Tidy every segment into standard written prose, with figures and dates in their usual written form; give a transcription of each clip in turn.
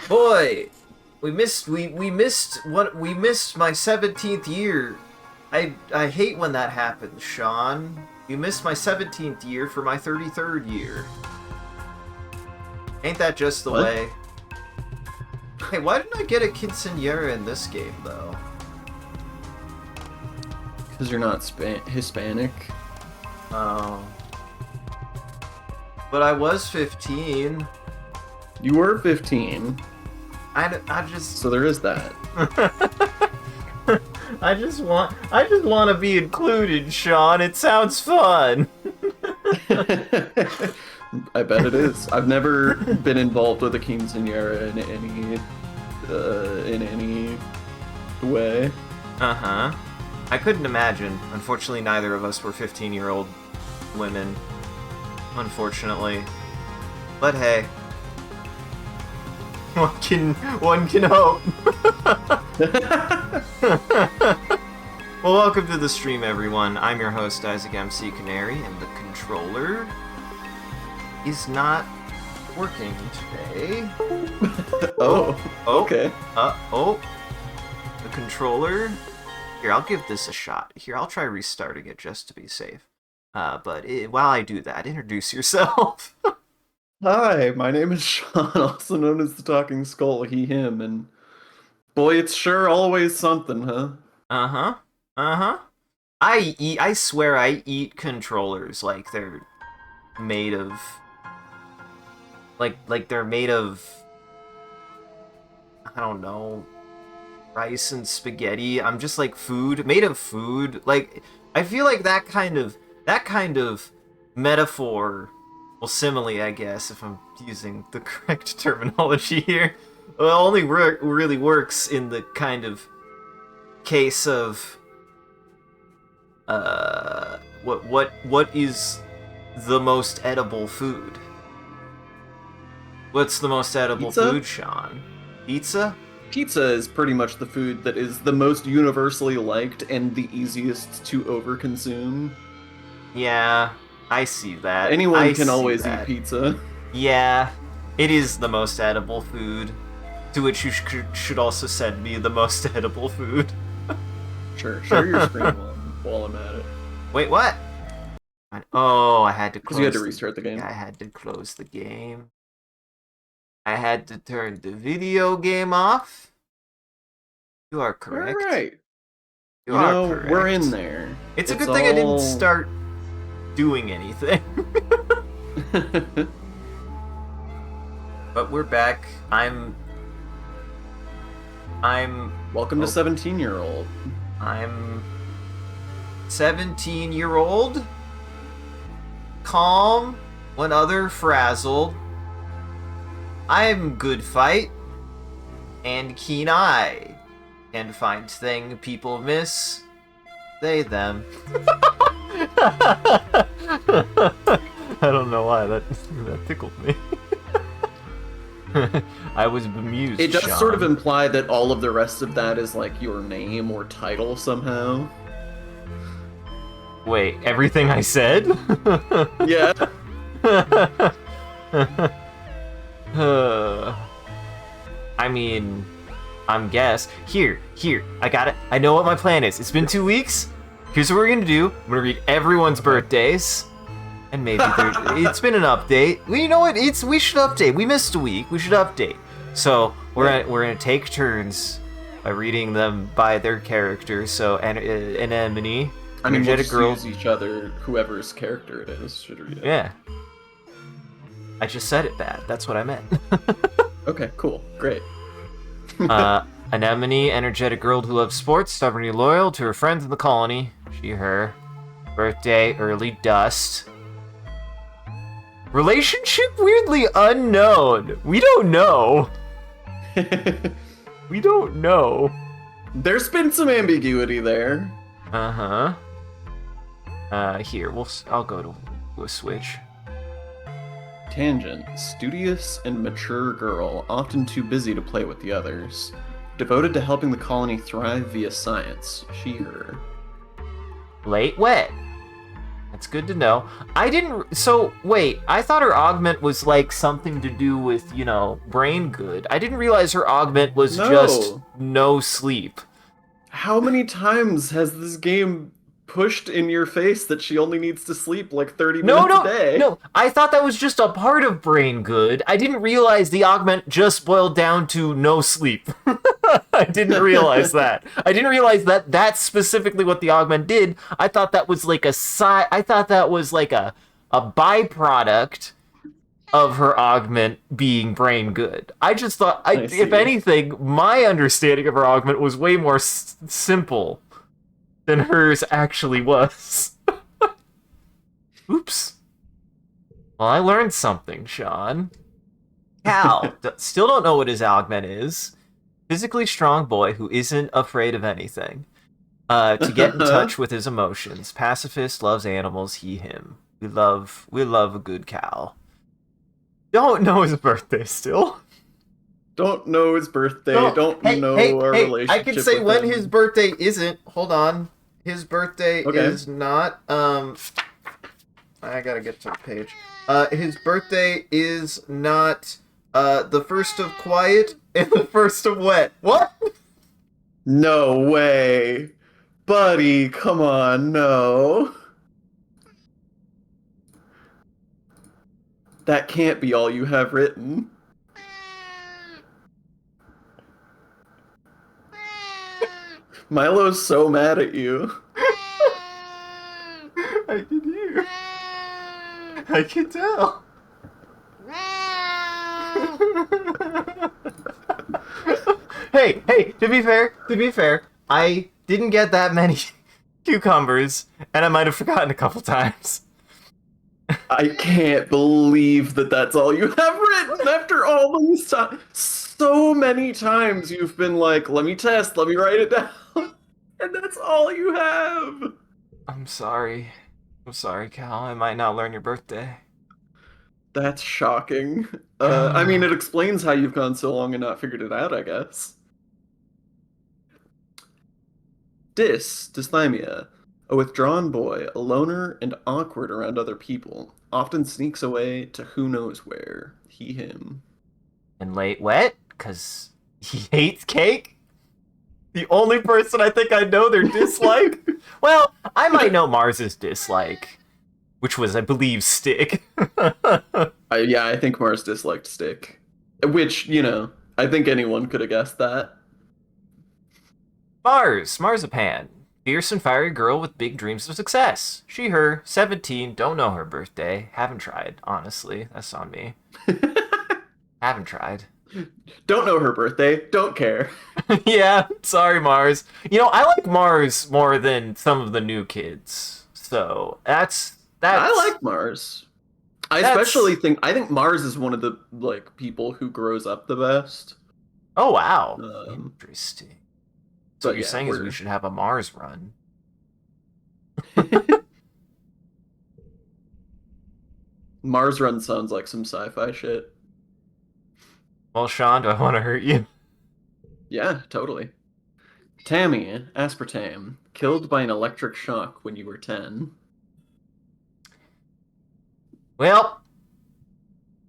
Boy, we missed my 17th year. I hate when that happens, Sean. You missed my 17th year for my 33rd year. Ain't that just the What? way? Hey, why didn't I get a quinceañera in this game, though? Because you're not Hispanic. Oh. But I was 15. You were 15, I just... so there is that. I just want to be included, Sean. It sounds fun. I bet it is. I've never been involved with a quinceañera in any way. Uh-huh. I couldn't imagine. Unfortunately, neither of us were 15-year-old women. Unfortunately. But hey. One can hope. Well, welcome to the stream, everyone. I'm your host, Isaac MCCanary, and the controller is not working today. Oh, okay. The controller. Here, I'll give this a shot. Here, I'll try restarting it just to be safe. While I do that, introduce yourself. Hi, my name is Sean, also known as the Talking Skull, he, him, and boy, it's sure always something, huh? Uh-huh. Uh-huh. I swear I eat controllers like they're made of... Like they're made of... I don't know... rice and spaghetti. I'm just like food. Made of food. Like, I feel like that kind of metaphor... Well, simile, I guess, if I'm using the correct terminology here. Well, only really works in the kind of case of what is the most edible food? What's the most edible Pizza? food, Sean? Pizza? Pizza is pretty much the food that is the most universally liked and the easiest to overconsume. Yeah, I see that. Anyone can always eat pizza. Yeah, it is the most edible food. To which you should also send me the most edible food. Sure, share your screen while I'm at it. Wait, what? Oh, I had to close. Because you had to restart the game. I had to close the game. I had to turn the video game off. You are correct. All right. You are know, correct. We're in there. It's a good thing I didn't start doing anything. But we're back. I'm Welcome to 17-year-old. I'm 17-year-old, calm when other frazzled. I'm good fight and keen eye, and find thing people miss, they them. I don't know why that tickled me. I was bemused. It does Sean. sort of imply that all of the rest of that is like your name or title somehow. Wait, everything I said? Yeah. I mean, I'm guess. Here, I got it. I know what my plan is. It's been 2 weeks. Here's what we're gonna do. I'm gonna read everyone's birthdays. And maybe it's been an update. Well, you know what? We should update. We missed a week. We should update. So we're gonna take turns by reading them by their characters. So Anemone, I mean, we'll energetic just girl. use each other, whoever's character it is, should read it. Yeah. I just said it bad. That's what I meant. Okay, cool. Great. Anemone, energetic girl who loves sports, stubbornly loyal to her friends in the colony. She, her. Birthday, early dust. Relationship weirdly unknown. We don't know. We don't know. There's been some ambiguity there. Uh-huh. Here, I'll go to a switch. Tangent. Studious and mature girl, often too busy to play with the others. Devoted to helping the colony thrive via science. She, her. Late wet. It's good to know. I didn't. So wait, I thought her augment was like something to do with, brain good. I didn't realize her augment was just No. no sleep. How many times has this game pushed in your face that she only needs to sleep like 30 No, minutes a no, day? no. I thought that was just a part of brain good. I didn't realize the augment just boiled down to no sleep. I didn't realize that. I didn't realize that that's specifically what the augment did. I thought that was like I thought that was like a byproduct of her augment being brain good. I just thought, I if see. anything, my understanding of her augment was way more simple than hers actually was. Oops. Well, I learned something, Sean. Cal, still don't know what his augment is. Physically strong boy who isn't afraid of anything. To get in touch with his emotions. Pacifist, loves animals, he, him. We love a good Cal. Don't know his birthday still. Don't know his birthday. No, Don't hey, hey, know our hey, I can relationship say with when him. his birthday isn't. Hold on. His birthday Okay. is not, I gotta get to the page. His birthday is not, the first of quiet and the first of wet. What? No way. Buddy, come on, no. That can't be all you have written. Milo's so mad at you. I can hear. I can tell. hey, to be fair, I didn't get that many cucumbers, and I might have forgotten a couple times. I can't believe that that's all you have written after all these times. So many times you've been like, let me test, let me write it down. And that's all you have. I'm sorry. I'm sorry, Cal. I might not learn your birthday. That's shocking. I mean, it explains how you've gone so long and not figured it out, I guess. Dysthymia. A withdrawn boy, a loner and awkward around other people, often sneaks away to who knows where. He, him. And late wet? Because he hates cake? The only person I think I know their dislike? Well, I might know Mars's dislike, which was, I believe, stick. Yeah, I think Mars disliked Stick. Which, I think anyone could have guessed that. Marzipan. Fierce and fiery girl with big dreams of success. She, her, 17, don't know her birthday. Haven't tried, honestly. That's on me. Haven't tried. Don't know her birthday, don't care. Yeah, sorry, Mars. I like Mars more than some of the new kids. So, that's I like Mars. I especially think Mars is one of the people who grows up the best. Oh, wow. Um, Interesting. So what you're saying is we should have a Mars run. Mars Run sounds like some sci-fi shit. Well, Sean, do I want to hurt you? Yeah, totally. Tammy, aspartame, killed by an electric shock when you were 10. Well,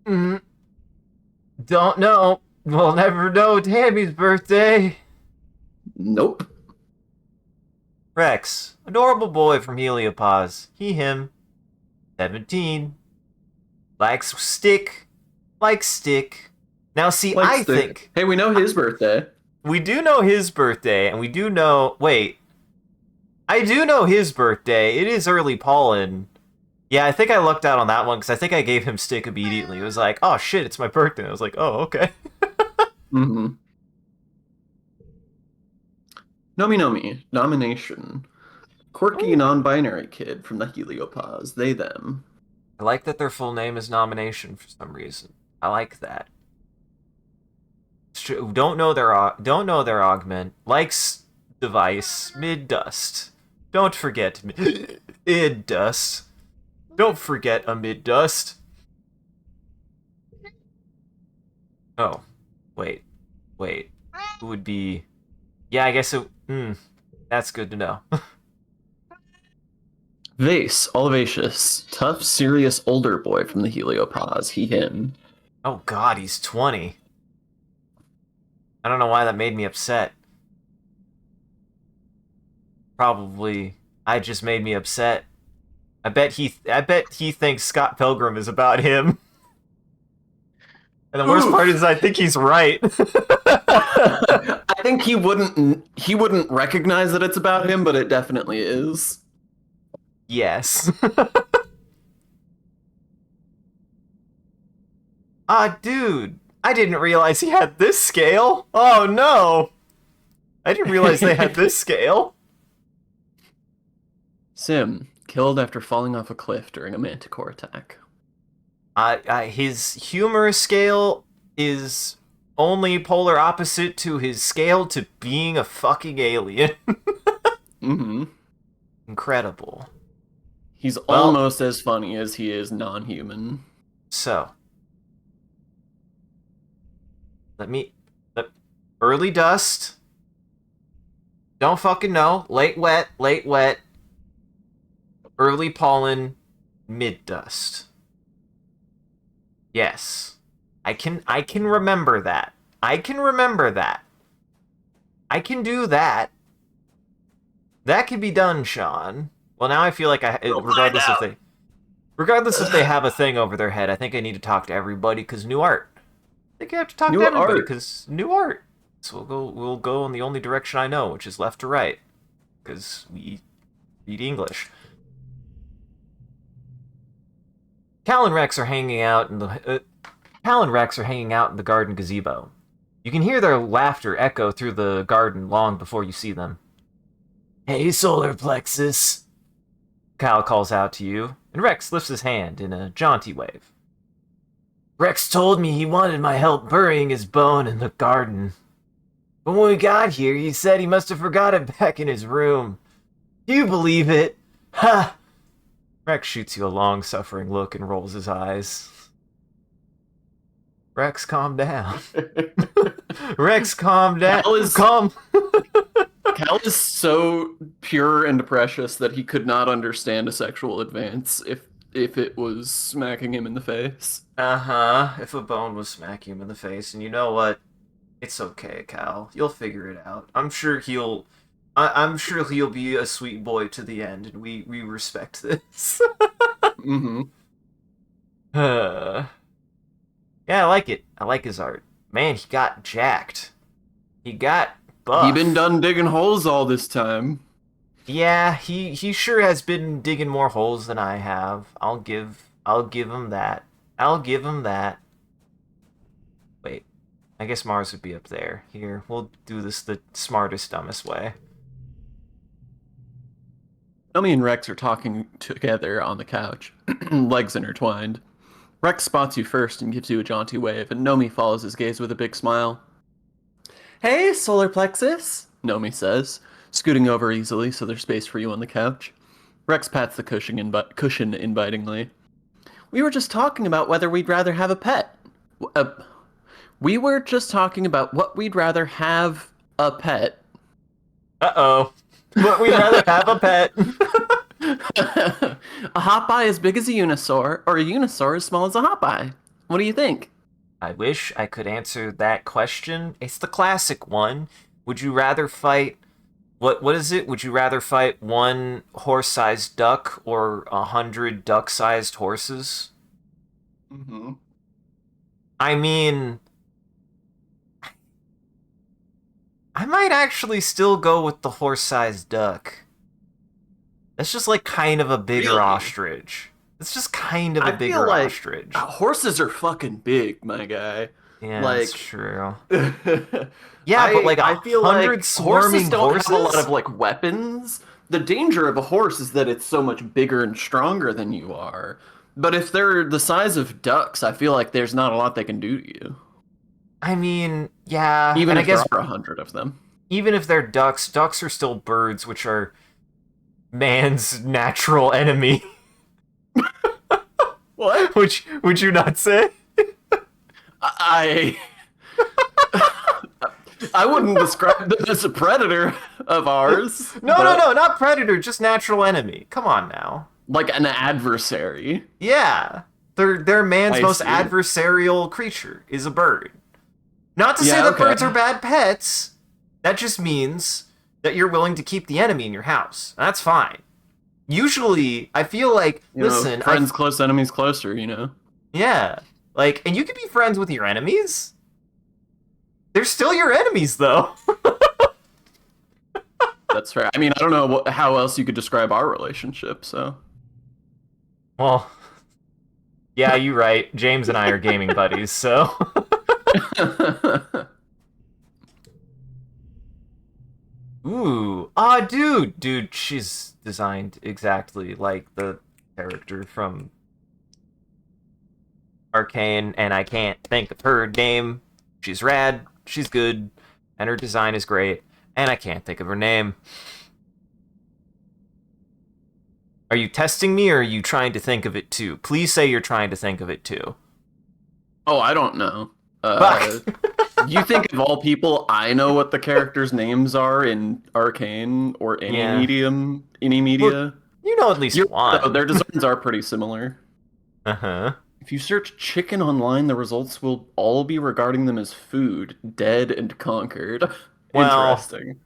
don't know. We'll never know Tammy's birthday. Nope. Rex, adorable boy from Heliopause. He, him, 17. Likes stick. Likes stick. Now, see, Like I Stick. think... Hey, we know his birthday. We do know his birthday, and we do know... Wait. I do know his birthday. It is early pollen. Yeah, I think I lucked out on that one, because I think I gave him stick immediately. It was like, oh shit, it's my birthday. I was like, oh, okay. Mm-hmm. Nomi Nomi, nomination. Quirky non-binary kid from the Heliopause. They, them. I like that their full name is Nomination for some reason. I like that. Don't know their augment. Likes device mid dust. Don't forget mid dust. Don't forget a mid dust. Oh, wait. Who would be? Yeah, I guess it. That's good to know. Vase, Olivaceous, tough, serious older boy from the Heliopause. He, him. Oh god, he's 20. I don't know why that made me upset. Probably, I just made me upset. I bet he thinks Scott Pilgrim is about him. And the worst part is I think he's right. I think he wouldn't recognize that it's about him, but it definitely is. Yes. Dude, I didn't realize he had this scale. Oh no. I didn't realize they had this scale. Sim, killed after falling off a cliff during a manticore attack. His humor scale is only polar opposite to his scale to being a fucking alien. Mm-hmm. Incredible. He's almost as funny as he is non-human. So, early dust. Don't fucking know. Late wet. Early pollen, mid dust. Yes. I can remember that. I can do that. That can be done, Sean. Well, now I feel like regardless if they have a thing over their head, I think I need to talk to everybody because new art. I think I have to talk to everybody because new art. So we'll go in the only direction I know, which is left to right, because we read English. Cal and Rex are hanging out in the garden gazebo. You can hear their laughter echo through the garden long before you see them. Hey, solar plexus, Cal calls out to you, and Rex lifts his hand in a jaunty wave. Rex told me he wanted my help burying his bone in the garden. But when we got here, he said he must have forgot it back in his room. Do you believe it? Ha! Rex shoots you a long-suffering look and rolls his eyes. Rex, calm down. Rex, calm down. Cal is so pure and precious that he could not understand a sexual advance if it was smacking him in the face. If a bone was smacking him in the face, and you know what? It's okay, Cal. You'll figure it out. I'm sure he'll be a sweet boy to the end, and we respect this. Mm-hmm. Yeah, I like it. I like his art. Man, he got jacked. He got buff. He been done digging holes all this time. Yeah, he sure has been digging more holes than I have. I'll give him that. Wait, I guess Mars would be up there. Here, we'll do this the smartest, dumbest way. Nomi and Rex are talking together on the couch, legs intertwined. Rex spots you first and gives you a jaunty wave, and Nomi follows his gaze with a big smile. Hey, solar plexus, Nomi says, scooting over easily so there's space for you on the couch. Rex pats the cushion invitingly. We were just talking about whether we'd rather have a pet. We were just talking about what we'd rather have a pet. Uh-oh. But we'd rather have a pet. A hotbye as big as a unisaur, or a unisaur as small as a hotbye. What do you think? I wish I could answer that question. It's the classic one. Would you rather fight... What is it? Would you rather fight one horse-sized duck or 100 duck-sized horses? Mm-hmm. I mean... I might actually still go with the horse-sized duck. That's just like kind of a bigger ostrich. It's just kind of a bigger ostrich. Horses are fucking big, my guy. Yeah, like, that's true. Yeah, but like I feel like swarming horses don't have a lot of like weapons. The danger of a horse is that it's so much bigger and stronger than you are. But if they're the size of ducks, I feel like there's not a lot they can do to you. I mean, yeah. Even if there are 100 of them. Even if they're ducks, ducks are still birds, which are man's natural enemy. What? Would you not say? I wouldn't describe them as a predator of ours. No, but not predator, just natural enemy. Come on now. like an adversary. Yeah. They're man's I most see. adversarial creature is a bird. Not to say Yeah, that okay. birds are bad pets. That just means that you're willing to keep the enemy in your house. That's fine. Usually, I feel like, You know, listen, friends close, enemies closer, yeah. Like, and you can be friends with your enemies. They're still your enemies, though. That's fair. I mean, I don't know how else you could describe our relationship, so. Well, yeah, you're right. James and I are gaming buddies, so. Ooh. Ah, dude, she's designed exactly like the character from Arcane, and I can't think of her name. She's rad, she's good, and her design is great, and I can't think of her name. Are you testing me, or are you trying to think of it too? Please say you're trying to think of it too. Oh, I don't know. Fuck. You think of all people, I know what the characters' names are in Arcane or any Yeah. any media. Well, you know at least one. So their designs are pretty similar. Uh-huh. If you search chicken online, the results will all be regarding them as food, dead and conquered. Well, Interesting.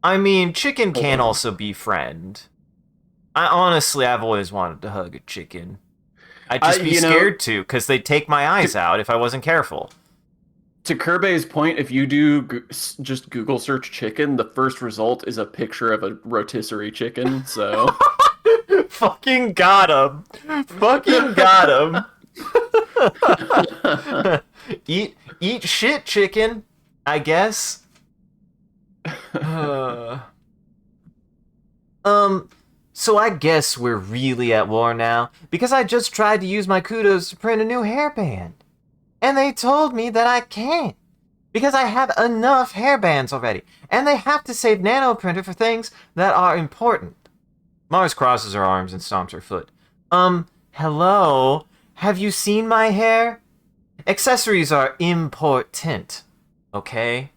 I mean, chicken Hold can on. also be friend. I've always wanted to hug a chicken. I'd just be scared to, because they'd take my eyes out if I wasn't careful. To Kirby's point, if you do just Google search chicken, the first result is a picture of a rotisserie chicken, so... Fucking got him. Fucking got him. Eat shit, chicken, I guess. So I guess we're really at war now, because I just tried to use my kudos to print a new hairband. And they told me that I can't, because I have enough hairbands already, and they have to save Nano Printer for things that are important. Mars crosses her arms and stomps her foot. Hello? Have you seen my hair? Accessories are important, okay?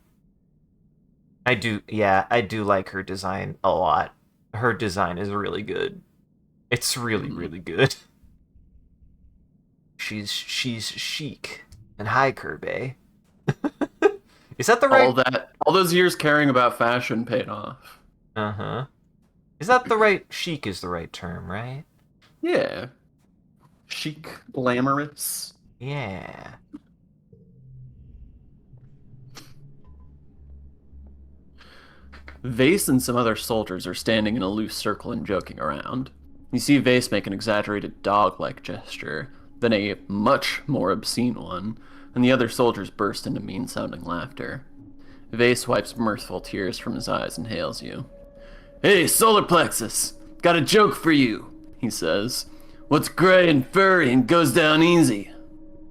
I do like her design a lot. Her design is really good. It's really, really good. She's chic. And hi, Kirby. Is that the right... All those years caring about fashion paid off. Uh-huh. Is that the right... Chic is the right term, right? Yeah. Chic, glamorous. Yeah. Vase and some other soldiers are standing in a loose circle and joking around. You see Vase make an exaggerated dog-like gesture, then a much more obscene one, and the other soldiers burst into mean-sounding laughter. Vase wipes mirthful tears from his eyes and hails you. "Hey, Solar Plexus! Got a joke for you," he says. "What's gray and furry and goes down easy?"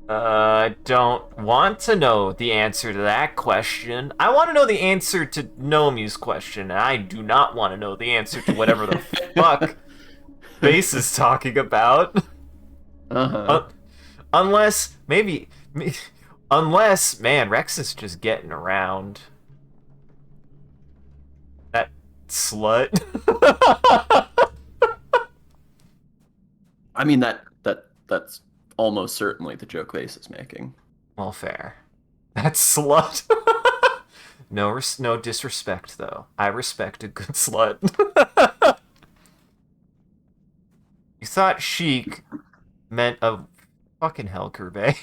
I don't want to know the answer to that question. I want to know the answer to Nomiu's question, and I do not want to know the answer to whatever the fuck Base is talking about. Uh-huh. Unless, man, Rex is just getting around. That slut. I mean, that's almost certainly the joke Vase is making. Well, fair. That slut. No disrespect, though. I respect a good slut. You thought chic meant a fucking hell, Kirby.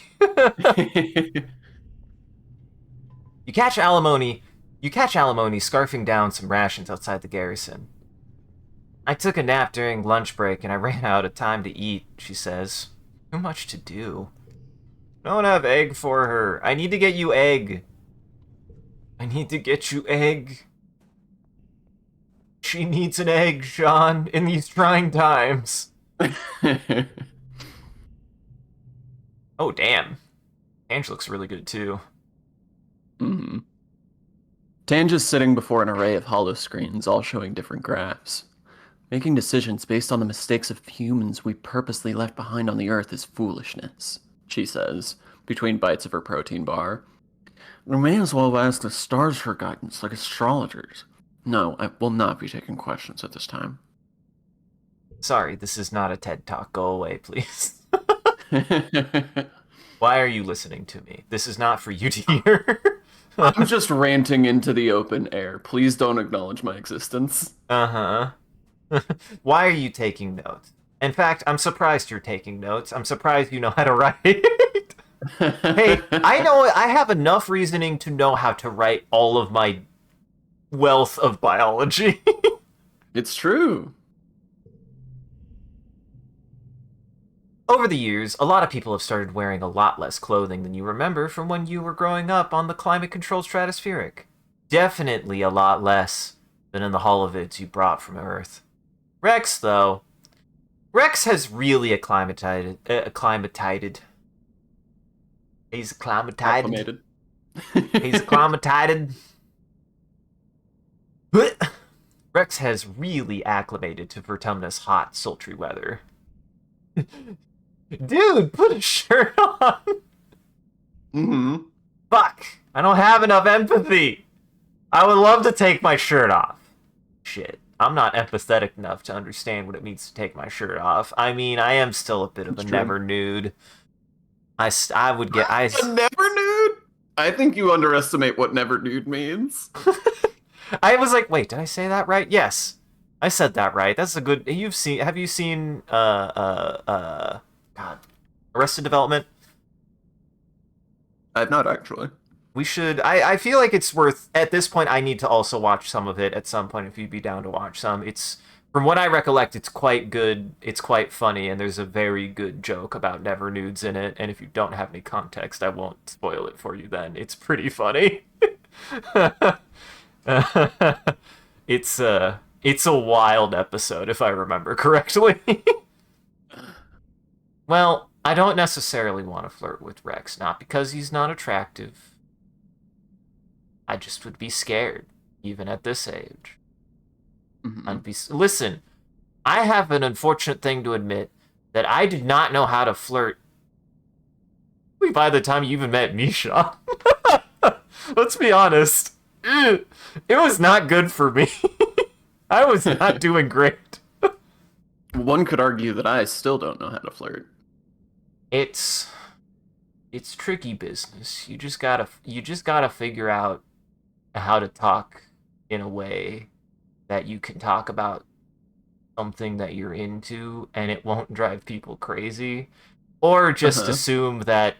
You catch alimony scarfing down some rations outside the garrison. I took a nap during lunch break and I ran out of time to eat, she says. Too much to do. Don't have egg for her. I need to get you egg. I need to get you egg. She needs an egg, Sean, in these trying times. Oh, damn. Ange looks really good, too. Mm-hmm. Tange is sitting before an array of hollow screens, all showing different graphs. Making decisions based on the mistakes of humans we purposely left behind on the Earth is foolishness, she says, between bites of her protein bar. We may as well ask the stars for guidance, like astrologers. No, I will not be taking questions at this time. Sorry, this is not a TED Talk. Go away, please. Why are you listening to me? This is not for you to hear. I'm just ranting into the open air. Please don't acknowledge my existence. Uh-huh. Why are you taking notes? In fact, I'm surprised you're taking notes. I'm surprised you know how to write. Hey, I know I have enough reasoning to know how to write all of my wealth of biology. It's true. Over the years, a lot of people have started wearing a lot less clothing than you remember from when you were growing up on the climate-controlled stratospheric. Definitely a lot less than in the holovids you brought from Earth. Rex, though. Rex has really acclimatized. He's acclimatized. He's acclimatized. Rex has really acclimated to Vertumnus' hot, sultry weather. Dude, put a shirt on! Mm-hmm. Fuck! I don't have enough empathy! I would love to take my shirt off. Shit. I'm not empathetic enough to understand what it means to take my shirt off. I mean, I am still a bit of a never nude. I would get... A never nude? I think you underestimate what never nude means. I was like, wait, did I say that right? Yes. I said that right. That's a good... Have you seen, God, Arrested Development? I've not, actually. We should... I feel like it's worth... At this point, I need to also watch some of it at some point if you'd be down to watch some. It's... From what I recollect, it's quite good, it's quite funny, and there's a very good joke about never nudes in it, and if you don't have any context, I won't spoil it for you then. It's pretty funny. It's a wild episode, if I remember correctly. Well, I don't necessarily want to flirt with Rex, not because he's not attractive. I just would be scared, even at this age. Mm-hmm. Listen, I have an unfortunate thing to admit, that I did not know how to flirt by the time you even met Misha. Let's be honest. It was not good for me. I was not doing great. One could argue that I still don't know how to flirt. It's tricky business. You just gotta figure out how to talk in a way that you can talk about something that you're into and it won't drive people crazy, or just assume that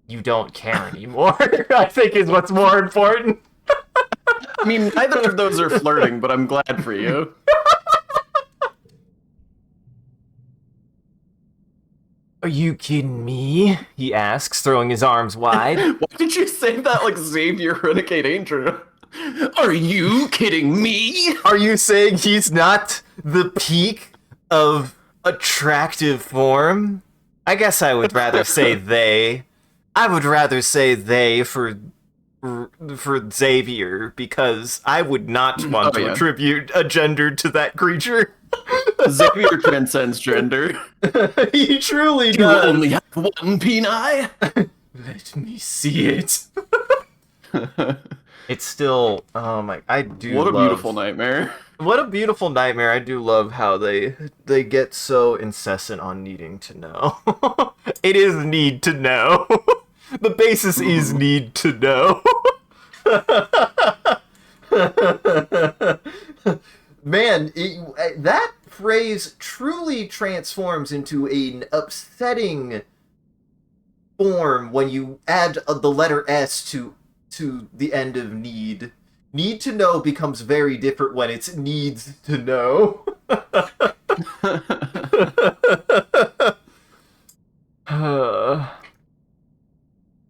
you don't care anymore. I think is what's more important. I mean, neither of those are flirting, but I'm glad for you. Are you kidding me? He asks, throwing his arms wide. Why did you say that like Xavier Renegade Angel? Are you kidding me? Are you saying he's not the peak of attractive form? I guess I would rather say they. I would rather say they for Xavier, because I would not want to attribute a gender to that creature. Xavier transcends gender. He truly you does. You only have one peni? Let me see it. It's still, oh my, I do What a love, beautiful nightmare. What a beautiful nightmare. I do love how they get so incessant on needing to know. It is need to know. The basis is need to know. Man, that phrase truly transforms into an upsetting form when you add the letter S to the end of need. Need to know becomes very different when it's needs to know.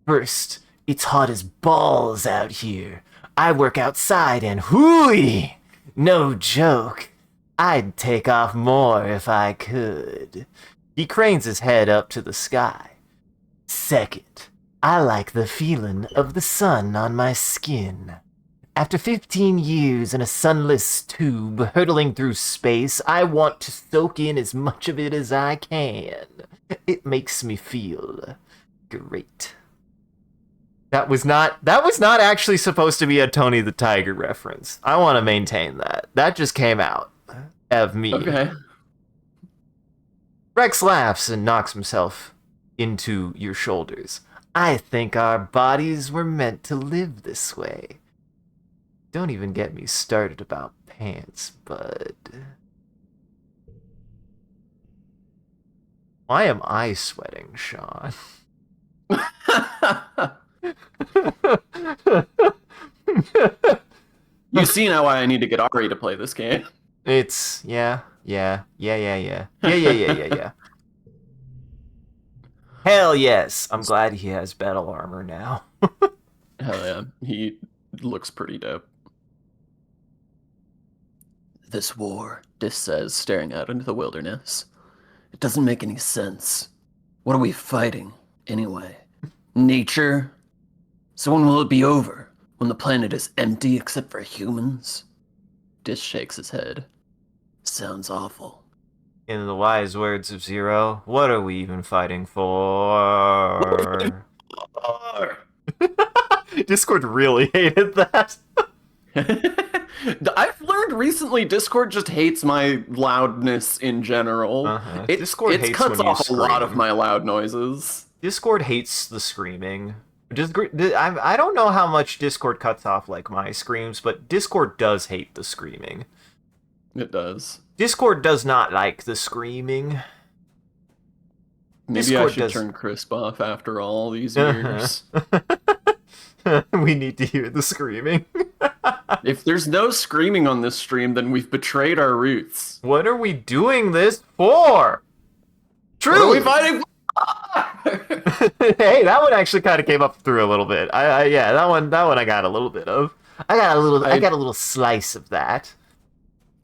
First, it's hot as balls out here. I work outside and hooey! No joke. I'd take off more if I could. He cranes his head up to the sky. Second, I like the feeling of the sun on my skin. After 15 years in a sunless tube hurtling through space, I want to soak in as much of it as I can. It makes me feel great. That was not actually supposed to be a Tony the Tiger reference. I want to maintain that. That just came out of me. Okay. Rex laughs and knocks himself into your shoulders. I think our bodies were meant to live this way. Don't even get me started about pants, bud. Why am I sweating, Sean? You see now why I need to get Ari to play this game. It's yeah. Hell yes, I'm glad he has battle armor now. Hell yeah, he looks pretty dope. This war, Dis says, staring out into the wilderness. It doesn't make any sense. What are we fighting, anyway? Nature? So when will it be over? When the planet is empty except for humans? Dis shakes his head. Sounds awful. In the wise words of Zero, what are we even fighting for? Discord really hated that. I've learned recently Discord just hates my loudness in general. Discord hates cuts when you off a lot of my loud noises. Discord hates the screaming. I don't know how much Discord cuts off like my screams, but Discord does hate the screaming. It does. Discord does not like the screaming. Maybe Discord I should turn Crisp off after all these years. We need to hear the screaming. If there's no screaming on this stream, then we've betrayed our roots. What are we doing this for? Truly, what are we fighting for? Hey, that one actually kind of came up through a little bit. Yeah, that one I got a little bit of. I got a little slice of that.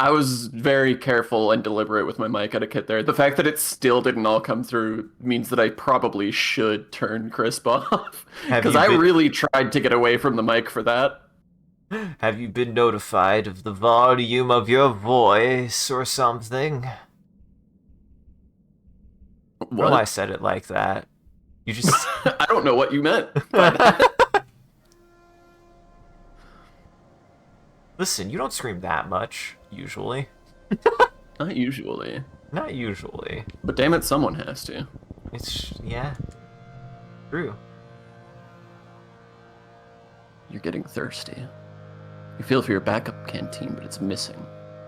I was very careful and deliberate with my mic etiquette there. The fact that it still didn't all come through means that I probably should turn Crisp off. Because I really tried to get away from the mic for that. Have you been notified of the volume of your voice or something? What? Well, I said it like that. You just... I don't know what you meant. Listen, you don't scream that much, usually. Not usually. Not usually. But damn it, someone has to. Yeah. True. You're getting thirsty. You feel for your backup canteen, but it's missing.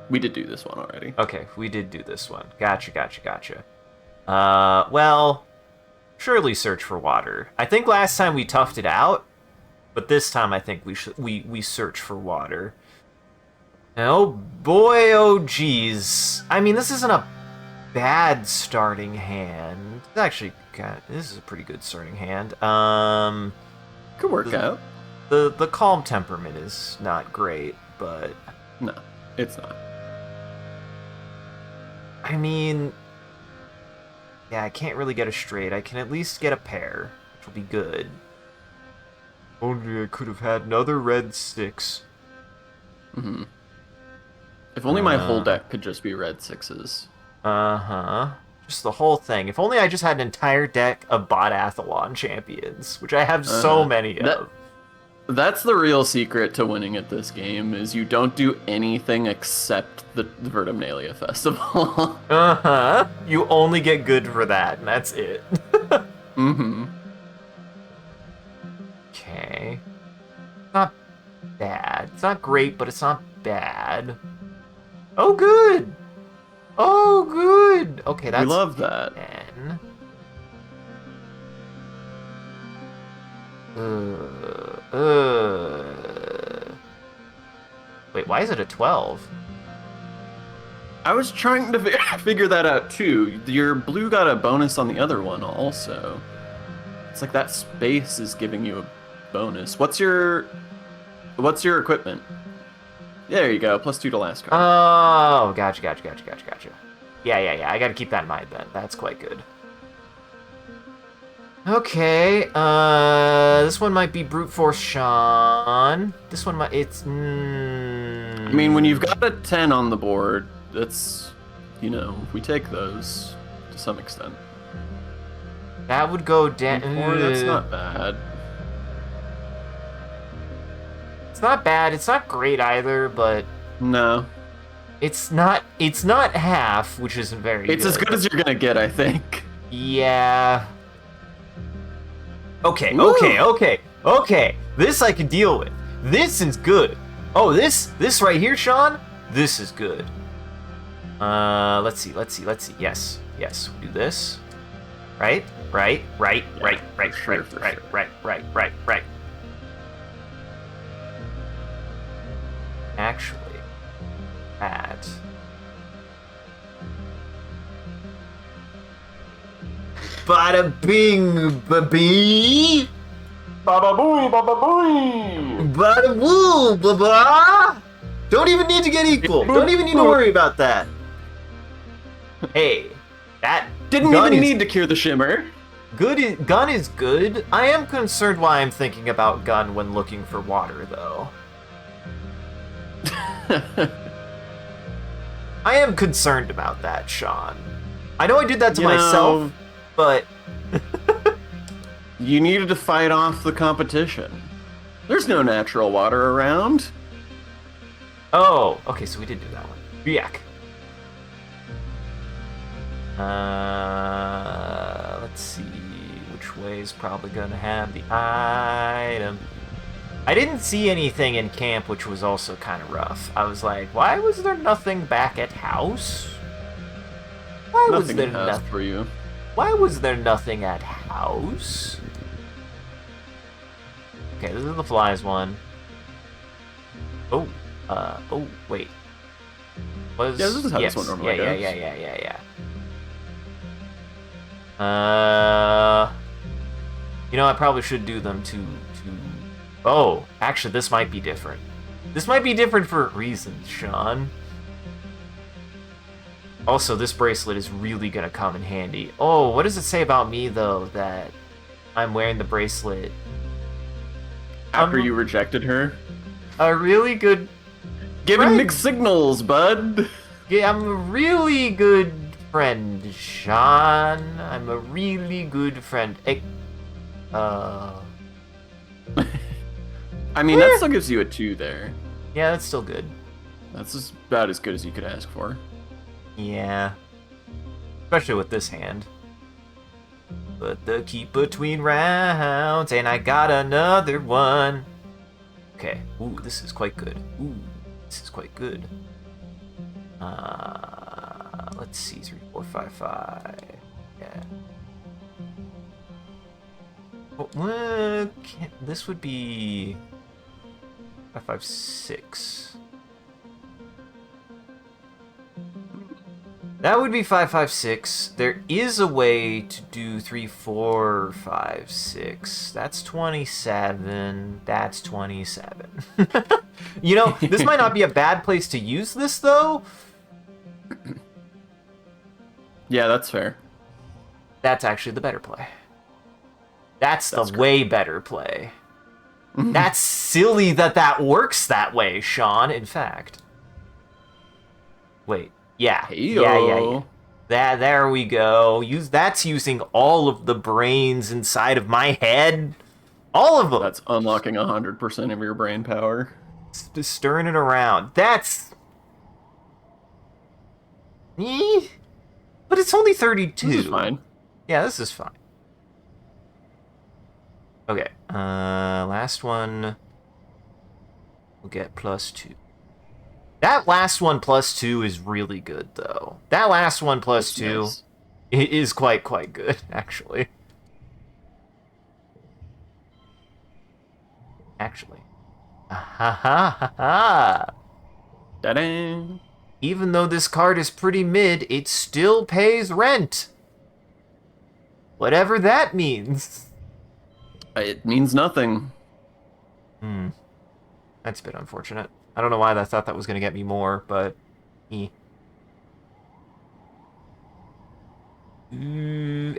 We did do this one already. Okay, we did do this one. Gotcha. Well, surely search for water. I think last time we toughed it out, but this time I think we search for water. Oh boy, oh geez. I mean, this isn't a bad starting hand. It's actually, this is a pretty good starting hand. Could work out. The calm temperament is not great, but... No, it's not. I mean... Yeah, I can't really get a straight. I can at least get a pair, which will be good. Only I could have had another red 6. Mm-hmm. If only my whole deck could just be red 6s. Uh-huh. Just the whole thing. If only I just had an entire deck of Botathlon champions, which I have so many of. That's the real secret to winning at this game, is you don't do anything except the Vertimnalia Festival. Uh-huh. You only get good for that, and that's it. Mm-hmm. Okay. Not bad. It's not great, but it's not bad. Oh, good! Oh, good! Okay, that's... We love that. 10. Wait, why is it a 12? I was trying to figure that out too. Your blue got a bonus on the other one also. It's like that space is giving you a bonus. What's your equipment? There you go, +2 to last card. Oh, gotcha. Yeah. I gotta keep that in mind then. That's quite good. Okay, this one might be Brute Force Sean. This one might, I mean, when you've got a 10 on the board, that's, we take those to some extent. That would go down. Or that's not bad. It's not bad. It's not great either, but No. it's not half, which isn't very good. It's as good as you're gonna get, I think. Yeah. Okay, Woo! okay. This I can deal with. This is good. Oh, this right here, Sean. This is good. Let's see. Yes. We do this. Right. Sure. Actually, that. Bada bing, baby. Baba booey, baba booey. Bada woo, baba. Don't even need to get equal. Don't even need to worry about that. Hey, that Didn't gun even is need to cure the shimmer. good. Gun is good. I am concerned why I'm thinking about gun when looking for water, though. I am concerned about that, Sean. I know I did that to myself, but you needed to fight off the competition. There's no natural water around. oh, okay, so we did do that one. Yak. Let's see which way is probably gonna have the item. I didn't see anything in camp, which was also kind of rough. I was like, why was there nothing back at house? Why was Nothing there in house nothing? for you. Why was there nothing at house? Okay, this is the flies one. Oh, wait. Yeah, this is how yes, this one normally goes. Yeah. You know, I probably should do them to. Oh, actually, this might be different. This might be different for reasons, Sean. Also, this bracelet is really gonna come in handy. Oh, what does it say about me, though, that I'm wearing the bracelet? After you rejected her? A really good... Giving friend. mixed signals, bud. Yeah, I'm a really good friend, Sean. I'm a really good friend. I mean, that still gives you a 2 there. Yeah, that's still good. That's just about as good as you could ask for. Yeah. Especially with this hand. Put the keep between rounds, and I got another one. Okay. Ooh, this is quite good. Ooh, this is quite good. Let's see. 3, 4, 5, 5. Yeah. Oh, this would be 5, 5, 6. That would be 5, 5, 6. There is a way to do 3, 4, 5, 6. That's 27. That's 27. You know, this might not be a bad place to use this, though. Yeah, that's fair. That's actually the better play. That's the great. way better play. That's silly that works that way, Sean, in fact. Wait. Yeah. Hey-yo. Yeah. There we go. That's using all of the brains inside of my head. All of them. That's unlocking 100% of your brain power. Just stirring it around. That's... But it's only 32. This is fine. Yeah, this is fine. Okay. Last one. We'll get +2. That last one +2 is really good, though. That last one +2 nice. it is quite good, actually. Ha ha ha. Da-dang. Even though this card is pretty mid, it still pays rent. Whatever that means. It means nothing. That's a bit unfortunate. I don't know why I thought that was going to get me more, but...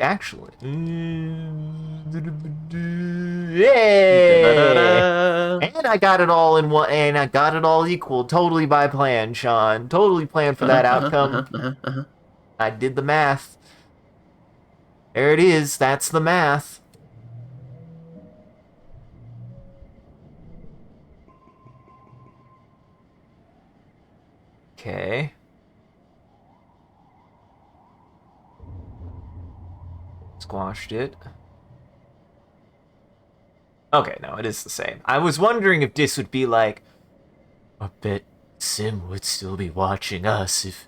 Actually... Yeah! And I got it all in one, and I got it all equal, totally by plan, Sean. Totally planned for that outcome. I did the math. There it is, that's the math. Okay. Squashed it. Okay, no, it is the same. I was wondering if this would be like, I bet Sim would still be watching us if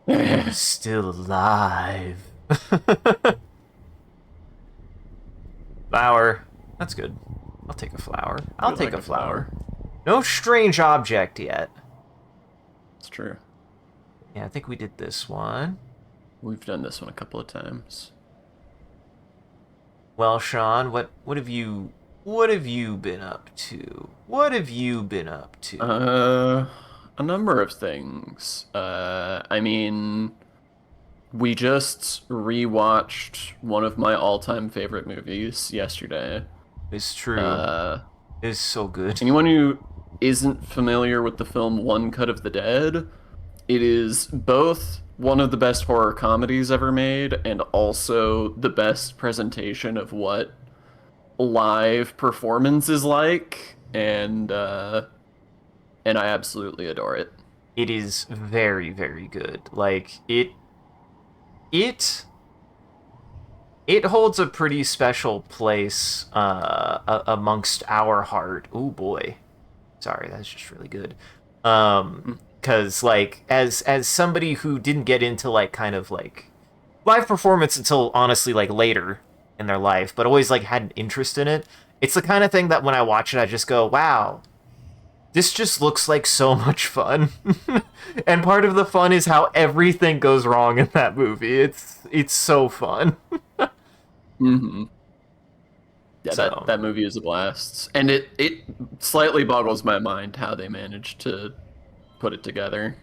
he was still alive. Flower. That's good. I'll take a flower. I'll take like a a flower. flower. No strange object yet. It's true. Yeah, I think we did this one. We've done this one a couple of times. Well, Sean, what have you been up to? What have you been up to? A number of things. I mean, we just rewatched one of my all-time favorite movies yesterday. It's true. Uh, It's so good. Anyone who isn't familiar with the film One Cut of the Dead, it is both one of the best horror comedies ever made and also the best presentation of what live performance is like, and I absolutely adore it. It is very, very good. Like it it holds a pretty special place amongst our heart. Oh boy. Sorry, that's just really good. Cuz like as somebody who didn't get into like kind of like live performance until honestly like later in their life, but always like had an interest in it. It's the kind of thing that when I watch it I just go, "Wow, this just looks like so much fun." And part of the fun is how everything goes wrong in that movie. It's so fun. Mm-hmm. Yeah, So, that movie is a blast, and it slightly boggles my mind how they managed to put it together.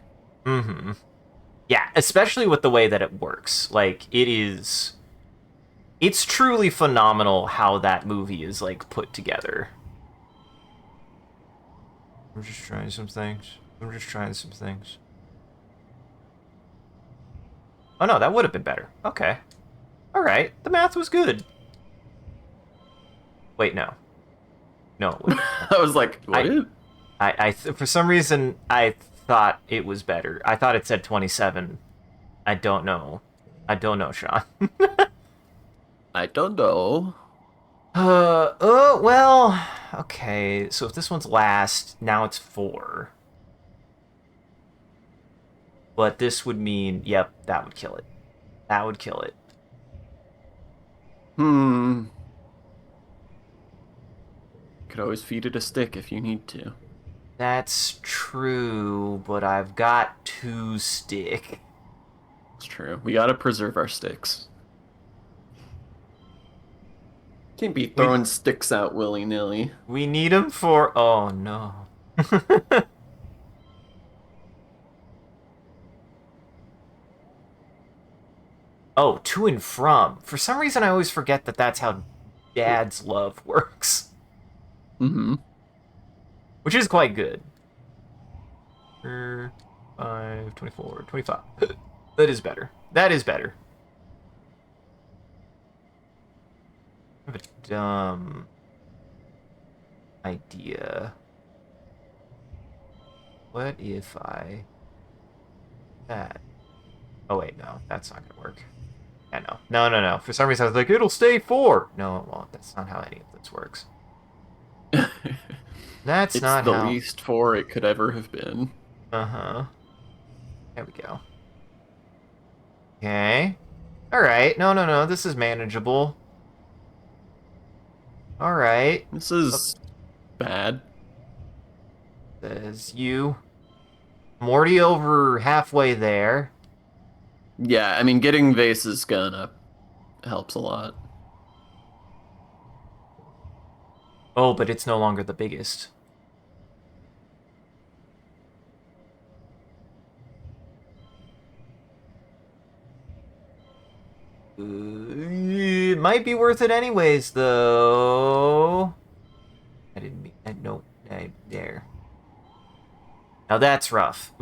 yeah, especially with the way that it works. Like it's truly phenomenal how that movie is like put together. I'm just trying some things. I'm just trying some things. Oh no, that would have been better. Okay. All right. The math was good. Wait, no. No, it wouldn't. I was like, what? For some reason I thought it was better. I thought it said 27. I don't know. I don't know, Sean. I don't know. Oh, well, okay. So if this one's last, now it's 4. But this would mean, yep, that would kill it. That would kill it. Hmm. Could always feed it a stick if you need to. That's true, but I've got 2 stick. It's true. We gotta preserve our sticks. Can't be throwing sticks out willy-nilly. We need them for... Oh, no. Oh, to and from. For some reason, I always forget that that's how dad's love works. Mm-hmm. Which is quite good. 5, 24, 25. That is better. That is better. I have a dumb idea. What if I... That... Oh, wait, no. That's not gonna work. Yeah, no. No, no, no. For some reason, I was like, it'll stay 4. No, it won't. That's not how any of this works. That's It's not the how... least 4 it could ever have been. Uh-huh. There we go. Okay. Alright. No, no, no. This is manageable. Alright. This is bad. Says you. I'm already over halfway there. Yeah, I mean, getting vases gonna helps a lot. Oh, but it's no longer the biggest. It might be worth it anyways, though. I didn't mean... no. There. Now that's rough.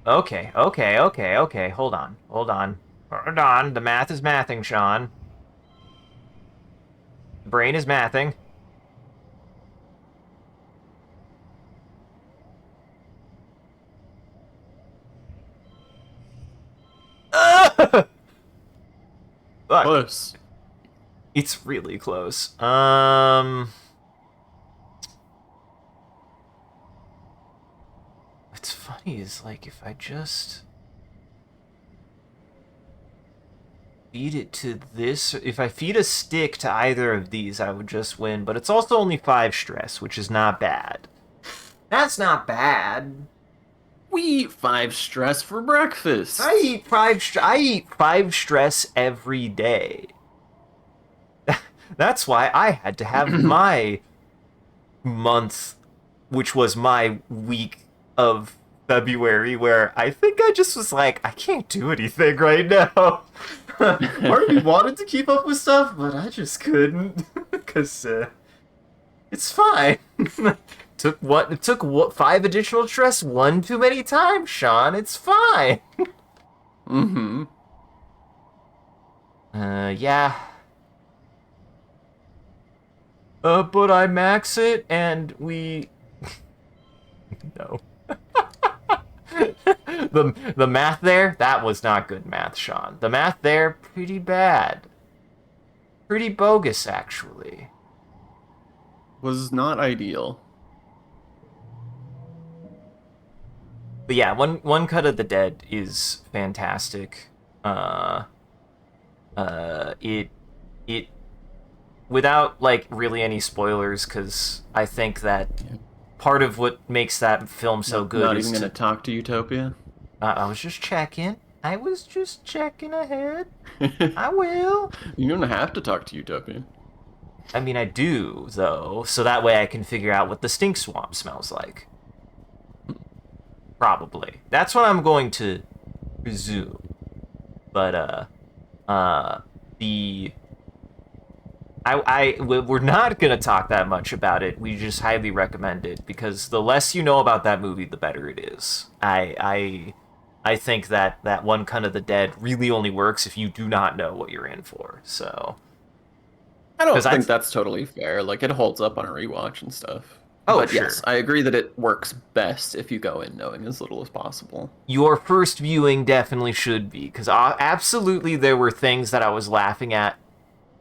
Okay, okay, okay, okay. Hold on. Hold on. Hold on. The math is mathing, Sean. The brain is mathing. But Close. it's really close. What's funny is, like, if I just feed it to this, if I feed a stick to either of these, I would just win. But it's also only 5 stress, which is not bad. That's not bad. We eat 5 stress for breakfast. I eat 5. I eat 5 stress every day. That's why I had to have my month, which was my week of February, where I think I just was like, I can't do anything right now. Part of me wanted to keep up with stuff, but I just couldn't, because it's fine. It took what, 5 additional stress, 1 too many times, Sean. It's fine. Mm-hmm. Yeah. But I max it, and we... No. The math there, that was not good math, Sean. The math there, pretty bad. Pretty bogus, actually. Was not ideal. But yeah, one cut of the dead is fantastic. It without like really any spoilers, because I think that part of what makes that film so good Not is even gonna talk to Utopia. I was just checking. I was just checking ahead. I will. You don't have to talk to Utopia. I mean, I do, though, so that way I can figure out what the stink swamp smells like. Probably. That's what I'm going to presume. But, we're not gonna talk that much about it. We just highly recommend it, because the less you know about that movie, the better it is. I think that one Cut of the Dead really only works if you do not know what you're in for, so... I don't think that's totally fair. Like, it holds up on a rewatch and stuff. Oh, but sure. yes, I agree that it works best if you go in knowing as little as possible. Your first viewing definitely should be, because absolutely there were things that I was laughing at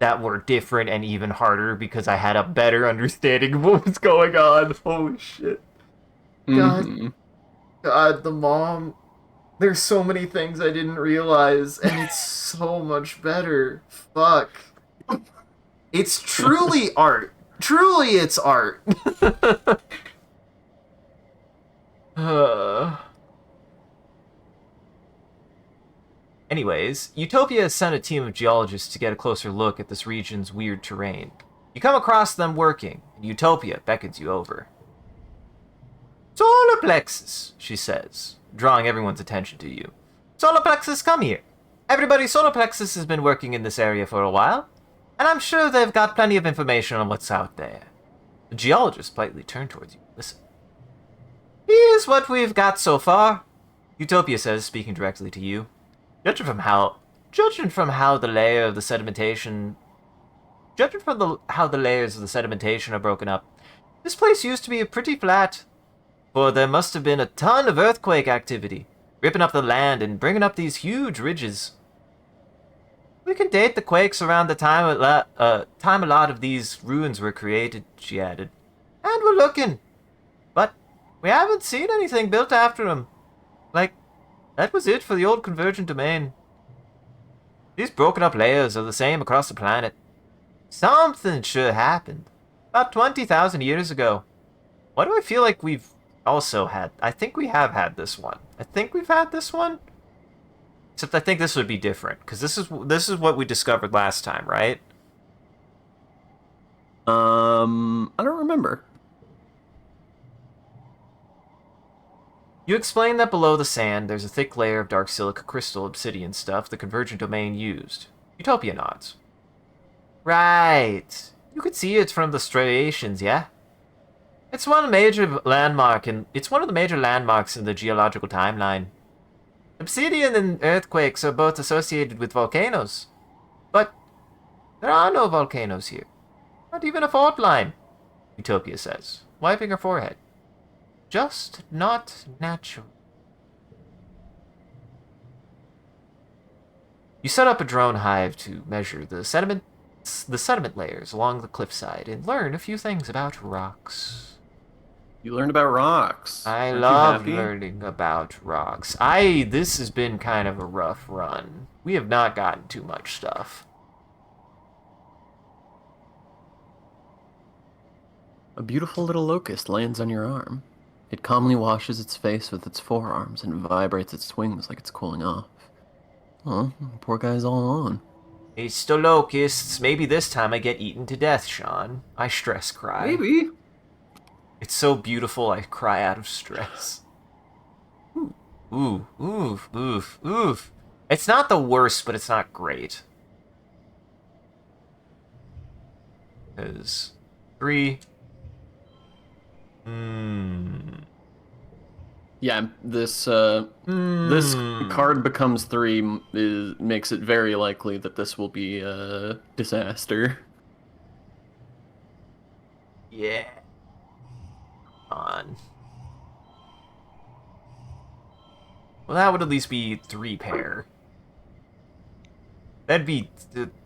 that were different and even harder because I had a better understanding of what was going on. Holy shit. God, God, the mom. There's so many things I didn't realize, and it's so much better. Fuck. It's truly art. Truly, it's art. Anyways, Utopia has sent a team of geologists to get a closer look at this region's weird terrain. You come across them working, and Utopia beckons you over. Solar plexus, she says, drawing everyone's attention to you. Solar plexus, come here. Everybody, solar plexus has been working in this area for a while, and I'm sure they've got plenty of information on what's out there. The geologist politely turned towards you. Listen. Here's what we've got so far, Utopia says, speaking directly to you. Judging from how the layer of the sedimentation, how the layers of the sedimentation are broken up, this place used to be pretty flat. For there must have been a ton of earthquake activity, ripping up the land and bringing up these huge ridges. We can date the quakes around the time a lot of these ruins were created, she added. And we're looking. But we haven't seen anything built after them. Like, that was it for the old convergent domain. These broken up layers are the same across the planet. Something sure happened. About 20,000 years ago. Why do I feel like we've also had... I think we have had this one. I think we've had this one. Except I think this would be different, because this is what we discovered last time, right? I don't remember. You explain that below the sand, there's a thick layer of dark silica crystal obsidian stuff the convergent domain used. Utopia nods. Right. You could see it from the striations, yeah? It's one of the major landmarks in the geological timeline. Obsidian and earthquakes are both associated with volcanoes. But there are no volcanoes here. Not even a fault line, Utopia says, wiping her forehead. Just not natural. You set up a drone hive to measure the sediment layers along the cliffside and learn a few things about rocks. You learned about rocks. I Aren't you love happy? learning about rocks. This has been kind of a rough run. We have not gotten too much stuff. A beautiful little locust lands on your arm. It calmly washes its face with its forearms and vibrates its wings like it's cooling off. Oh, poor guy's all alone. It's the locusts. Maybe this time I get eaten to death, Sean. I stress cry. Maybe. It's so beautiful I cry out of stress. Ooh, oof, oof, oof. It's not the worst, but it's not great. Because 3. Yeah, this card becomes 3 makes it very likely that this will be a disaster. Yeah. On. Well, that would at least be 3 pair. That'd be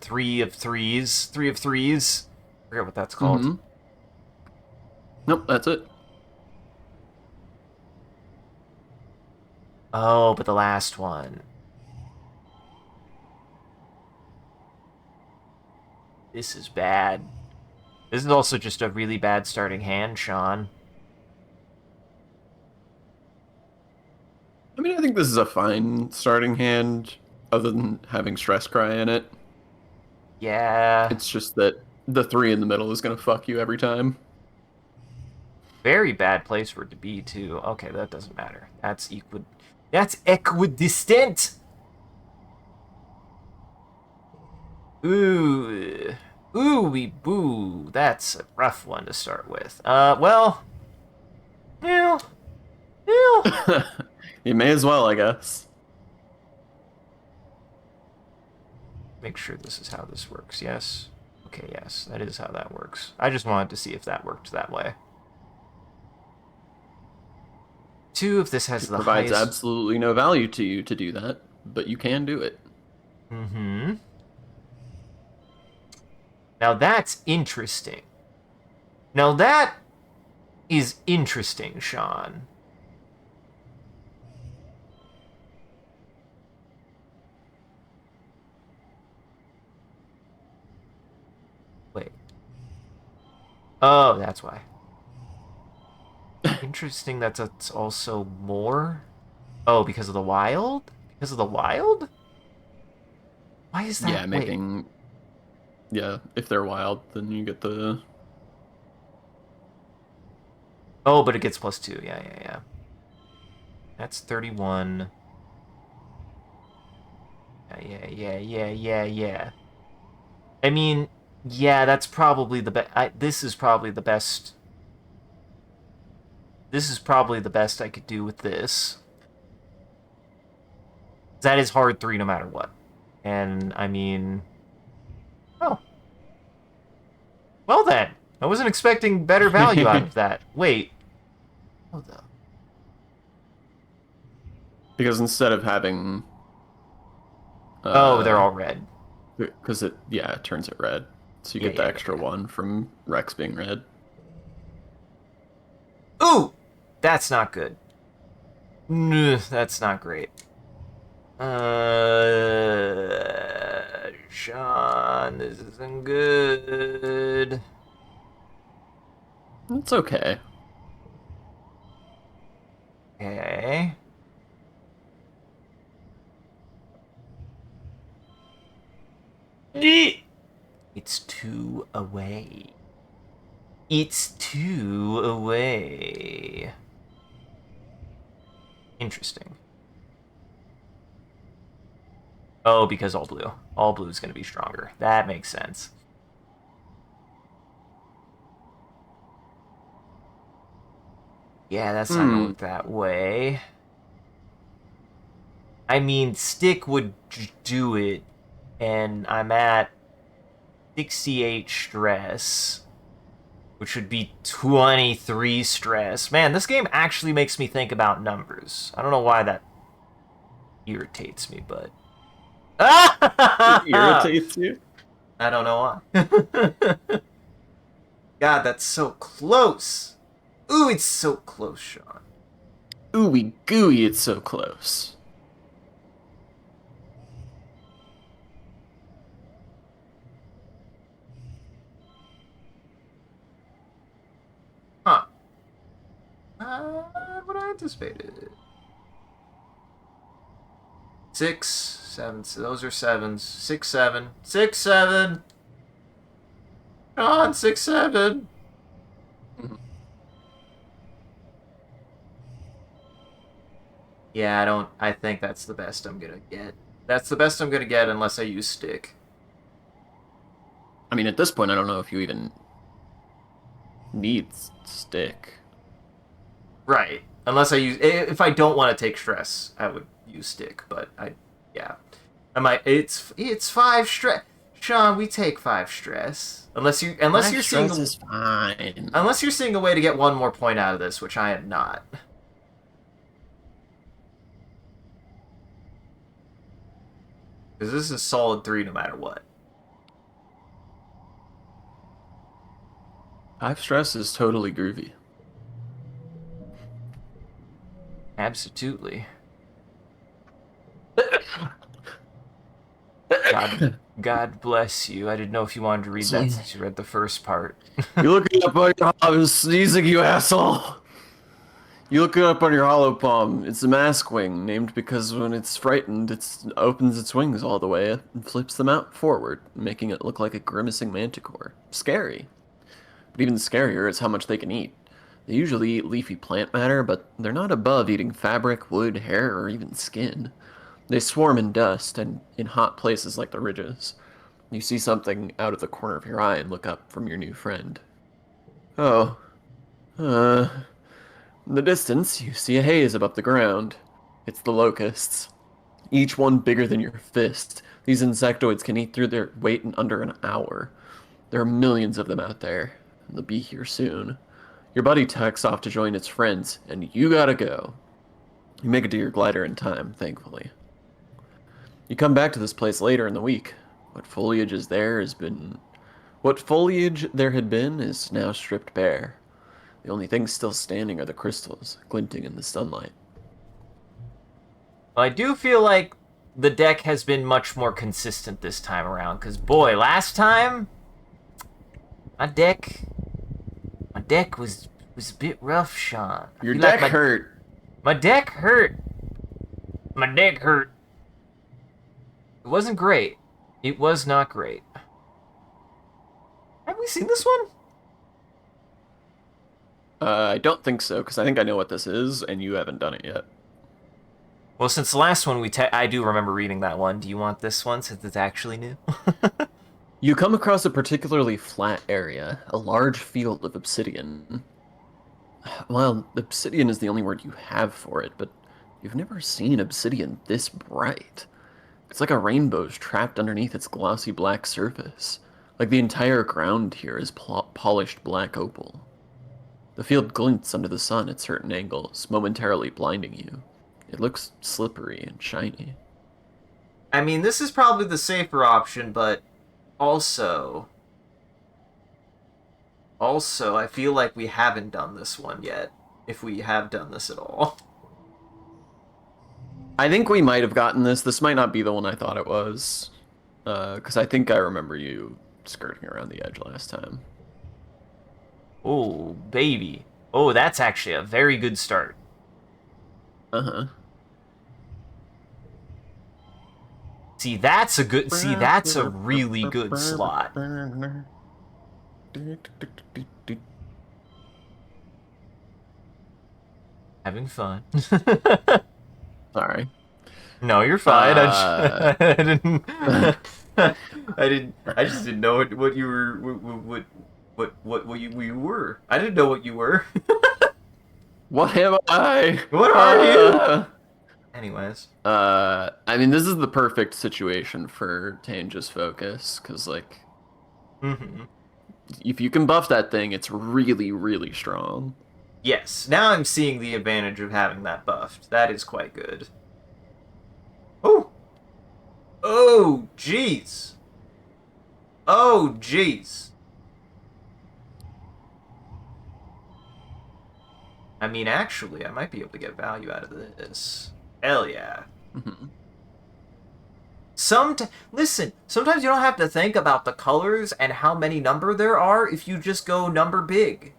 3 of 3s. 3 of 3s. I forget what that's called. Mm-hmm. Nope, that's it. Oh, but the last one. This is bad. This is also just a really bad starting hand, Sean. I mean, I think this is a fine starting hand, other than having Stress Cry in it. Yeah. It's just that the 3 in the middle is going to fuck you every time. Very bad place for it to be, too. Okay, that doesn't matter. That's equidistant! Ooh. Ooh-wee boo. That's a rough one to start with. Well... Yeah. You may as well, I guess. Make sure this is how this works, yes? Okay, yes, that is how that works. I just wanted to see if that worked that way. 2, if this has It the provides highest... absolutely no value to you to do that, but you can do it. Mm-hmm. Now that's interesting. Now that is interesting, Sean. Wait. Oh, that's why. Interesting that that's also more... Oh, because of the wild? Because of the wild? Why is that? Yeah, making... Yeah, if they're wild, then you get the... Oh, but it gets +2. Yeah. That's 31. Yeah. I mean, yeah, that's probably the best. This is probably the best. This is probably the best I could do with this. That is hard 3 no matter what. And, I mean... Oh. Well then. I wasn't expecting better value out of that. Wait. Hold up. Because instead of having... Oh, they're all red. Because it turns it red. So you Yeah, get the yeah, extra 1 from Rex being red. Ooh! That's not good. That's not great. Sean, this isn't good. It's okay. Okay. It's 2 away. It's 2 away. Interesting. Oh, because all blue. All blue is going to be stronger. That makes sense. Yeah, that's not going to work that way. I mean, stick would do it, and I'm at 68 stress, which would be 23 stress. Man, this game actually makes me think about numbers. I don't know why that irritates me, but... It irritates you? I don't know why. God, that's so close. Ooh, it's so close, Sean. Ooey gooey, it's so close. Huh. What I anticipated. 6, 7. So those are 7s. 6, 7. 6, 7. Sean, 6, 7. Yeah, I think that's the best I'm gonna get. That's the best I'm gonna get unless I use stick. I mean, at this point, I don't know if you even need stick. Right. Unless I use, if I don't want to take stress, I would use stick. But yeah, I might. It's 5 stress. Sean, we take 5 stress. Unless you're seeing, is fine. unless you're seeing a way to get 1 more point out of this, which I am not. Because this is a solid 3 no matter what. 5 stress is totally groovy. Absolutely. God bless you. I didn't know if you wanted to read that since you read the first part. You look it up on your I was sneezing, you asshole! You look it up on your hollow palm. It's a mask wing, named because when it's frightened, it opens its wings all the way up and flips them out forward, making it look like a grimacing manticore. Scary. But even scarier is how much they can eat. They usually eat leafy plant matter, but they're not above eating fabric, wood, hair, or even skin. They swarm in dust and in hot places like the ridges. You see something out of the corner of your eye and look up from your new friend. Oh. In the distance, you see a haze above the ground. It's the locusts. Each one bigger than your fist. These insectoids can eat through their weight in under an hour. There are millions of them out there, and they'll be here soon. Your buddy takes off to join its friends, and you gotta go. You make it to your glider in time, thankfully. You come back to this place later in the week. What foliage there had been is now stripped bare. The only things still standing are the crystals, glinting in the sunlight. Well, I do feel like the deck has been much more consistent this time around, because boy, last time my deck was a bit rough, Sean. Your deck hurt. My deck hurt. My deck hurt. It wasn't great. It was not great. Have we seen this one? I don't think so, because I think I know what this is, and you haven't done it yet. Well, since the last one I do remember reading that one. Do you want this one since it's actually new? You come across a particularly flat area, a large field of obsidian. Well, obsidian is the only word you have for it, but you've never seen obsidian this bright. It's like a rainbow's trapped underneath its glossy black surface. Like the entire ground here is polished black opal. The field glints under the sun at certain angles, momentarily blinding you. It looks slippery and shiny. I mean, this is probably the safer option, but also, I feel like we haven't done this one yet, if we have done this at all. I think we might have gotten this. This might not be the one I thought it was, because I think I remember you skirting around the edge last time. Oh, baby. Oh, that's actually a very good start. Uh-huh. See, that's a really good slot. Having fun. Sorry. No, you're fine. I didn't. I just didn't know what you were. What you were. I didn't know what you were. What am I? What are you? Anyways. I mean, this is the perfect situation for Tange's focus, because, like, if you can buff that thing, it's really, really strong. Yes, now I'm seeing the advantage of having that buffed. That is quite good. Oh! Oh, jeez. Oh, jeez. I mean, actually, I might be able to get value out of this. Hell yeah. Mhm. Listen, sometimes you don't have to think about the colors and how many number there are if you just go number big.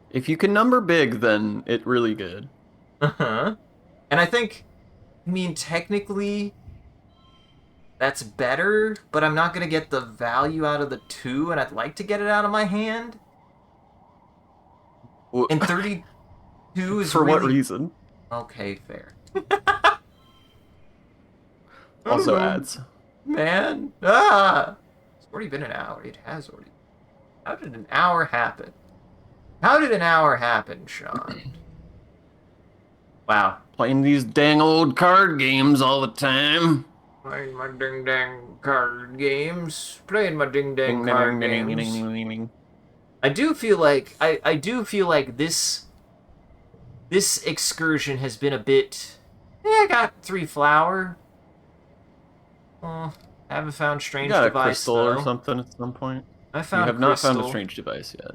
If you can number big, then it really good. Uh-huh. And I mean, technically, that's better, but I'm not gonna get the value out of the 2, and I'd like to get it out of my hand. And 32 is For what really... reason? Okay, fair. Also adds. Man. Ah! It's already been an hour. It has already. How did an hour happen? How did an hour happen, Sean? Wow. Playing these dang old card games all the time. Playing my ding dang card games. Playing my ding dang Ding, ding, card ding, ding, ding, games. ding, ding, ding. I do feel like I do feel like this excursion has been a bit. I got 3 flour. Haven't found You strange got a device crystal though. or something at some point. I found You have not found a crystal. strange device yet.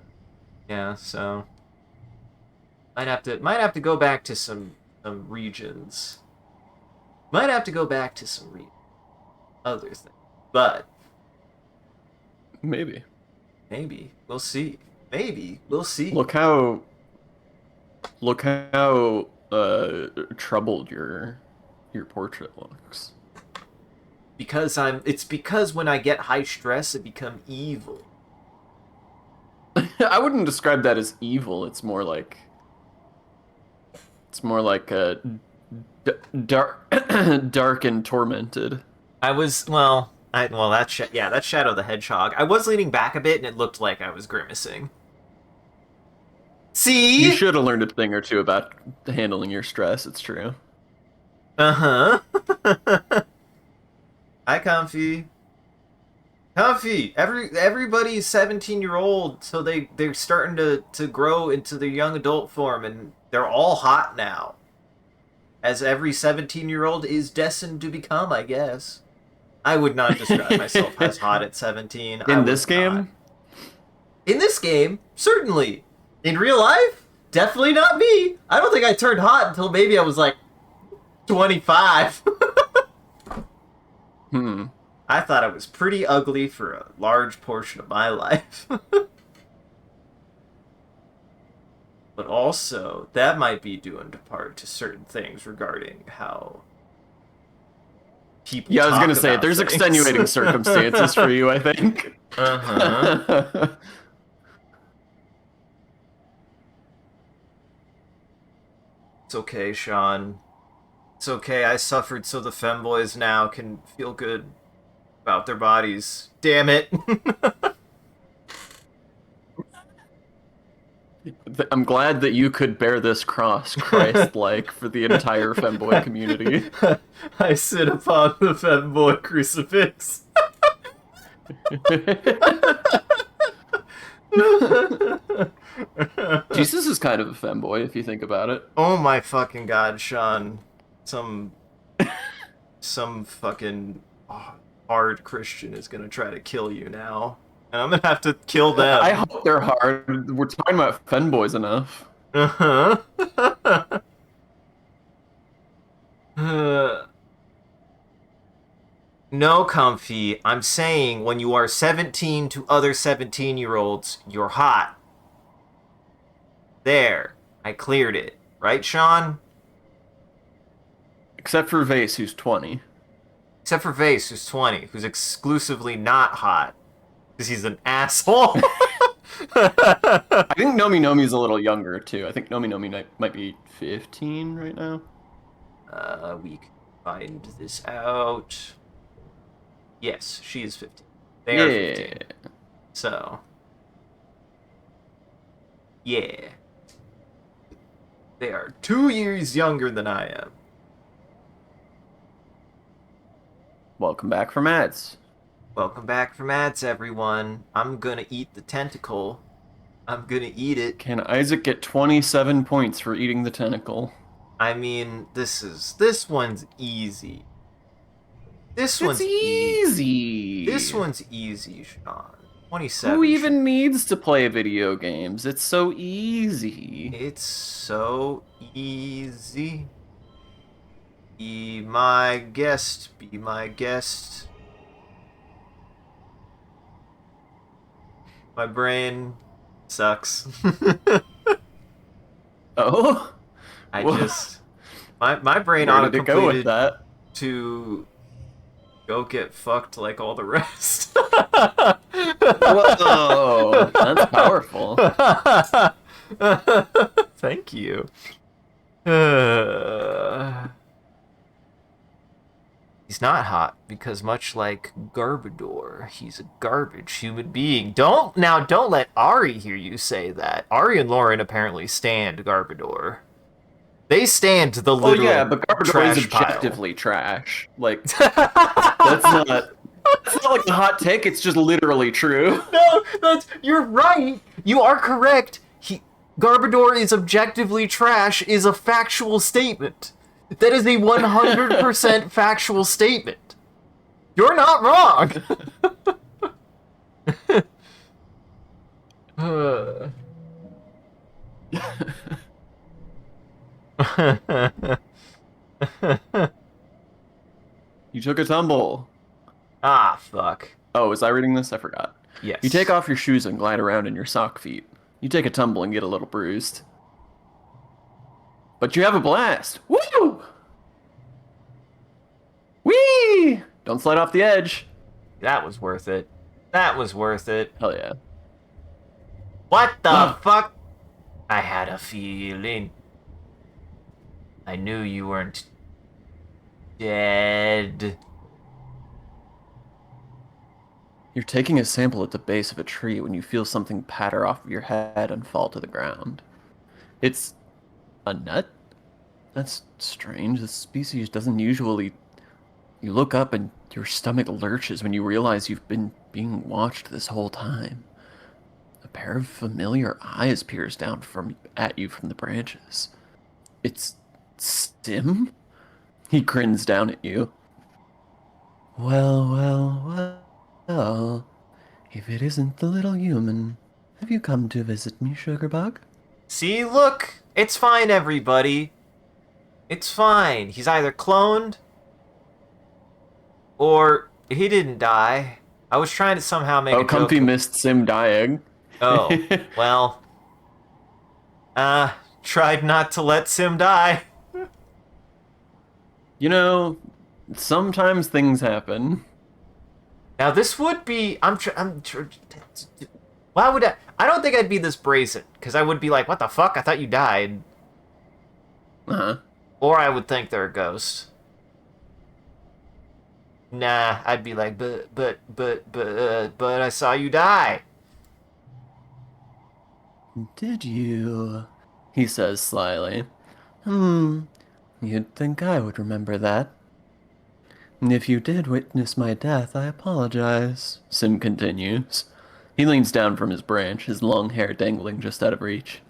Yeah, so might have to go back to some regions. Might have to go back to some other things. But Maybe. maybe we'll see. Maybe we'll see. Look how troubled your portrait looks. Because it's because when I get high stress I become evil. I wouldn't describe that as evil. It's more like a dark dark and tormented. I was that's Shadow the Hedgehog. I was leaning back a bit and it looked like I was grimacing. See? You should have learned a thing or two about handling your stress. It's true. Uh-huh. Hi, Comfy. Comfy. Everybody's 17-year-old, so they're starting to grow into their young adult form, and they're all hot now. As every 17-year-old is destined to become, I guess. I would not describe myself as hot at 17. In this game? In this game, certainly. In real life, definitely not me. I don't think I turned hot until maybe I was like 25. I thought I was pretty ugly for a large portion of my life. But also, that might be due in part to certain things regarding how people Yeah, I was talk gonna say about there's things. extenuating circumstances for you, I think. Uh-huh. It's okay, Sean. It's okay, I suffered so the femboys now can feel good about their bodies. Damn it. I'm glad that you could bear this cross, Christ-like, for the entire femboy community. I sit upon the femboy crucifix. Jesus is kind of a femboy, if you think about it. Oh my fucking god, Sean. Some fucking hard Christian is gonna try to kill you now. And I'm gonna have to kill them. I hope they're hard. We're talking about femboys enough. Uh-huh. No, Comfy. I'm saying when you are 17 to other 17-year-olds, you're hot. There. I cleared it. Right, Sean? Except for Vase, who's 20. Except for Vase, who's 20, who's exclusively not hot. Because he's an asshole. I think Nomi Nomi's a little younger, too. I think Nomi Nomi might be 15 right now. We can find this out. Yes, she is 15. They are 15. So. Yeah. They are 2 years younger than I am. Welcome back from ads. Welcome back from ads, everyone. I'm gonna eat the tentacle. I'm gonna eat it. Can Isaac get 27 points for eating the tentacle? I mean, this one's easy. This It's one's easy. This one's easy, Sean. 27. Who even needs to play video games? It's so easy. It's so easy. Be my guest. Be my guest. My brain sucks. Oh? I Wha- just my brain Where did it go with auto-completed that? to go get fucked like all the rest. Whoa, that's powerful. Thank you. He's not hot because much like Garbodor, he's a garbage human being. Don't let Ari hear you say that. Ari and Lauren apparently stand Garbodor. They stand the Oh literal yeah, but Garbodor trash is objectively trash. Like that's not like a hot take. It's just literally true. No, you're right. You are correct. Garbodor is objectively trash is a factual statement. That is a 100% factual statement. You're not wrong. You took a tumble. Ah, fuck. Oh, was I reading this? I forgot. Yes. You take off your shoes and glide around in your sock feet. You take a tumble and get a little bruised. But you have a blast. Woo! Whee! Don't slide off the edge. That was worth it. That was worth it. Hell yeah. What the fuck? I had a feeling. I knew you weren't dead. You're taking a sample at the base of a tree when you feel something patter off of your head and fall to the ground. It's a nut? That's strange. This species doesn't usually... You look up and your stomach lurches when you realize you've been being watched this whole time. A pair of familiar eyes peers down at you from the branches. It's Sim? He grins down at you. Well, if it isn't the little human, have you come to visit me, Sugarbug? See, look! It's fine, everybody. It's fine. He's either cloned or he didn't die. I was trying to somehow make a joke. Comfy missed Sim dying. Oh, well. Tried not to let Sim die. You know, sometimes things happen. Now this would be... Why would I don't think I'd be this brazen, because I would be like, what the fuck? I thought you died. Uh-huh. Or I would think they're a ghost. Nah, I'd be like, but I saw you die. Did you? He says slyly. You'd think I would remember that. If you did witness my death, I apologize, Sim continues. He leans down from his branch, his long hair dangling just out of reach.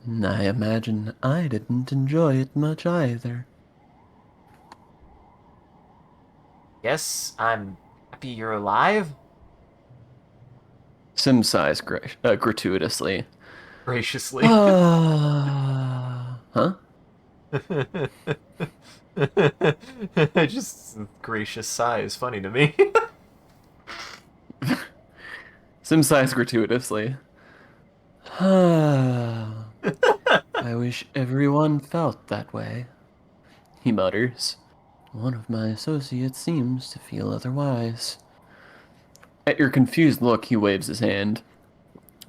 I imagine I didn't enjoy it much either. Yes, I'm happy you're alive. Sim sighs gratuitously. Graciously. Huh? Just gracious sigh is funny to me. Sim sighs gratuitously. I wish everyone felt that way, he mutters. One of my associates seems to feel otherwise. At your confused look, he waves his hand.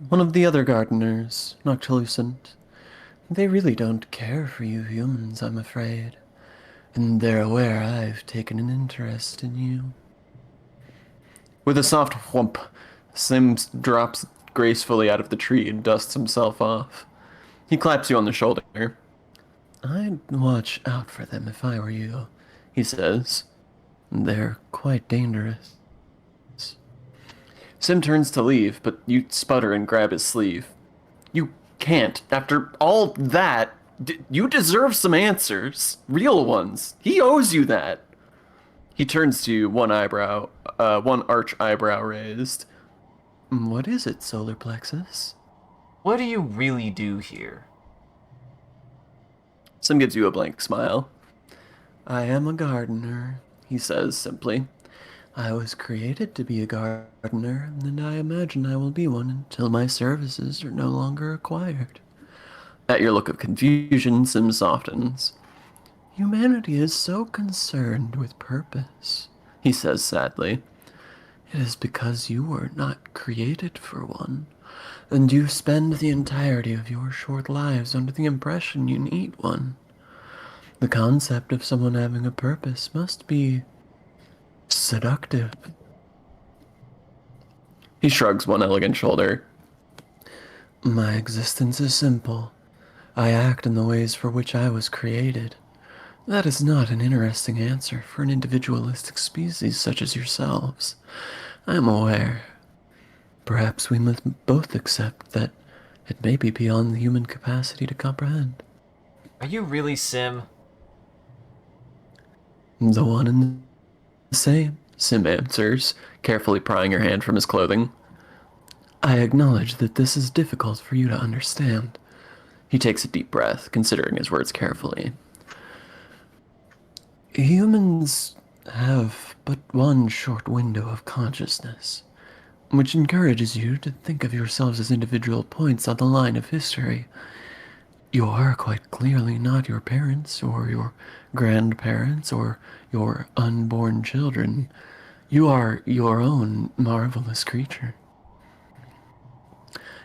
One of the other gardeners, Noctilucent. They really don't care for you humans, I'm afraid. And they're aware I've taken an interest in you. With a soft whump, Sim drops gracefully out of the tree and dusts himself off. He claps you on the shoulder. I'd watch out for them if I were you, he says. They're quite dangerous. Sim turns to leave, but you sputter and grab his sleeve. You can't. After all that, you deserve some answers. Real ones. He owes you that. He turns to you, one arch eyebrow raised. What is it, solar plexus? What do you really do here? Sim gives you a blank smile. I am a gardener, he says simply. I was created to be a gardener, and I imagine I will be one until my services are no longer required. At your look of confusion, Sim softens. Humanity is so concerned with purpose, he says sadly. It is because you were not created for one, and you spend the entirety of your short lives under the impression you need one. The concept of someone having a purpose must be seductive. He shrugs one elegant shoulder. My existence is simple. I act in the ways for which I was created. That is not an interesting answer for an individualistic species such as yourselves. I am aware. Perhaps we must both accept that it may be beyond the human capacity to comprehend. Are you really Sim? The one and the same, Sim answers, carefully prying her hand from his clothing. I acknowledge that this is difficult for you to understand. He takes a deep breath, considering his words carefully. Humans have but one short window of consciousness, which encourages you to think of yourselves as individual points on the line of history. You are quite clearly not your parents, or your grandparents, or your unborn children. You are your own marvelous creature.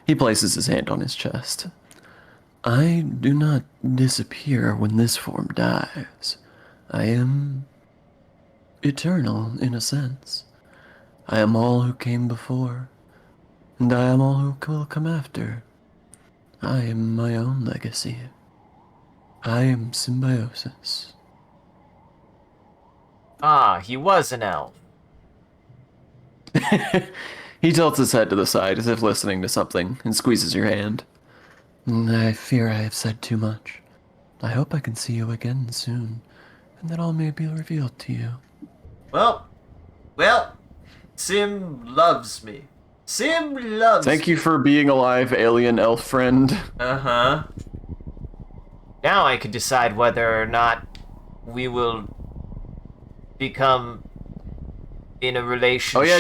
He places his hand on his chest. I do not disappear when this form dies. I am eternal, in a sense. I am all who came before, and I am all who will come after. I am my own legacy. I am symbiosis. Ah, he was an elf. He tilts his head to the side as if listening to something and squeezes your hand. I fear I have said too much. I hope I can see you again soon, and that all may be revealed to you. Well, Sim loves me. Sim loves Thank you for being alive, alien elf friend. Uh-huh. Now I can decide whether or not we will become in a relationship. Oh yeah,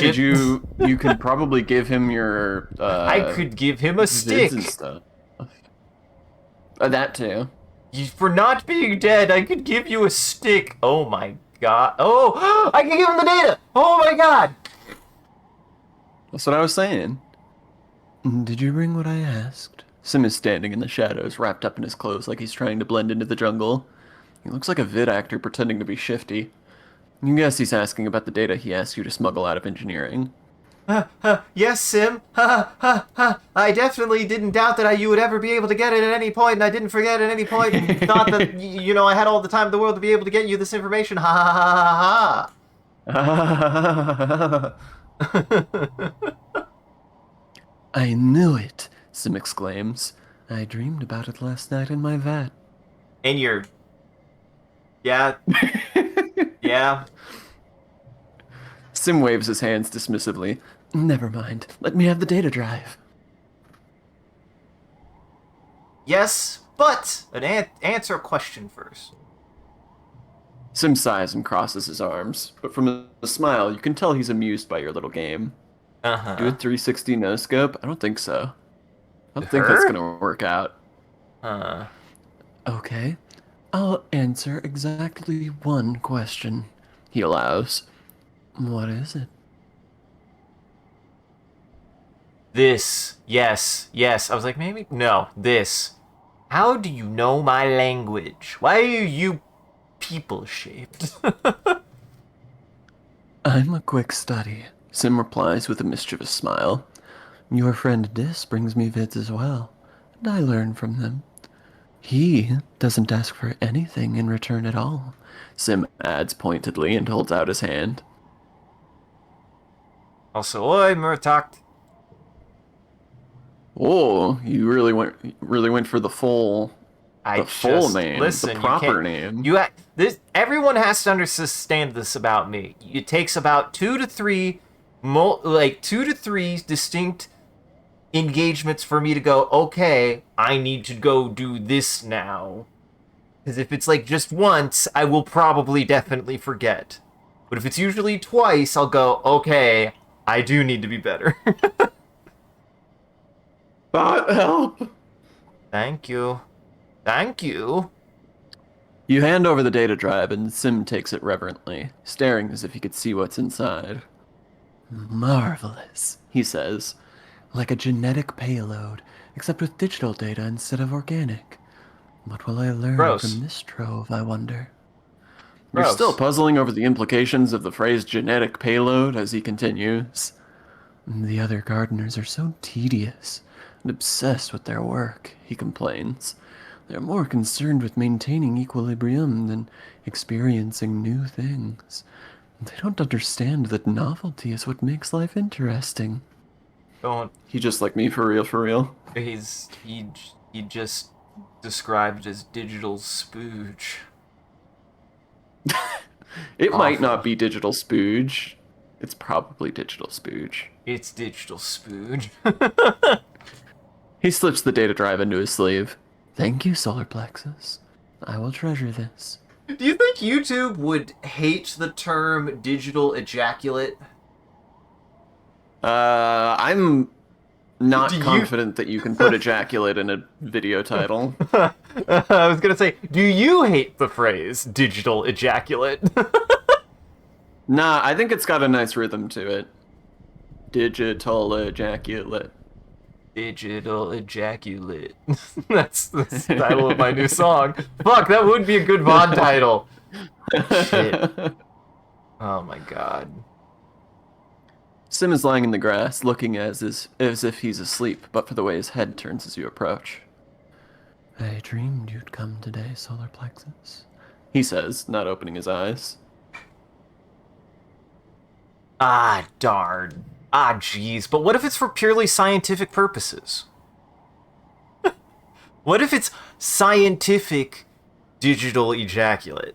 you can probably give him your I could give him a vids stick. and stuff. That too. For not being dead, I could give you a stick. Oh my god. Oh, I can give him the data. Oh my god. That's what I was saying. Did you bring what I asked? Sim is standing in the shadows, wrapped up in his clothes like he's trying to blend into the jungle. He looks like a vid actor pretending to be shifty. You guess he's asking about the data he asked you to smuggle out of engineering. Yes, Sim. I definitely didn't doubt that you would ever be able to get it at any point, and I didn't forget at any point and thought that, I had all the time in the world to be able to get you this information. Ha ha ha ha ha. I knew it, Sim exclaims. I dreamed about it last night in my vat. And you're... Yeah. Yeah. Sim waves his hands dismissively. Never mind. Let me have the data drive. Yes, but answer a question first. Sim sighs and crosses his arms, but from a smile, you can tell he's amused by your little game. Uh-huh. Do a 360 no scope? I don't think so. I don't think Her? that's gonna work out. Okay. I'll answer exactly one question, he allows. What is it? This. Yes. I was like, maybe? No. This. How do you know my language? Why are you people-shaped? I'm a quick study, Sim replies with a mischievous smile. Your friend Dis brings me vids as well, and I learn from them. He doesn't ask for anything in return at all, Sim adds pointedly and holds out his hand. Also, oi, Murtacht. Oh, you really went for the full The full just name, listen. the proper you can't, name. You this. Everyone has to understand this about me. It takes about 2 to 3, 2 to 3 distinct engagements for me to go. Okay, I need to go do this now. Because if it's like just once, I will probably definitely forget. But if it's usually twice, I'll go. Okay, I do need to be better. Bot help. Thank you. Thank you. You hand over the data drive, and Sim takes it reverently, staring as if he could see what's inside. Marvelous, he says. Like a genetic payload, except with digital data instead of organic. What will I learn Gross. from this trove, I wonder? You're Gross. still puzzling over the implications of the phrase genetic payload as he continues. The other gardeners are so tedious and obsessed with their work, he complains. They're more concerned with maintaining equilibrium than experiencing new things. They don't understand that novelty is what makes life interesting. Don't. He just like me for real, for real. He just described as digital spooge. It might Awful. not be digital spooge. It's probably digital spooge. It's digital spooge. He slips the data drive into his sleeve. Thank you, Solar Plexus. I will treasure this. Do you think YouTube would hate the term digital ejaculate? I'm not Do you- confident that you can put ejaculate in a video title. I was gonna say, do you hate the phrase digital ejaculate? Nah, I think it's got a nice rhythm to it. Digital ejaculate. Digital ejaculate. That's the title of my new song. Fuck, that would be a good VOD title. Shit. Oh my god. Sim is lying in the grass, looking as if he's asleep, but for the way his head turns as you approach. I dreamed you'd come today, Solar Plexus, he says, not opening his eyes. Ah, darn. Ah, jeez. But what if it's for purely scientific purposes? What if it's scientific digital ejaculate?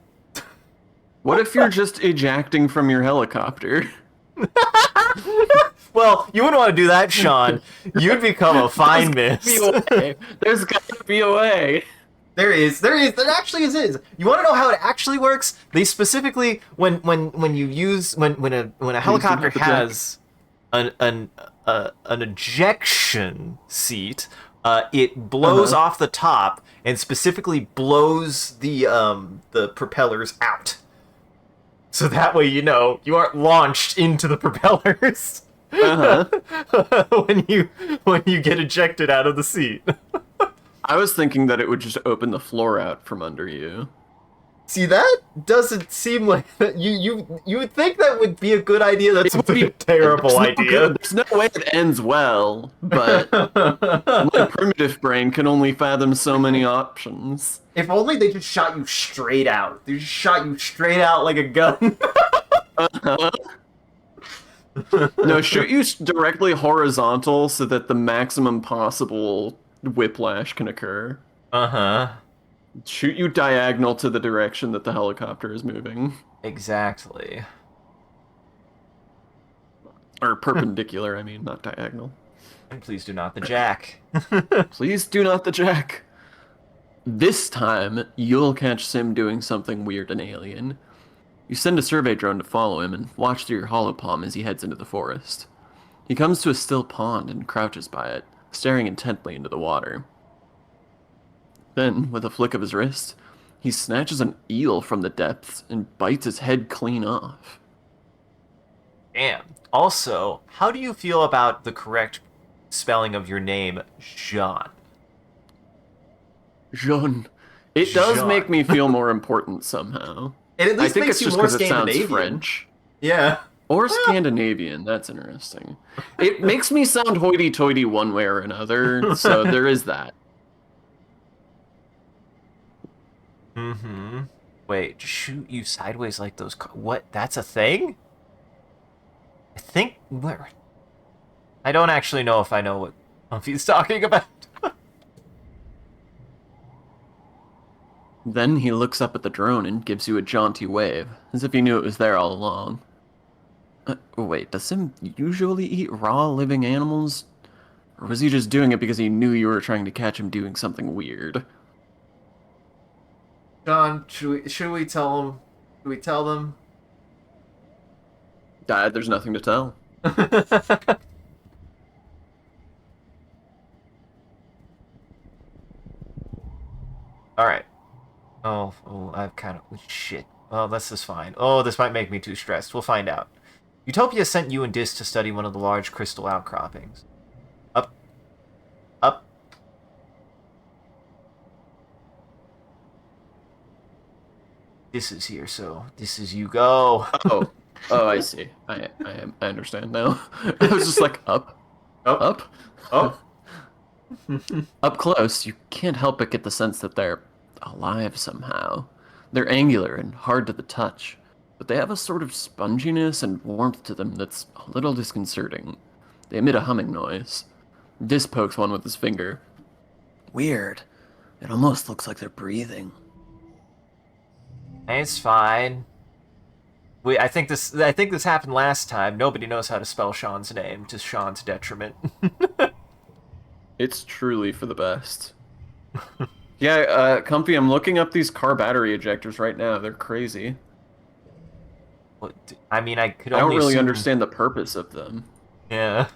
What if you're just ejacting from your helicopter? Well, you wouldn't want to do that, Sean. You'd become a fine miss. There's gotta be a way. There actually is. You want to know how it actually works? They specifically, when a helicopter has an ejection seat, it blows off the top and specifically blows the propellers out. So that way you know you aren't launched into the propellers when you get ejected out of the seat. I was thinking that it would just open the floor out from under you. See, that doesn't seem like that. You would think that would be a good idea. That's a terrible idea. There's no way it ends well, but my primitive brain can only fathom so many options. If only they just shot you straight out. They just shot you straight out like a gun. No, shoot you directly horizontal so that the maximum possible whiplash can occur. Uh-huh. Shoot you diagonal to the direction that the helicopter is moving. Exactly. Or perpendicular, I mean, not diagonal. And please do not the jack. Please do not the jack. This time, you'll catch Sim doing something weird and alien. You send a survey drone to follow him and watch through your holopalm as he heads into the forest. He comes to a still pond and crouches by it, staring intently into the water. Then, with a flick of his wrist, he snatches an eel from the depths and bites its head clean off. Damn. Also, how do you feel about the correct spelling of your name, Jean? Jean. It does Jean. make me feel more important somehow. It at least I think makes it's you just more because it sounds Scandinavian. French. Yeah. Or Scandinavian, that's interesting. It makes me sound hoity-toity one way or another, so there is that. Mm-hmm. Wait, shoot you sideways like those what? That's a thing? I think where? I don't actually know if I know what Humphy's talking about. Then he looks up at the drone and gives you a jaunty wave, as if he knew it was there all along. Wait, does Sim usually eat raw living animals? Or was he just doing it because he knew you were trying to catch him doing something weird? John, should we tell them? Should we tell them? Dad, there's nothing to tell. All right. Oh, I've kind of shit. Oh, this is fine. Oh, this might make me too stressed. We'll find out. Utopia sent you and Dis to study one of the large crystal outcroppings. Up. Up. This is here, so this is you go. Oh, I see. I understand now. I was just like, up. Oh. Up close, you can't help but get the sense that they're alive somehow. They're angular and hard to the touch, but they have a sort of sponginess and warmth to them that's a little disconcerting. They emit a humming noise. Dis pokes one with his finger. Weird. It almost looks like they're breathing. It's fine. I think this happened last time. Nobody knows how to spell Sean's name, to Sean's detriment. It's truly for the best. Yeah, Comfy, I'm looking up these car battery ejectors right now. They're crazy. I mean, I could I only don't really assume... understand the purpose of them. Yeah.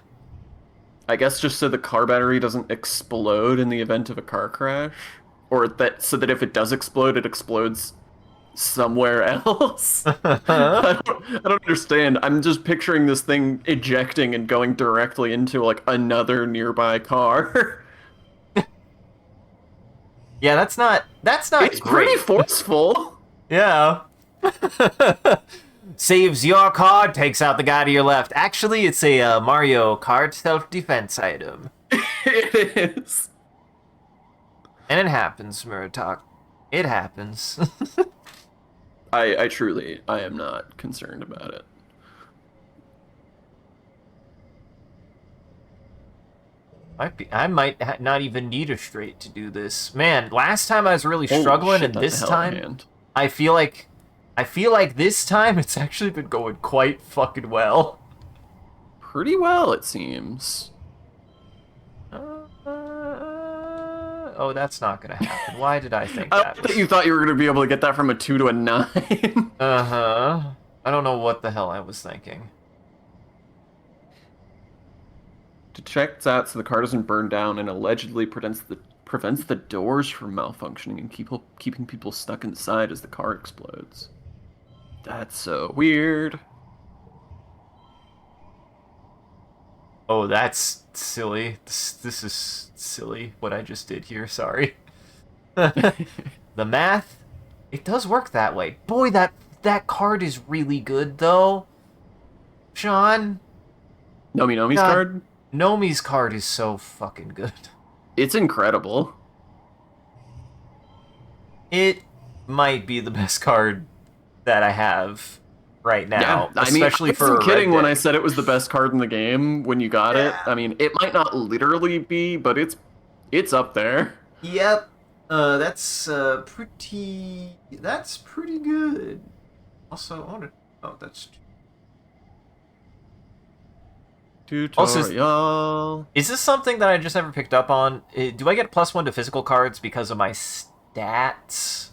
I guess just so the car battery doesn't explode in the event of a car crash, or so that if it does explode, it explodes somewhere else. I don't understand. I'm just picturing this thing ejecting and going directly into like another nearby car. Yeah, that's not It's great. pretty forceful. Yeah. Saves your car, takes out the guy to your left. Actually, it's a Mario Kart self-defense item. It is. And it happens, Murdoch. It happens. I am not concerned about it. I might not even need a straight to do this. Man, last time I was really struggling, and this time I feel like this time it's actually been going quite fucking well. Pretty well, it seems. Oh, that's not gonna happen. Why did I think that? You thought you were gonna be able to get that from a 2 to a 9. Uh-huh. I don't know what the hell I was thinking. To check that so the car doesn't burn down and allegedly prevents the doors from malfunctioning and keeping people stuck inside as the car explodes. That's so weird. Oh, that's silly. This is silly, what I just did here. Sorry. The math, it does work that way. Boy, that card is really good, though. Sean? Nomi's card? Nomi's card is so fucking good. It's incredible. It might be the best card that I have right now, yeah, especially I for wasn't a kidding red when deck. I said it was the best card in the game when you got it. I mean, it might not literally be, but it's up there. Yep. That's pretty good. Also, I want to... Oh, that's... Tutorial. Is this something that I just never picked up on? Do I get +1 to physical cards because of my stats?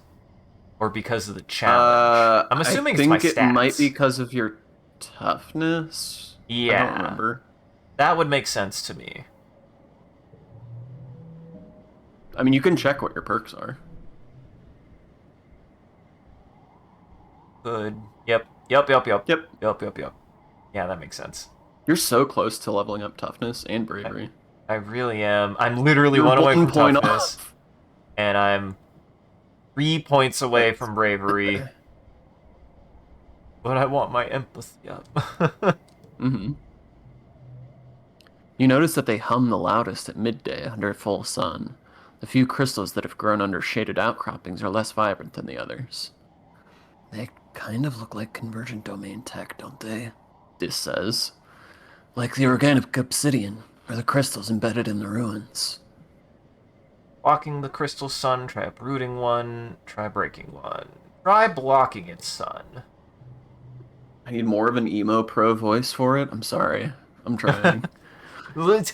Or because of the challenge? I'm assuming it's my stats. I think it might be because of your toughness. Yeah. I don't remember. That would make sense to me. I mean, you can check what your perks are. Good. Yep. Yeah, that makes sense. You're so close to leveling up toughness and bravery. I really am. I'm literally You're 1 away from point toughness. off. And I'm 3 points away from bravery. But I want my empathy up. Mm-hmm. You notice that they hum the loudest at midday under full sun. The few crystals that have grown under shaded outcroppings are less vibrant than the others. They kind of look like convergent domain tech, don't they? This says. Like the organic obsidian, or the crystals embedded in the ruins. blocking the crystal sun, try uprooting one, try breaking one. Try blocking its sun. I need more of an emo pro voice for it. I'm sorry. I'm trying.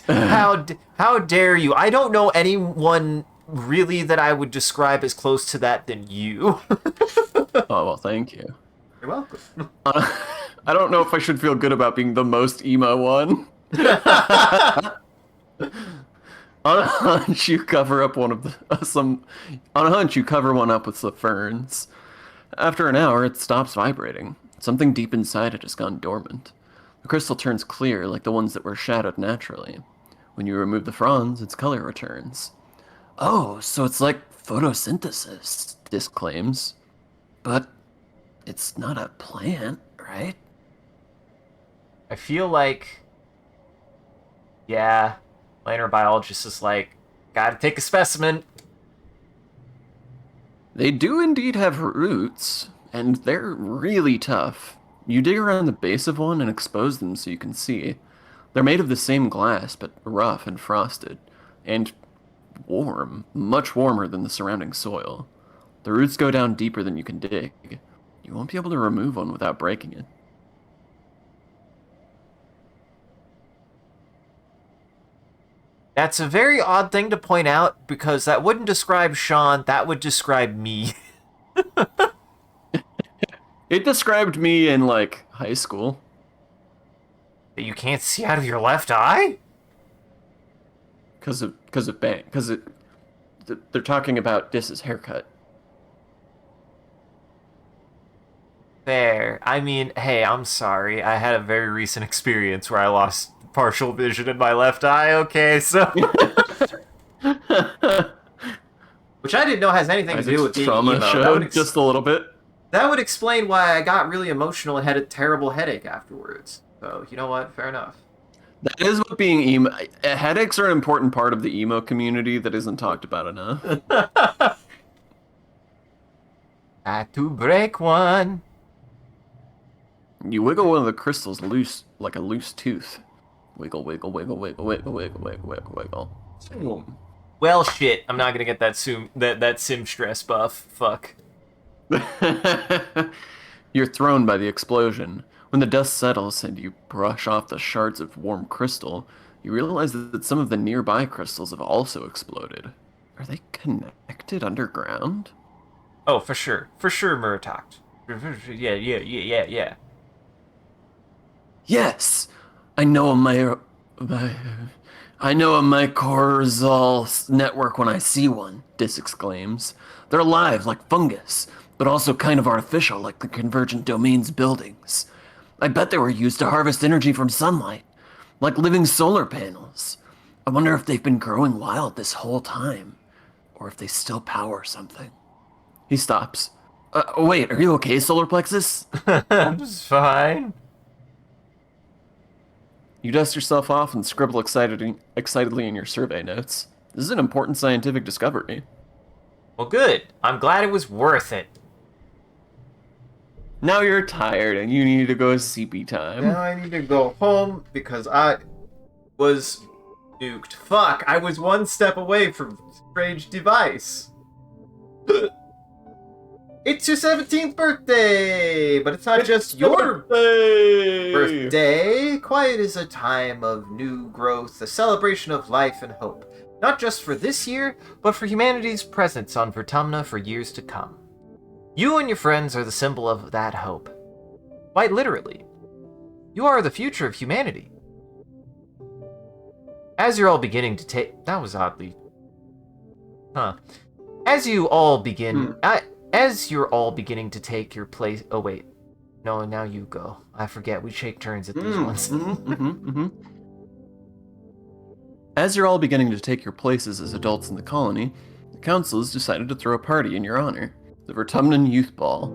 How dare you? I don't know anyone really that I would describe as close to that than you. Oh, well, thank you. You're welcome. I don't know if I should feel good about being the most emo one. On a hunch, you cover up one of the On a hunch, you cover one up with the ferns. After an hour, it stops vibrating. Something deep inside it has gone dormant. The crystal turns clear, like the ones that were shadowed naturally. When you remove the fronds, its color returns. Oh, so it's like photosynthesis, Dis claims. But it's not a plant, right? I feel like, yeah, minor biologist is like, gotta take a specimen. They do indeed have roots, and they're really tough. You dig around the base of one and expose them so you can see. They're made of the same glass, but rough and frosted, and warm, much warmer than the surrounding soil. The roots go down deeper than you can dig. You won't be able to remove one without breaking it. That's a very odd thing to point out, because that wouldn't describe Sean, that would describe me. It described me in, like, high school. That you can't see out of your left eye? They're talking about Dis's haircut. Fair. I mean, hey, I'm sorry. I had a very recent experience where I lost partial vision in my left eye, okay, so... Which I didn't know has anything to do with being trauma emo. showed just a little bit. That would explain why I got really emotional and had a terrible headache afterwards. So, you know what? Fair enough. That is what being emo... Headaches are an important part of the emo community that isn't talked about enough. Had to break one. You wiggle one of the crystals loose, like a loose tooth. Wiggle, wiggle, wiggle, wiggle, wiggle, wiggle, wiggle, wiggle, wiggle. Boom. Well, shit. I'm not gonna get that sim stress buff. Fuck. You're thrown by the explosion. When the dust settles and you brush off the shards of warm crystal, you realize that some of the nearby crystals have also exploded. Are they connected underground? Oh, for sure. For sure, Muratakt. Yeah. Yes! I know my Corzal network when I see one, Dis exclaims. They're alive like fungus, but also kind of artificial like the convergent domain's buildings. I bet they were used to harvest energy from sunlight, like living solar panels. I wonder if they've been growing wild this whole time, or if they still power something. He stops. Wait, are you okay, Solar Plexus? I'm just fine. You dust yourself off and scribble excitedly in your survey notes. This is an important scientific discovery. Well, good. I'm glad it was worth it. Now you're tired and you need to go CP time. Now I need to go home because I was nuked. Fuck, I was one step away from strange device. It's your 17th birthday, but it's not just your birthday. Quiet is a time of new growth, a celebration of life and hope. Not just for this year, but for humanity's presence on Vertumna for years to come. You and your friends are the symbol of that hope. Quite literally. You are the future of humanity. As you're all beginning to take... That was oddly... Huh. As you're all beginning to take your place... Oh, wait. No, now you go. I forget. We take turns at these ones. As you're all beginning to take your places as adults in the colony, the council has decided to throw a party in your honor. The Vertumnan Youth Ball.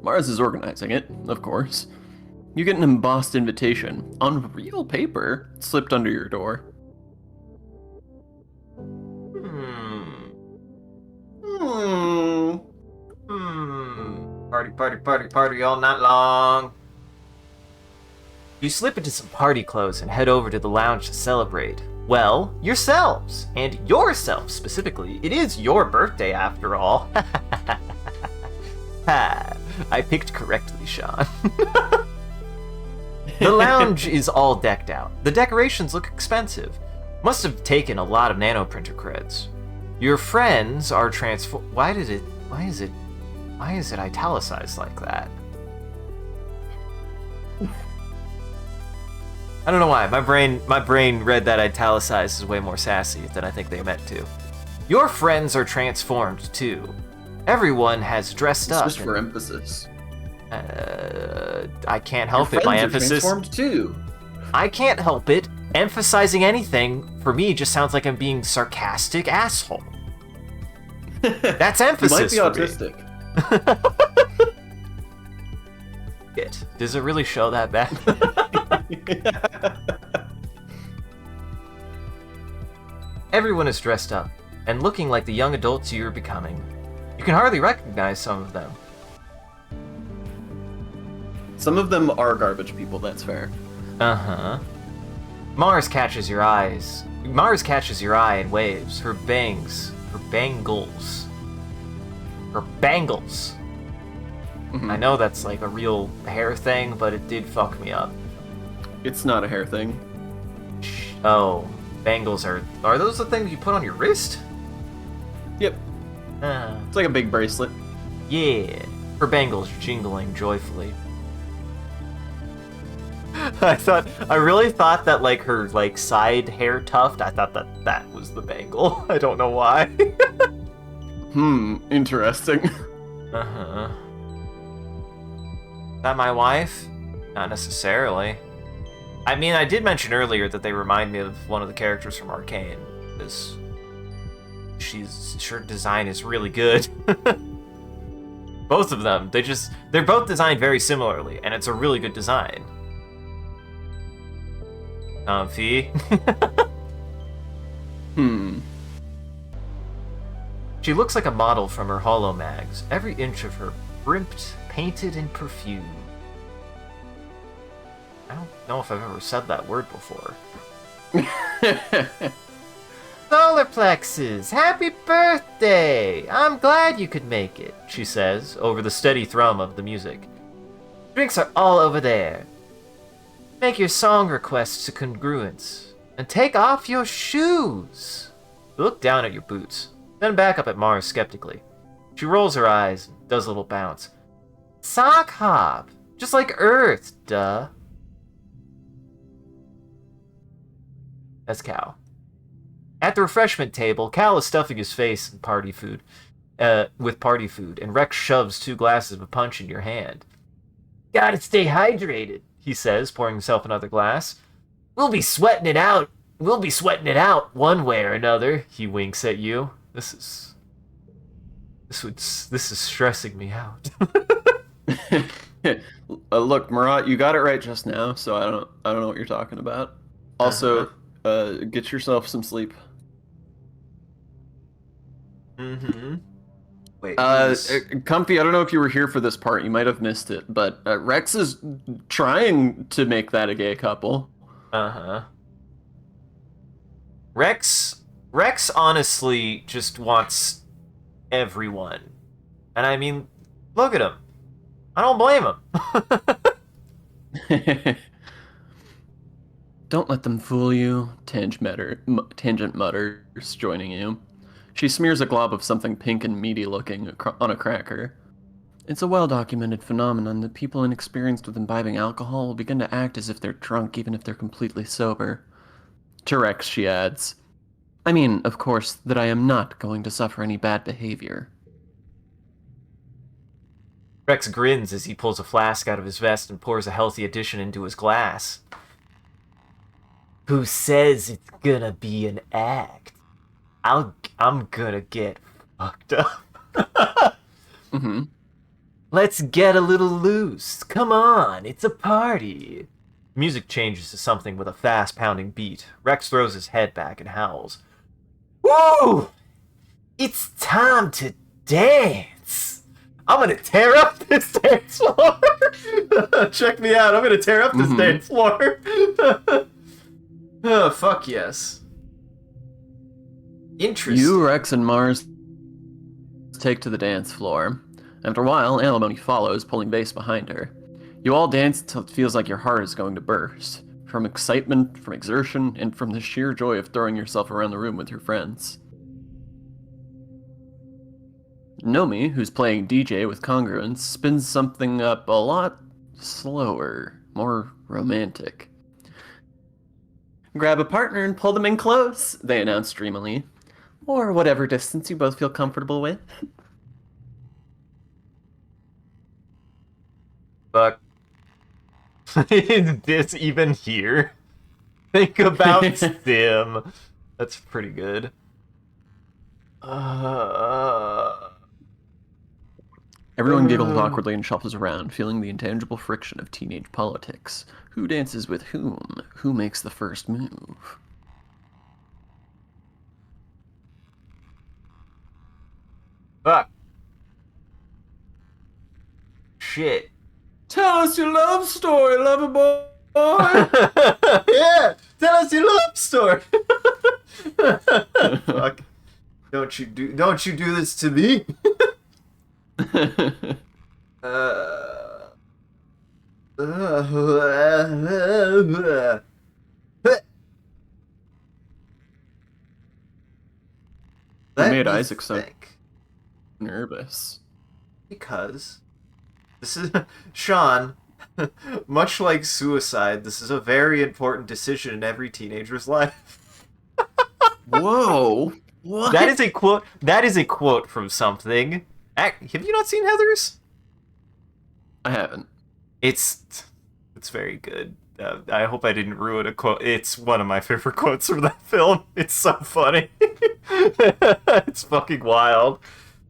Mars is organizing it, of course. You get an embossed invitation, on real paper, slipped under your door. Party all night long. You slip into some party clothes and head over to the lounge to celebrate. Well, yourselves, and yourself specifically. It is your birthday after all. Ha, I picked correctly, Sean. The lounge is all decked out. The decorations look expensive. Must have taken a lot of nanoprinter creds. Your friends are Why is it italicized like that? I don't know why. My brain read that italicized as way more sassy than I think they meant to. Your friends are transformed too. Everyone has dressed up. Just for emphasis. I can't help it. Your My friends are emphasis. transformed too. I can't help it. Emphasizing anything for me just sounds like I'm being sarcastic asshole. That's emphasis. You might be for autistic. Me. Does it really show that bad? Everyone is dressed up and looking like the young adults you're becoming. You can hardly recognize some of them. Some of them are garbage people, that's fair. Uh-huh. Mars catches your eye and waves. Her bangles. Mhm. I know that's like a real hair thing, but it did fuck me up. It's not a hair thing. Oh, bangles are those the things you put on your wrist? Yep. It's like a big bracelet. Yeah. Her bangles jingling joyfully. I really thought that like her like side hair tuft, I thought that was the bangle. I don't know why. Interesting. Uh-huh. That my wife? Not necessarily. I mean, I did mention earlier that they remind me of one of the characters from Arcane, because her design is really good. Both of them, they're both designed very similarly, and it's a really good design. Comfy. She looks like a model from her holo mags, every inch of her brimped, painted, and perfumed. I don't know if I've ever said that word before. Solar plexus, happy birthday! I'm glad you could make it, she says, over the steady thrum of the music. Drinks are all over there. Make your song requests a congruence, and take off your shoes. Look down at your boots, then back up at Mars skeptically. She rolls her eyes and does a little bounce. Sock hop, just like Earth, duh. That's Cal. At the refreshment table, Cal is stuffing his face in with party food, and Rex shoves 2 glasses of punch in your hand. Gotta stay hydrated, he says, pouring himself another glass. We'll be sweating it out one way or another, he winks at you. This is stressing me out. Look, Marat, you got it right just now, so I don't know what you're talking about. Also, get yourself some sleep. Mm-hmm. Wait. Comfy, I don't know if you were here for this part. You might have missed it, but Rex is trying to make that a gay couple. Uh-huh. Rex honestly just wants everyone. And I mean, look at him. I don't blame him. Don't let them fool you, Tangent mutters, joining you. She smears a glob of something pink and meaty looking on a cracker. It's a well-documented phenomenon that people inexperienced with imbibing alcohol will begin to act as if they're drunk even if they're completely sober. To Rex, she adds, I mean, of course, that I am not going to suffer any bad behavior. Rex grins as he pulls a flask out of his vest and pours a healthy addition into his glass. Who says it's gonna be an act? I'm gonna get fucked up. Mm-hmm. Let's get a little loose. Come on, it's a party. Music changes to something with a fast pounding beat. Rex throws his head back and howls. Woo! It's time to dance. I'm gonna tear up this dance floor. Check me out. I'm gonna tear up this dance floor. Oh, fuck yes. Interesting. You, Rex, and Mars take to the dance floor. After a while, Alimony follows, pulling bass behind her. You all dance until it feels like your heart is going to burst. From excitement, from exertion, and from the sheer joy of throwing yourself around the room with your friends. Nomi, who's playing DJ with Congruence, spins something up a lot slower, more romantic. Grab a partner and pull them in close, they announce dreamily. Or whatever distance you both feel comfortable with. Fuck. Is this even here? Think about Sim. That's pretty good. Everyone giggles awkwardly and shuffles around, feeling the intangible friction of teenage politics. Who dances with whom? Who makes the first move? Fuck. Shit. Tell us your love story, lover boy. Yeah, tell us your love story. Fuck. Don't you do this to me? What made Let me Isaac so think. nervous? Because this is Sean. Much like suicide, this is a very important decision in every teenager's life. Whoa! What? That is a quote. That is a quote from something. Have you not seen Heathers? I haven't. It's very good. I hope I didn't ruin a quote. It's one of my favorite quotes from that film. It's so funny. It's fucking wild.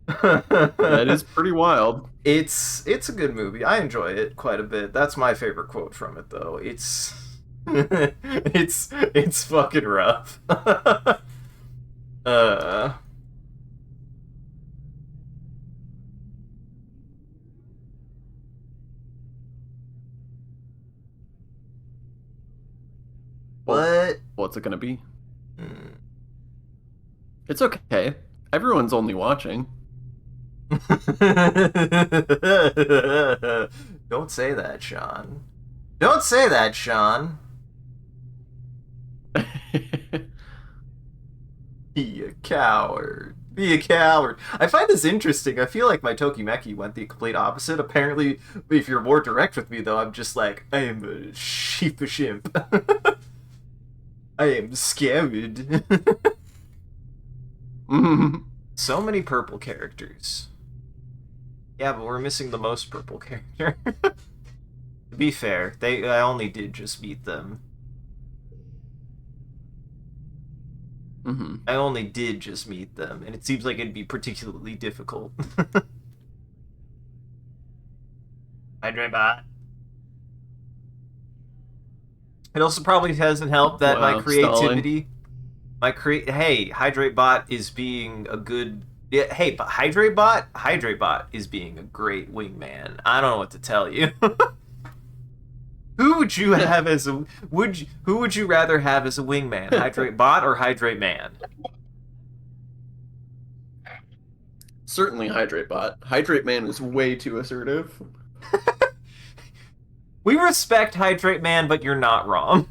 That is pretty wild. It's a good movie. I enjoy it quite a bit. That's my favorite quote from it, though. It's it's fucking rough. What? What's it gonna be? It's okay. Everyone's only watching. Don't say that, Sean. Don't say that, Sean. Be a coward. Be a coward. I find this interesting. I feel like my Tokimeki went the complete opposite. Apparently, if you're more direct with me, though, I'm just like, I am a sheepish imp. I am scared. So many purple characters. Yeah, but we're missing the most purple character. To be fair, I only did just meet them. I only did just meet them, and it seems like it'd be particularly difficult. Hydrabot. It also probably hasn't helped that my creativity... Hey, Hydrabot is being a good... Yeah, hey, but Hydrabot is being a great wingman. I don't know what to tell you. Who would you have as a... Who would you rather have as a wingman? Hydrabot or Hydrate Man? Certainly Hydrate Bot. Hydrate Man is way too assertive. We respect Hydrate Man, but you're not wrong.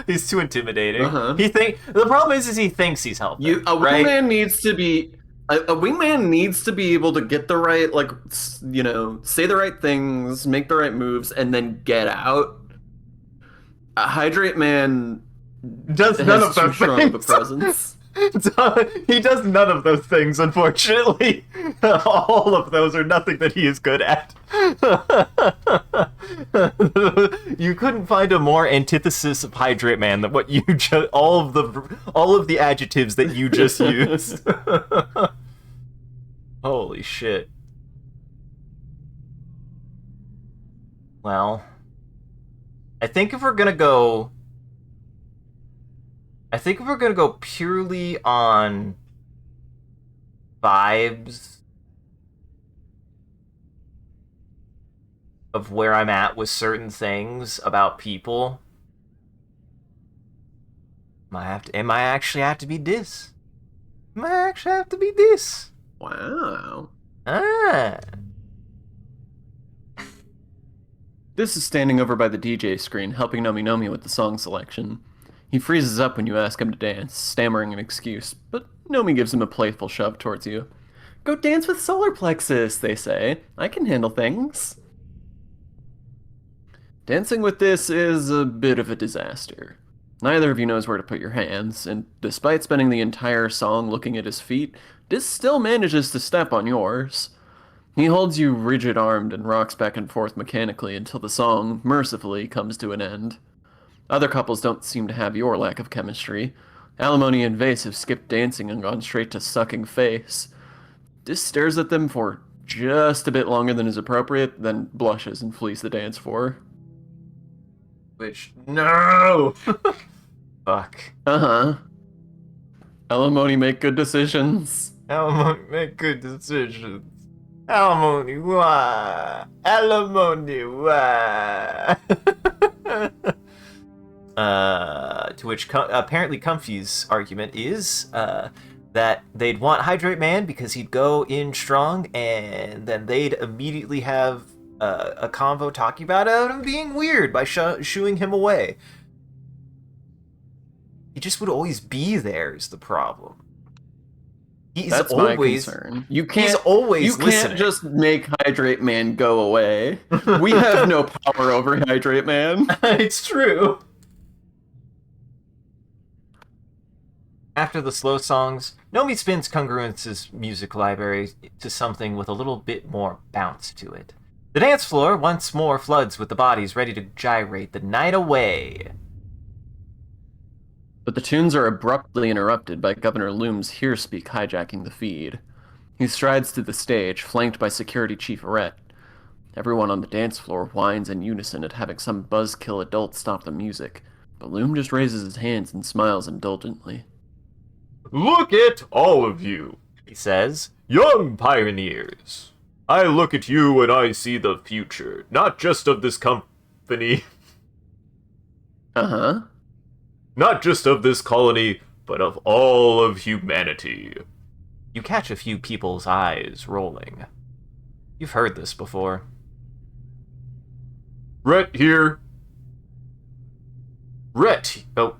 He's too intimidating. The problem is he thinks he's helping. A wingman needs to be... A wingman needs to be able to get the right, like, you know, say the right things, make the right moves, and then get out. Hydrate Man does none of those things. Of a presence. He does none of those things, unfortunately. All of those are nothing that he is good at. You couldn't find a more antithesis of Hydrate Man than what you just all of the adjectives that you just used. Holy shit. Well, I think if we're gonna go purely on vibes of where I'm at with certain things about people, It might actually have to be this. It might actually have to be this. Wow. Ah. This is standing over by the DJ screen, helping Nomi Nomi with the song selection. He freezes up when you ask him to dance, stammering an excuse, but Nomi gives him a playful shove towards you. Go dance with Solar Plexus, they say. I can handle things. Dancing with this is a bit of a disaster. Neither of you knows where to put your hands, and despite spending the entire song looking at his feet, Dis still manages to step on yours. He holds you rigid-armed and rocks back and forth mechanically until the song, mercifully, comes to an end. Other couples don't seem to have your lack of chemistry. Alimony and Vase have skipped dancing and gone straight to sucking face. Dis stares at them for just a bit longer than is appropriate, then blushes and flees the dance floor. Which, no! Fuck. Uh-huh. Alimony make good decisions. Alimony make good decisions. Alimony, why? Alimony, why? To which apparently Comfy's argument is that they'd want Hydrate Man because he'd go in strong, and then they'd immediately have a convo talking about him being weird by shooing him away. He just would always be there is the problem. That's my concern. You can't listening. Just make Hydrate Man go away. We have no power over Hydrate Man. It's true. After the slow songs, Nomi spins Congruence's music library to something with a little bit more bounce to it. The dance floor once more floods with the bodies ready to gyrate the night away. But the tunes are abruptly interrupted by Governor Loom's Hearspeak hijacking the feed. He strides to the stage, flanked by Security Chief Rhett. Everyone on the dance floor whines in unison at having some buzzkill adult stop the music, but Loom just raises his hands and smiles indulgently. Look at all of you, he says, young pioneers. I look at you and I see the future, not just of this company. Uh-huh. Not just of this colony, but of all of humanity. You catch a few people's eyes rolling. You've heard this before. Rhett here. Rhett. Oh,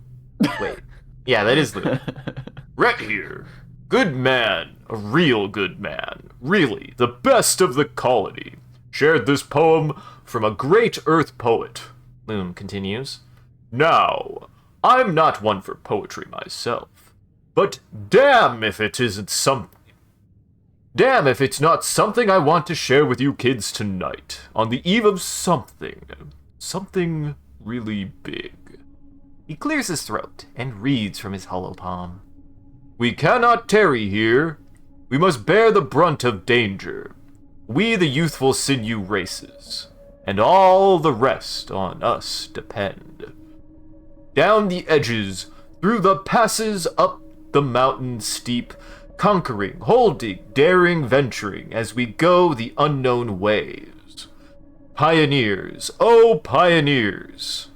wait. Yeah, that is Luke. Rhett here. Good man. A real good man. Really, the best of the colony. Shared this poem from a great Earth poet. Loom continues. Now, I'm not one for poetry myself, but damn if it isn't something. Damn if it's not something I want to share with you kids tonight, on the eve of something. Something really big. He clears his throat and reads from his hollow palm. We cannot tarry here. We must bear the brunt of danger. We the youthful sinew races, and all the rest on us depend. Down the edges, through the passes, up the mountain steep, conquering, holding, daring, venturing, as we go the unknown ways. Pioneers, oh pioneers!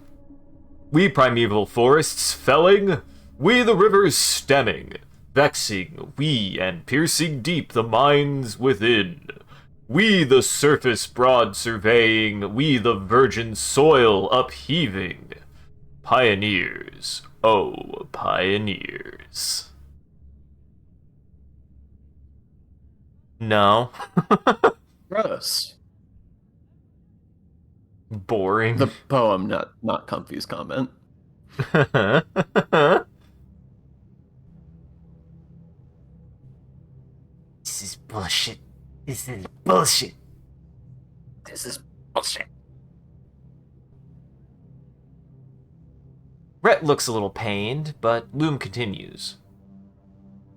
We primeval forests felling, we the rivers stemming, vexing, we and piercing deep the minds within. We the surface broad surveying, we the virgin soil upheaving. Pioneers, oh pioneers. No. Gross. Boring. The poem, not Comfy's comment. This is bullshit. This is bullshit. This is bullshit. Rhett looks a little pained, but Loom continues.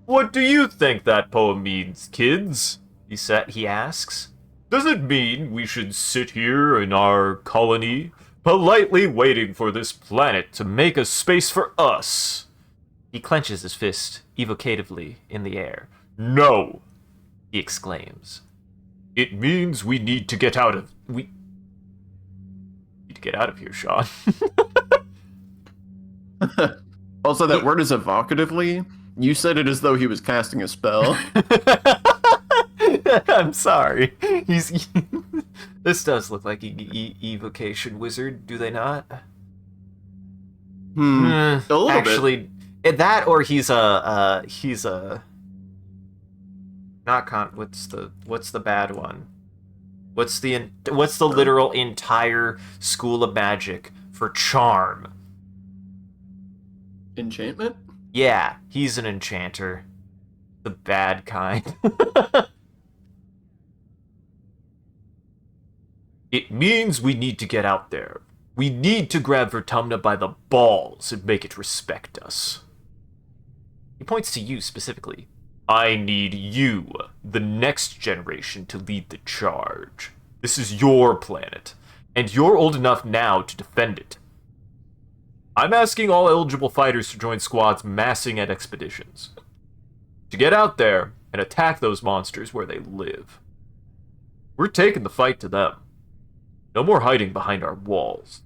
What do you think that poem means, kids? He asks. Does it mean we should sit here in our colony, politely waiting for this planet to make a space for us? He clenches his fist evocatively in the air. No, he exclaims. It means we need to get out of... We need to get out of here, Sean. Also, that word is evocatively. You said it as though he was casting a spell. I'm sorry. He's. This does look like evocation wizard, do they not? A little Actually, that or he's a not what's the bad one? What's the literal entire school of magic for charm? Enchantment? Yeah, he's an enchanter. The bad kind. It means we need to get out there. We need to grab Vertumna by the balls and make it respect us. He points to you specifically. I need you, the next generation, to lead the charge. This is your planet, and you're old enough now to defend it. I'm asking all eligible fighters to join squads massing at expeditions. To get out there and attack those monsters where they live. We're taking the fight to them. No more hiding behind our walls.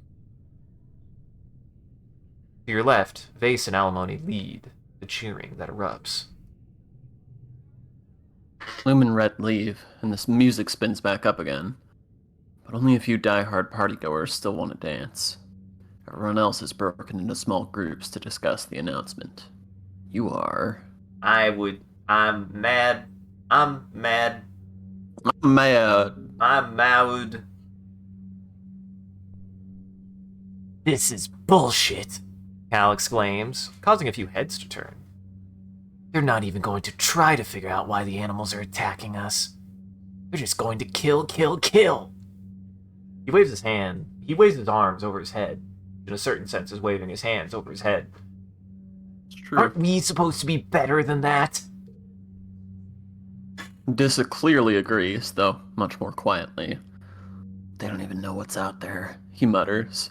To your left, Vase and Alimony lead the cheering that erupts. Bloom and Rhett leave, and this music spins back up again. But only a few die-hard partygoers still want to dance. Everyone else is broken into small groups to discuss the announcement. You are... I'm mad. I'm mad. I'm mad. I'm mad. This is bullshit, Cal exclaims, causing a few heads to turn. They're not even going to try to figure out why the animals are attacking us. They're just going to kill, kill, kill. He waves his hand. He waves his arms over his head. In a certain sense, is waving his hands over his head. It's true. Aren't we supposed to be better than that? Dissa clearly agrees, though much more quietly. They don't even know what's out there, he mutters.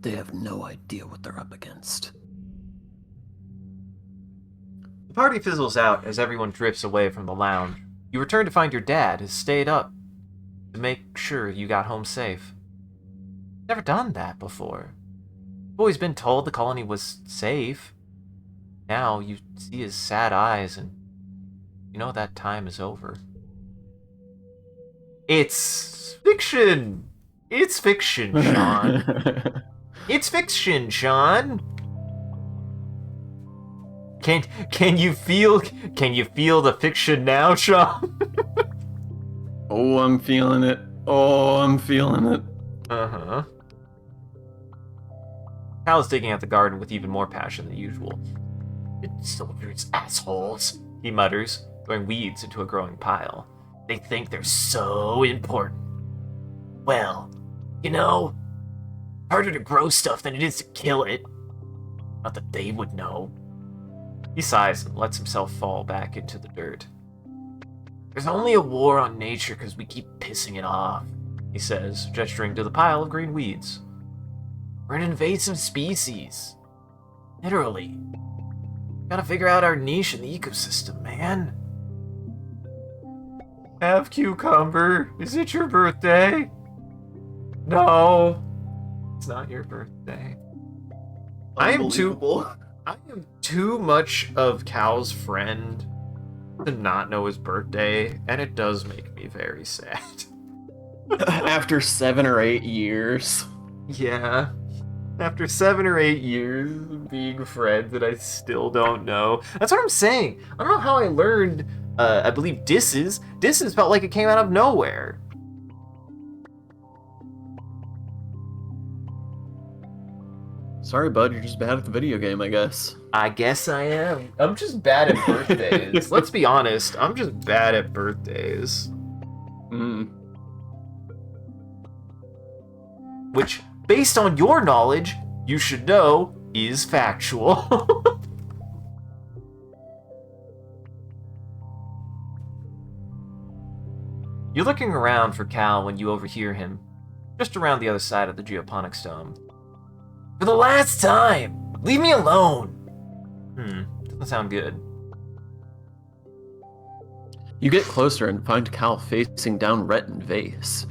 They have no idea what they're up against. The party fizzles out as everyone drifts away from the lounge. You return to find your dad has stayed up to make sure you got home safe. Never done that before. You've always been told the colony was safe. Now you see his sad eyes and you know that time is over. It's fiction! It's fiction, Sean. It's fiction, Sean. Can you feel the fiction now, Sean? Oh, I'm feeling it. Oh, I'm feeling it. Uh-huh. Cal is digging at the garden with even more passion than usual. It's soldiers, assholes, he mutters, throwing weeds into a growing pile. They think they're so important. Well, you know, harder to grow stuff than it is to kill it. Not that they would know. He sighs and lets himself fall back into the dirt. There's only a war on nature because we keep pissing it off, he says, gesturing to the pile of green weeds. We're an invasive species. Literally. Gotta figure out our niche in the ecosystem, man. Have cucumber. Is it your birthday? No. It's not your birthday. I am too much of Cal's friend to not know his birthday, and it does make me very sad. After 7 or 8 years. Yeah. After 7 or 8 years of being friends that I still don't know. That's what I'm saying. I don't know how I learned, I believe Disses. Disses felt like it came out of nowhere. Sorry, bud, you're just bad at the video game, I guess. I guess I am. I'm just bad at birthdays. Let's be honest. I'm just bad at birthdays. Which, based on your knowledge, you should know is factual. You're looking around for Cal when you overhear him, just around the other side of the geoponics dome. For the last time! Leave me alone! Doesn't sound good. You get closer and find Cal facing down Rhett and Vase.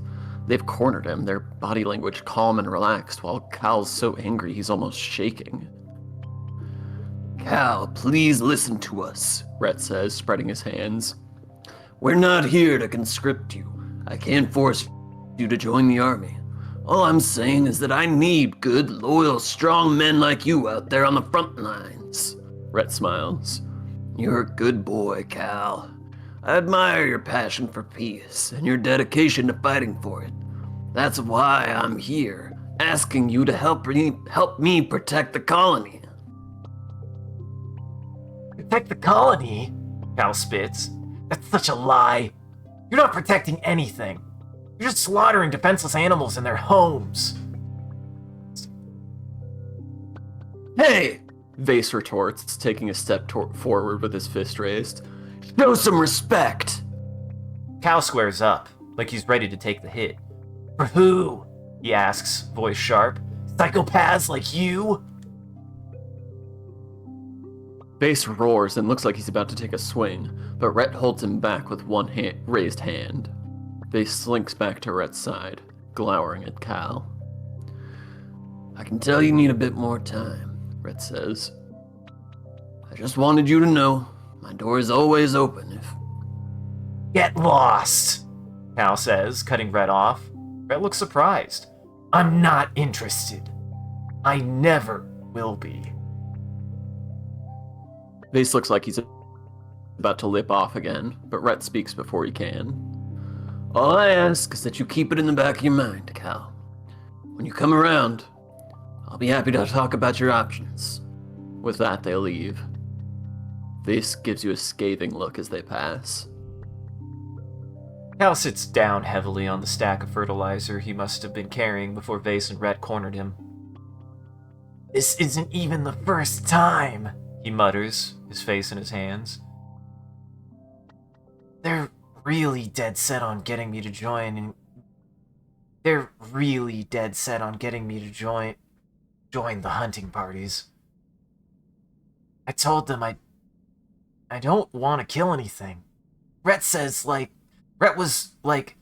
They've cornered him, their body language calm and relaxed, while Cal's so angry he's almost shaking. Cal, please listen to us, Rhett says, spreading his hands. We're not here to conscript you. I can't force you to join the army. All I'm saying is that I need good, loyal, strong men like you out there on the front lines. Rhett smiles. You're a good boy, Cal. I admire your passion for peace and your dedication to fighting for it. That's why I'm here, asking you to help me protect the colony. Protect the colony? Cal spits. That's such a lie. You're not protecting anything. You're just slaughtering defenseless animals in their homes. Hey! Vase retorts, taking a step forward with his fist raised. Show some respect! Cal squares up, like he's ready to take the hit. For who? He asks, voice sharp. Psychopaths like you? Vase roars and looks like he's about to take a swing, but Rhett holds him back with one raised hand. Vase slinks back to Rhett's side, glowering at Cal. I can tell you need a bit more time, Rhett says. I just wanted you to know my door is always open if... Get lost, Cal says, cutting Rhett off. Rhett looks surprised. I'm not interested. I never will be. Vase looks like he's about to lip off again, but Rhett speaks before he can. All I ask is that you keep it in the back of your mind, Cal. When you come around, I'll be happy to talk about your options. With that, they leave. Vase gives you a scathing look as they pass. Cal sits down heavily on the stack of fertilizer he must have been carrying before Vase and Rhett cornered him. This isn't even the first time, he mutters, his face in his hands. They're really dead set on getting me to join, and they're really dead set on getting me to join the hunting parties. I told them I don't want to kill anything. Rhett was like,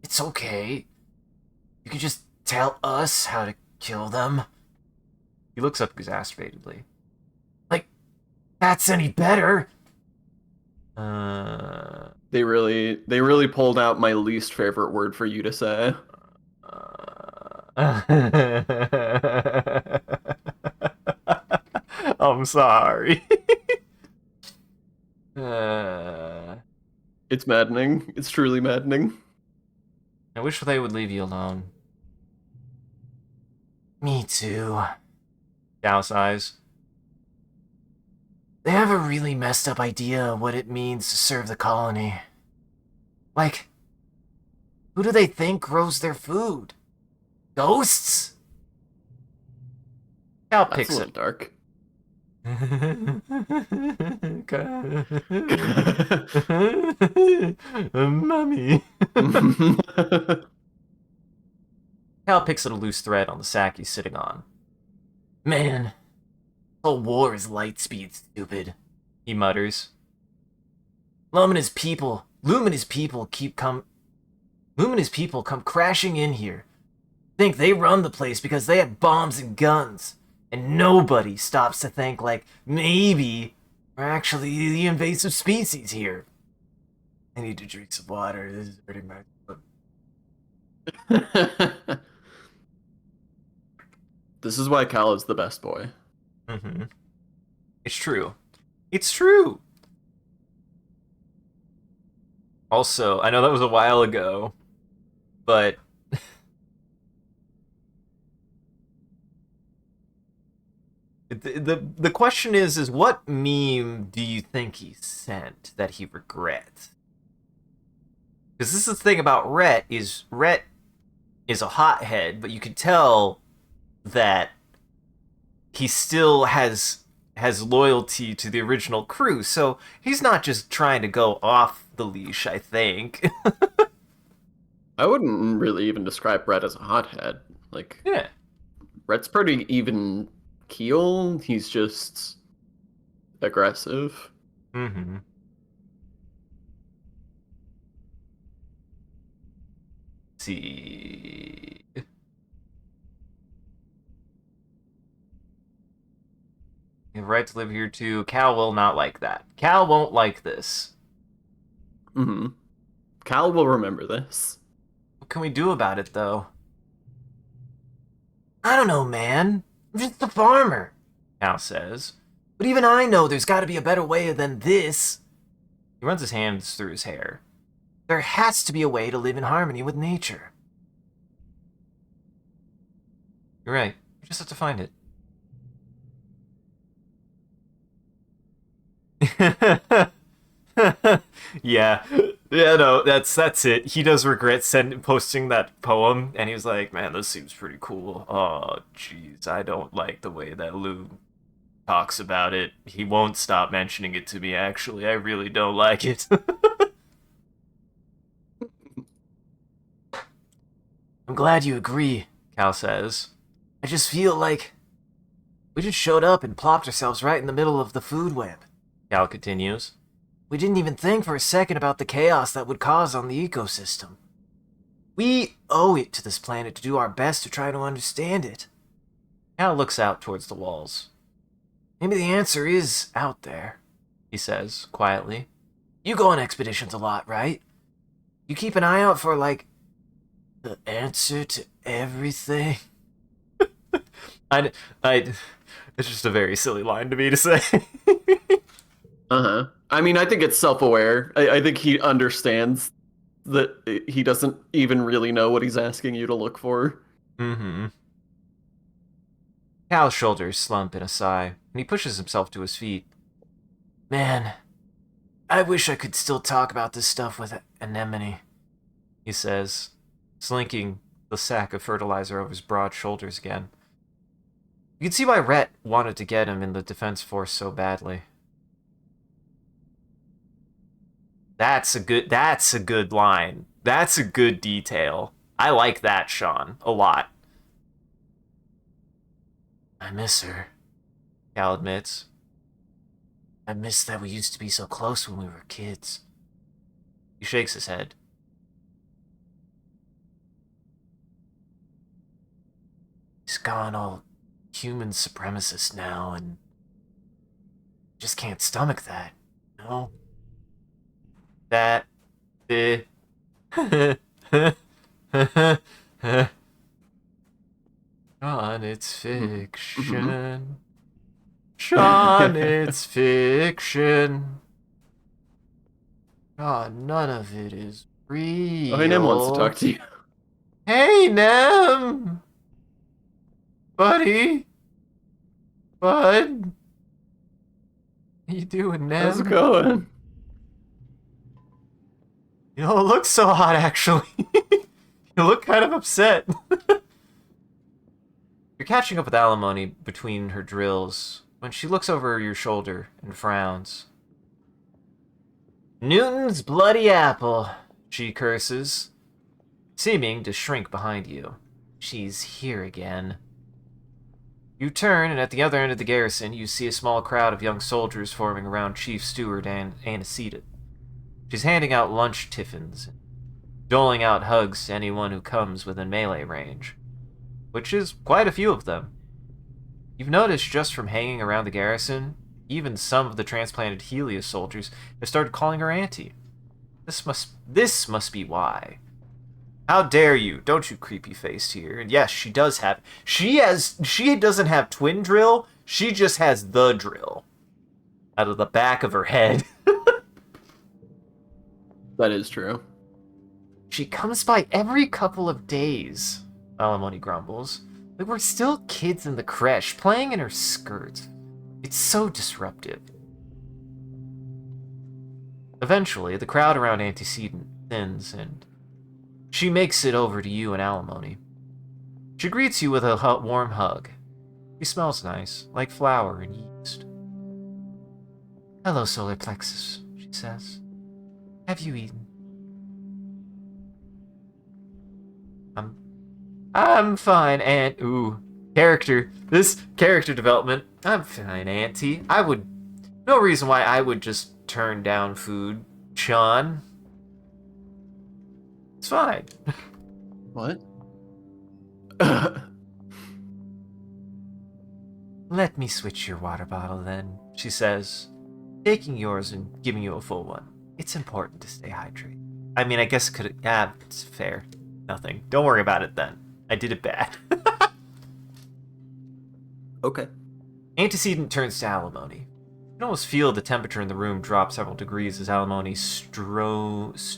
it's okay. You can just tell us how to kill them. He looks up exasperatedly. Like, that's any better. They really pulled out my least favorite word for you to say. I'm sorry. It's maddening. It's truly maddening. I wish they would leave you alone. Me too. Cal sighs. They have a really messed up idea of what it means to serve the colony. Like, who do they think grows their food? Ghosts? Cal That's picks a little it. dark. Mommy. Cal picks at a loose thread on the sack he's sitting on. Man, this whole war is light speed, stupid, he mutters. Luminous people come crashing in here. Think they run the place because they have bombs and guns. And nobody stops to think, like, maybe we're actually the invasive species here. I need to drink some water. This is hurting my throat. This is why Cal is the best boy. Mm-hmm. It's true. It's true! Also, I know that was a while ago, but... The question is what meme do you think he sent that he regrets? Because this is the thing about Rhett is a hothead, but you can tell that he still has loyalty to the original crew, so he's not just trying to go off the leash, I think. I wouldn't really even describe Rhett as a hothead. Like, Yeah. Rhett's pretty even keel. He's just aggressive. Mm-hmm. See. You have a right to live here too. Cal will not like that. Cal won't like this. Mm-hmm. Cal will remember this. What can we do about it, though? I don't know, man. I'm just a farmer, Cal says. But even I know there's got to be a better way than this. He runs his hands through his hair. There has to be a way to live in harmony with nature. You're right. You just have to find it. Yeah. Yeah, no, that's it. He does regret posting that poem, and he was like, man, this seems pretty cool. Oh, jeez, I don't like the way that Lou talks about it. He won't stop mentioning it to me, actually. I really don't like it. I'm glad you agree, Cal says. I just feel like we just showed up and plopped ourselves right in the middle of the food web, Cal continues. We didn't even think for a second about the chaos that would cause on the ecosystem. We owe it to this planet to do our best to try to understand it. Cal looks out towards the walls. Maybe the answer is out there, he says, quietly. You go on expeditions a lot, right? You keep an eye out for, like, the answer to everything? I, it's just a very silly line to me to say. Uh-huh. I mean, I think it's self-aware. I think he understands that he doesn't even really know what he's asking you to look for. Mm-hmm. Cal's shoulders slump in a sigh, and he pushes himself to his feet. Man, I wish I could still talk about this stuff with Anemone, he says, slinking the sack of fertilizer over his broad shoulders again. You can see why Rhett wanted to get him in the Defense Force so badly. That's a good line. That's a good detail. I like that, Sean, a lot. I miss her, Cal admits. I miss that we used to be so close when we were kids. He shakes his head. He's gone all human supremacist now, and just can't stomach that, you know? That... Sean, it's fiction. Sean, it's fiction. God, none of it is real. Oh, hey, Nem wants to talk to you. Hey, Nem! Buddy? Bud? How you doing, Nem? How's it going? You don't look so hot, actually. You look kind of upset. You're catching up with Alimony between her drills when she looks over your shoulder and frowns. Newton's bloody apple, she curses, seeming to shrink behind you. She's here again. You turn, and at the other end of the garrison, you see a small crowd of young soldiers forming around Chief Steward and Anicetus. She's handing out lunch tiffins, doling out hugs to anyone who comes within melee range, which is quite a few of them. You've noticed just from hanging around the garrison, even some of the transplanted Helios soldiers have started calling her Auntie. This must be why. How dare you? Don't you creepy-faced here. And yes, she does have... She doesn't have twin drill, she just has the drill. Out of the back of her head. That is true. She comes by every couple of days, Alimony grumbles. Like we're still kids in the creche, playing in her skirt. It's so disruptive. Eventually, the crowd around Antecedent thins, and she makes it over to you and Alimony. She greets you with a warm hug. She smells nice, like flour and yeast. Hello, Solar Plexus, she says. Have you eaten? I'm fine, Aunt. Ooh, this character development. I'm fine, Auntie. No reason why I would just turn down food, Sean. It's fine. What? Let me switch your water bottle then, she says, taking yours and giving you a full one. It's important to stay hydrated. I mean, I guess it could... Yeah, it's fair. Nothing. Don't worry about it then. I did it bad. Okay. Antecedent turns to alimony. You can almost feel the temperature in the room drop several degrees as alimony stonily.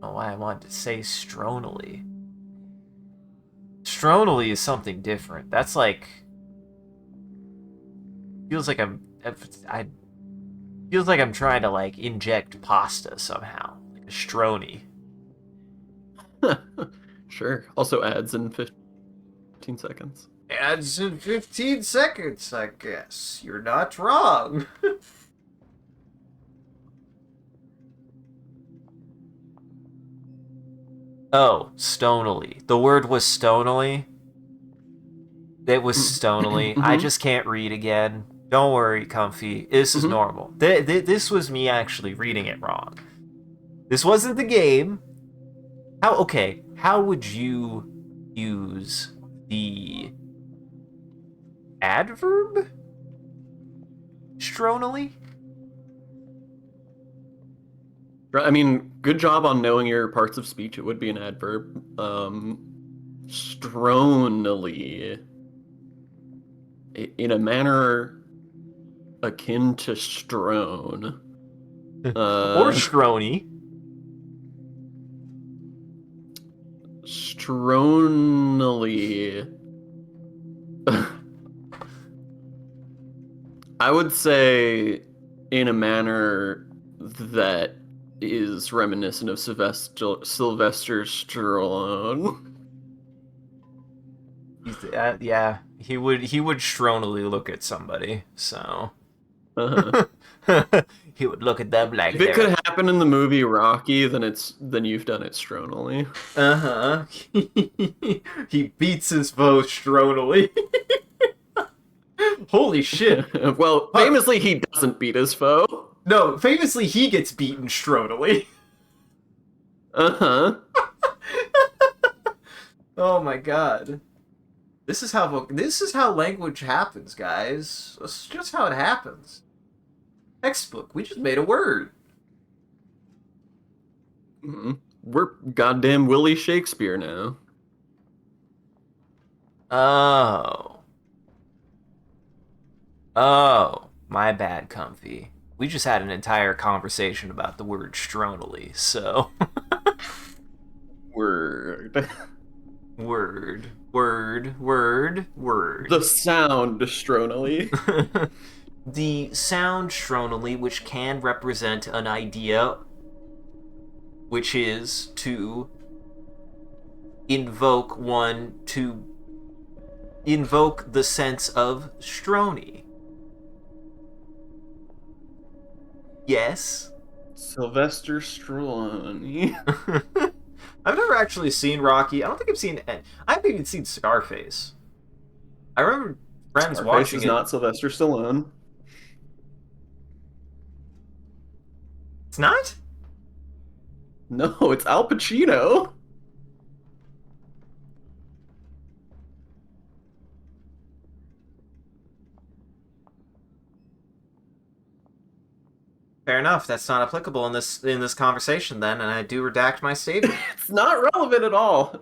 Oh, why I wanted to say stronally. Stronally is something different. That's like... Feels like I'm trying to, like, inject pasta somehow. Like a stroni. Sure. Also adds in 15 seconds. Adds in 15 seconds, I guess. You're not wrong. Oh, stonily. The word was stonily. It was stonily. I just can't read again. Don't worry, Comfy. This is normal. This was me actually reading it wrong. This wasn't the game. How would you use the adverb? Stronally? I mean, good job on knowing your parts of speech. It would be an adverb. Stronely. In a manner akin to strone. Or strony. Stronely. I would say in a manner that is reminiscent of Sylvester Stallone. Yeah, he would stronily look at somebody, so he would look at them like if it could happen in the movie Rocky, then you've done it stronily. He beats his foe stronily. Holy shit. Well, famously he doesn't beat his foe. No, famously he gets beaten stronily. Uh-huh. Oh my god. This is how language happens, guys. That's just how it happens. Textbook. We just made a word. Mm-hmm. We're goddamn Willie Shakespeare now. Oh, my bad, Comfy. We just had an entire conversation about the word stronally, so... Word. Word. The sound stronally. The sound stronally, which can represent an idea, which is to invoke the sense of strony. Yes? Sylvester Stallone. I've never actually seen Rocky. I don't think I've seen... I haven't even seen Scarface. I remember friends Scarface watching is it. not Sylvester Stallone. It's not? No, it's Al Pacino. Fair enough. That's not applicable in this conversation then, and I do redact my statement. It's not relevant at all.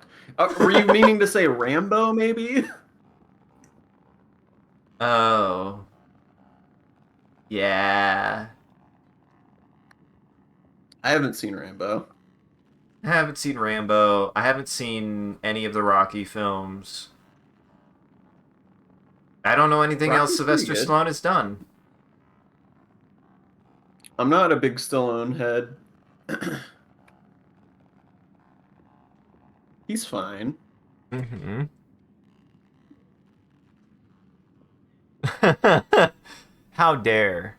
Were you meaning to say Rambo, maybe? Oh. Yeah. I haven't seen Rambo. I haven't seen Rambo. I haven't seen any of the Rocky films. I don't know anything Rocky's else Sylvester pretty good. Stallone has done. I'm not a big Stallone head. He's fine. Mm-hmm. How dare.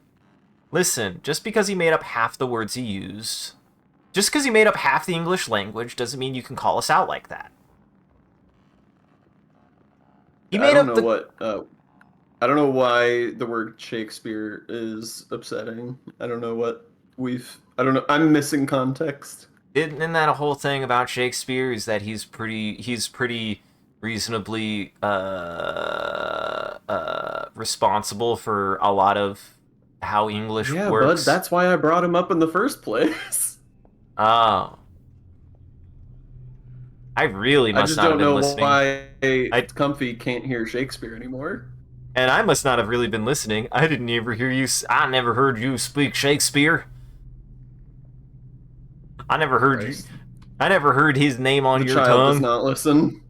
Listen, just because he made up half the words he used, just because he made up half the English language doesn't mean you can call us out like that. He made up the... I don't know why the word Shakespeare is upsetting. I don't know. I'm missing context. Isn't that a whole thing about Shakespeare? Is that he's pretty reasonably responsible for a lot of how English Yeah, works. bud, that's why I brought him up in the first place. Oh. I really I must just not have don't been know listening. why I Comfy can't hear Shakespeare anymore. And I must not have really been listening. I didn't ever hear you. I never heard you speak Shakespeare. I never heard you. Christ. I never heard his name on The your child does tongue. not listen.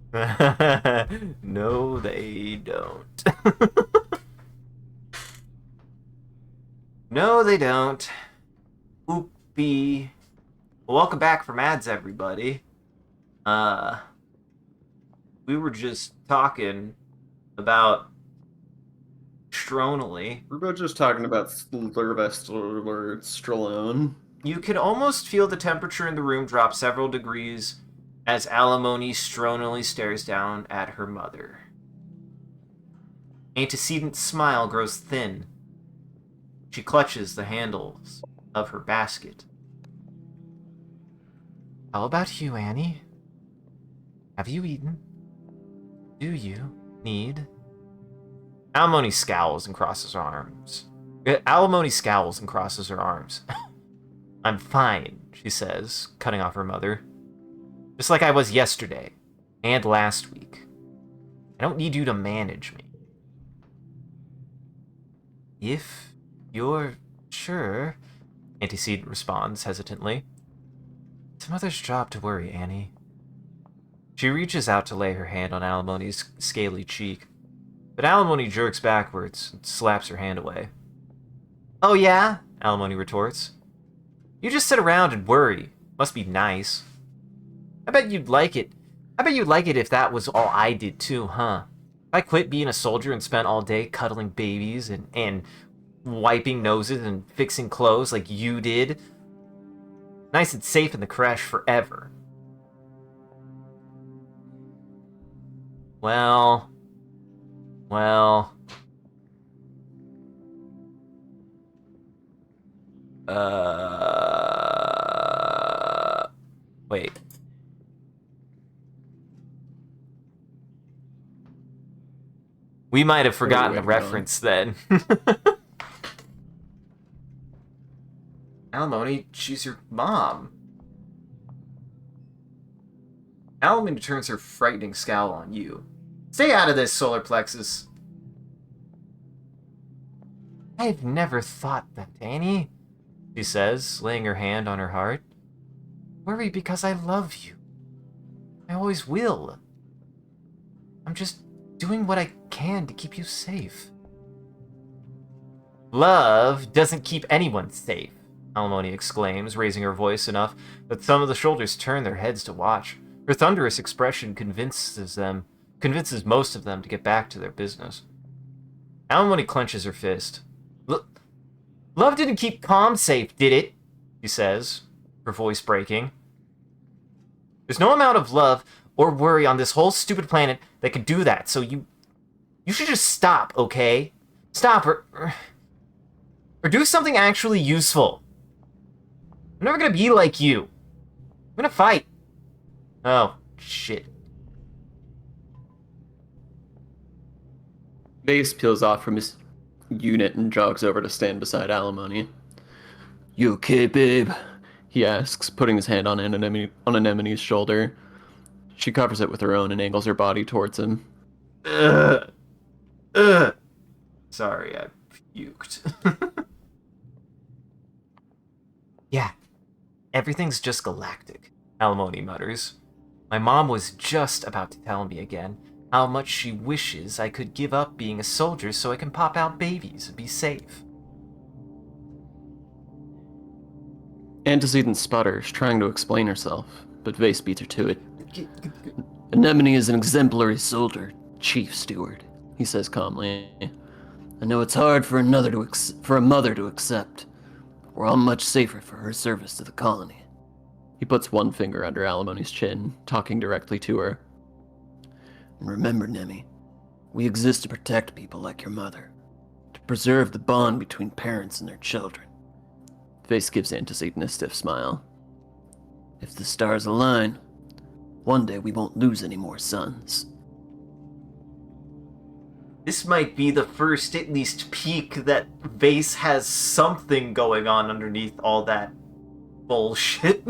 No, they don't. No, they don't. Oopie. Welcome back from ads, everybody. We were just talking about Stronely. We're both just talking about Sylvester Stallone. You can almost feel the temperature in the room drop several degrees as Alimony stronily stares down at her mother. Antecedent's smile grows thin. She clutches the handles of her basket. How about you, Annie? Have you eaten? Do you need... Alimony scowls and crosses her arms. Alimony scowls and crosses her arms. I'm fine, she says, cutting off her mother. Just like I was yesterday, and last week. I don't need you to manage me. If you're sure, Antecedent responds hesitantly. It's mother's job to worry, Annie. She reaches out to lay her hand on Alimony's scaly cheek, but Alimony jerks backwards and slaps her hand away. Oh yeah? Alimony retorts. You just sit around and worry. Must be nice. I bet you'd like it. I bet you'd like it if that was all I did too, huh? If I quit being a soldier and spent all day cuddling babies and wiping noses and fixing clothes like you did. Nice and safe in the creche forever. Well... Wait. We might have forgotten the reference then. Alimony, she's your mom. Alimony turns her frightening scowl on you. Stay out of this, solar plexus. I've never thought that, Annie, she says, laying her hand on her heart. Worry because I love you. I always will. I'm just doing what I can to keep you safe. Love doesn't keep anyone safe, Alimony exclaims, raising her voice enough that some of the shoulders turn their heads to watch. Her thunderous expression convinces most of them to get back to their business. Alimony clenches her fist. Love didn't keep Calm safe, did it? She says, her voice breaking. There's no amount of love or worry on this whole stupid planet that could do that, so you should just stop, okay? Stop, or do something actually useful. I'm never gonna be like you. I'm gonna fight. Oh, shit. Vase peels off from his unit and jogs over to stand beside Alimony. You okay, babe? He asks, putting his hand on Anemone's shoulder. She covers it with her own and angles her body towards him. Sorry, I puked. Yeah, everything's just galactic, Alimony mutters. My mom was just about to tell me again how much she wishes I could give up being a soldier so I can pop out babies and be safe. Antecedent sputters, trying to explain herself, but Vase beats her to it. Anemone is an exemplary soldier, Chief Steward, he says calmly. I know it's hard for a mother to accept. We're all much safer for her service to the colony. He puts one finger under Alimony's chin, talking directly to her. And remember, Nemi, we exist to protect people like your mother, to preserve the bond between parents and their children. Vase gives Antecedent a stiff smile. If the stars align, one day we won't lose any more sons. This might be the first, at least, peek that Vase has something going on underneath all that bullshit.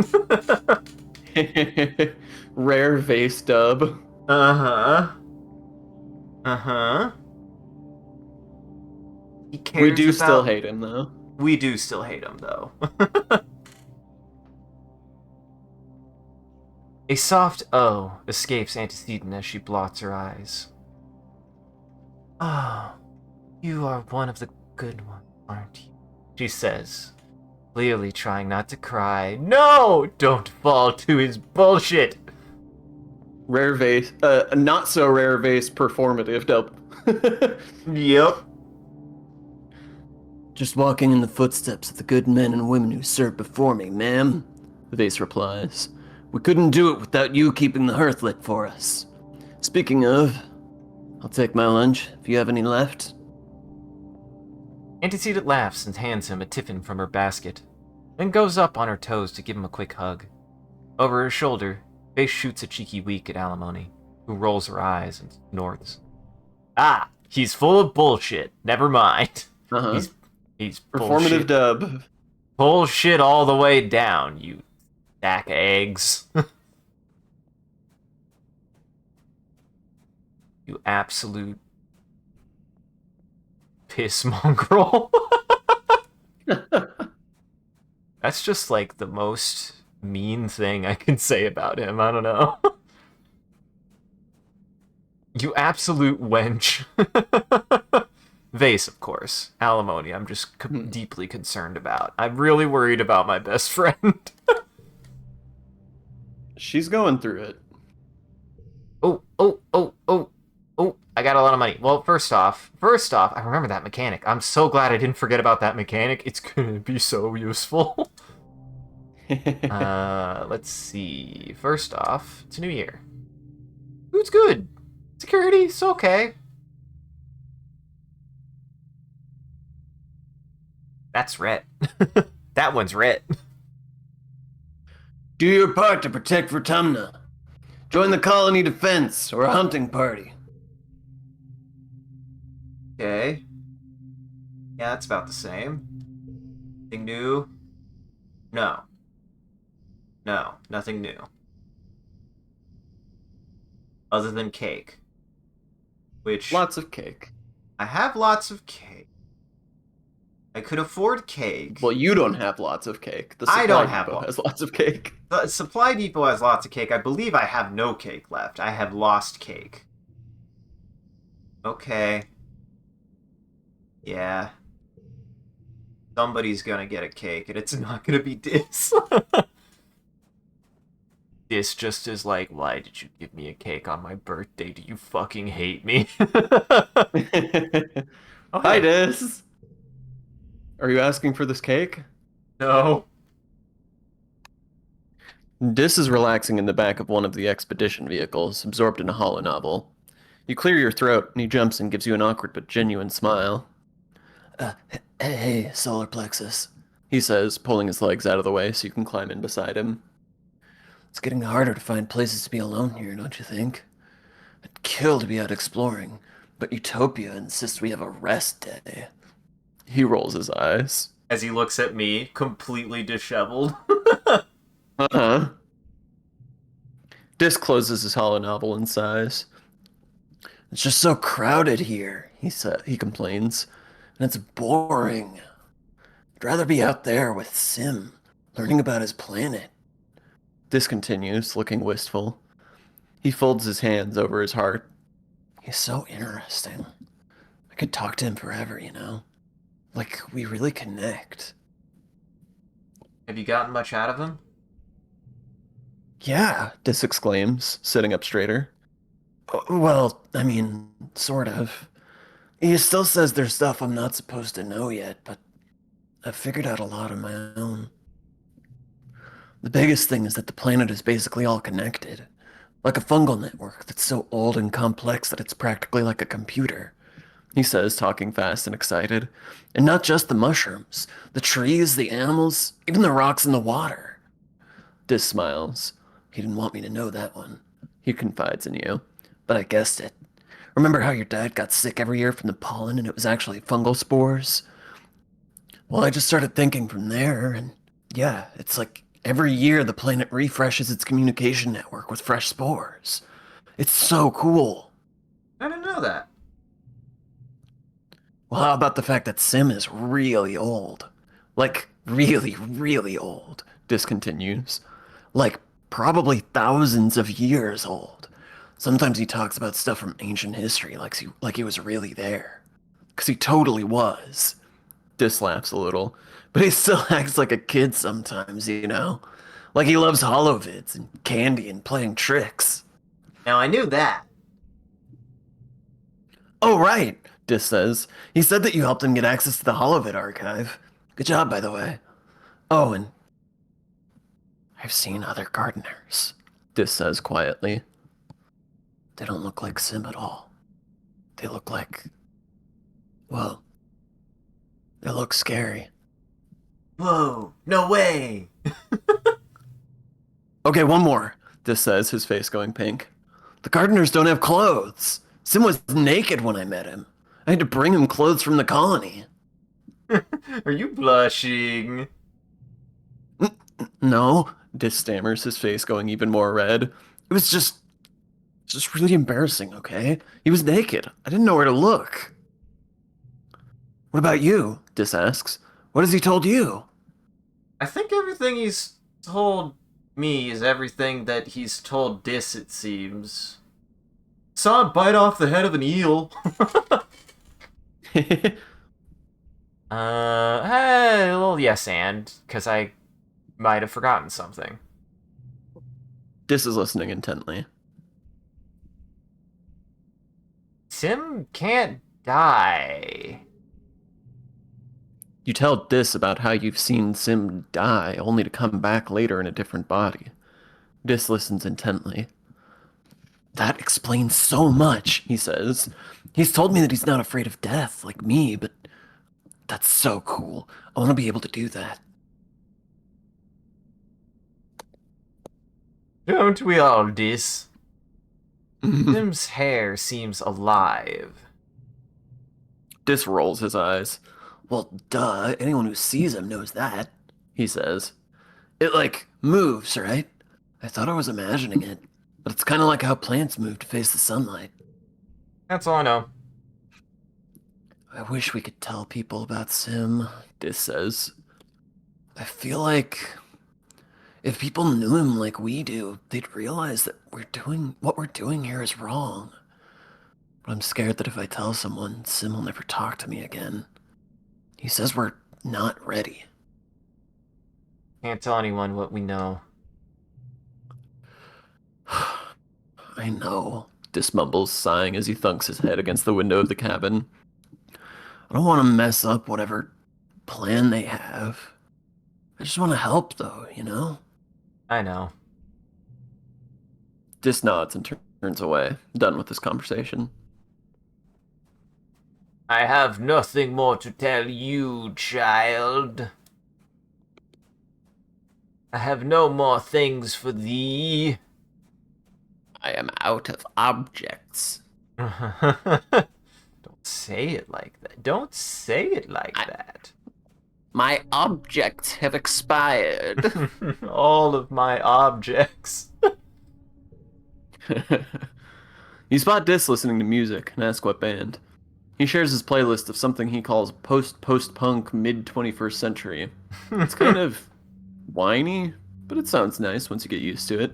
Rare vase dub. Uh-huh. Uh-huh. He cares We do about... still hate him, though. We do still hate him, though. A soft "oh" escapes Antecedent as she blots her eyes. Oh, you are one of the good ones, aren't you? She says, clearly trying not to cry. No! Don't fall to his bullshit! Rare vase, not so rare vase performative dub. Yep. Just walking in the footsteps of the good men and women who served before me, ma'am, Vase replies. We couldn't do it without you keeping the hearth lit for us. Speaking of, I'll take my lunch if you have any left. Antecedent laughs and hands him a tiffin from her basket, then goes up on her toes to give him a quick hug. Over her shoulder, Vase shoots a cheeky wink at Alimony, who rolls her eyes and snorts. Ah, he's full of bullshit. Never mind. Uh-huh. He's Performative bullshit. dub. Bullshit all the way down, you stack of eggs. You absolute piss mongrel. That's just like the most mean thing I can say about him. I don't know. You absolute wench. Vase, of course. Alimony, I'm just deeply concerned about. I'm really worried about my best friend. She's going through it. Oh, I got a lot of money. Well, first off, I remember that mechanic. I'm so glad I didn't forget about that mechanic. It's gonna be so useful. Let's see. First off, it's a new year. Food's good. Security's okay. That's Rhett. That one's Rhett. Do your part to protect Vertumna. Join the colony defense or a hunting party. Okay. Yeah, that's about the same. Anything new? No. No, nothing new. Other than cake. Which... Lots of cake. I have lots of cake. I could afford cake. Well, you don't have lots of cake. The I don't have depot lots. has lots of cake. The Supply Depot has lots of cake. I believe I have no cake left. I have lost cake. Okay. Yeah. Somebody's gonna get a cake, and it's not gonna be Dis. Dis just is like, why did you give me a cake on my birthday? Do you fucking hate me? Oh, Hi, hey. Dis. Are you asking for this cake? No. Dis is relaxing in the back of one of the expedition vehicles, absorbed in a hollow novel. You clear your throat, and he jumps and gives you an awkward but genuine smile. Hey, solar plexus. He says, pulling his legs out of the way so you can climb in beside him. It's getting harder to find places to be alone here, don't you think? I'd kill to be out exploring, but Utopia insists we have a rest day. He rolls his eyes. As he looks at me, completely disheveled. Uh-huh. Dis closes his hollow novel and sighs. It's just so crowded here, he complains, and it's boring. I'd rather be out there with Sim, learning about his planet. Dis continues, looking wistful. He folds his hands over his heart. He's so interesting. I could talk to him forever, you know? Like, we really connect. Have you gotten much out of him? Yeah, Dis exclaims, sitting up straighter. well, I mean, sort of. He still says there's stuff I'm not supposed to know yet, but I've figured out a lot on my own. The biggest thing is that the planet is basically all connected. Like a fungal network that's so old and complex that it's practically like a computer. He says, talking fast and excited. And not just the mushrooms, the trees, the animals, even the rocks in the water. Dis smiles. He didn't want me to know that one, He confides in you. but I guessed it. Remember how your dad got sick every year from the pollen and it was actually fungal spores? Well, I just started thinking from there, and yeah, it's like every year the planet refreshes its communication network with fresh spores. It's so cool. I didn't know that. Well, how about the fact that Sim is really old? Like, really, really old, discontinues. Like, probably thousands of years old. Sometimes he talks about stuff from ancient history like he was really there. 'Cause he totally was. Dis laughs a little, but he still acts like a kid sometimes, you know? Like he loves holovids and candy and playing tricks. Now I knew that. Oh, right, Dis says. He said that you helped him get access to the holovid archive. Good job, by the way. Oh, and I've seen other gardeners, Dis says quietly. They don't look like Sim at all. They look like... well, they look scary. Whoa, no way. Okay, one more, Dis says, his face going pink. The gardeners don't have clothes. Sim was naked when I met him. I had to bring him clothes from the colony. Are you blushing? No, Dis stammers, his face going even more red. It was just really embarrassing, okay? He was naked. I didn't know where to look. What about you? Dis asks. What has he told you? I think everything he's told me is everything that he's told Dis, it seems. Saw him bite off the head of an eel. Hey, well, yes, and because I might have forgotten something. Dis is listening intently. Sim can't die. You tell Dis about how you've seen Sim die, only to come back later in a different body. Dis listens intently. That explains so much, he says. He's told me that he's not afraid of death, like me, but that's so cool. I want to be able to do that. Don't we all, Dis? Sim's hair seems alive. Dis rolls his eyes. Well, duh, anyone who sees him knows that, he says. It, like, moves, right? I thought I was imagining it, but it's kind of like how plants move to face the sunlight. That's all I know. I wish we could tell people about Sim, Dis says. I feel like if people knew him like we do, they'd realize that what we're doing here is wrong. But I'm scared that if I tell someone, Sim will never talk to me again. He says we're not ready. Can't tell anyone what we know. I know, Dis mumbles, sighing as he thunks his head against the window of the cabin. I don't want to mess up whatever plan they have. I just want to help, though, you know? I know. Dis nods and turns away, done with this conversation. I have nothing more to tell you, child. I have no more things for thee. I am out of objects. Don't say it like that. Don't say it like that. My objects have expired. All of my objects. You spot Dis listening to music and ask what band. He shares his playlist of something he calls post-punk mid-21st century. It's kind of whiny, but it sounds nice once you get used to it.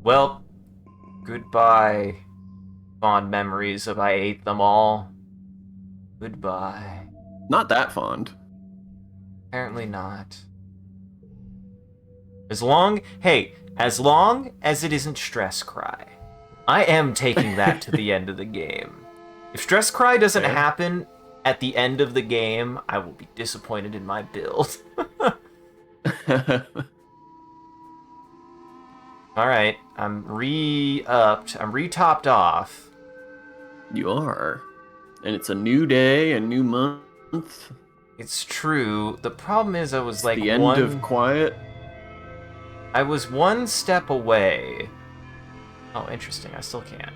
Well, goodbye, fond memories of I ate them all. Goodbye. Not that fond. Apparently not. As long as it isn't Stress Cry. I am taking that to the end of the game. If Stress Cry doesn't happen at the end of the game, I will be disappointed in my build. Alright, I'm re-upped. I'm re-topped off. You are. And it's a new day, a new month. It's true. The problem is I was like the end of quiet. I was one step away Oh, interesting. I still can't.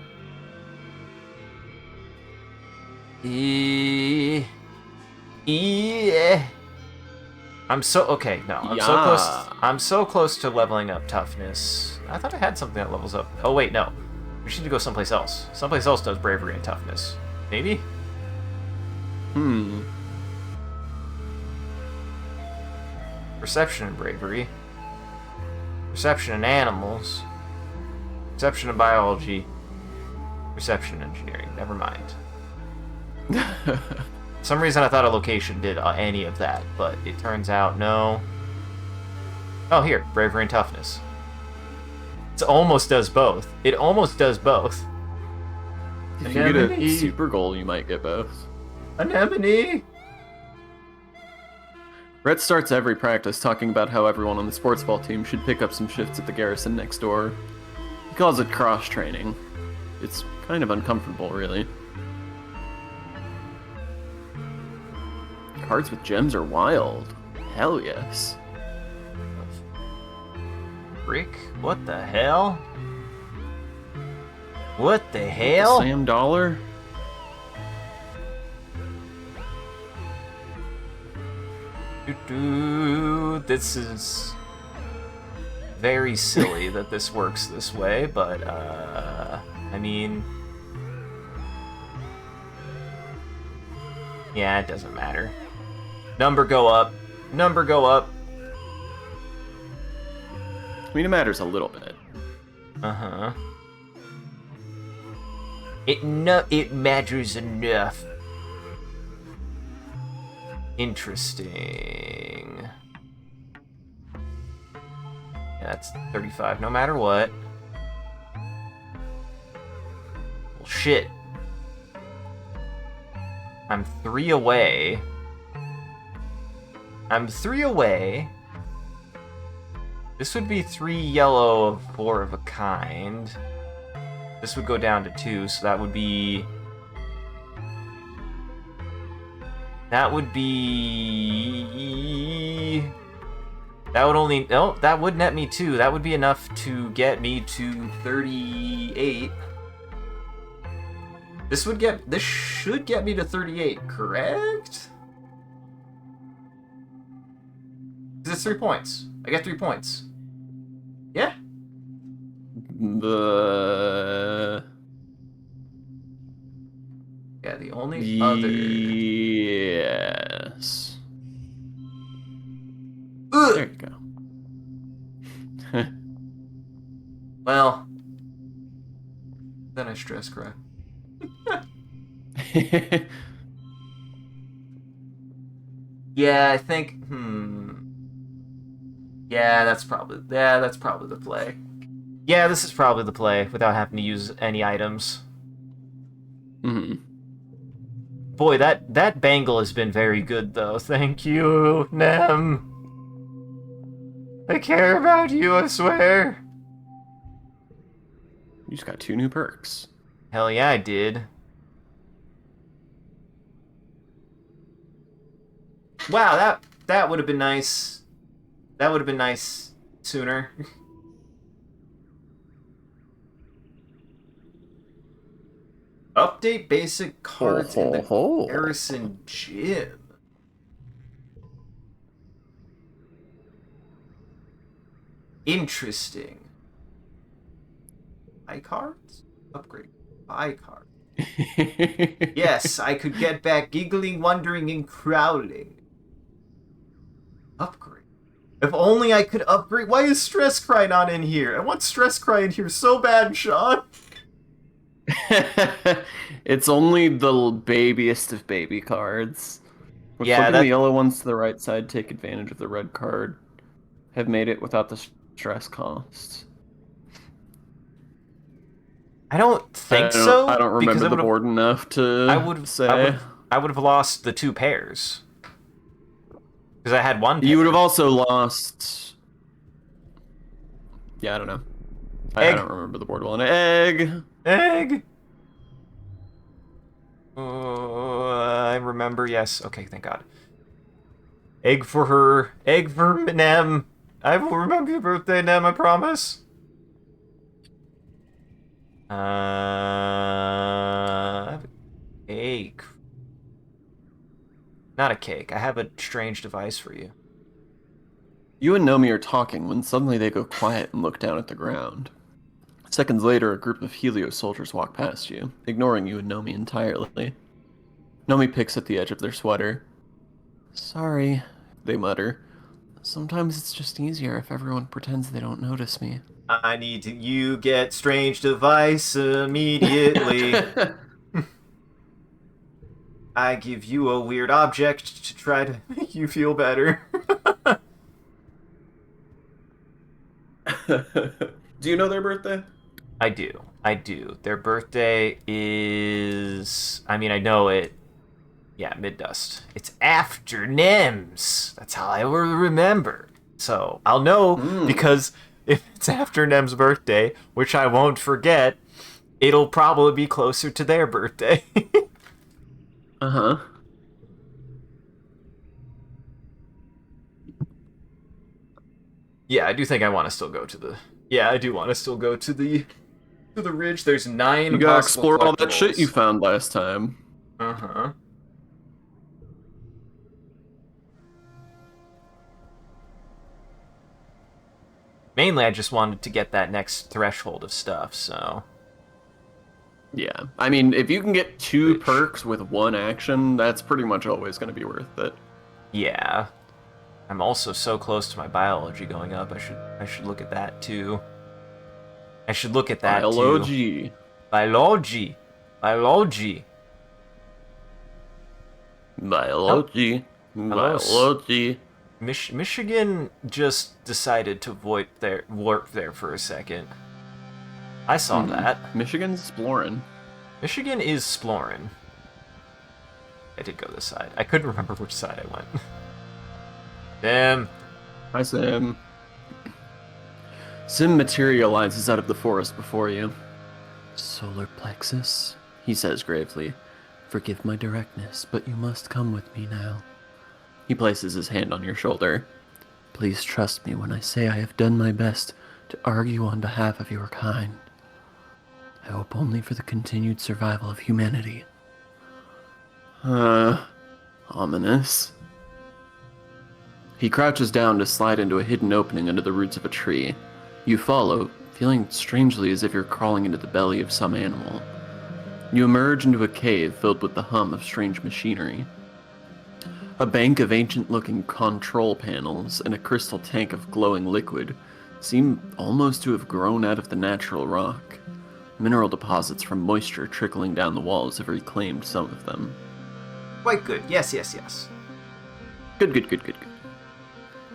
Yeah. I'm so okay. No, I'm so close. Yeah. I'm so close to leveling up toughness. I thought I had something that levels up. Oh wait, no. We should go someplace else. Someplace else does bravery and toughness. Maybe. Perception and bravery. Perception and animals. Perception and biology. Perception and engineering. Never mind. For some reason I thought a location did any of that, but it turns out no. Oh, here, bravery and toughness. It almost does both. It almost does both. If you get a super goal, you might get both. Anemone! Rhett starts every practice talking about how everyone on the sports ball team should pick up some shifts at the garrison next door. He calls it cross-training. It's kind of uncomfortable, really. Cards with gems are wild. Hell yes. Frick? What the hell? What the hell? Sam Dollar? This is very silly that this works this way, but I mean, yeah, it doesn't matter. Number go up. Number go up. I mean, it matters a little bit. Uh-huh. It matters enough. Interesting. Yeah, that's 35 no matter what. Well, shit. I'm 3 away. I'm 3 away. This would be 3 yellow of 4 of a kind. This would go down to 2, so that would be... That would be... That would only... No, that would net me 2. That would be enough to get me to 38. This should get me to 38, correct? It's 3 points. I get 3 points. Yeah? Yeah, the only other... Yes. Ugh! There you go. Well... Then I stress cry. Yeah, I think... Yeah, that's probably the play. Yeah, this is probably the play, without having to use any items. Boy, that bangle has been very good, though. Thank you, Nem. I care about you, I swear. You just got 2 new perks. Hell yeah, I did. Wow, that would have been nice. That would have been nice sooner. Update basic cards in the Garrison Gym. Interesting. Buy cards? Upgrade. Buy cards. Yes, I could get back giggling, wondering, and crowding. Upgrade. If only I could upgrade. Why is Stress Cry not in here? I want Stress Cry in here so bad, Sean. It's only the babiest of baby cards. Yeah, flipping the yellow ones to the right side, take advantage of the red card. Have made it without the stress cost. I don't think so. I don't remember the board enough to say. I would have lost the 2 pairs. Because I had 1 pair. You would have also lost... Yeah, I don't know. I don't remember the board well. An egg! Egg! I remember, yes. Okay, thank God. Egg for her. Egg for Nem. I will remember your birthday, Nem, I promise. I have a cake. Not a cake. I have a strange device for you. You and Nomi are talking when suddenly they go quiet and look down at the ground. Seconds later, a group of Helio soldiers walk past you, ignoring you and Nomi entirely. Nomi picks at the edge of their sweater. Sorry, they mutter. Sometimes it's just easier if everyone pretends they don't notice me. I need to. You get strange device immediately. I give you a weird object to try to make you feel better. Do you know their birthday? I do. Their birthday is... I mean, I know it. Yeah, mid-dust. It's after Nems. That's how I will remember. So, I'll know because if it's after Nem's birthday, which I won't forget, it'll probably be closer to their birthday. Uh-huh. Yeah, I do think I want to still go to the... Yeah, I do want to still go to the ridge. There's 9 You gotta possible explore all that shit collectibles. you found last time. Uh-huh. Mainly, I just wanted to get that next threshold of stuff, so... Yeah. I mean, if you can get 2 Which- perks with 1 action, that's pretty much always going to be worth it. Yeah. I'm also so close to my biology going up, I should look at that, too. I should look at that, too. Biology. Biology. Biology. Biology. Hello. Biology. Michigan just decided to warp there for a second. I saw that. Michigan's exploring. Michigan is exploring. I did go this side. I couldn't remember which side I went. Damn. Hi, Sim. Sim materializes out of the forest before you. Solar plexus, he says gravely. Forgive my directness, but you must come with me now. He places his hand on your shoulder. Please trust me when I say I have done my best to argue on behalf of your kind. I hope only for the continued survival of humanity. Ominous. He crouches down to slide into a hidden opening under the roots of a tree. You follow, feeling strangely as if you're crawling into the belly of some animal. You emerge into a cave filled with the hum of strange machinery. A bank of ancient-looking control panels and a crystal tank of glowing liquid seem almost to have grown out of the natural rock. Mineral deposits from moisture trickling down the walls have reclaimed some of them. Quite good. Yes, yes, yes. Good.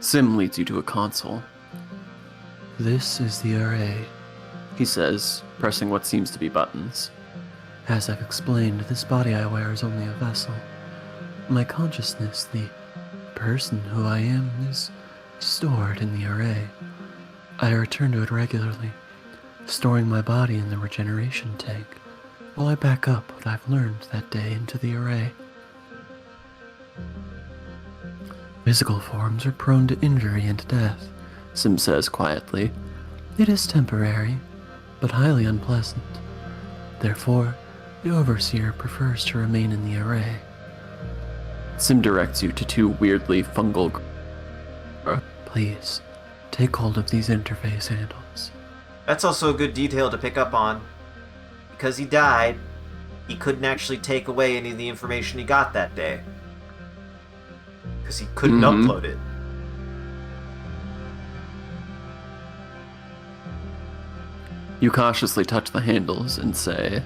Sim leads you to a console. This is the array, he says, pressing what seems to be buttons. As I've explained, this body I wear is only a vessel. My consciousness, the person who I am, is stored in the array. I return to it regularly, storing my body in the regeneration tank, while I back up what I've learned that day into the array. Physical forms are prone to injury and death, Sim says quietly. It is temporary, but highly unpleasant. Therefore, the Overseer prefers to remain in the array. Sim directs you to 2 weirdly fungal... Please, take hold of these interface handles. That's also a good detail to pick up on. Because he died, he couldn't actually take away any of the information he got that day. Because he couldn't upload it. You cautiously touch the handles and say,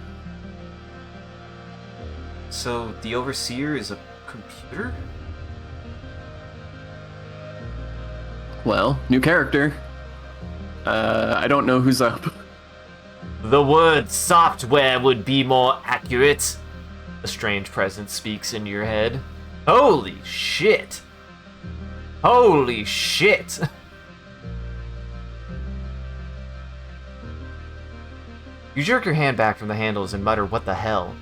So, the Overseer is a computer? well, new character. I don't know who's up. The word software would be more accurate. A strange presence speaks in your head. Holy shit! Holy shit! You jerk your hand back from the handles and mutter, what the hell?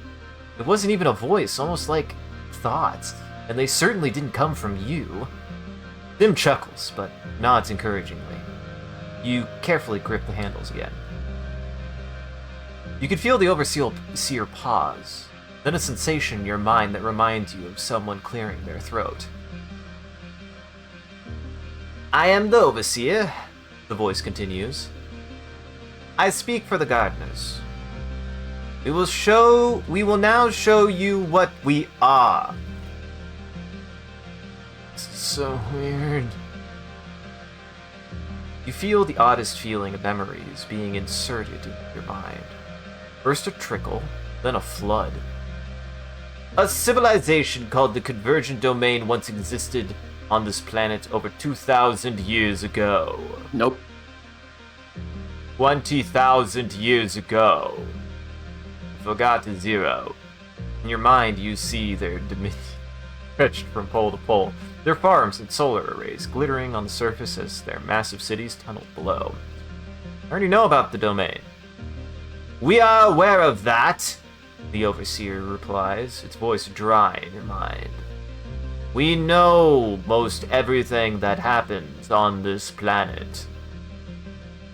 It wasn't even a voice, almost like thoughts, and they certainly didn't come from you. Sim chuckles, but nods encouragingly. You carefully grip the handles again. You can feel the Overseer pause, then a sensation in your mind that reminds you of someone clearing their throat. I am the Overseer, the voice continues. I speak for the gardeners. We will now show you what we are. This is so weird. You feel the oddest feeling of memories being inserted into your mind. First a trickle, then a flood. A civilization called the Convergent Domain once existed on this planet over 2,000 years ago. Nope. 20,000 years ago. Forgot a zero. In your mind, you see their dominion stretched from pole to pole, their farms and solar arrays glittering on the surface as their massive cities tunneled below. I already know about the domain. We are aware of that, the Overseer replies, its voice dry in your mind. We know most everything that happens on this planet.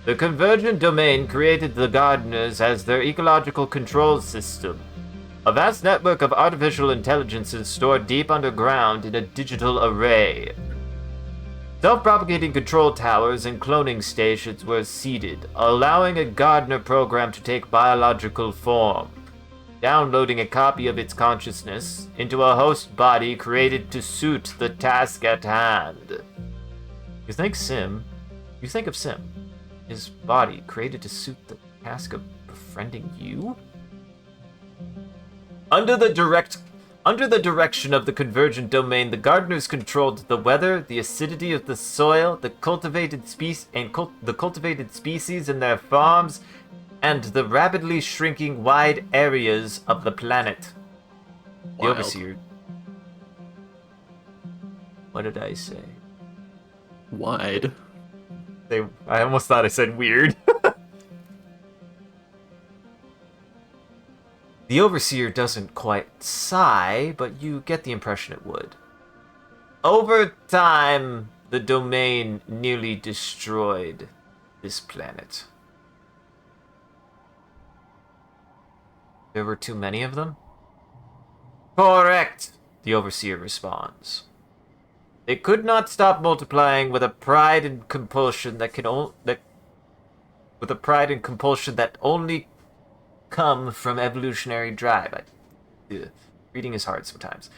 The Convergent Domain created the Gardeners as their ecological control system, a vast network of artificial intelligences stored deep underground in a digital array. Self-propagating control towers and cloning stations were seeded, allowing a Gardener program to take biological form, downloading a copy of its consciousness into a host body created to suit the task at hand. You think of Sim, his body created to suit the task of befriending you? Under the direction of the Convergent Domain, the Gardeners controlled the weather, the acidity of the soil, the cultivated species in their farms, and the rapidly shrinking wide areas of the planet. The Wild. Overseer. What did I say? Wide. I almost thought I said weird. The Overseer doesn't quite sigh, but you get the impression it would. Over time, the domain nearly destroyed this planet. There were too many of them? Correct, the Overseer responds. They could not stop multiplying with a pride and compulsion that only come from evolutionary drive. Reading is hard sometimes.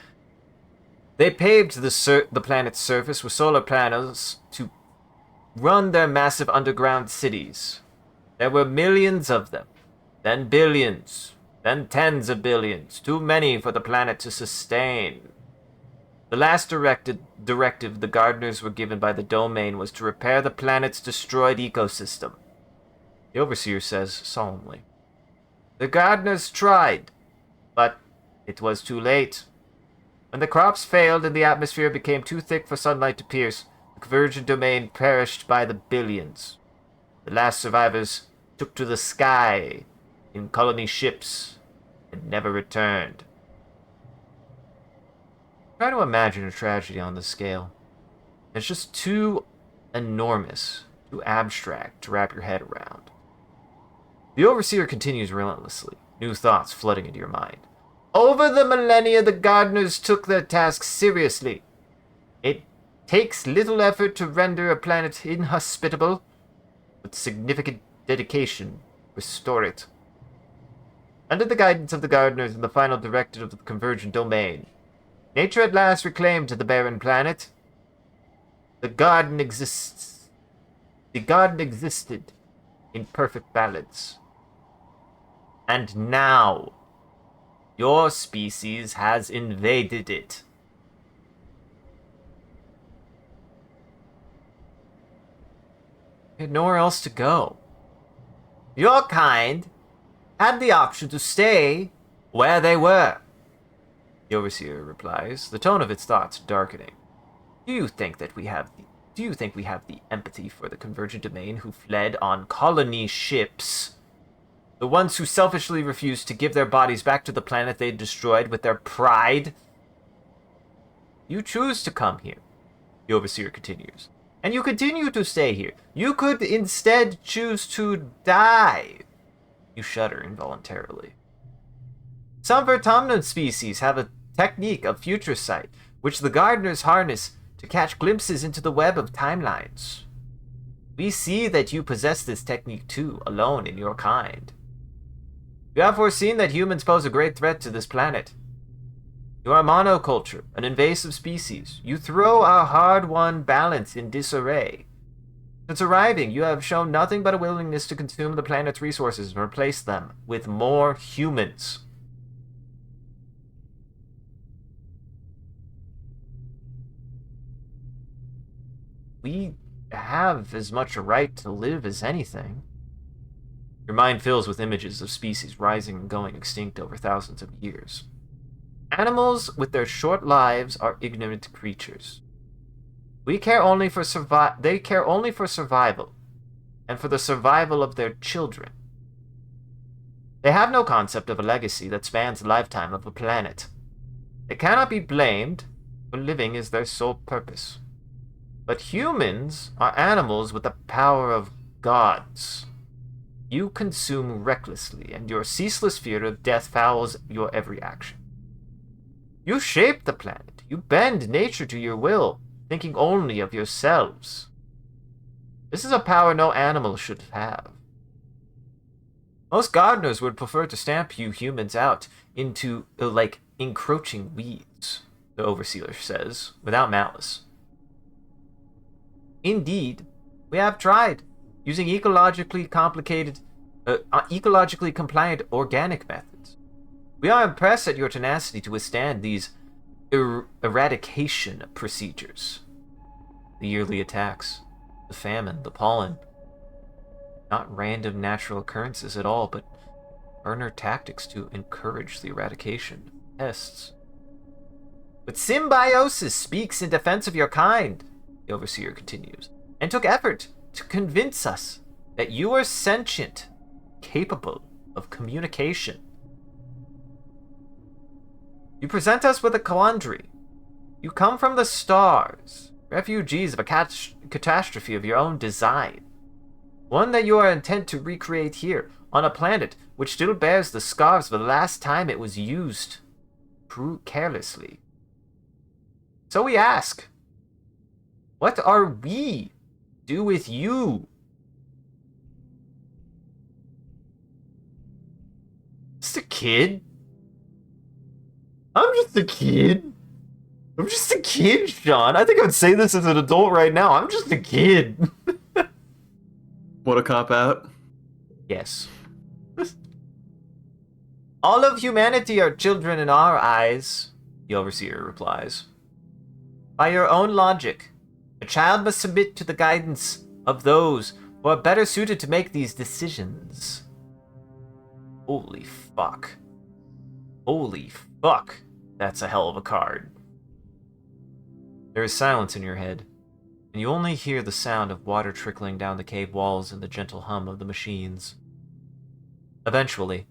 They paved the planet's surface with solar panels to run their massive underground cities. There were millions of them, then billions, then tens of billions, too many for the planet to sustain. The last directive the Gardeners were given by the Domain was to repair the planet's destroyed ecosystem. The Overseer says solemnly. The Gardeners tried, but it was too late. When the crops failed and the atmosphere became too thick for sunlight to pierce, the Convergent Domain perished by the billions. The last survivors took to the sky in colony ships and never returned. Try to imagine a tragedy on this scale. It's just too enormous, too abstract to wrap your head around. The Overseer continues relentlessly, new thoughts flooding into your mind. Over the millennia, the Gardeners took their task seriously. It takes little effort to render a planet inhospitable, with significant dedication, restore it. Under the guidance of the Gardeners and the final directive of the Convergent Domain, nature at last reclaimed the barren planet. The garden existed in perfect balance. And now, your species has invaded it. You had nowhere else to go. Your kind had the option to stay where they were. The Overseer replies, the tone of its thoughts darkening. Do you think we have the empathy for the Convergent Domain who fled on colony ships? The ones who selfishly refused to give their bodies back to the planet they destroyed with their pride? You choose to come here, the Overseer continues, and you continue to stay here. You could instead choose to die. You shudder involuntarily. Some vertomnid species have a technique of future sight, which the gardeners harness to catch glimpses into the web of timelines. We see that you possess this technique too, alone in your kind. You have foreseen that humans pose a great threat to this planet. You are a monoculture, an invasive species. You throw our hard-won balance in disarray. Since arriving, you have shown nothing but a willingness to consume the planet's resources and replace them with more humans. We have as much a right to live as anything. Your mind fills with images of species rising and going extinct over thousands of years. Animals with their short lives are ignorant creatures. They care only for survival, and for the survival of their children. They have no concept of a legacy that spans the lifetime of a planet. They cannot be blamed, for living is their sole purpose. But humans are animals with the power of gods. You consume recklessly, and your ceaseless fear of death fouls your every action. You shape the planet. You bend nature to your will, thinking only of yourselves. This is a power no animal should have. Most gardeners would prefer to stamp you humans out into, encroaching weeds, the overseer says, without malice. Indeed, we have tried, using ecologically compliant organic methods. We are impressed at your tenacity to withstand these eradication procedures. The yearly attacks, the famine, the pollen. Not random natural occurrences at all, but burner tactics to encourage the eradication of pests. But symbiosis speaks in defense of your kind, the overseer continues, and took effort to convince us that you are sentient, capable of communication. You present us with a quandary. You come from the stars, refugees of a catastrophe of your own design. One that you are intent to recreate here, on a planet which still bears the scars of the last time it was used carelessly. So we ask, what are we do with you? Just a kid? I'm just a kid. I'm just a kid, Sean. I think I would say this as an adult right now. I'm just a kid. What a cop-out. Yes. All of humanity are children in our eyes, the overseer replies. By your own logic, a child must submit to the guidance of those who are better suited to make these decisions. Holy fuck. Holy fuck. That's a hell of a card. There is silence in your head, and you only hear the sound of water trickling down the cave walls and the gentle hum of the machines. Eventually,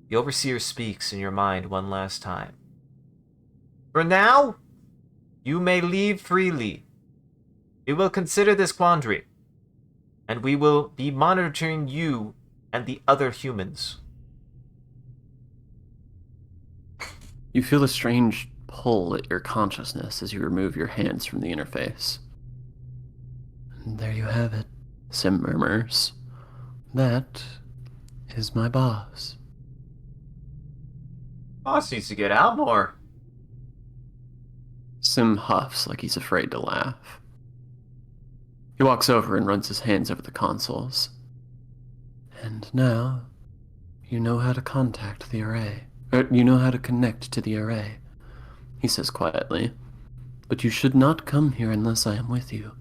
the overseer speaks in your mind one last time. For now, you may leave freely. We will consider this quandary, and we will be monitoring you and the other humans. You feel a strange pull at your consciousness as you remove your hands from the interface. And there you have it, Sim murmurs. That is my boss. Boss needs to get out more. Sim huffs like he's afraid to laugh. He walks over and runs his hands over the consoles. And now, you know how to contact the array. You know how to connect to the array, he says quietly. But you should not come here unless I am with you.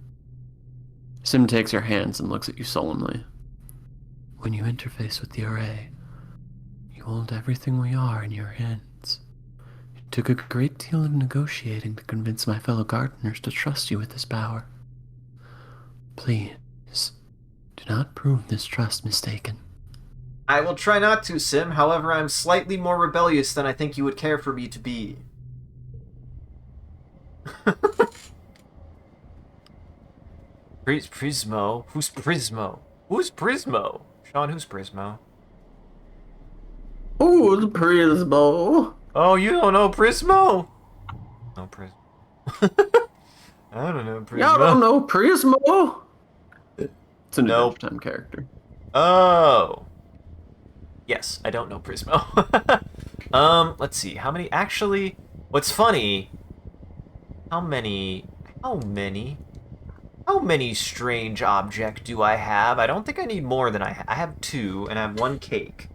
Sim takes your hands and looks at you solemnly. When you interface with the array, you hold everything we are in your hands. It took a great deal of negotiating to convince my fellow gardeners to trust you with this power. Please, do not prove this trust mistaken. I will try not to, Sim. However, I'm slightly more rebellious than I think you would care for me to be. Prismo? Who's Prismo? Who's Prismo? Sean, who's Prismo? Ooh, the Prismo. Oh, you don't know Prismo? No Prismo. I don't know Y'all don't Prismo. know Prismo? It's an Nope. Adventure Time character. Oh. Yes, I don't know Prismo. Let's see. How many? Actually, what's funny? How many? How many? How many strange object do I have? I don't think I need more than I have 2, and I have 1 cake.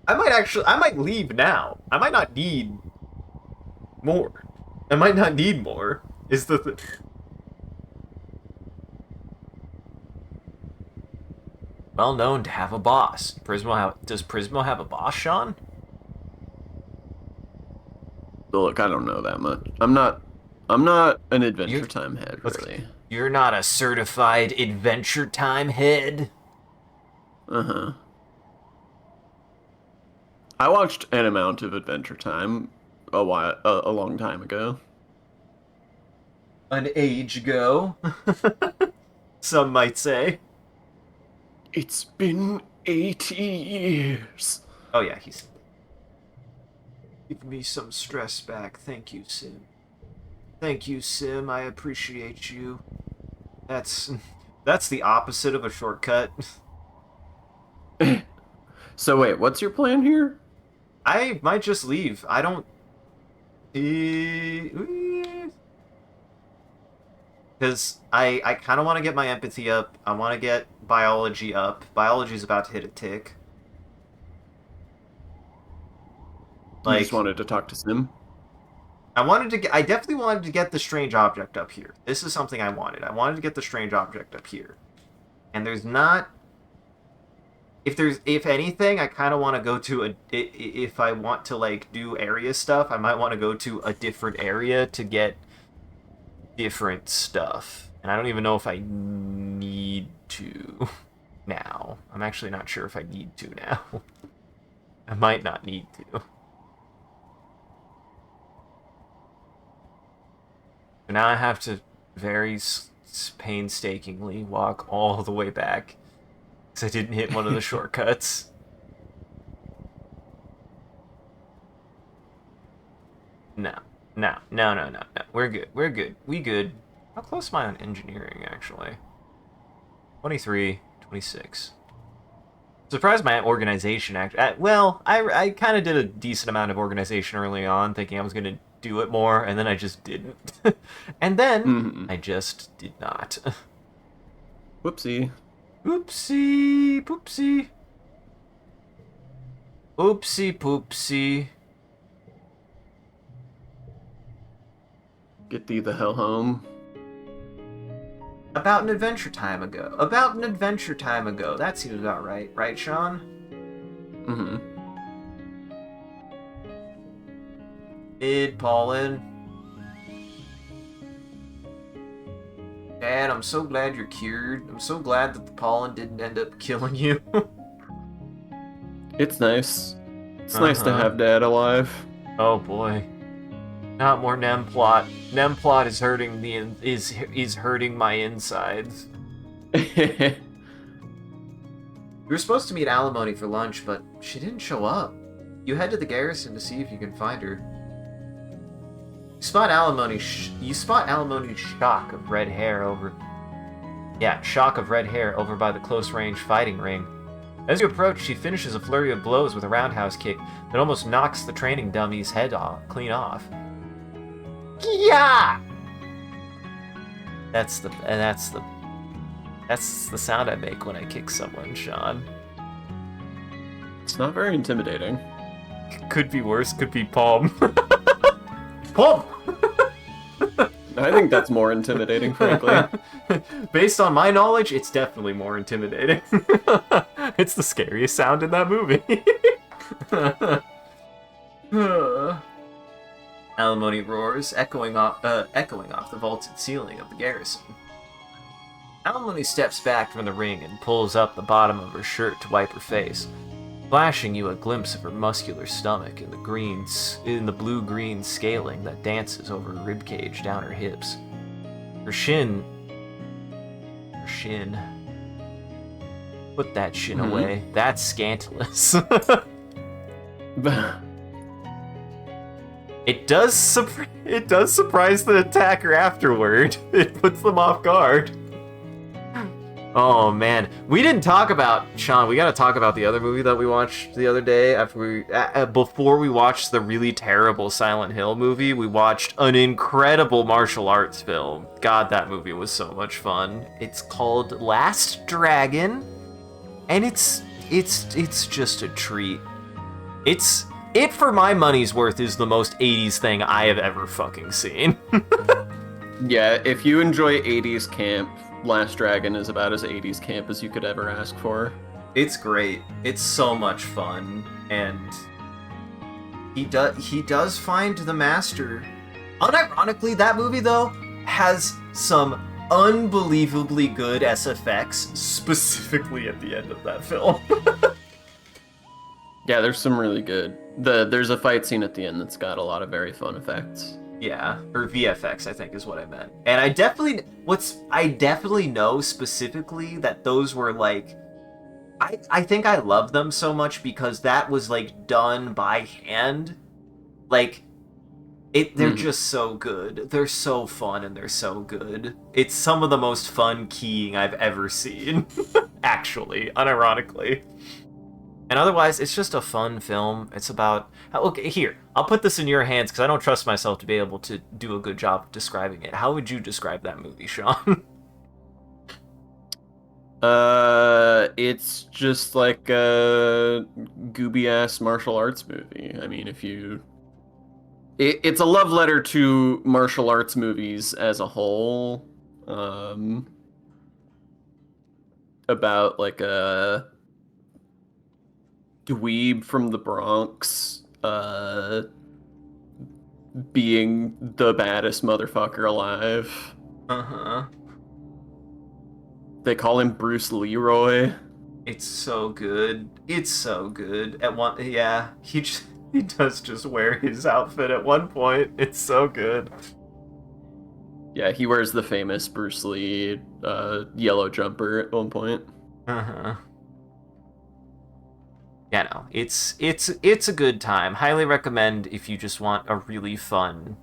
I might leave now. I might not need more. I might not need more. Is the well known to have a boss. Does Prismo have a boss, Sean? Look, I don't know that much. I'm not an Adventure You're- Time head, really. You're not a certified Adventure Time head. Uh-huh. I watched an amount of Adventure Time a long time ago. An age ago, some might say. It's been 80 years. Oh yeah, he's give me some stress back. Thank you, Sim. Thank you, Sim. I appreciate you. That's the opposite of a shortcut. So wait, what's your plan here? I might just leave. I don't. Because I kind of want to get my empathy up. I want to get biology up. Biology's about to hit a tick. You just wanted to talk to Sim? I definitely wanted to get the strange object up here. This is something I wanted. I wanted to get the strange object up here. And there's not... If anything, I kind of want to go to if I want to, like, do area stuff, I might want to go to a different area to get different stuff. And I don't even know if I need to now. I'm actually not sure if I need to now. I might not need to. But now I have to very painstakingly walk all the way back because I didn't hit one of the shortcuts. No. We're good. We good. How close am I on engineering, actually? 23, 26. Surprised my organization, well, I kind of did a decent amount of organization early on, thinking I was going to do it more, and then I just didn't. And then I just did not. Whoopsie. Oopsie poopsie. Oopsie poopsie. Get thee the hell home. About an adventure time ago. That seems about right. Right, Sean? Mm-hmm. Pollen. Dad, I'm so glad you're cured. I'm so glad that the pollen didn't end up killing you. It's nice. It's nice to have Dad alive. Oh boy. Not more Nemplot. Nemplot is hurting is hurting my insides. We were supposed to meet Alimony for lunch, but she didn't show up. You head to the garrison to see if you can find her. You spot Alimony's shock of red hair over by the close-range fighting ring. As you approach, she finishes a flurry of blows with a roundhouse kick that almost knocks the training dummy's head clean off. Yeah! That's the sound I make when I kick someone, Sean. It's not very intimidating. Could be worse, could be palm. Palm! I think that's more intimidating, frankly. Based on my knowledge, it's definitely more intimidating. It's the scariest sound in that movie. Alimony roars, echoing off the vaulted ceiling of the garrison. Alimony steps back from the ring and pulls up the bottom of her shirt to wipe her face, flashing you a glimpse of her muscular stomach in the blue-green scaling that dances over her ribcage down her hips. Her shin. Put that shin Mhm. away. That's scandalous. It does surprise the attacker afterward. It puts them off guard. Oh man, we didn't talk about Sean. We gotta talk about the other movie that we watched the other day. Before we watched the really terrible Silent Hill movie, we watched an incredible martial arts film. God, that movie was so much fun. It's called Last Dragon, and it's just a treat. It for my money's worth is the most 80s thing I have ever fucking seen. Yeah, if you enjoy 80s camp, Last Dragon is about as 80s camp as you could ever ask for. It's great. It's so much fun, and he does find the master. Unironically, that movie though has some unbelievably good SFX, specifically at the end of that film. Yeah, there's some really good. There's a fight scene at the end that's got a lot of very fun effects. Yeah, or VFX, I think is what I meant. And I definitely know specifically that those were like, I think I love them so much because that was like done by hand. Like, they're just so good. They're so fun and they're so good. It's some of the most fun keying I've ever seen, actually, unironically. And otherwise, it's just a fun film. It's about... Okay, here, I'll put this in your hands because I don't trust myself to be able to do a good job of describing it. How would you describe that movie, Sean? It's just like a gooby-ass martial arts movie. I mean, it's a love letter to martial arts movies as a whole. About like a dweeb from the Bronx, being the baddest motherfucker alive. Uh-huh. They call him Bruce Leroy. It's so good. It's so good. Yeah, he does just wear his outfit at one point. It's so good. Yeah, he wears the famous Bruce Lee yellow jumper at one point. Uh-huh. Yeah, no, it's a good time. Highly recommend if you just want a really fun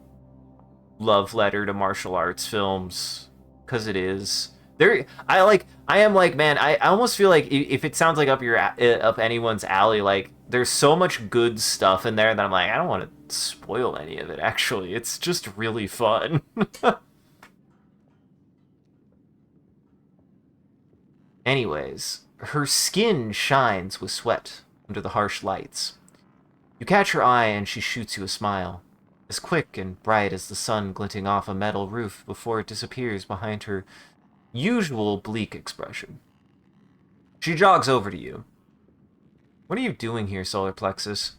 love letter to martial arts films, because it is. I almost feel like if it sounds like up anyone's alley, like there's so much good stuff in there that I'm like, I don't want to spoil any of it. Actually, it's just really fun. Anyways, her skin shines with sweat under the harsh lights. You catch her eye and she shoots you a smile, as quick and bright as the sun glinting off a metal roof before it disappears behind her usual bleak expression. She jogs over to you. What are you doing here, Solar Plexus?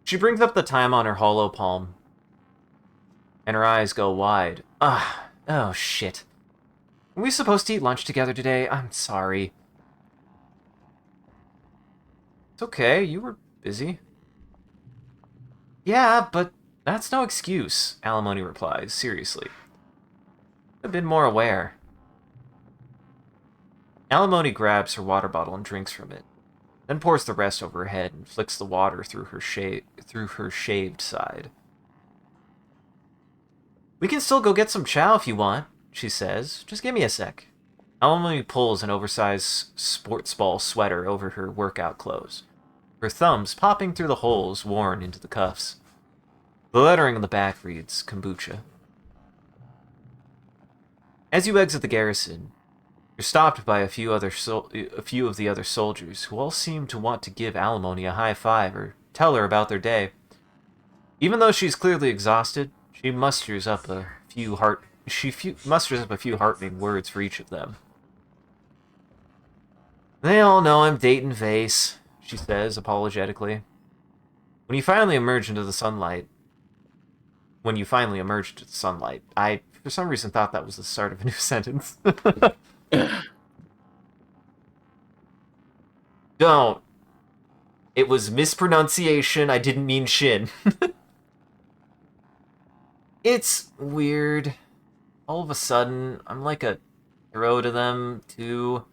She brings up the time on her hollow palm, and her eyes go wide. Oh shit. Were we supposed to eat lunch together today? I'm sorry. It's okay, you were busy. Yeah, but that's no excuse, Alimony replies, seriously. I've been more aware. Alimony grabs her water bottle and drinks from it, then pours the rest over her head and flicks the water through her shaved side. We can still go get some chow if you want, she says. Just give me a sec. Alimony pulls an oversized sports ball sweater over her workout clothes, her thumbs popping through the holes worn into the cuffs. The lettering on the back reads kombucha. As you exit the garrison, you're stopped by a few of the other soldiers who all seem to want to give Alimony a high five or tell her about their day. Even though she's clearly exhausted, she musters up a few heartening words for each of them. They all know I'm dating Vase, she says apologetically. When you finally emerge into the sunlight, I, for some reason, thought that was the start of a new sentence. Don't. It was mispronunciation. I didn't mean shin. It's weird. All of a sudden, I'm like a hero to them, too.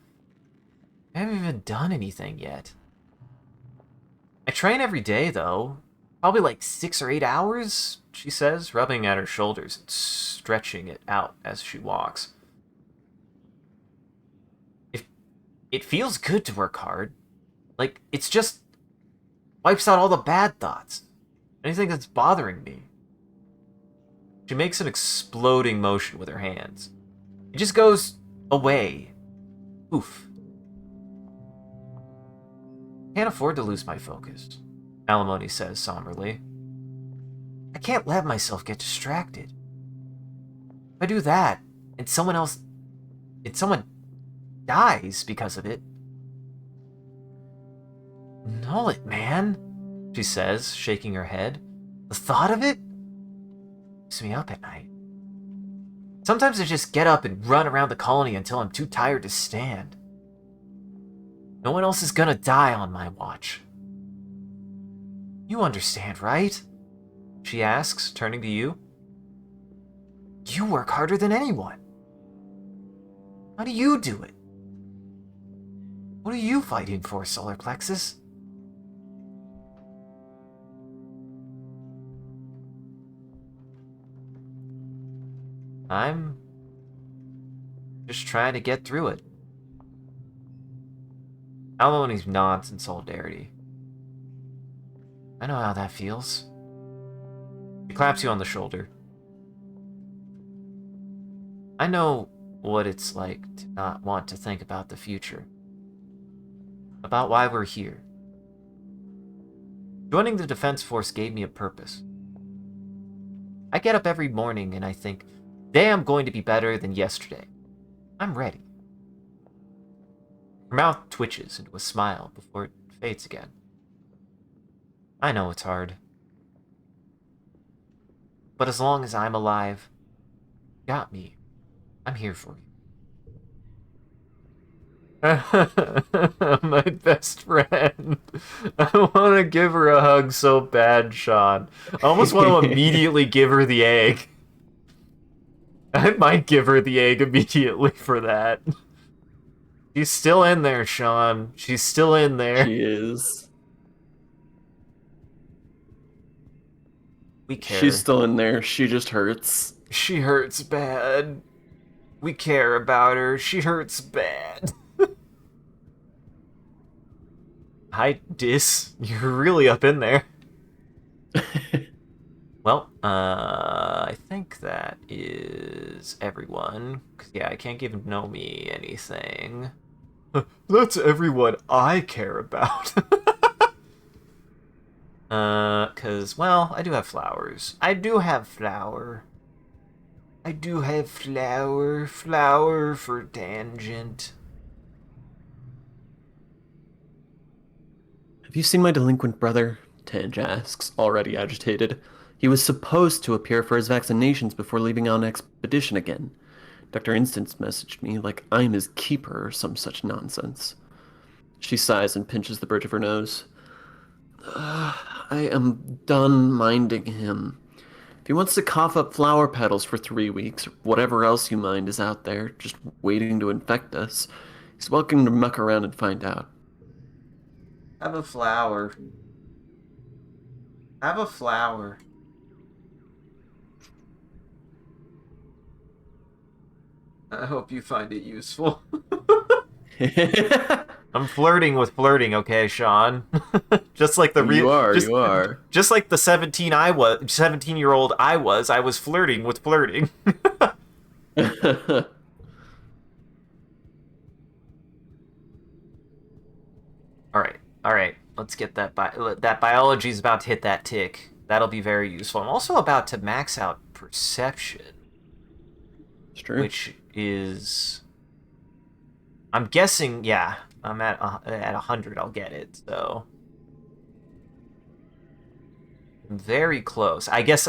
I haven't even done anything yet. I train every day, though. Probably like 6 or 8 hours, she says, rubbing at her shoulders and stretching it out as she walks. It feels good to work hard. Like, it's just wipes out all the bad thoughts. Anything that's bothering me. She makes an exploding motion with her hands. It just goes away. Oof. Can't afford to lose my focus, Alimony says somberly. I can't let myself get distracted. If I do that, and someone dies because of it. Null it, man, she says, shaking her head. The thought of it keeps me up at night. Sometimes I just get up and run around the colony until I'm too tired to stand. No one else is gonna die on my watch. You understand, right? She asks, turning to you. You work harder than anyone. How do you do it? What are you fighting for, Solar Plexus? I'm just trying to get through it. Alimony nods in solidarity. I know how that feels. She claps you on the shoulder. I know what it's like to not want to think about the future. About why we're here. Joining the Defense Force gave me a purpose. I get up every morning and I think, today I'm going to be better than yesterday. I'm ready. Her mouth twitches into a smile before it fades again. I know it's hard. But as long as I'm alive, you got me. I'm here for you. My best friend. I want to give her a hug so bad, Sean. I almost want to immediately give her the egg. I might give her the egg immediately for that. She's still in there, Sean. She's still in there. She is. We care. She's still in there. She just hurts. She hurts bad. We care about her. She hurts bad. Hi, Dis. You're really up in there. Well, I think that is everyone. 'Cause, yeah, I can't give Nomi anything. That's everyone I care about. 'Cause, well, I do have flowers. I do have flower. I do have flower. Flower for Tangent. Have you seen my delinquent brother? Tange asks, already agitated. He was supposed to appear for his vaccinations before leaving on expedition again. Dr. Instance messaged me like I'm his keeper or some such nonsense. She sighs and pinches the bridge of her nose. I am done minding him. If he wants to cough up flower petals for 3 weeks, or whatever else you mind is out there, just waiting to infect us, he's welcome to muck around and find out. Have a flower. Have a flower. I hope you find it useful. I'm flirting with flirting, okay, Sean? Just like the real. You are. Just like the 17-year-old I was flirting with flirting. All right. Let's get that. That biology's about to hit that tick. That'll be very useful. I'm also about to max out perception. It's true. Which is, I'm guessing, yeah. I'm at 100. I'll get it. So I'm very close. I guess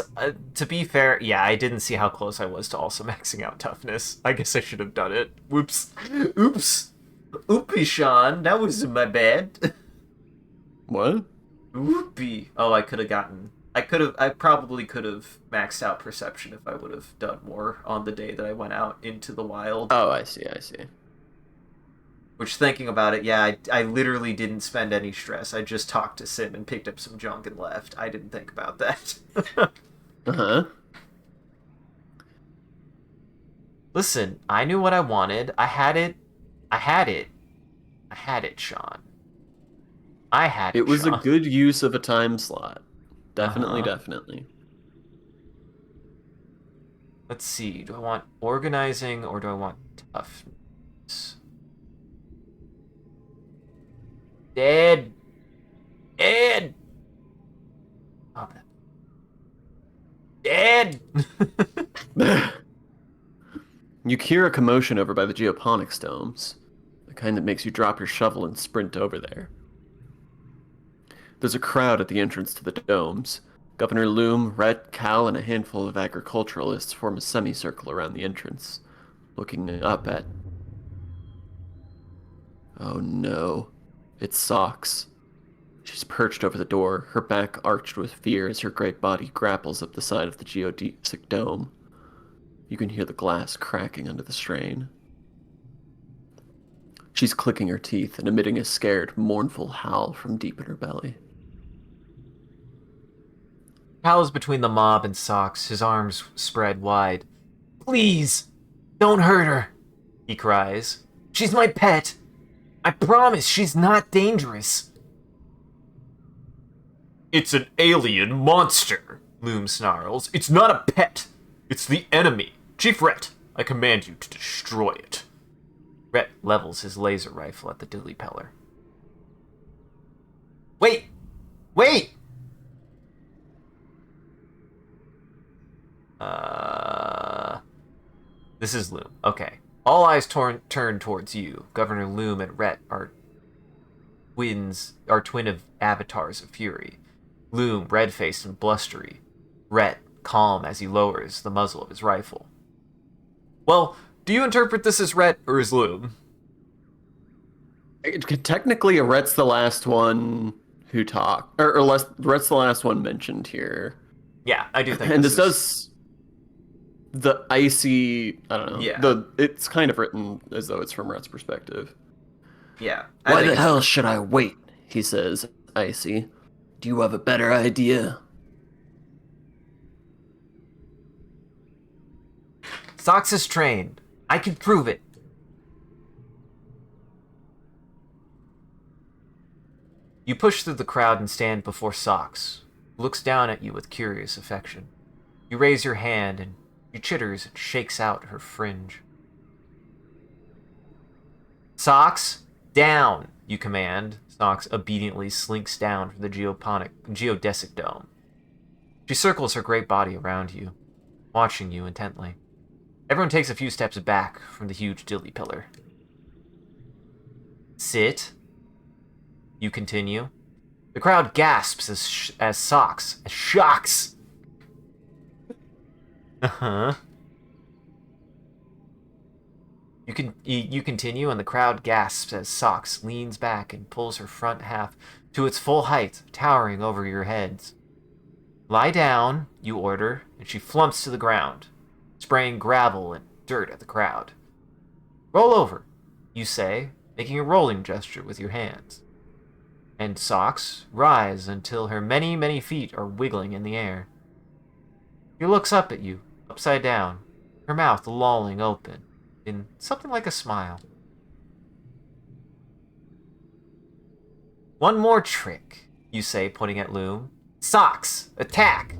to be fair, yeah, I didn't see how close I was to also maxing out toughness. I guess I should have done it. Whoops. Oops. Oopie, Sean. That was my bad. What? Whoopie. Oh, I probably could have maxed out perception if I would have done more on the day that I went out into the wild. Oh, I see. Which, thinking about it, yeah, I literally didn't spend any stress. I just talked to Sim and picked up some junk and left. I didn't think about that. Uh-huh. Listen, I knew what I wanted. I had it. I had it. I had it, Sean. I had It it, was a Sean. good use of a time slot. Definitely, Uh-huh. definitely. Let's see. Do I want organizing or do I want toughness? Dead. Dead. Oh, dead. You hear a commotion over by the geoponics domes, the kind that makes you drop your shovel and sprint over there. There's a crowd at the entrance to the domes. Governor Loom, Rhett, Cal, and a handful of agriculturalists form a semicircle around the entrance, looking up at... Oh no. It's Socks. She's perched over the door, her back arched with fear as her great body grapples up the side of the geodesic dome. You can hear the glass cracking under the strain. She's clicking her teeth and emitting a scared, mournful howl from deep in her belly. Cal is between the mob and Socks, his arms spread wide. Please, don't hurt her, he cries. She's my pet. I promise she's not dangerous. It's an alien monster, Loom snarls. It's not a pet. It's the enemy. Chief Rhett, I command you to destroy it. Rhett levels his laser rifle at the dilly peller. Wait! Wait! This is Loom. Okay. All eyes turn towards you. Governor Loom and Rhett are twin of avatars of fury. Loom, red-faced and blustery. Rhett, calm as he lowers the muzzle of his rifle. Well, do you interpret this as Rhett or as Loom? Technically, Rhett's the last one who talked, or Rhett's the last one mentioned here. Yeah, I do think And this is... does the icy, I don't know, Yeah. it's kind of written as though it's from Rhett's perspective. Yeah. Why the hell should I wait? He says, icy. Do you have a better idea? Socks is trained. I can prove it. You push through the crowd and stand before Socks, who looks down at you with curious affection. You raise your hand and she chitters and shakes out her fringe. Socks, down, you command. Socks obediently slinks down from the geodesic dome. She circles her great body around you, watching you intently. Everyone takes a few steps back from the huge dilly pillar. Sit. You continue. The crowd gasps as Socks, as shocks. Uh-huh. You continue, and the crowd gasps as Socks leans back and pulls her front half to its full height, towering over your heads. Lie down, you order, and she flumps to the ground, spraying gravel and dirt at the crowd. Roll over, you say, making a rolling gesture with your hands. And Socks rise until her many, many feet are wiggling in the air. She looks up at you, upside down, her mouth lolling open in something like a smile. One more trick, you say, pointing at Loom. Socks, attack!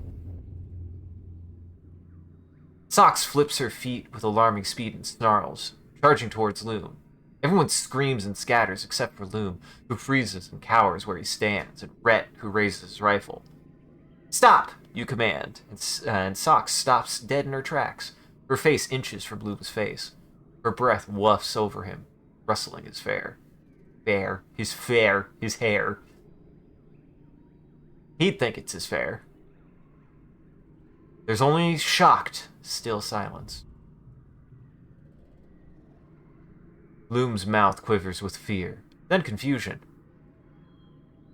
Socks flips her feet with alarming speed and snarls, charging towards Loom. Everyone screams and scatters except for Loom, who freezes and cowers where he stands, and Rhett, who raises his rifle. Stop, you command, and Socks stops dead in her tracks, her face inches from Loom's face. Her breath wafts over him, rustling his hair. His hair. He'd think it's his hair. There's only shocked, still silence. Loom's mouth quivers with fear, then confusion.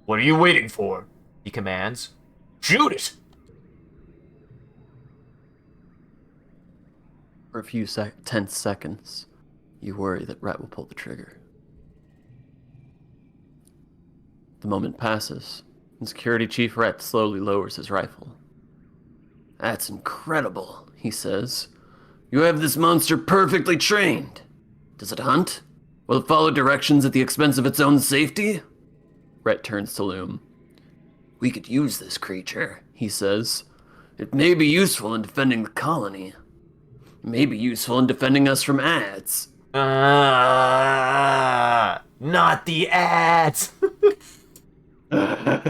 What are you waiting for? He commands. Shoot it! For a few tense seconds, you worry that Rhett will pull the trigger. The moment passes, and Security Chief Rhett slowly lowers his rifle. That's incredible, he says. You have this monster perfectly trained. Does it hunt? Will it follow directions at the expense of its own safety? Rhett turns to Loom. We could use this creature, he says. It may be useful in defending the colony. It may be useful in defending us from ads. Not the ads!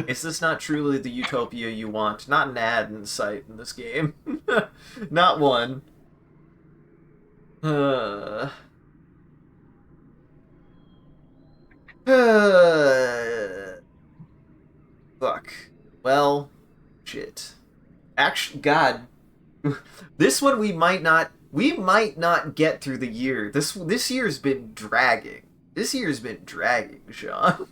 Is this not truly the utopia you want? Not an ad in sight in this game. Not one. Fuck. Well, shit. Actually, God. This one we might not get through the year. This year's been dragging. This year's been dragging, Sean.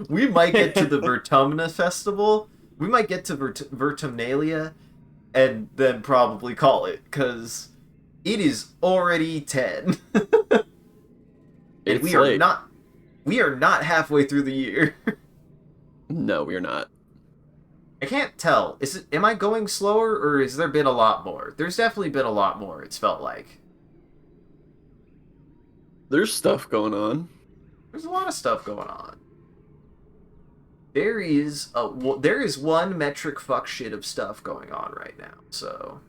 We might get to the Vertumna Festival. We might get to Vertumnalia and then probably call it, because it is already 10. And we are not halfway through the year. No, we're not. I can't tell. Am I going slower, or has there been a lot more? There's definitely been a lot more, it's felt like. There's stuff going on. There's a lot of stuff going on. There is one metric fuck shit of stuff going on right now. So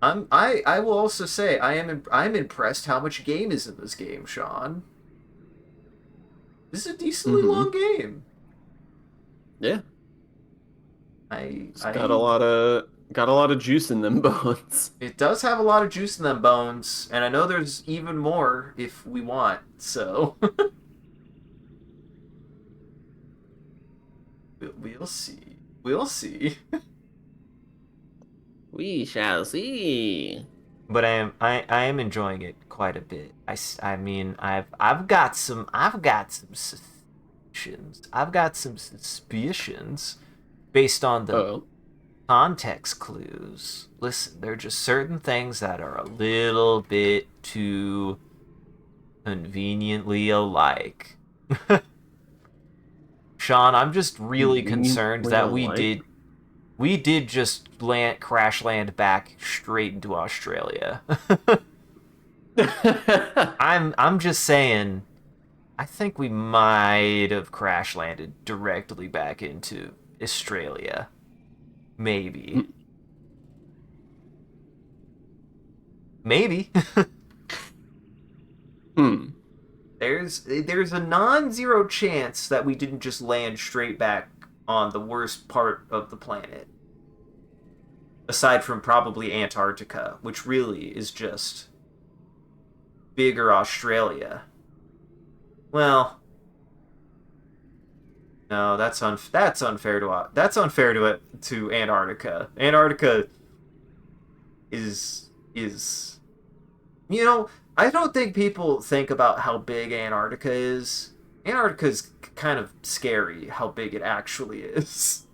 I will also say I'm impressed how much game is in this game, Sean. This is a decently long game. Yeah. It's got a lot of juice in them bones. It does have a lot of juice in them bones, and I know there's even more if we want, so we'll see. We'll see. We shall see. But I am enjoying it quite a bit. I mean I've got some suspicions. I've got some suspicions based on the context clues. Listen, there are just certain things that are a little bit too conveniently alike. Sean, I'm just really concerned that we did just crash land back straight into Australia. I'm just saying, I think we might have crash landed directly back into Australia. Maybe. Maybe. There's a non-zero chance that we didn't just land straight back on the worst part of the planet. Aside from probably Antarctica, which really is just bigger Australia. Well, no, that's unfair to Antarctica. Antarctica is I don't think people think about how big Antarctica is. Antarctica's kind of scary how big it actually is.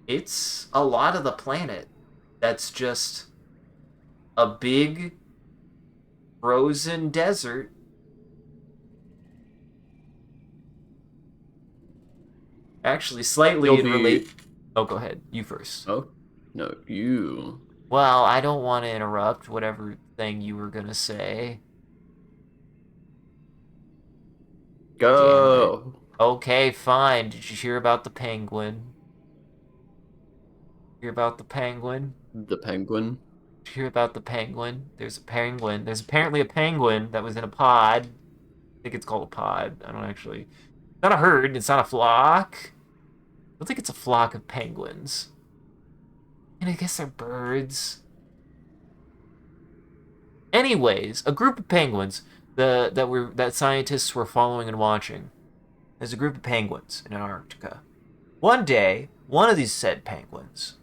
It's a lot of the planet that's just a big frozen desert. Actually, slightly Oh, go ahead. You first. Oh, no, you. Well, I don't want to interrupt whatever thing you were gonna say. Go. Okay, fine. Did you hear about the penguin? Hear about the penguin? The penguin? Did you hear about the penguin? There's a penguin. There's apparently a penguin that was in a pod. I think it's called a pod. I don't actually... It's not a herd. It's not a flock. I don't think it's a flock of penguins. And I guess they're birds. Anyways, a group of penguins that scientists were following and watching. There's a group of penguins in Antarctica. One day, one of these said penguins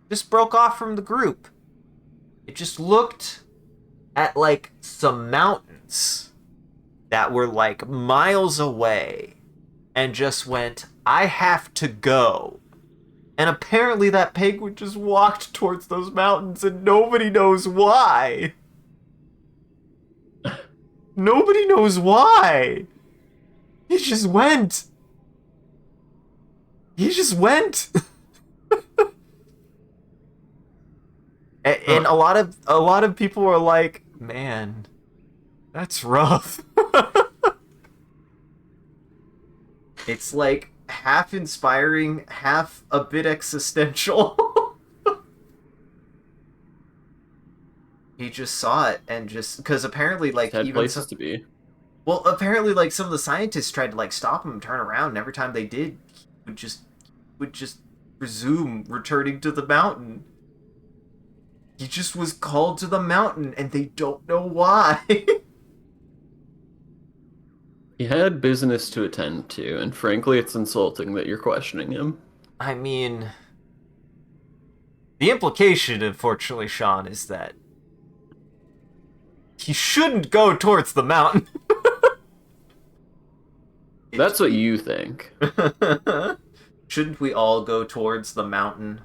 just broke off from the group. It just looked at like some mountains that were like miles away and just went, I have to go. And apparently that penguin just walked towards those mountains and nobody knows why. Nobody knows why. He just went. He just went. And a lot of people were like, "Man, that's rough." It's like half inspiring, half a bit existential. He just saw it and just because apparently like Had even places some, to be. well apparently like some of the scientists tried to like stop him and turn around, and every time they did, he would just resume returning to the mountain. He just was called to the mountain, and they don't know why. He had business to attend to, and frankly, it's insulting that you're questioning him. I mean, the implication, unfortunately, Sean, is that he shouldn't go towards the mountain. That's what you think. Shouldn't we all go towards the mountain?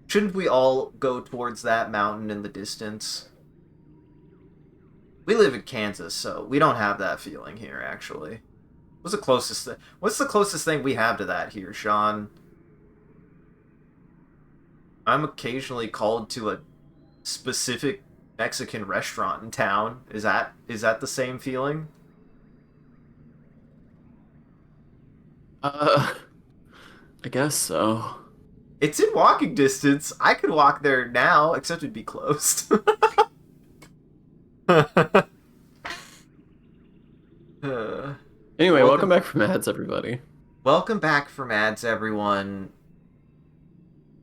Shouldn't we all go towards that mountain in the distance? We live in Kansas, so we don't have that feeling here, actually. What's the closest thing we have to that here, Sean? I'm occasionally called to a specific Mexican restaurant in town. Is that the same feeling? I guess so. It's in walking distance. I could walk there now, except it'd be closed. Anyway, welcome back from ads, everybody. Welcome back from ads, everyone.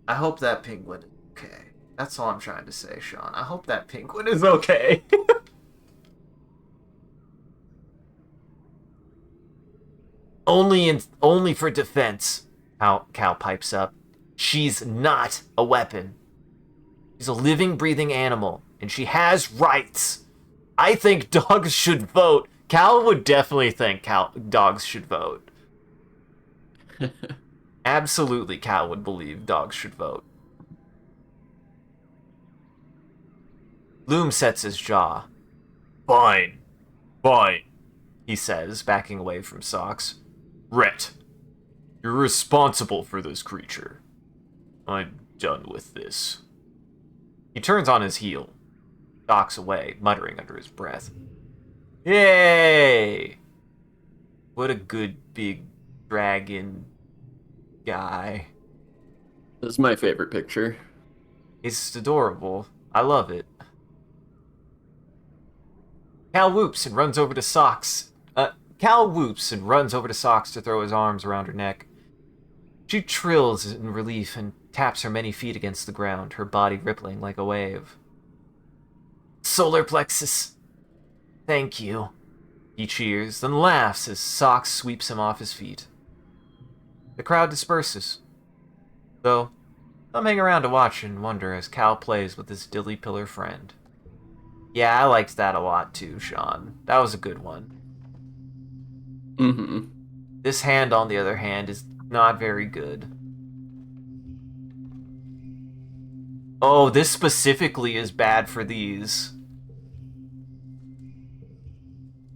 I hope that penguin is okay. That's all I'm trying to say, Sean. I hope that penguin is okay. Only for defense. Cal pipes up. She's not a weapon. She's a living, breathing animal, and she has rights. I think dogs should vote. Cal would definitely think dogs should vote. Absolutely, Cal would believe dogs should vote. Loom sets his jaw. Fine. Fine, he says, backing away from Socks. Rhett, you're responsible for this creature. I'm done with this. He turns on his heel, stalks away, muttering under his breath. Yay! What a good big dragon guy. This is my favorite picture. It's adorable. I love it. Cal whoops and runs over to Socks. Cal whoops and runs over to Socks to throw his arms around her neck. She trills in relief and taps her many feet against the ground, her body rippling like a wave. Solar plexus. Thank you. He cheers, then laughs as Socks sweeps him off his feet. The crowd disperses. Though, some hang around to watch and wonder as Cal plays with his dilly pillar friend. Yeah, I liked that a lot too, Sean. That was a good one. Mm-hmm. This hand, on the other hand, is not very good. Oh, this specifically is bad for these.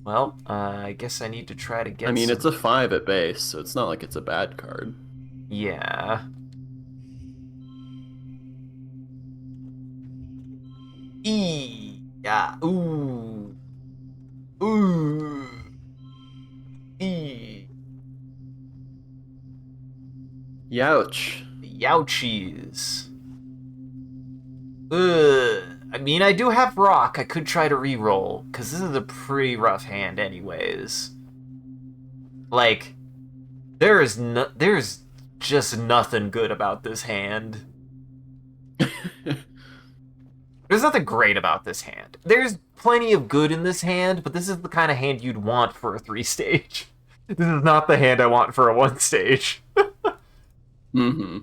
Well, I guess I need to try to get I mean, some... it's a 5 at base, so it's not like it's a bad card. Yeah. Yeah. Ooh. Ooh. Youch. Youchies. Ugh. I mean, I do have rock. I could try to re-roll, because this is a pretty rough hand anyways. Like, there's just nothing good about this hand. There's nothing great about this hand. There's plenty of good in this hand, but this is the kind of hand you'd want for a 3-stage. This is not the hand I want for a 1-stage. Mm-hmm.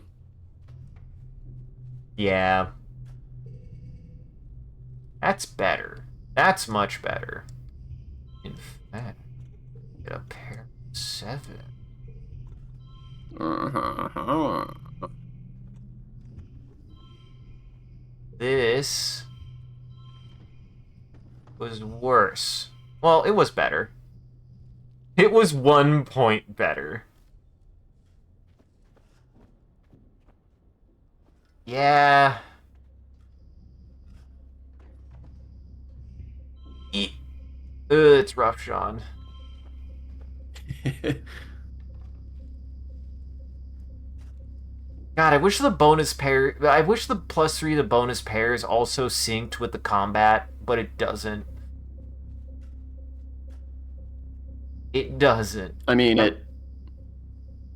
Yeah. That's better. That's much better. In fact, get a pair of 7. Uh-huh. This was worse. Well, it was better. It was 1 point better. Yeah. It's rough, Sean. God, I wish the bonus pair. I wish the +3 to bonus pairs also synced with the combat, but it doesn't. It doesn't. I mean,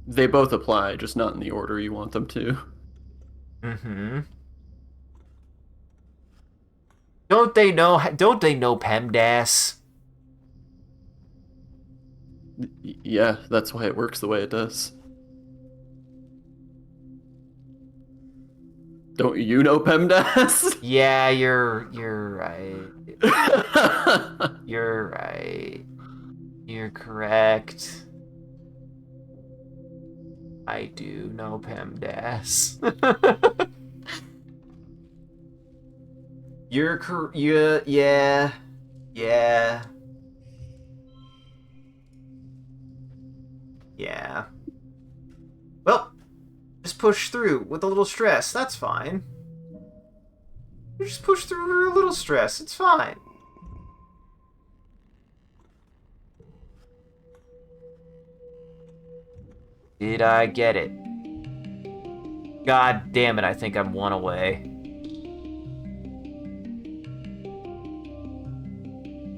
they both apply, just not in the order you want them to. Mm-hmm. Don't they know PEMDAS? Yeah, that's why it works the way it does. Don't you know PEMDAS? Yeah, you're right. You're right. You're correct. I do know PEMDAS. Yeah. Yeah. Well, just push through with a little stress. That's fine. You just push through with a little stress. It's fine. Did I get it? God damn it, I think I'm 1 away.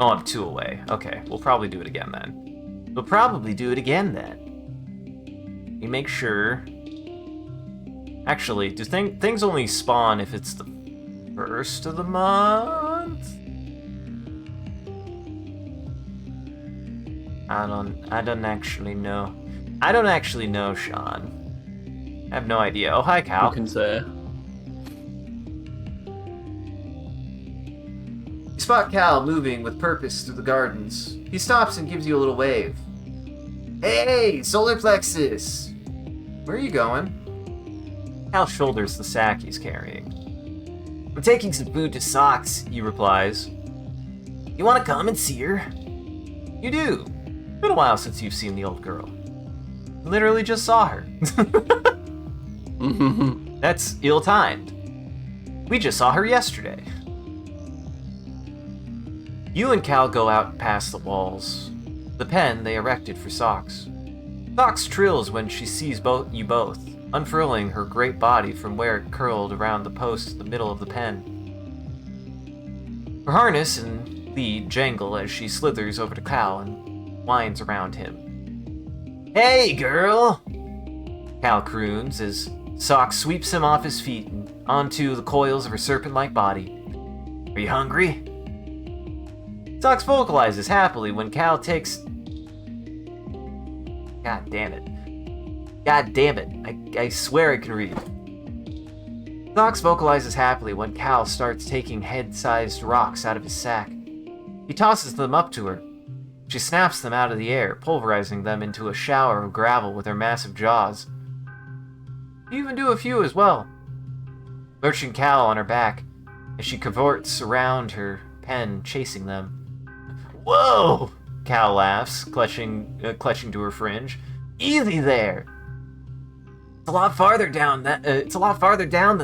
Oh, I'm 2 away. Okay, we'll probably do it again then. We'll probably do it again then. You make sure... Actually, do things only spawn if it's the 1st of the month? I don't actually know. I don't actually know, Sean. I have no idea. Oh, hi, Cal. You can say. You spot Cal moving with purpose through the gardens. He stops and gives you a little wave. Hey, solar plexus! Where are you going? Cal shoulders the sack he's carrying. I'm taking some food to Socks, he replies. You want to come and see her? You do. Been a while since you've seen the old girl. Literally just saw her. That's ill-timed. We just saw her yesterday. You and Cal go out past the walls, the pen they erected for Socks. Socks trills when she sees you both, unfurling her great body from where it curled around the post in the middle of the pen. Her harness and lead jangle as she slithers over to Cal and winds around him. Hey, girl! Cal croons as Socks sweeps him off his feet and onto the coils of her serpent-like body. Are you hungry? Socks vocalizes happily when Cal takes... God damn it. God damn it. I swear I can read. Socks vocalizes happily when Cal starts taking head-sized rocks out of his sack. He tosses them up to her. She snaps them out of the air, pulverizing them into a shower of gravel with her massive jaws. You even do a few as well, lurching Cal on her back as she cavorts around her pen, chasing them. Whoa! Cal laughs, clutching to her fringe. Easy there. It's a lot farther down than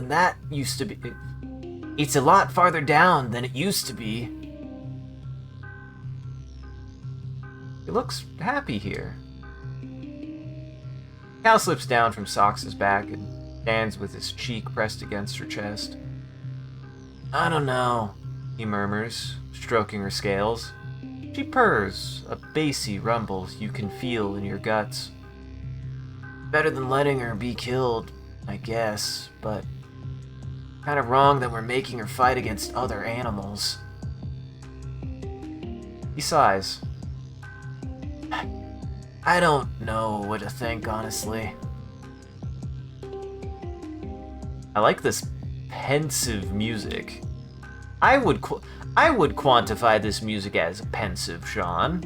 that used to be. It's a lot farther down than it used to be. He looks happy here. Cal slips down from Socks' back and stands with his cheek pressed against her chest. I don't know, he murmurs, stroking her scales. She purrs, a bassy rumble you can feel in your guts. Better than letting her be killed, I guess, but kind of wrong that we're making her fight against other animals. He sighs. I don't know what to think, honestly. I like this pensive music. I would quantify this music as pensive, Sean.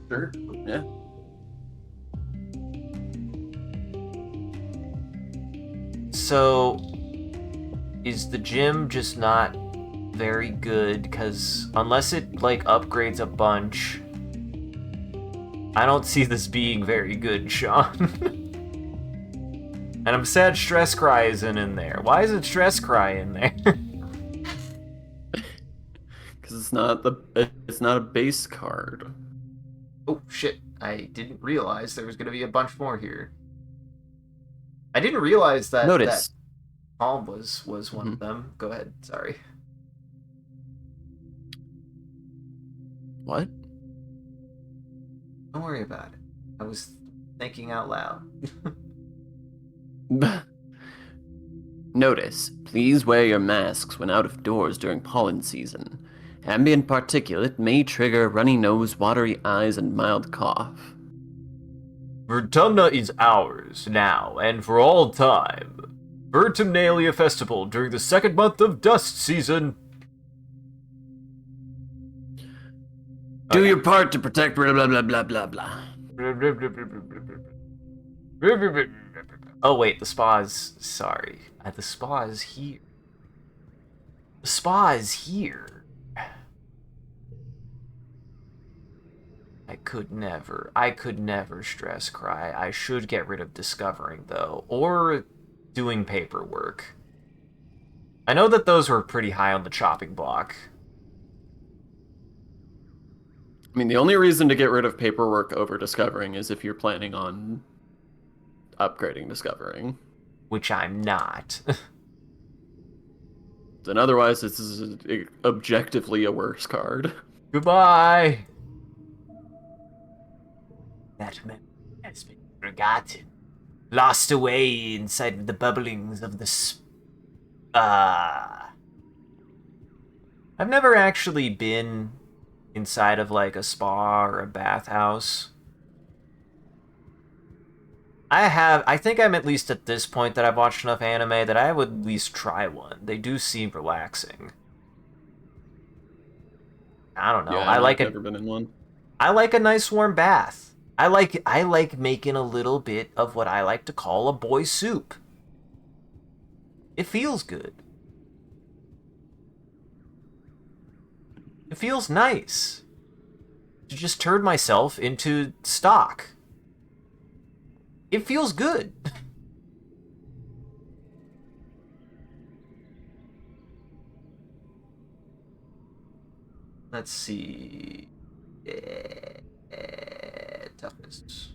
Sure, yeah. So, is the gym just not very good, because unless it, like, upgrades a bunch, I don't see this being very good, Sean. And I'm sad Stress Cry isn't in there. Why isn't Stress Cry in there? Because it's not a base card. Oh, shit. I didn't realize there was going to be a bunch more here. I didn't realize that Notice. that Palm was one of them. Go ahead, sorry. What? Don't worry about it. I was thinking out loud. Notice, please wear your masks when out of doors during pollen season. Ambient particulate may trigger runny nose, watery eyes, and mild cough. Vertumna is ours now and for all time. Vertumnalia Festival during the second month of dust season. Do your part to protect blah blah blah blah blah blah. Oh wait, the spa's... Sorry. The spa's here. The spa is here. I could never Stress Cry. I should get rid of discovering, though. Or doing paperwork. I know that those were pretty high on the chopping block. I mean, the only reason to get rid of paperwork over discovering is if you're planning on upgrading discovering. Which I'm not. Then otherwise, this is objectively a worse card. Goodbye! That memory has been forgotten. Lost away inside the bubblings of the I've never actually been inside of, like, a spa or a bathhouse. I think I'm at least at this point that I've watched enough anime that I would at least try one. They do seem relaxing. I don't know. Yeah, I've never been in one. I like a nice warm bath. I like making a little bit of what I like to call a boy soup. It feels good. It feels nice to just turn myself into stock. It feels good. Let's see. Toughness.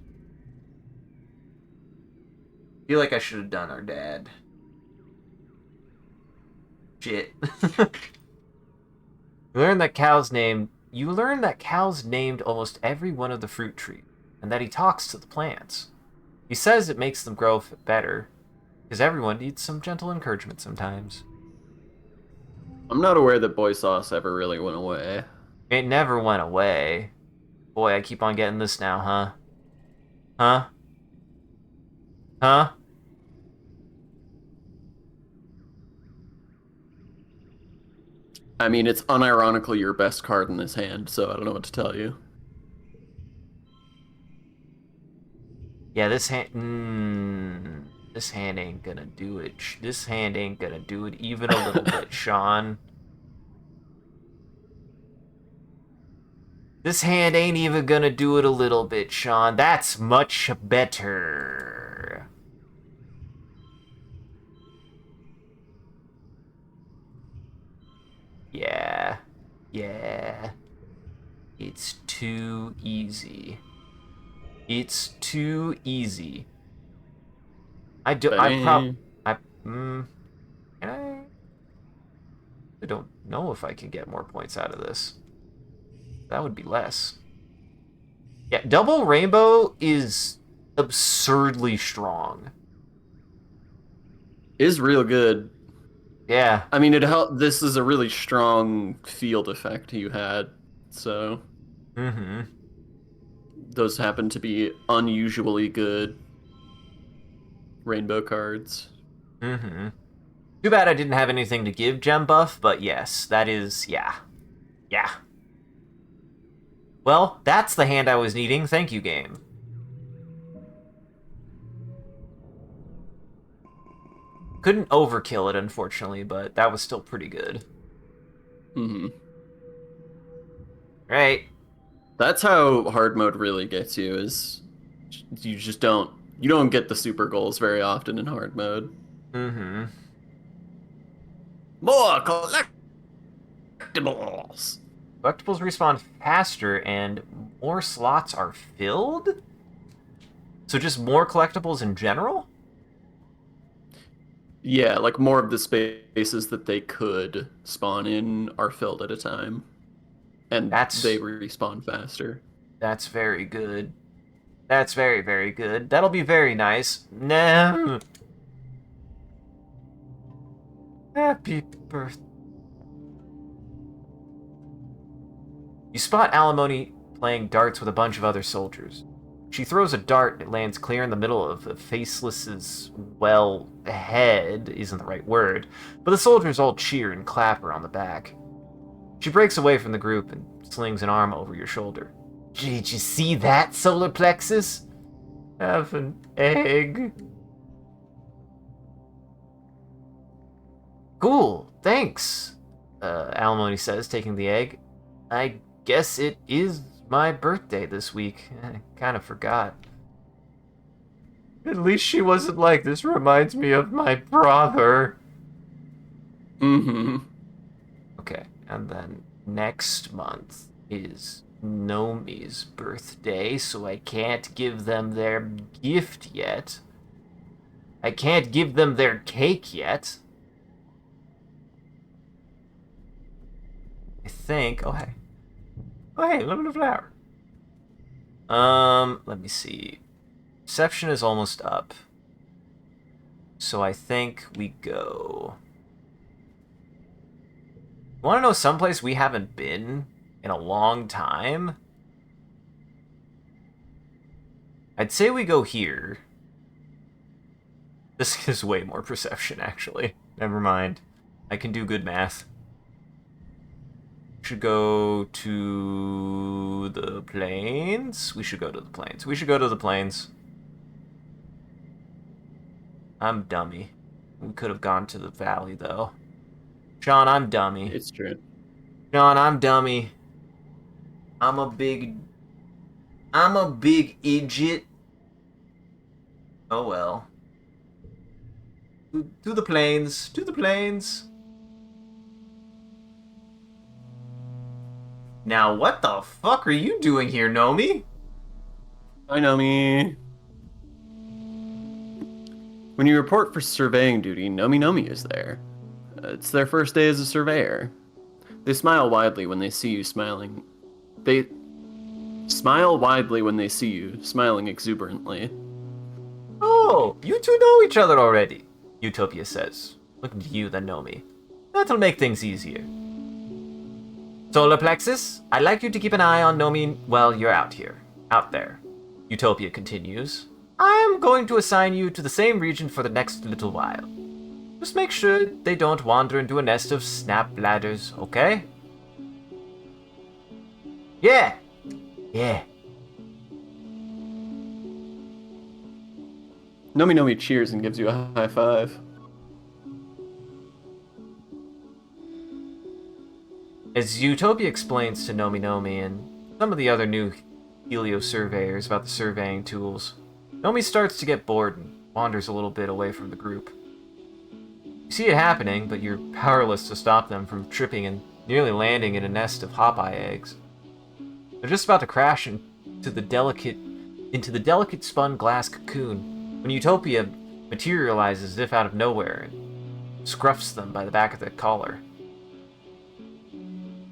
Feel like I should have done our dad. Shit. You learn that cows named almost every one of the fruit trees, and that he talks to the plants. He says it makes them grow better, because everyone needs some gentle encouragement sometimes. I'm not aware that boy sauce ever really went away. It never went away. Boy, I keep on getting this now, huh? Huh? Huh? I mean, it's unironically your best card in this hand, so I don't know what to tell you. Yeah, this hand... this hand ain't gonna do it. This hand ain't gonna do it even a little bit, Sean. This hand ain't even gonna do it a little bit, Sean. That's much better. Yeah. Yeah. It's too easy. It's too easy. I don't know if I can get more points out of this. That would be less. Yeah, Double Rainbow is absurdly strong. Is real good. Yeah. I mean, it helped. This is a really strong field effect you had, so. Mm-hmm. Those happen to be unusually good rainbow cards. Mm-hmm. Too bad I didn't have anything to give gem buff, but yes, that is, yeah. Yeah. Well, that's the hand I was needing. Thank you, game. Couldn't overkill it, unfortunately, but that was still pretty good. Mm-hmm. Right. That's how hard mode really gets you, is you just don't get the super goals very often in hard mode. Mm-hmm. More collectibles! Collectibles respawn faster and more slots are filled? So just more collectibles in general? Yeah, like more of the spaces that they could spawn in are filled at a time. And they That's respawn faster. that's very good. That's very, very good. That'll be very nice. Nah. Happy birthday. You spot Alimony playing darts with a bunch of other soldiers. She throws a dart and it lands clear in the middle of the Faceless's, well, head isn't the right word, but the soldiers all cheer and clap her on the back. She breaks away from the group and slings an arm over your shoulder. Did you see that, solar plexus? Have an egg. Cool, thanks, Alimony says, taking the egg. I guess it is my birthday this week. I kind of forgot. At least she wasn't like, this reminds me of my brother. Mm-hmm. Okay, and then next month is Nomi's birthday, so I can't give them their gift yet. I can't give them their cake yet. I think. Oh, hey. Oh, hey, lemon and flower. Let me see. Reception is almost up. So I think we go. Want to know someplace we haven't been in a long time? I'd say we go here. This is way more perception, actually. Never mind. I can do good math. Should go to the plains. We should go to the plains. We should go to the plains. I'm dummy. We could have gone to the valley, though. Sean, I'm dummy. It's true. Sean, I'm dummy. I'm a big idiot. Oh well. To the plains. To the plains. Now, what the fuck are you doing here, Nomi? Hi, Nomi. When you report for surveying duty, Nomi is there. It's their first day as a surveyor. They smile widely when they see you smiling. They smile widely when they see you, smiling exuberantly. Oh, you two know each other already, Utopia says, looking to you then Nomi. That'll make things easier. Solar Plexus, I'd like you to keep an eye on Nomi while you're out there. Utopia continues. I am going to assign you to the same region for the next little while. Just make sure they don't wander into a nest of snap bladders, okay? Yeah. Nomi cheers and gives you a high five. As Utopia explains to Nomi and some of the other new Helio surveyors about the surveying tools, Nomi starts to get bored and wanders a little bit away from the group. You see it happening, but you're powerless to stop them from tripping and nearly landing in a nest of Hopeye eggs. They're just about to crash into the delicate spun glass cocoon when Utopia materializes as if out of nowhere and scruffs them by the back of the collar.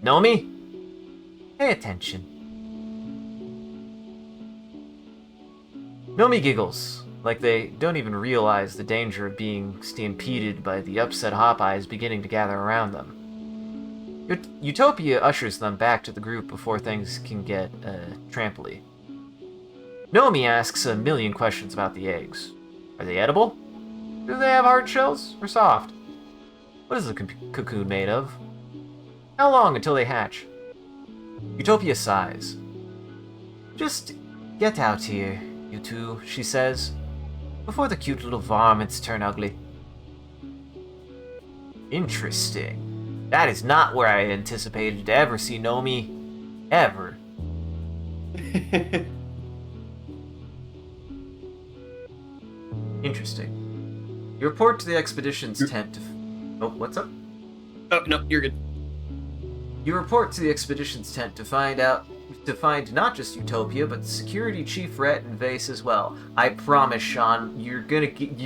Nomi? Pay attention. Nomi giggles, like they don't even realize the danger of being stampeded by the upset Hopeyes beginning to gather around them. Utopia ushers them back to the group before things can get, tramply. Nomi asks a million questions about the eggs. Are they edible? Do they have hard shells or soft? What is the cocoon made of? How long until they hatch? Utopia sighs. Just get out here, you two, she says, before the cute little varmints turn ugly. Interesting. That is not where I anticipated to ever see Nomi. Ever. Interesting. You report to the expedition's tent to... Oh, what's up? Oh, no, you're good. You report to the expedition's tent to find not just Utopia, but Security Chief Rhett and Vase as well. I promise, Sean, you're gonna get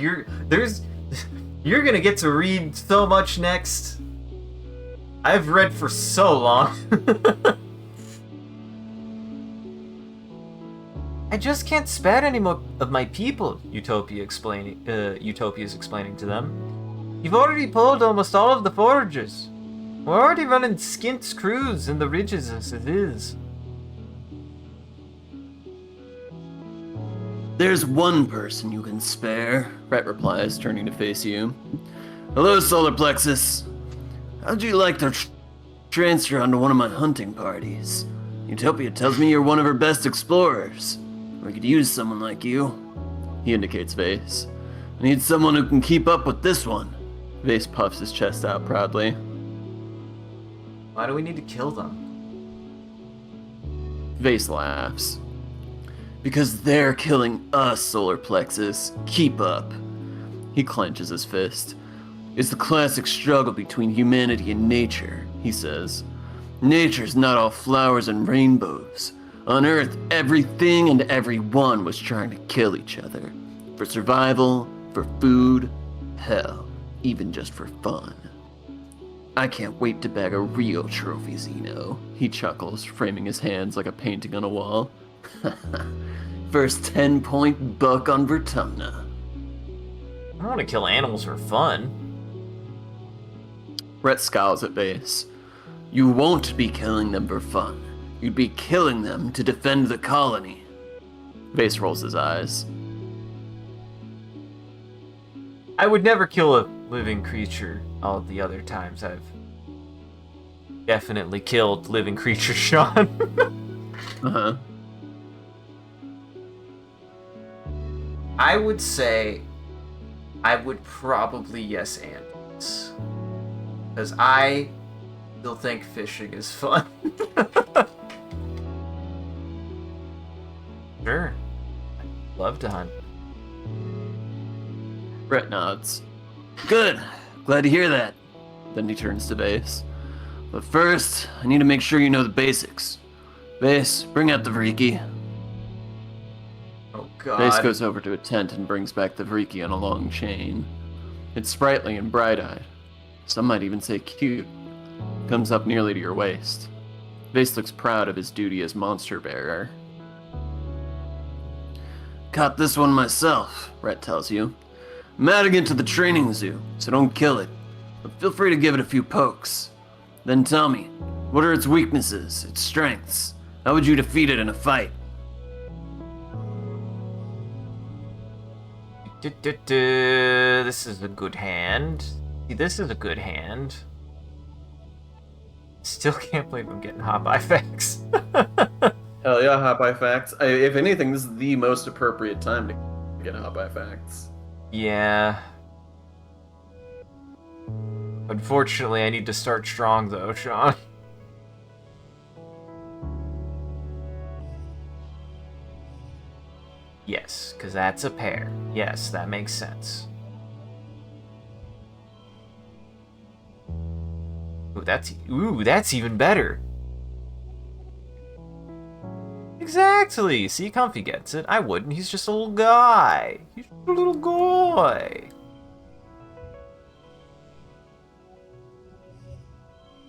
to read so much next. I've read for so long. I just can't spare any more of my people, Utopia is explaining to them. You've already pulled almost all of the foragers. We're already running skint crews in the ridges as it is. There's one person you can spare, Rhett replies, turning to face you. Hello, Solar Plexus. How'd you like to transfer onto one of my hunting parties? Utopia tells me you're one of her best explorers. We could use someone like you. He indicates Vase. I need someone who can keep up with this one. Vase puffs his chest out proudly. Why do we need to kill them? Vase laughs. Because they're killing us, Solar Plexus. Keep up. He clenches his fist. It's the classic struggle between humanity and nature, he says. Nature's not all flowers and rainbows. On Earth, everything and everyone was trying to kill each other. For survival, for food, hell, even just for fun. I can't wait to bag a real trophy, Zeno, he chuckles, framing his hands like a painting on a wall. First 10-point buck on Vertumna. I don't want to kill animals for fun. Rhett scowls at Vase. You won't be killing them for fun. You'd be killing them to defend the colony. Vase rolls his eyes. I would never kill a living creature all the other times I've definitely killed living creatures, Sean. Uh-huh. I would say I would probably yes and. Because I still think fishing is fun. Sure. I'd love to hunt. Rhett nods. Good. Glad to hear that. Then he turns to Vase. But first, I need to make sure you know the basics. Vase, bring out the Vriki. Oh god. Vase goes over to a tent and brings back the Vriki on a long chain. It's sprightly and bright-eyed. Some might even say cute. Comes up nearly to your waist. Vase looks proud of his duty as monster bearer. Caught this one myself, Rhett tells you. I'm adding it to the training zoo, so don't kill it. But feel free to give it a few pokes. Then tell me, what are its weaknesses, its strengths? How would you defeat it in a fight? This is a good hand. See, this is a good hand. Still can't believe I'm getting hot by facts. Hell yeah, hot by facts. If anything, this is the most appropriate time to get hot by facts. Yeah. Unfortunately, I need to start strong though, Sean. Yes, because that's a pair. Yes, that makes sense. Ooh, that's even better. Exactly. See, Comfy gets it. I wouldn't. He's just a little guy. He's just a little guy.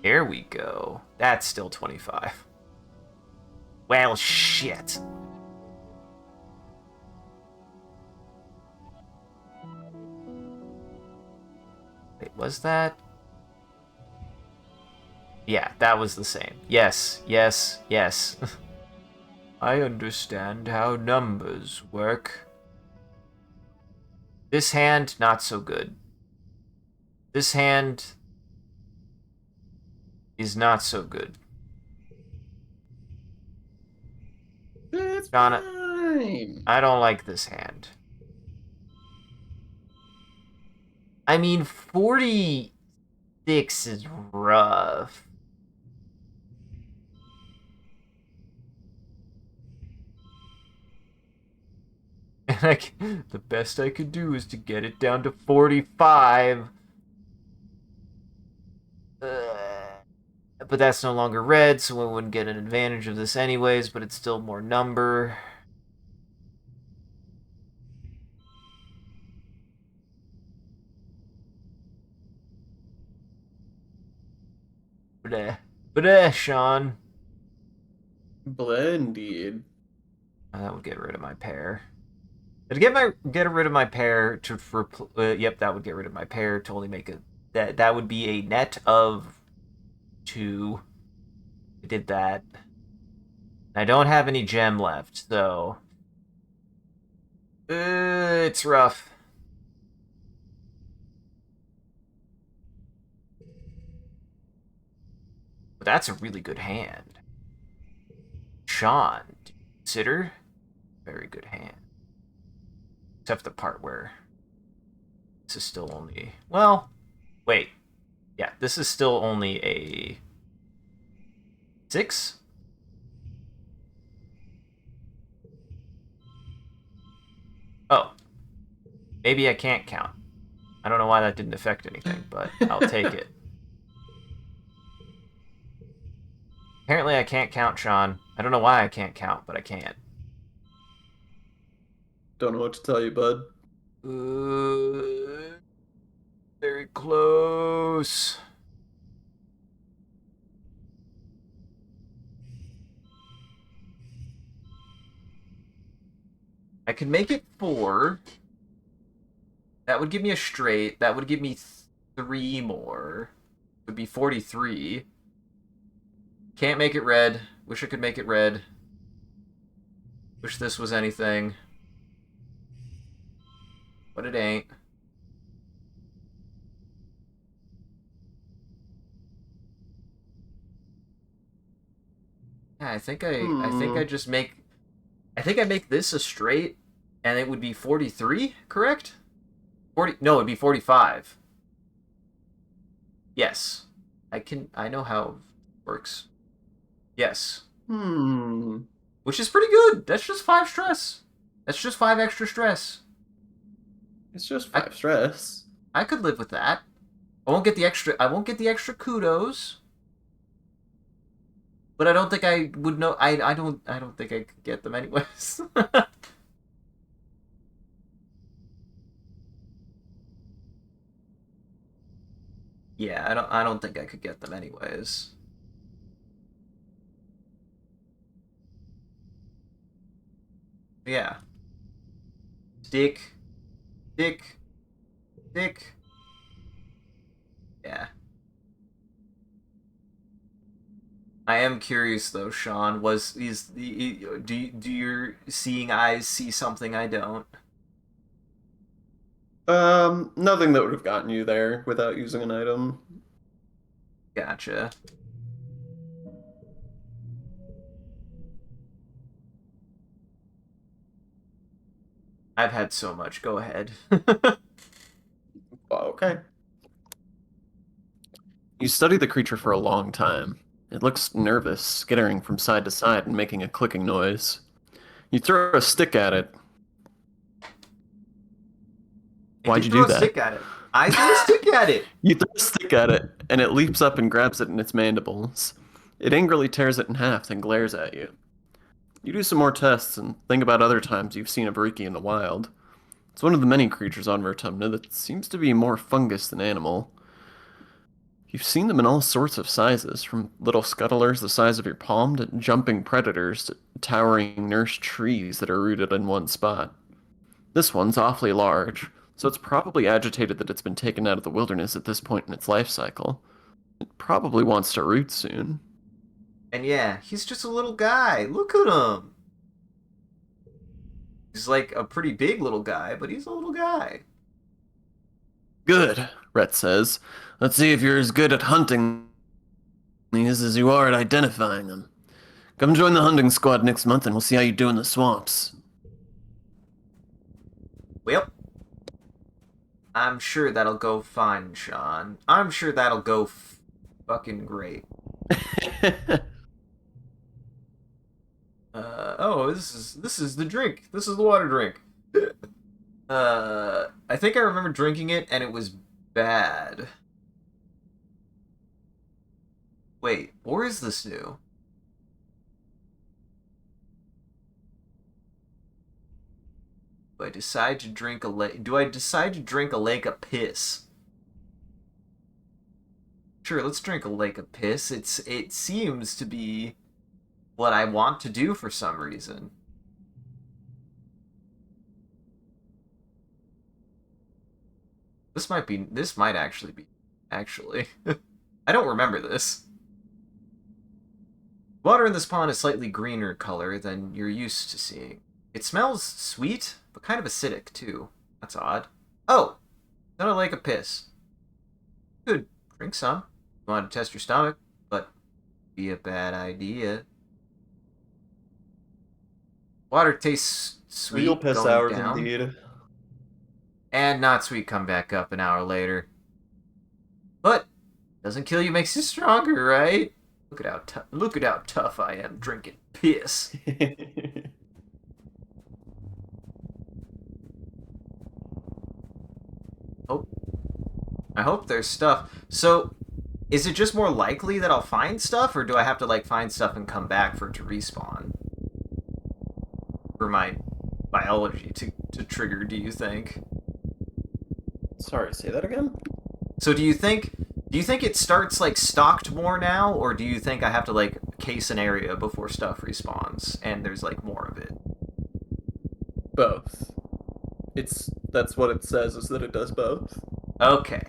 There we go. That's still 25. Well, shit. Wait, was that? Yeah, that was the same. Yes, yes, yes. I understand how numbers work. This hand, not so good. This hand is not so good. It's Donna, fine. I don't like this hand. I mean, 40 6 is rough. And the best I could do is to get it down to 45. But that's no longer red, so we wouldn't get an advantage of this anyways, but it's still more number. Bleh, Sean. Blended. That would get rid of my pair. To get rid of my pair yep, that would get rid of my pair to only make it that would be a net of 2. I did that. I don't have any gem left, so it's rough. But that's a really good hand. Sean, do you consider? Very good hand. Except the part where this is still only... Well, wait. Yeah, this is still only a 6? Oh. Maybe I can't count. I don't know why that didn't affect anything, but I'll take it. Apparently I can't count, Sean. I don't know why I can't count, but I can't. Don't know what to tell you, bud. Very close. I could make it 4. That would give me a straight. That would give me 3 more. It would be 43. Can't make it red. Wish I could make it red. Wish this was anything. But it ain't. Yeah, I think I just make... I think I make this a straight, and it would be 43, correct? 40... No, it'd be 45. Yes. I know how it works. Yes. Which is pretty good. That's just 5 stress. That's just 5 extra stress. It's just 5 stress. I could live with that. I won't get the extra kudos. But I don't think I would know. I don't think I could get them anyways. Yeah, I don't think I could get them anyways. Yeah. Stick. Yeah. I am curious though, Sean. Do your seeing eyes see something I don't? Nothing that would have gotten you there without using an item. Gotcha. I've had so much. Go ahead. Okay. You study the creature for a long time. It looks nervous, skittering from side to side and making a clicking noise. You throw a stick at it. Why'd you do that? Stick at it. I threw a stick at it. You throw a stick at it, and it leaps up and grabs it in its mandibles. It angrily tears it in half, then glares at you. You do some more tests and think about other times you've seen a Bariki in the wild. It's one of the many creatures on Vertumna that seems to be more fungus than animal. You've seen them in all sorts of sizes, from little scuttlers the size of your palm to jumping predators to towering nurse trees that are rooted in one spot. This one's awfully large, so it's probably agitated that it's been taken out of the wilderness at this point in its life cycle. It probably wants to root soon. And yeah, he's just a little guy. Look at him. He's like a pretty big little guy, but he's a little guy. Good, Rhett says. Let's see if you're as good at hunting these as you are at identifying them. Come join the hunting squad next month and we'll see how you do in the swamps. Well, I'm sure that'll go fine, Sean. I'm sure that'll go fucking great. Oh, this is the drink. This is the water drink. I think I remember drinking it and it was bad. Wait, or is this new? Do I decide to drink a lake? Do I decide to drink a lake of piss? Sure, let's drink a lake of piss. It seems to be what I want to do for some reason. This might actually be actually. I don't remember this. Water in this pond is slightly greener color than you're used to seeing. It smells sweet, but kind of acidic too. That's odd. Oh, not a lake of piss. Good, drink some. You want to test your stomach, but be a bad idea. Water tastes sweet. Real piss going hours down, indeed. and not sweet come back up an hour later. But doesn't kill you, makes you stronger, right? Look at how tough I am drinking piss. Oh, I hope there's stuff. So, is it just more likely that I'll find stuff, or do I have to like find stuff and come back for it to respawn? For my biology to trigger, do you think? Sorry, say that again? So do you think it starts like stocked more now, or do you think I have to like case an area before stuff respawns and there's like more of it? Both. That's what it says, is that it does both. Okay.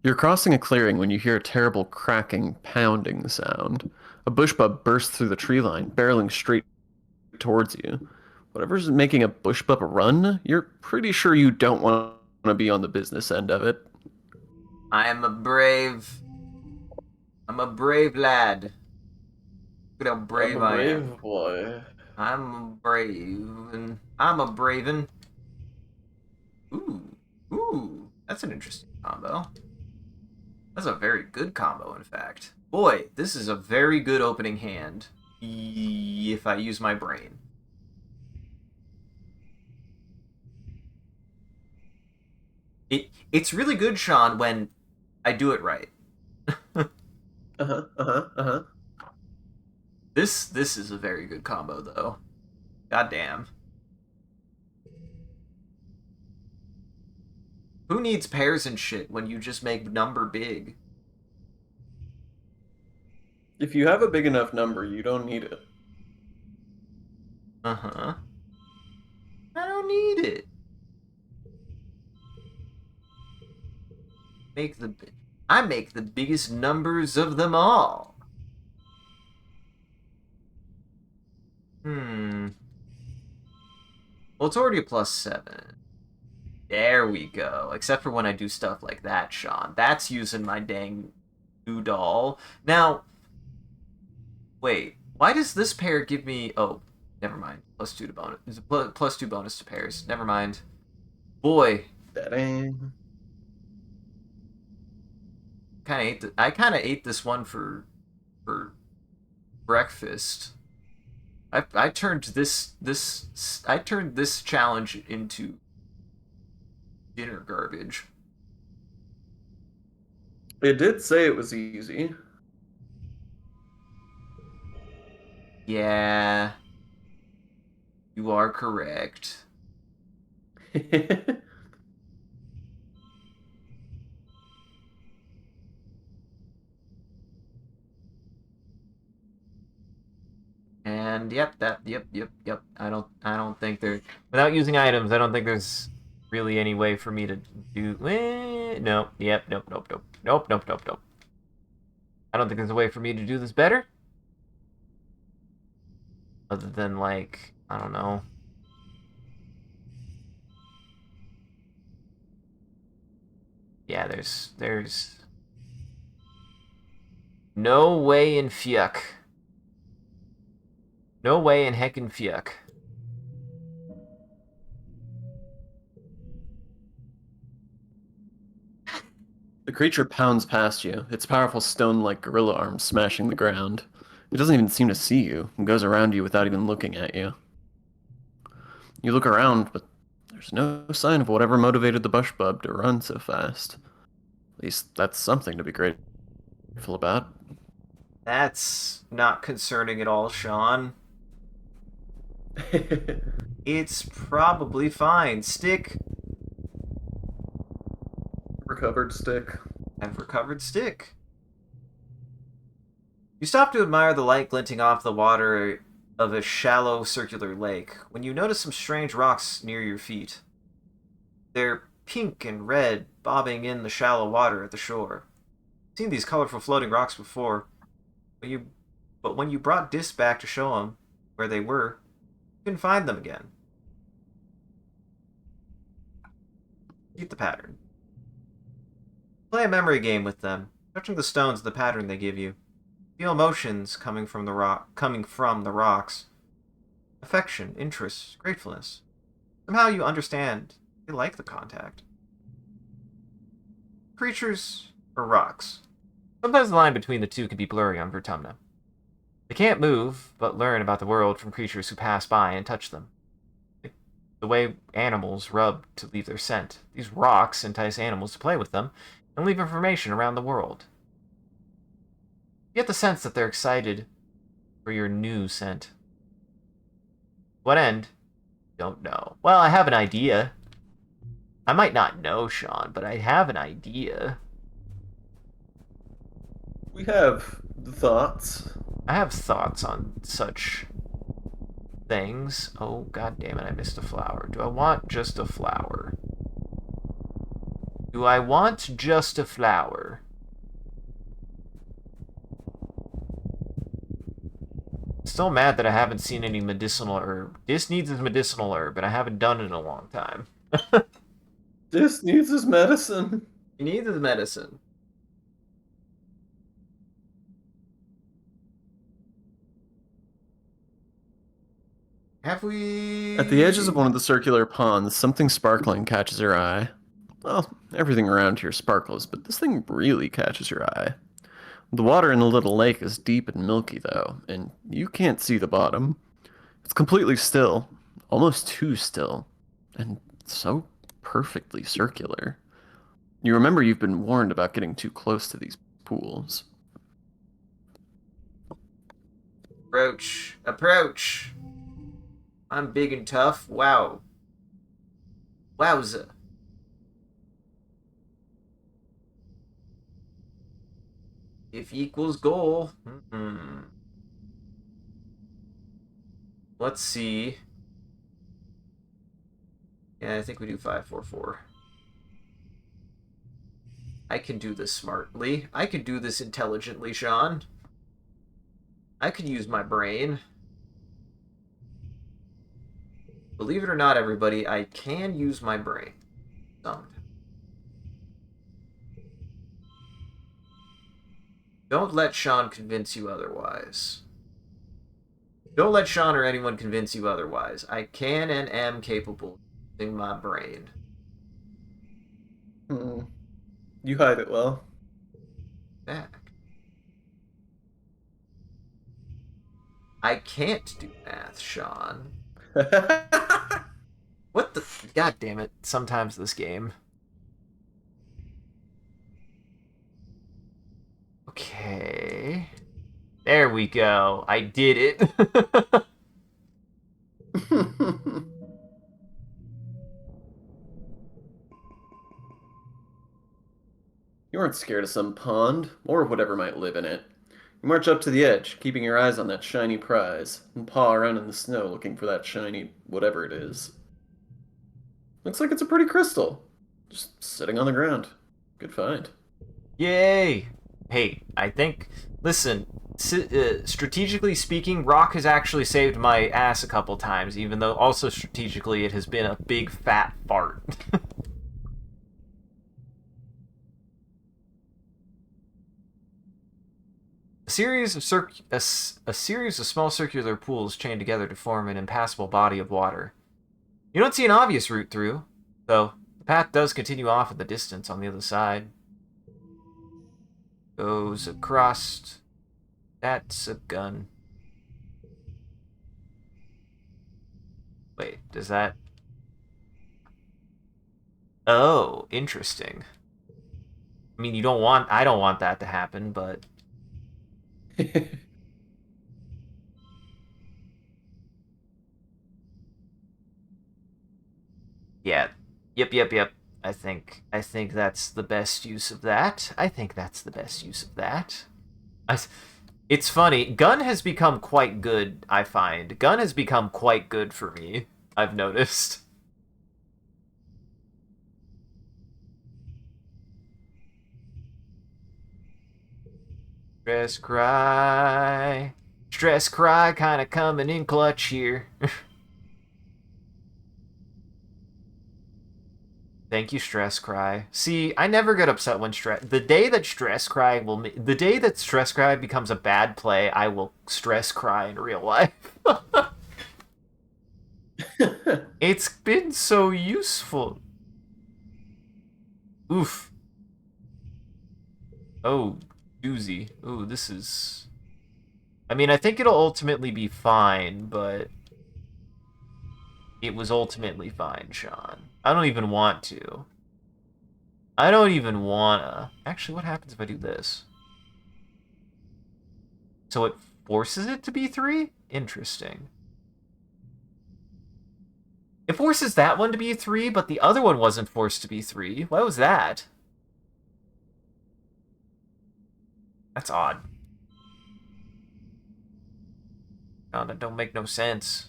You're crossing a clearing when you hear a terrible cracking, pounding sound. A bushbub bursts through the tree line, barreling straight towards you. Whatever's making a bushbub run, you're pretty sure you don't want to be on the business end of it. I'm a brave lad. Look at how brave I am. Boy. I'm a braven. Ooh, that's an interesting combo. That's a very good combo, in fact. Boy, this is a very good opening hand. If I use my brain. It's really good, Sean, when I do it right. This is a very good combo, though. Goddamn. Who needs pairs and shit when you just make number big? If you have a big enough number, you don't need it. Uh-huh. I don't need it. I make the biggest numbers of them all. Well, it's already a +7. There we go. Except for when I do stuff like that, Sean. That's using my dang new doll. Now, wait. Why does this pair give me... Oh, never mind. +2 to bonus. It's a +2 bonus to pairs. Never mind. Boy. Dang. I kind of ate this one for breakfast. I turned this challenge into dinner garbage. It did say it was easy. Yeah. You are correct. And yep. I don't think there, without using items, I don't think there's really any way for me to do. Nope. Yep. Nope. I don't think there's a way for me to do this better. Other than like, I don't know. Yeah, there's No way in fuck. No way in heckin' fuck. The creature pounds past you, its powerful stone-like gorilla arms smashing the ground. It doesn't even seem to see you, and goes around you without even looking at you. You look around, but there's no sign of whatever motivated the bush bub to run so fast. At least that's something to be grateful about. That's not concerning at all, Sean. It's probably fine. Stick. Recovered stick. I've recovered stick. You stop to admire the light glinting off the water of a shallow circular lake when you notice some strange rocks near your feet. They're pink and red, bobbing in the shallow water at the shore. I've seen these colorful floating rocks before, but when you brought Dis back to show him where they were, you couldn't find them again. Keep the pattern. Play a memory game with them, touching the stones of the pattern they give you. Feel emotions coming from the rocks. Affection, interest, gratefulness. Somehow you understand they like the contact. Creatures or rocks. Sometimes the line between the two can be blurry on Vertumna. They can't move, but learn about the world from creatures who pass by and touch them. The way animals rub to leave their scent. These rocks entice animals to play with them and leave information around the world. You get the sense that they're excited for your new scent. What end? Don't know. Well, I have an idea. I might not know, Sean, but I have an idea. We have thoughts. I have thoughts on such things. Oh, god damn it, I missed a flower. Do I want just a flower? Do I want just a flower? Still mad that I haven't seen any medicinal herb. This needs his medicinal herb, and I haven't done it in a long time. This needs his medicine. He needs his medicine. Have we... At the edges of one of the circular ponds, something sparkling catches your eye. Well, everything around here sparkles, but this thing really catches your eye. The water in the little lake is deep and milky, though, and you can't see the bottom. It's completely still, almost too still, and so perfectly circular. You remember you've been warned about getting too close to these pools. Approach. Approach. I'm big and tough. Wow. Wowza. If equals goal. Let's see. Yeah, I think we do 5-4-4. I can do this smartly. I can do this intelligently, Sean. I could use my brain. Believe it or not, everybody, I can use my brain. Sometimes. Don't let Sean convince you otherwise. Don't let Sean or anyone convince you otherwise. I can and am capable of using my brain. You hide it well. Back. I can't do math, Sean. What the... God damn it. Sometimes this game. Okay. There we go. I did it. You aren't scared of some pond, or whatever might live in it. You march up to the edge, keeping your eyes on that shiny prize, and paw around in the snow looking for that shiny whatever it is. Looks like it's a pretty crystal. Just sitting on the ground. Good find. Yay! Hey, I think... Listen, strategically speaking, Rock has actually saved my ass a couple times, even though also strategically it has been a big fat fart. A series of small circular pools chain together to form an impassable body of water. You don't see an obvious route through, though the path does continue off in the distance on the other side. Goes across. That's a gun. Wait, does that... Oh, interesting. I mean, I don't want that to happen, but... Yeah. Yep. I think that's the best use of that. I think that's the best use of that. It's funny. Gun has become quite good, I find. Gun has become quite good for me, I've noticed. Stress cry. Stress cry kind of coming in clutch here. Thank you, Stress Cry. See, I never get upset when the day that Stress Cry becomes a bad play, I will stress cry in real life. It's been so useful. Oof. Oh, doozy. Ooh, this is... I mean, I think it'll ultimately be fine, but... It was ultimately fine, Sean. I don't even want to. I don't even wanna. Actually, what happens if I do this? So it forces it to be 3? Interesting. It forces that one to be 3, but the other one wasn't forced to be 3. Why was that? That's odd. No, that don't make no sense.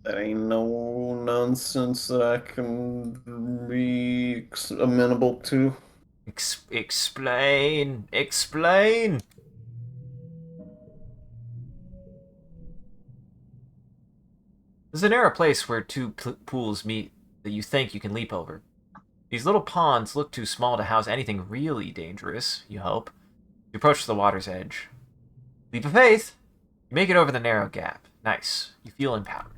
That ain't no nonsense that I can be amenable to. Explain! Explain! There's a narrow place where two pools meet that you think you can leap over. These little ponds look too small to house anything really dangerous, you hope. You approach the water's edge. Leap of faith! You make it over the narrow gap. Nice. You feel empowered.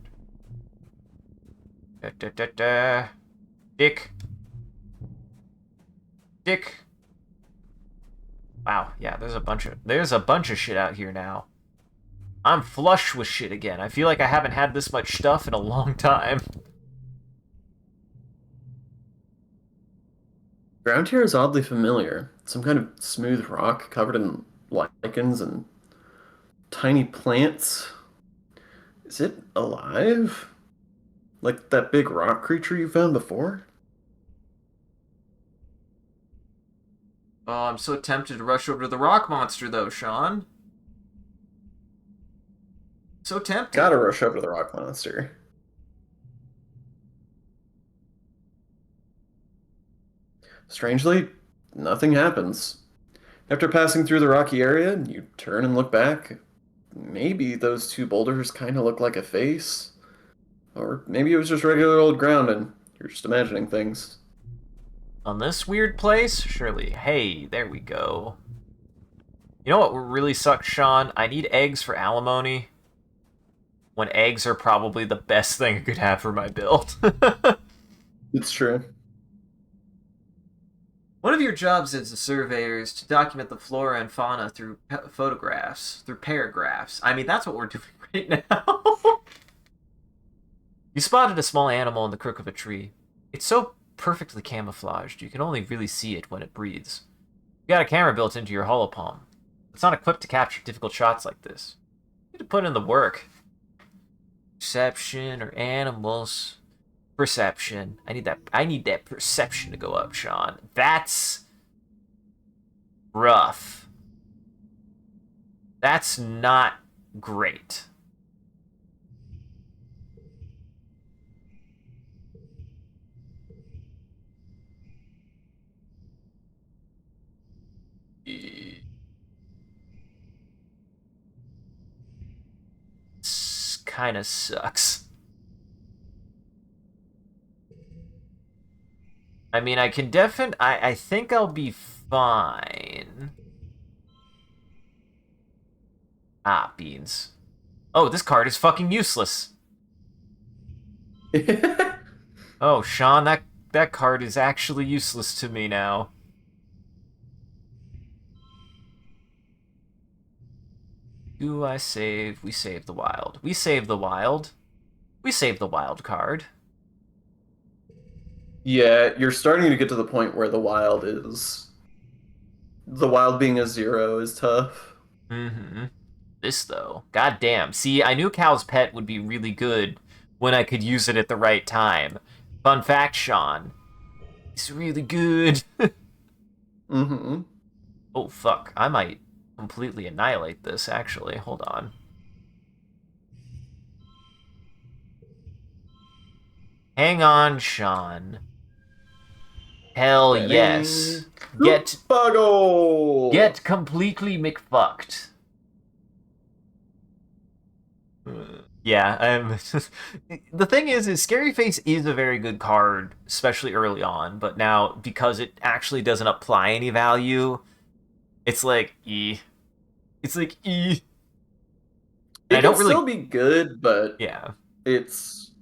Dick. Wow, yeah, there's a bunch of shit out here now. I'm flush with shit again. I feel like I haven't had this much stuff in a long time. Ground here is oddly familiar. Some kind of smooth rock covered in lichens and tiny plants. Is it alive? Like that big rock creature you found before? Oh, I'm so tempted to rush over to the rock monster, though, Sean. So tempted. Gotta rush over to the rock monster. Strangely, nothing happens. After passing through the rocky area, you turn and look back. Maybe those two boulders kind of look like a face. Or maybe it was just regular old ground and you're just imagining things. On this weird place? Surely. Hey, there we go. You know what really sucks, Sean? I need eggs for alimony. When eggs are probably the best thing I could have for my build. It's true. One of your jobs as a surveyor is to document the flora and fauna through photographs, through paragraphs. I mean, that's what we're doing right now. You spotted a small animal in the crook of a tree. It's so perfectly camouflaged, you can only really see it when it breathes. You got a camera built into your holopalm. It's not equipped to capture difficult shots like this. You need to put in the work. Perception or animals. Perception. I need that perception to go up, Sean. That's rough. That's not great. This kind of sucks. I mean, I think I'll be fine. Ah, beans. Oh, this card is fucking useless. Oh, Sean, that card is actually useless to me now. Do I save? We save the wild. We save the wild. We save the wild card. Yeah, you're starting to get to the point where the wild being a 0 is tough. Mm-hmm. This, though. Goddamn. See, I knew Cal's Pet would be really good when I could use it at the right time. Fun fact, Sean. It's really good. Mm-hmm. Oh, fuck. I might completely annihilate this, actually. Hold on. Hang on, Sean. Hell yes. Get Buggle! completely McFucked. Yeah, the thing is Scary Face is a very good card, especially early on, but now, because it actually doesn't apply any value, it's like, It's like, And It I can don't really... still be good, but Yeah, it's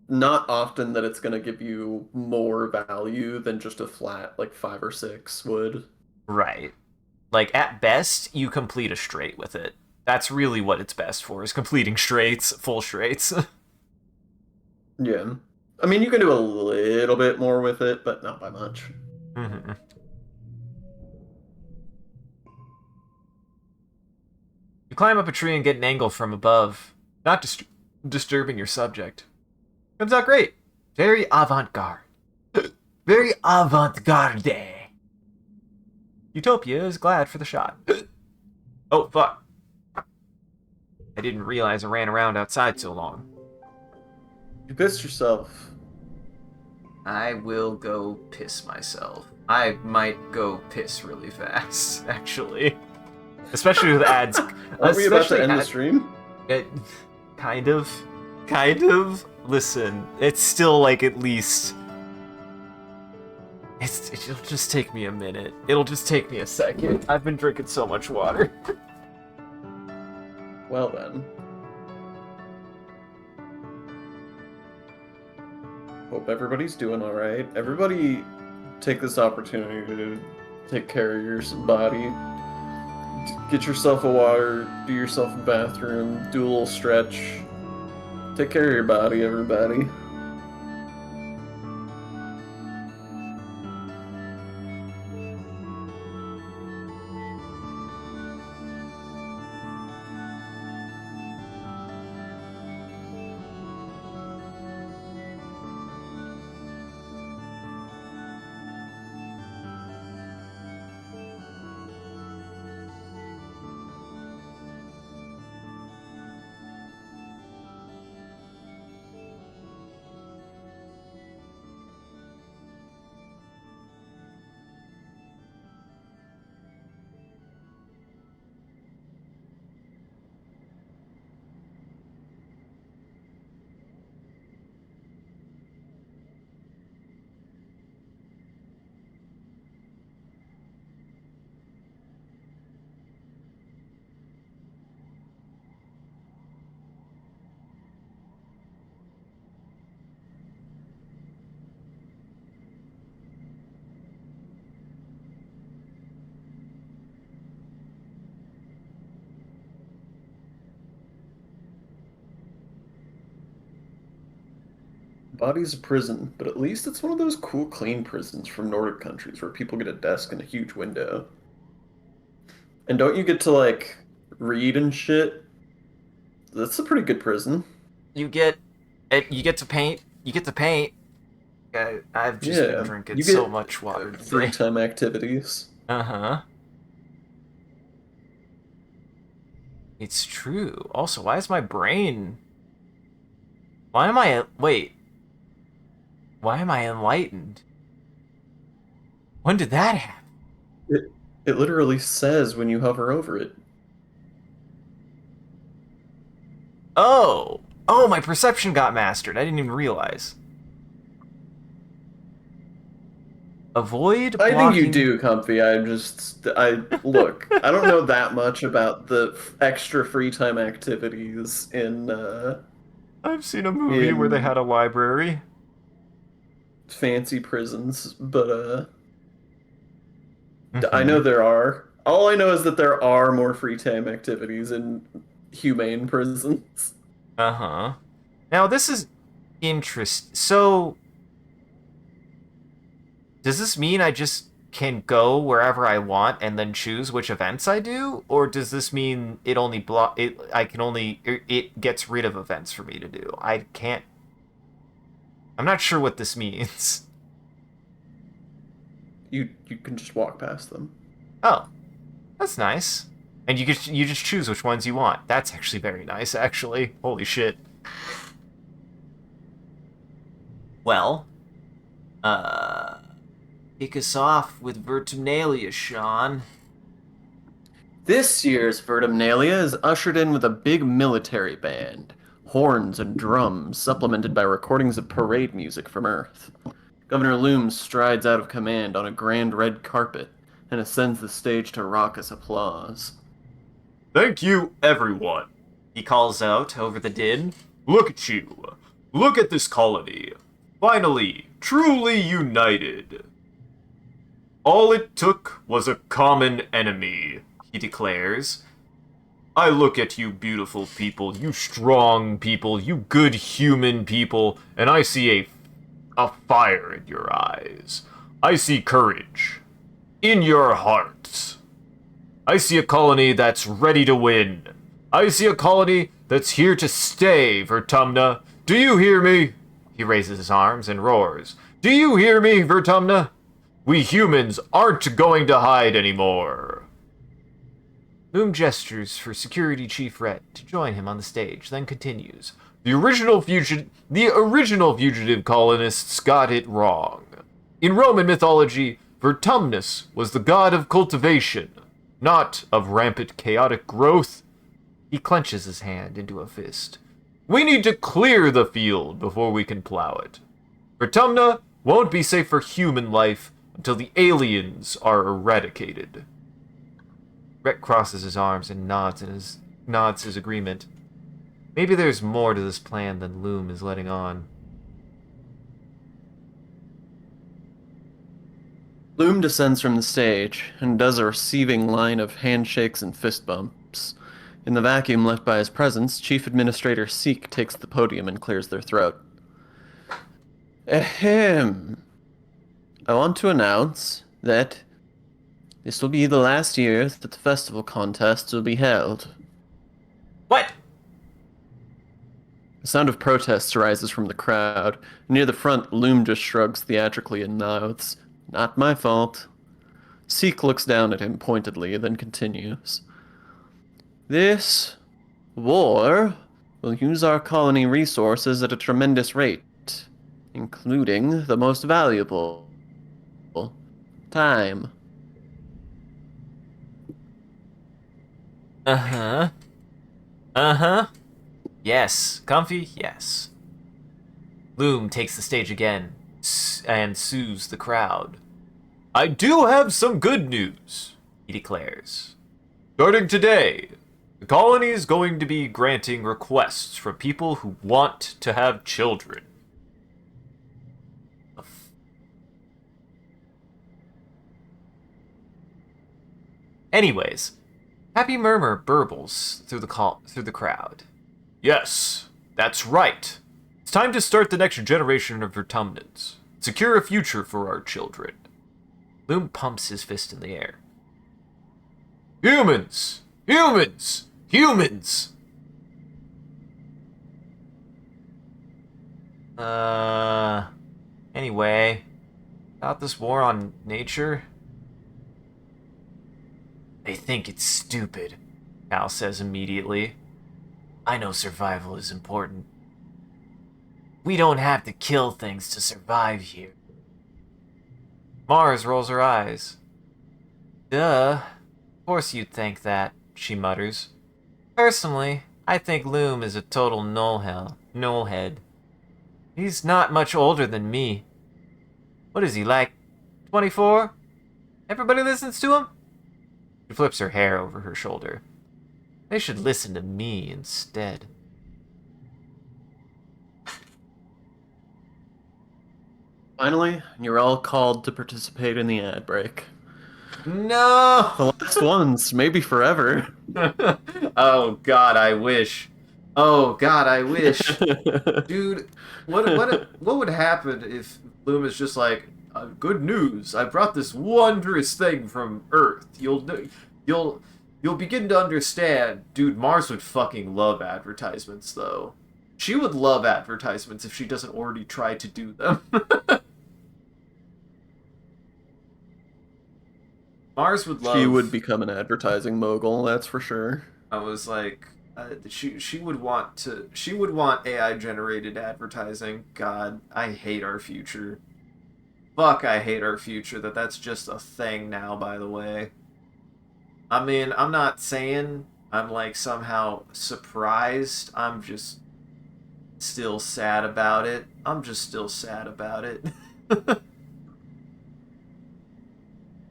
not often that it's gonna give you more value than just a flat like 5 or 6 would. right. Like, at best, you complete a straight with it. That's really what it's best for, is completing straights, full straights. Yeah. I mean, you can do a little bit more with it, but not by much. Mm-hmm. You climb up a tree and get an angle from above, not disturbing your subject. Comes out great. Very avant-garde. Very avant-garde. Utopia is glad for the shot. Oh, fuck. I didn't realize I ran around outside so long. You pissed yourself. I will go piss myself. I might go piss really fast, actually. Especially with ads. Aren't we about to end the stream? Kind of. Kind of. Listen, it's still like at least... It'll just take me a minute. It'll just take me a second. I've been drinking so much water. Well then. Hope everybody's doing alright. Everybody take this opportunity to take care of your body. Get yourself a water, do yourself a bathroom, do a little stretch. Take care of your body, everybody. Body's a prison, but at least it's one of those cool, clean prisons from Nordic countries where people get a desk and a huge window. And don't you get to, like, read and shit? That's a pretty good prison. You get to paint. You get to paint. I've just been Yeah, drinking you so get much water free today. time activities. Uh-huh. It's true. Also, why is my brain... Why am I... Wait. Why am I enlightened? When did that happen? It literally says when you hover over it. Oh! Oh, my perception got mastered. I didn't even realize. Avoid I blocking... think you do, Comfy. Look, I don't know that much about the extra free time activities I've seen a movie where they in had a library. fancy prisons, but I Mm-hmm. know there are. All I know is that there are more free time activities in humane prisons. Uh-huh. Now, this is So, does this mean I just can go wherever I want and then choose which events I do? Or does this mean it only it gets rid of events for me to do? I'm not sure what this means. You can just walk past them. Oh, that's nice. And you just choose which ones you want. That's actually very nice, actually. Holy shit. Well, uh, kick us off with Vertumnalia, Sean. This year's Vertumnalia is ushered in with a big military band, horns and drums, supplemented by recordings of parade music from Earth. Governor Loom strides out of command on a grand red carpet and ascends the stage to raucous applause. Thank you, everyone, he calls out over the din. Look at you. Look at this colony. Finally, truly united. All it took was a common enemy, he declares. I look at you beautiful people, you strong people, you good human people, and I see a fire in your eyes. I see courage in your hearts. I see a colony that's ready to win. I see a colony that's here to stay, Vertumna. Do you hear me? He raises his arms and roars. Do you hear me, Vertumna? We humans aren't going to hide anymore. Loom gestures for Security Chief Red to join him on the stage, then continues. The original fugitive colonists got it wrong. In Roman mythology, Vertumnus was the god of cultivation, not of rampant chaotic growth. He clenches his hand into a fist. We need to clear the field before we can plow it. Vertumna won't be safe for human life until the aliens are eradicated. Rhett crosses his arms and nods his agreement. Maybe there's more to this plan than Loom is letting on. Loom descends from the stage and does a receiving line of handshakes and fist bumps. In the vacuum left by his presence, Chief Administrator Seek takes the podium and clears their throat. Ahem. I want to announce that this will be the last year that the festival contests will be held. What? A sound of protest arises from the crowd. Near the front, Loom just shrugs theatrically and mouths, Not my fault. Seek looks down at him pointedly, then continues. This war will use our colony resources at a tremendous rate, including the most valuable time. Uh-huh. Uh-huh. Yes. Comfy? Yes. Loom takes the stage again and soothes the crowd. I do have some good news, he declares. Starting today, the colony is going to be granting requests from people who want to have children. Anyways, Happy Murmur burbles through the crowd. Yes, that's right. It's time to start the next generation of Vertumnans. Secure a future for our children. Loom pumps his fist in the air. Humans! Humans! Humans! Anyway, about this war on nature? They think it's stupid, Cal says immediately. I know survival is important. We don't have to kill things to survive here. Mars rolls her eyes. Duh. Of course you'd think that, she mutters. Personally, I think Loom is a total nullhead. He's not much older than me. What is he, like 24? Everybody listens to him? She flips her hair over her shoulder. They should listen to me instead. Finally, you're all called to participate in the ad break. No! The last ones, maybe forever. Oh God, I wish. Oh God, I wish. Dude, what would happen if Bloom is just like, good news, I brought this wondrous thing from Earth. You'll you'll begin to understand. Dude, Mars would fucking love advertisements though. She would love advertisements if she doesn't already try to do them. Mars would love. She would become an advertising mogul, that's for sure. I was like, she would want AI generated advertising. God, I hate our future. Fuck, I hate our future. That's just a thing now. By the way, I mean, I'm not saying I'm like somehow surprised. I'm just still sad about it. I'm just still sad about it.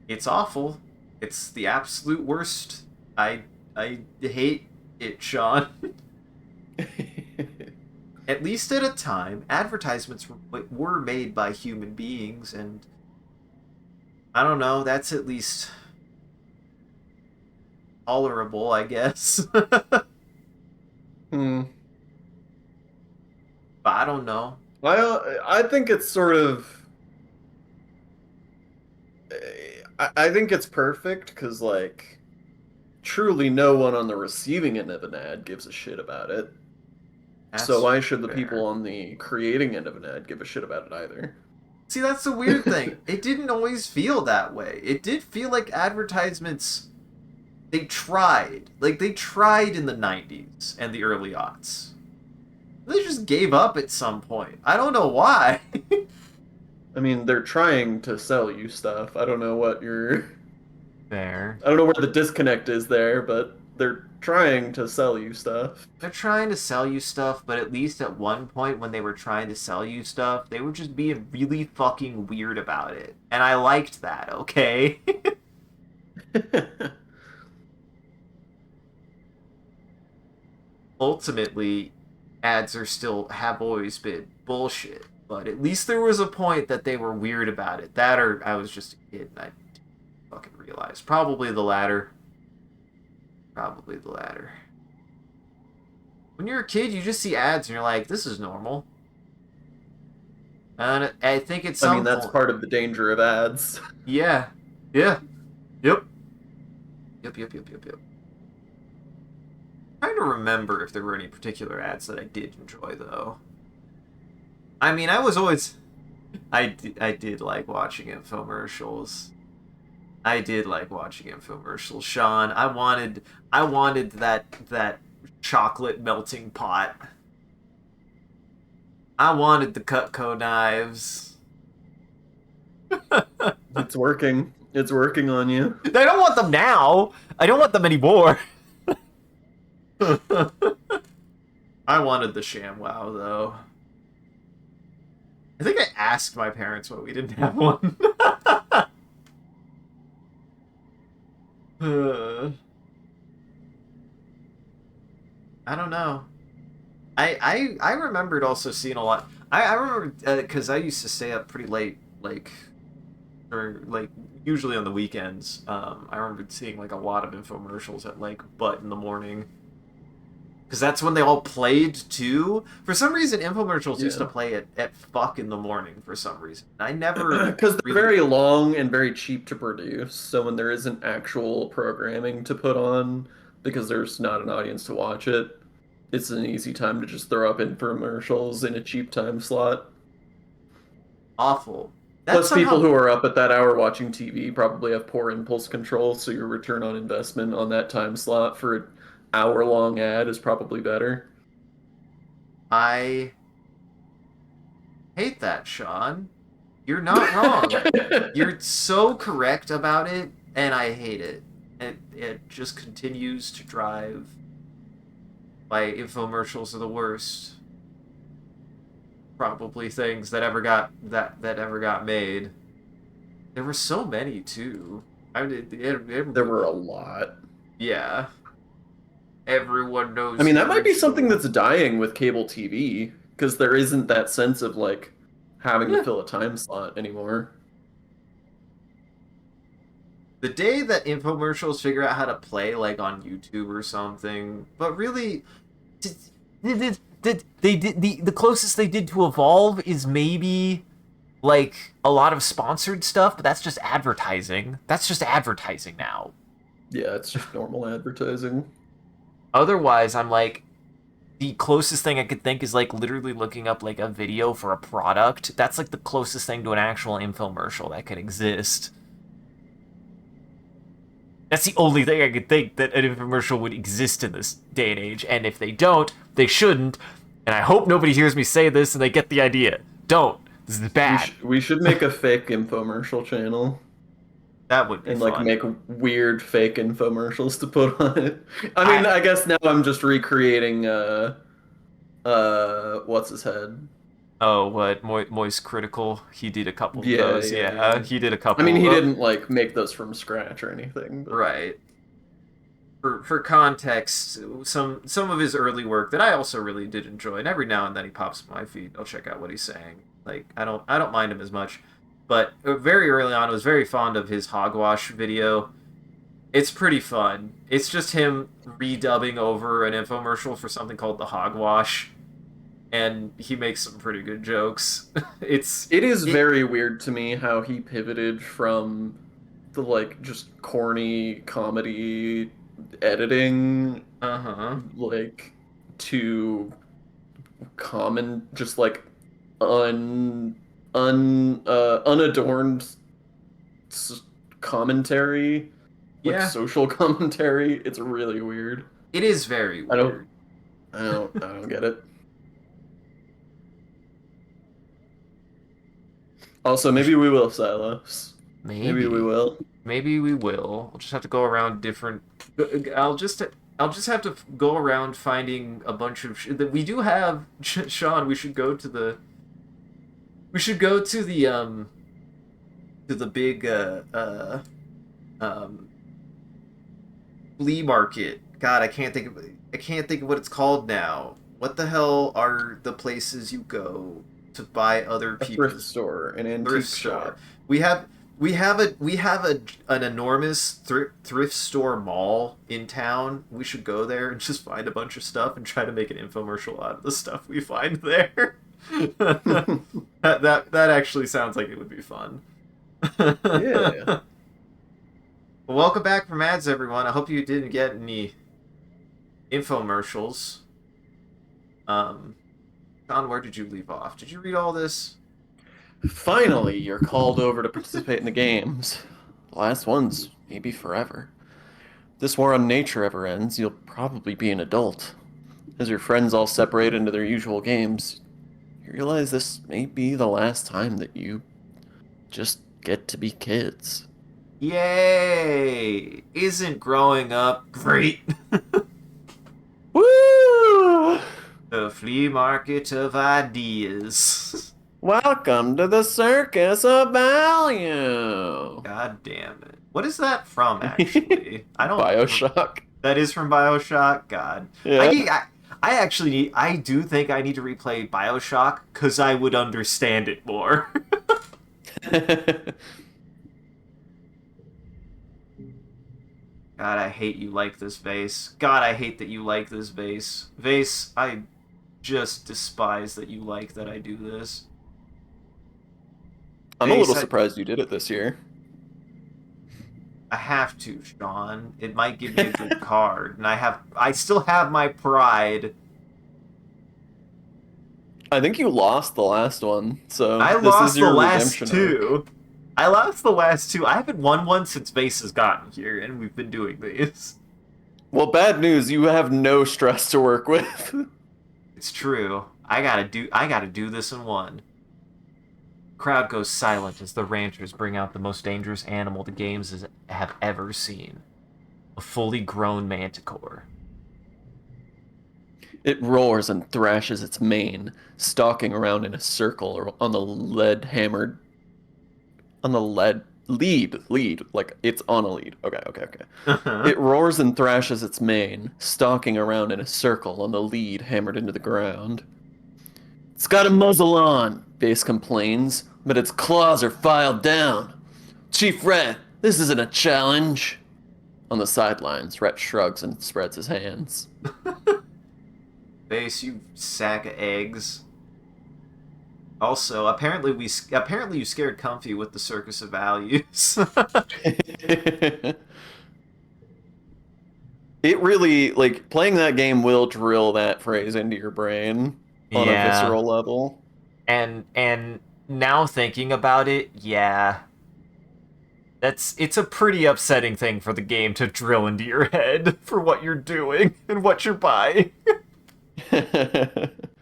It's awful. It's the absolute worst. I hate it, Sean. At least at a time, advertisements were made by human beings, and I don't know, that's at least tolerable, I guess. Hmm. But I don't know. I think it's sort of. I think it's perfect because, like, truly no one on the receiving end of an ad gives a shit about it. That's So why should the fair. people on the creating end of an ad give a shit about it either? See, that's the weird thing. It didn't always feel that way. It did feel like advertisements, they tried. Like, they tried in the 90s and the early aughts. They just gave up at some point. I don't know why. I mean, they're trying to sell you stuff. I don't know what you're. Fair. I don't know where the disconnect is there, but they're trying to sell you stuff. They're trying to sell you stuff, but at least at one point when they were trying to sell you stuff, they were just being really fucking weird about it. And I liked that, okay? Ultimately, ads have always been bullshit. But at least there was a point that they were weird about it. That or I was just a kid and I didn't fucking realize. Probably the latter. Probably the latter. When you're a kid, you just see ads and you're like, this is normal. And I think it's I mean, that's part of the danger of ads. Yeah. Yeah. Yep. Yep. I'm trying to remember if there were any particular ads that I did enjoy, though. I mean, I was always... I did like watching infomercials. I did like watching infomercials, Sean. I wanted that chocolate melting pot. I wanted the Cutco knives. It's working. It's working on you. I don't want them now. I don't want them anymore. I wanted the ShamWow, though. I think I asked my parents why we didn't have one. I don't know. I remembered also seeing a lot. I remember because I used to stay up pretty late, like during like usually on the weekends. I remember seeing like a lot of infomercials at like butt in the morning. Because that's when they all played too. For some reason, infomercials used to play at fuck in the morning for some reason. I never Because they're very long and very cheap to produce. So when there isn't actual programming to put on, because there's not an audience to watch it, it's an easy time to just throw up infomercials in a cheap time slot. Awful. Plus, people who are up at that hour watching TV probably have poor impulse control, so your return on investment on that time slot for an hour-long ad is probably better. I hate that, Sean. You're not wrong. You're so correct about it, and I hate it. It just continues to drive. Why infomercials are the worst. Probably things that ever got made. There were so many too. I mean, There were a lot. yeah. Everyone knows. I mean, the that might be something ritual. that's dying with cable TV because there isn't that sense of like having to Yeah. fill a time slot anymore. The day that infomercials figure out how to play like on YouTube or something, but really, the closest they did to evolve is maybe like a lot of sponsored stuff, but that's just advertising. That's just advertising now. Yeah, it's just normal advertising. Otherwise, I'm like, the closest thing I could think is like literally looking up like a video for a product. That's like the closest thing to an actual infomercial that could exist. That's the only thing I could think that an infomercial would exist in this day and age. And if they don't, they shouldn't. And I hope nobody hears me say this and they get the idea. Don't. This is bad. We should make a fake infomercial channel That would be and like fun. make weird fake infomercials to put on it. I mean, I guess now I'm just recreating what's his head? Oh, what? Moist Critical? He did a couple of Yeah, those. yeah, Yeah, yeah. he did a couple. I mean, he didn't like make those from scratch or anything. But... Right. For context, some of his early work that I also really did enjoy, and every now and then he pops in my feed. I'll check out what he's saying. Like I don't mind him as much, but very early on, I was very fond of his hogwash video. It's pretty fun. It's just him redubbing over an infomercial for something called the hogwash, and he makes some pretty good jokes. It is very weird to me how he pivoted from the like just corny comedy editing like to common just like unadorned commentary, like Yeah, social commentary. It's really weird. it is very weird. I don't get it. Also, maybe we will, Silos. Maybe we will. Maybe we will. We'll just have to go around different. I'll just have to go around finding a bunch of. We do have Sean. We should go to the. We should go to the big flea market. God, I can't think of what it's called now. What the hell are the places you go to buy other A people's thrift store, an antique thrift shop. store? We have an enormous thrift store mall in town. We should go there and just find a bunch of stuff and try to make an infomercial out of the stuff we find there. that actually sounds like it would be fun. Yeah. Well, welcome back from ads, everyone. I hope you didn't get any infomercials. John, where did you leave off? Did you read all this? Finally, you're called over to participate in the games. The last ones, maybe forever. If this war on nature ever ends, you'll probably be an adult. As your friends all separate into their usual games, you realize this may be the last time that you just get to be kids. Yay! Isn't growing up great? Woo! The flea market of ideas. Welcome to the circus of value. God damn it. What is that from, actually? I don't... BioShock. That is from BioShock? God. Yeah. I do think I need to replay BioShock, because I would understand it more. God, I hate you like this, Vase. God, I hate that you like this, Vase. Vase, I just despise that you like that I do this. I'm a Vase, little surprised you did it this year. I have to, Sean. It might give me a good card, and I still have my pride. I think you lost the last one, so I this lost is your the last redemption two. I lost the last two. I haven't won one since Vase has gotten here, and we've been doing these. Well, bad news. You have no stress to work with. It's true. I gotta do this in one. Crowd goes silent as the ranchers bring out the most dangerous animal the games have ever seen. A fully grown manticore. It roars and thrashes its mane, stalking around in a circle on the lead lead, like it's on a lead. Okay, okay, okay. Uh-huh. It roars and thrashes its mane, stalking around in a circle on the lead hammered into the ground. It's got a muzzle on, Base complains, but its claws are filed down. Chief Red, this isn't a challenge. On the sidelines, Rhett shrugs and spreads his hands. Base, you sack of eggs. Also, apparently you scared Comfy with the Circus of Values. It really, like, playing that game will drill that phrase into your brain on a Yeah. visceral level. And now thinking about it, yeah. It's a pretty upsetting thing for the game to drill into your head for what you're doing and what you're buying.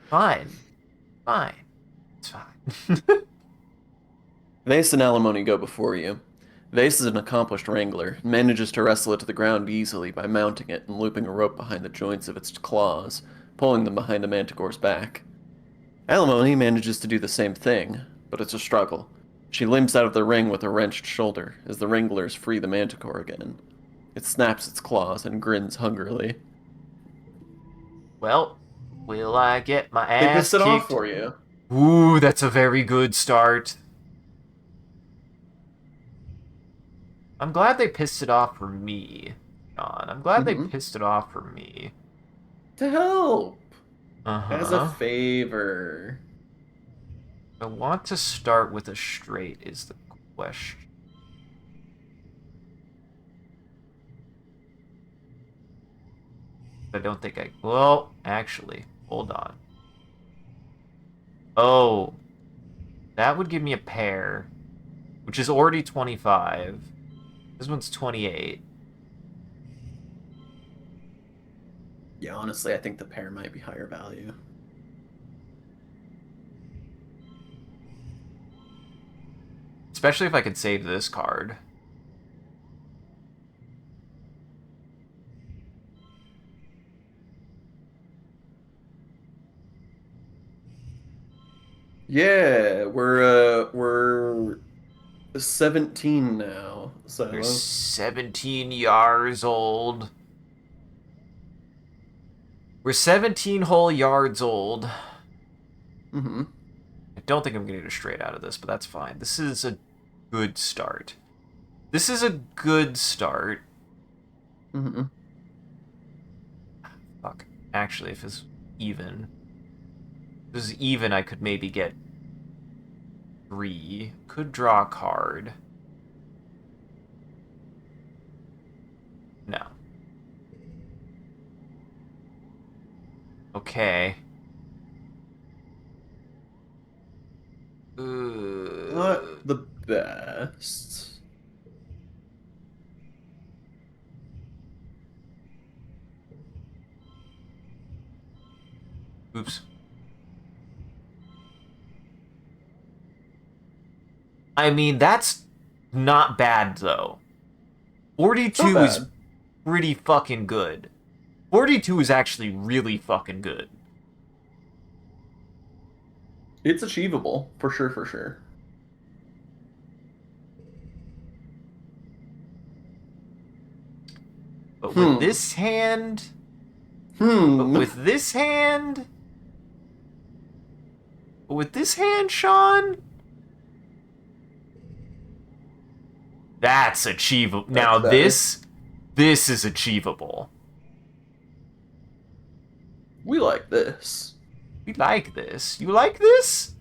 Fine. Fine. It's fine. Vase and Alimony go before you. Vase is an accomplished wrangler, and manages to wrestle it to the ground easily by mounting it and looping a rope behind the joints of its claws, pulling them behind the manticore's back. Alimony manages to do the same thing, but it's a struggle. She limps out of the ring with a wrenched shoulder as the wranglers free the manticore again. It snaps its claws and grins hungrily. Well, will I get my They ass pissed it off kicked? for you. Ooh, that's a very good start. I'm glad they pissed it off for me, John. I'm glad they Mhm. pissed it off for me. To help! As a Uh-huh. favor. I want to start with a straight is the question. I don't think I... Well, actually, hold on. Oh, that would give me a pair, which is already 25. This one's 28. Yeah, honestly, I think the pair might be higher value. Especially if I could save this card. Yeah, we're 17 now, You're so 17 years old. We're 17 whole yards old. mm-hmm. I don't think I'm going to get a straight out of this, but that's fine. This is a good start. This is a good start. Mm-hmm. Fuck. Actually, if it's even. If this is even, I could maybe get 3. Could draw a card. No. Okay. Not the best. Oops. I mean, that's not bad, though. Not 42 is bad. pretty fucking good. 42 is actually really fucking good. It's achievable, for sure, for sure. But with Hmm. this hand... But Hmm. with this hand... But with this hand, Sean... That's achievable. That's Now better. this is achievable. We like this. We like this. You like this?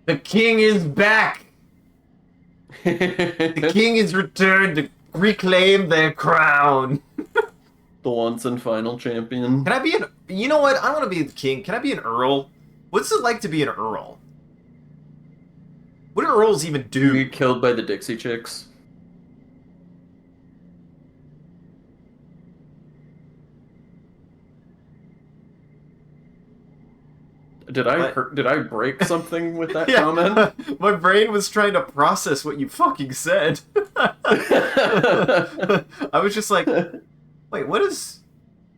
The king is back. The king is returned to reclaim their crown. The once and final champion. Can I be an... You know what? I want to be the king. Can I be an earl? What's it like to be an earl? What do earls even You do? get killed by the Dixie Chicks. Did I What? hurt? Did I break something with that Yeah, comment? my brain was trying to process what you fucking said. I was just like, wait, what does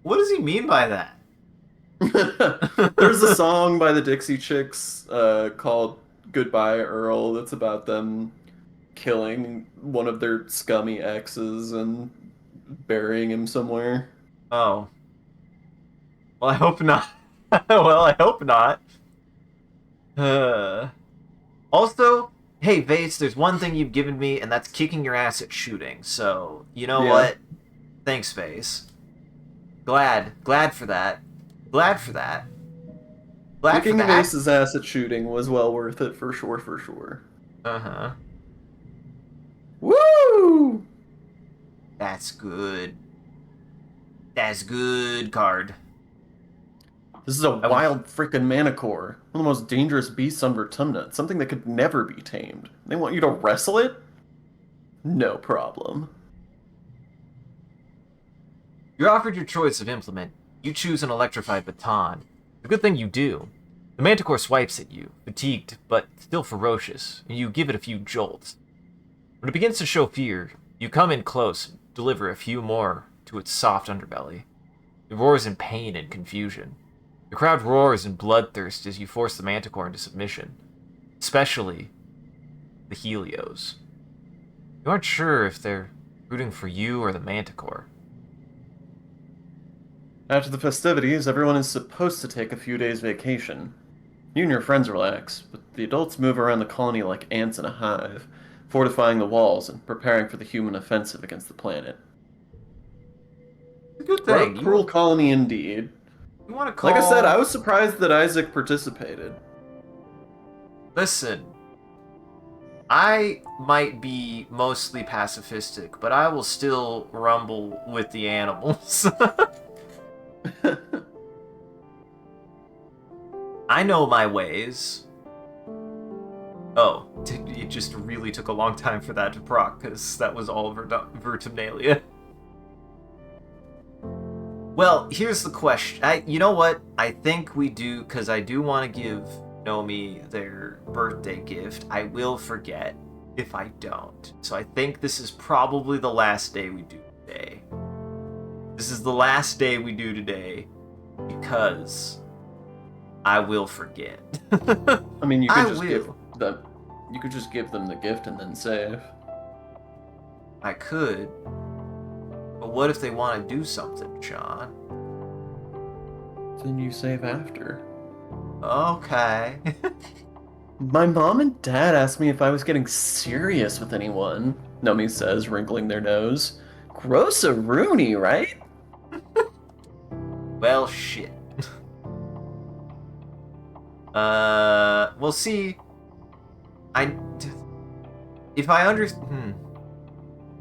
he mean by that? There's a song by the Dixie Chicks called "Goodbye Earl" that's about them killing one of their scummy exes and burying him somewhere. Oh, well, I hope not. Well, I hope not. Uh, Also, hey, Vase, there's one thing you've given me, and that's kicking your ass at shooting. So, you know Yeah. what? Thanks, Vase. Glad for that. Glad for that. Glad for Kicking that. Ace's ass at shooting was well worth it for sure, for sure. Uh-huh. Woo! That's good. That's good card. This is a I- wild freaking manicore. One of the most dangerous beasts on Vertumna. It's something that could never be tamed. They want you to wrestle it? No problem. You're offered your choice of implement. You choose an electrified baton. The good thing you do. The manticore swipes at you, fatigued, but still ferocious, and you give it a few jolts. When it begins to show fear, you come in close and deliver a few more to its soft underbelly. It roars in pain and confusion. The crowd roars in bloodthirst as you force the manticore into submission, especially the Helios. You aren't sure if they're rooting for you or the manticore. After the festivities, everyone is supposed to take a few days vacation. You and your friends relax, but the adults move around the colony like ants in a hive, fortifying the walls and preparing for the human offensive against the planet. It's a good What a thing. cruel colony indeed. You want to call... Like I said, I was surprised that Isaac participated. Listen, I might be mostly pacifistic, but I will still rumble with the animals. I know my ways. Oh, it just really took a long time for that to proc, because that was all Vertumnalia. Well, here's the question. You know what? I think we do, because I do want to give Nomi their birthday gift. I will forget if I don't. So I think this is probably the last day we do today. This is the last day we do today, because I will forget. I mean, you I could just give will. them. You could just give them the gift and then save. I could. But what if they want to do something, Sean? Then you save after. Okay. My mom and dad asked me if I was getting serious with anyone, Nomi says, wrinkling their nose. Gross-a-rooney, right? Well, shit. We'll see.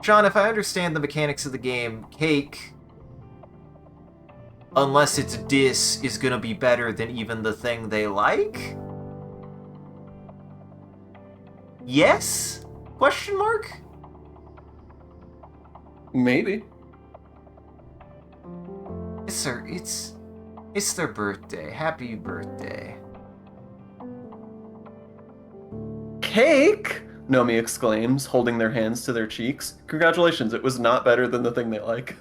Sean, if I understand the mechanics of the game, cake, unless it's dis, is gonna be better than even the thing they like? Yes? Question mark? Maybe. It's their birthday. Happy birthday. Cake! Nomi exclaims, holding their hands to their cheeks. Congratulations, it was not better than the thing they like.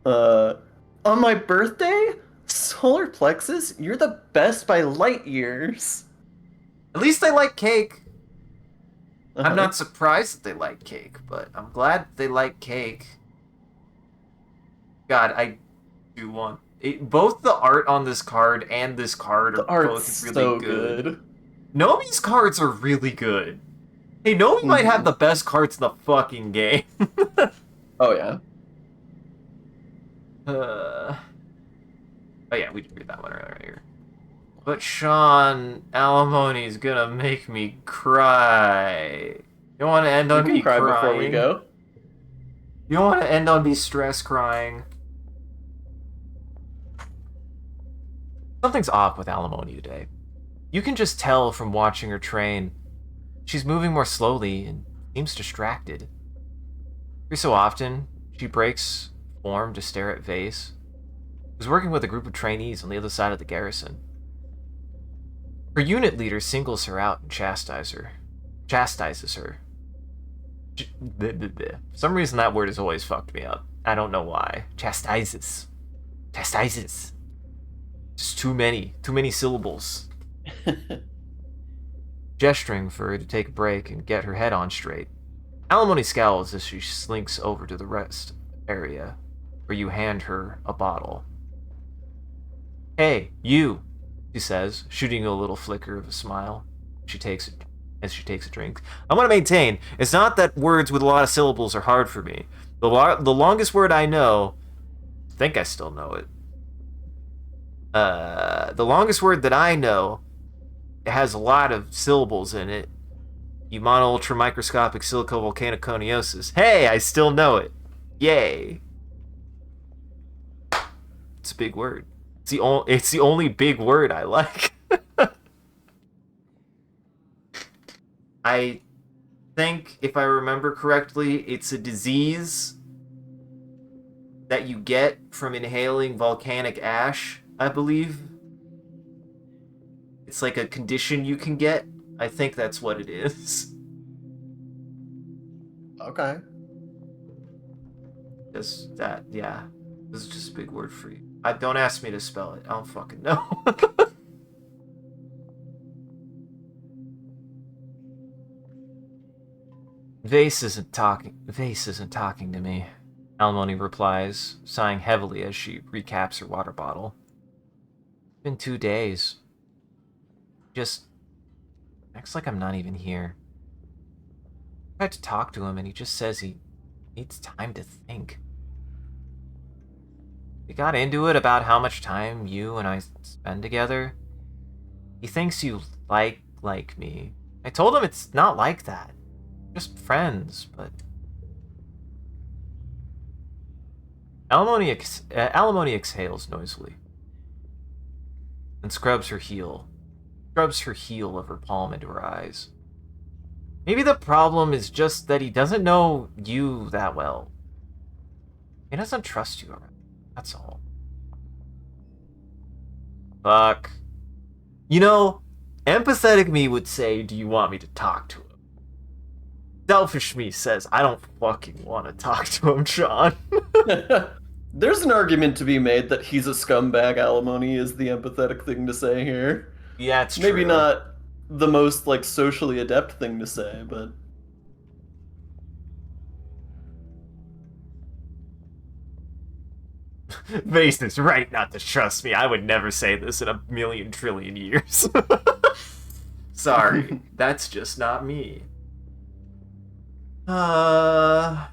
On my birthday? Solar plexus? You're the best by light years. At least they like cake. Uh-huh. I'm not surprised that they like cake, but I'm glad they like cake. God, I do want... both the art on this card and this card The are art's both really so good. good. Nomi's cards are really good. Hey, Nomi might have the best cards in the fucking game. Oh, yeah. Oh yeah, we did read that one earlier. But Sean, alimony's gonna make me cry. You want to end on You me can cry crying? before we go. You want to end on me stress crying? Something's off with alimony today. You can just tell from watching her train. She's moving more slowly and seems distracted. Every so often, she breaks form to stare at Vase, who's working with a group of trainees on the other side of the garrison. Her unit leader singles her out and chastises her. For some reason, that word has always fucked me up. I don't know why. Chastises. Just too many syllables. Gesturing for her to take a break and get her head on straight. Alimony scowls as she slinks over to the rest area, where you hand her a bottle. Hey, you, she says, shooting a little flicker of a smile. As she takes a drink. I want to maintain, it's not that words with a lot of syllables are hard for me. The longest word I know, I think I still know it. The longest word that I know, it has a lot of syllables in it. Ultramicroscopic silicovolcanoconiosis. Hey, I still know it. Yay. It's a big word. It's the only big word I like. I think, if I remember correctly, it's a disease that you get from inhaling volcanic ash, I believe. It's like a condition you can get. I think that's what it is. Okay. Just that, yeah. This is just a big word for you. Don't ask me to spell it. I don't fucking know. Vase isn't talking to me, Alimony replies, sighing heavily as she recaps her water bottle. It's been 2 days. Just acts like I'm not even here. I tried to talk to him and he just says he needs time to think. We got into it about how much time you and I spend together. He thinks you like me. I told him it's not like that. Just friends, but... Alimony exhales noisily and scrubs her heel of her palm into her eyes. Maybe the problem is just that he doesn't know you that well. He doesn't trust you around. That's all. Fuck. You know, empathetic me would say, do you want me to talk to him? Selfish me says, I don't fucking want to talk to him, Sean. There's an argument to be made that he's a scumbag. Alimony is the empathetic thing to say here. Yeah, it's true. Maybe not the most, like, socially adept thing to say, but... Vase is right not to trust me. I would never say this in a million trillion years. Sorry, that's just not me. Fuck.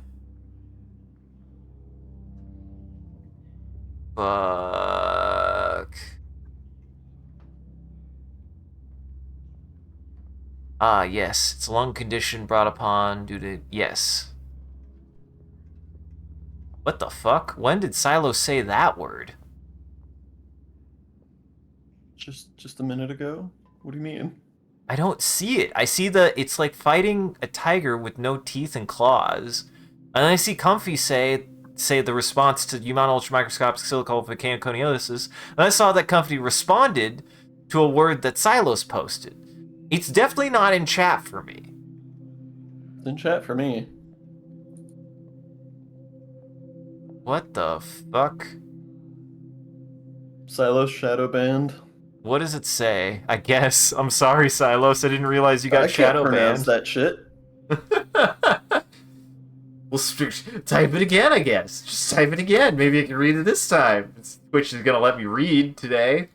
Yes. It's a lung condition brought upon due to... Yes. What the fuck? When did Silo say that word? Just a minute ago? What do you mean? I don't see it. I see it's like fighting a tiger with no teeth and claws. And I see Comfy say the response to ultramicroscopic silicovolcanoconiosis, and I saw that Comfy responded to a word that Silos posted. It's definitely not in chat for me. It's in chat for me. What the fuck? Silos shadow banned. What does it say? I guess. I'm sorry, Silos. I didn't realize you got shadow banned. I can't pronounce that shit. Well, type it again, I guess. Just type it again. Maybe I can read it this time. Twitch is gonna let me read today.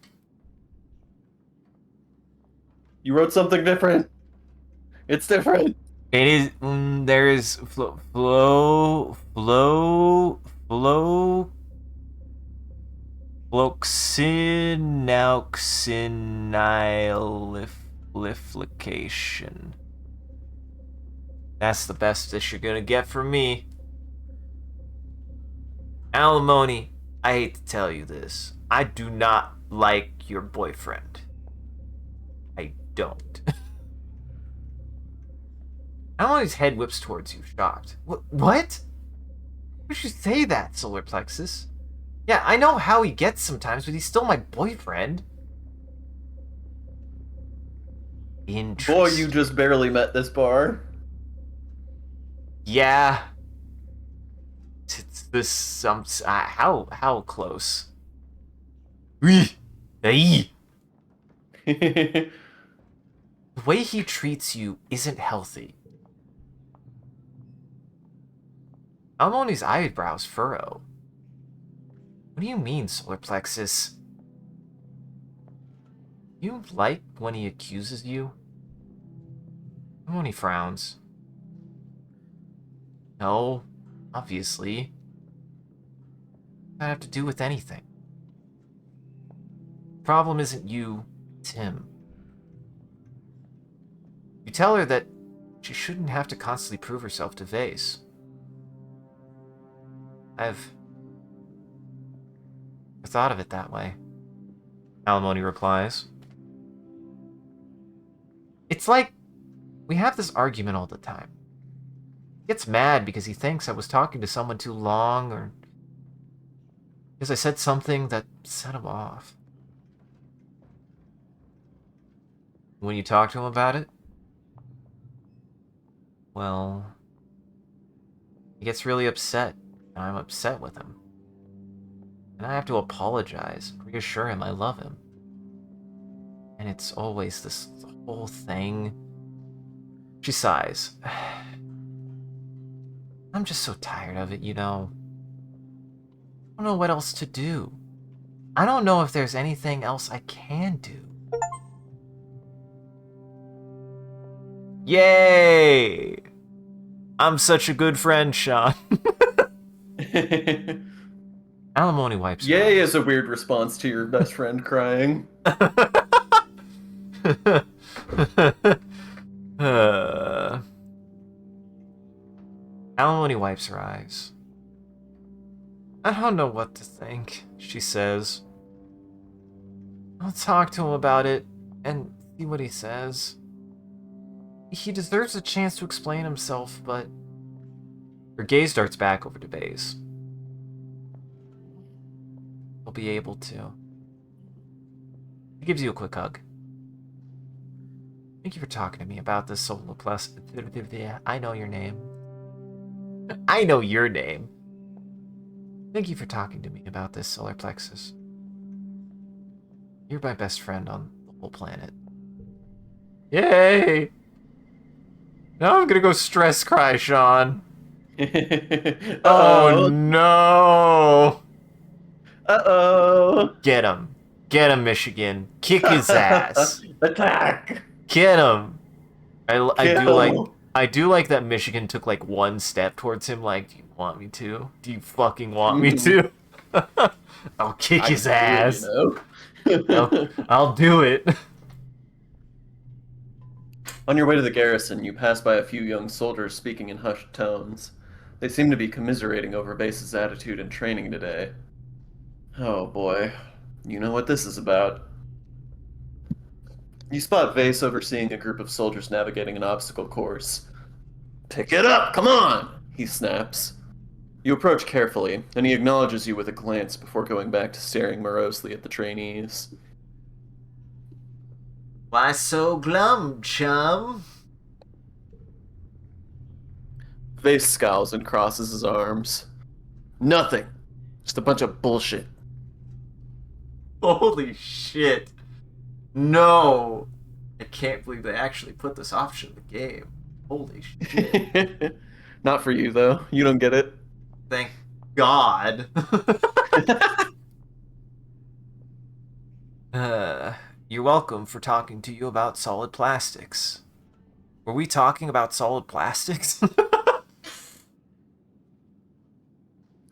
You wrote something different. It's different. It is. There is floxinauxinilification. That's the best that you're gonna get from me. Alimony, I hate to tell you this. I do not like your boyfriend. I don't. Alimony's head whips towards you, shocked. What? Why would you say that, Solar Plexus? Yeah, I know how he gets sometimes, but he's still my boyfriend. Interest. Boy, you just barely met this bar. Yeah. It's this how close? Hey. The way he treats you isn't healthy. Almoni's eyebrows furrow. What do you mean, solar plexus? You like when he accuses you? Almoni frowns. No, obviously. What does that have to do with anything? The problem isn't you, it's him. You tell her that she shouldn't have to constantly prove herself to Vase. I've thought of it that way. Alimony replies. It's like we have this argument all the time. He gets mad because he thinks I was talking to someone too long, or because I said something that set him off. When you talk to him about it, well, he gets really upset, and I'm upset with him. And I have to apologize, reassure him I love him. And it's always this whole thing. She sighs. I'm just so tired of it, you know. I don't know what else to do. I don't know if there's anything else I can do. Yay! I'm such a good friend, Sean. Alimony wipes her Yay eyes. is a weird response to your best friend crying. Alimony wipes her eyes. I don't know what to think, she says. I'll talk to him about it and see what he says. He deserves a chance to explain himself, but... Her gaze darts back over to Baze. He'll be able to. He gives you a quick hug. Thank you for talking to me about this Solar Plus. I know your name. I know your name. Thank you for talking to me about this solar plexus. You're my best friend on the whole planet. Yay! Now I'm gonna go stress cry, Sean. Oh no! Uh-oh. Get him. Get him, Michigan. Kick his ass. Attack. Get him. Kill. I do like that Michigan took like one step towards him, like, do you want me to? Do you fucking want me to? I'll kick his ass. I'll do it. On your way to the garrison, you pass by a few young soldiers speaking in hushed tones. They seem to be commiserating over Vase's attitude and training today. Oh boy, you know what this is about. You spot Vase overseeing a group of soldiers navigating an obstacle course. Pick it up, come on, he snaps. You approach carefully, and he acknowledges you with a glance before going back to staring morosely at the trainees. Why so glum, chum? Vase scowls and crosses his arms. Nothing. Just a bunch of bullshit. Holy shit. No. I can't believe they actually put this option in the game. Holy shit. Not for you, though. You don't get it. Thank God. You're welcome for talking to you about solid plastics. Were we talking about solid plastics?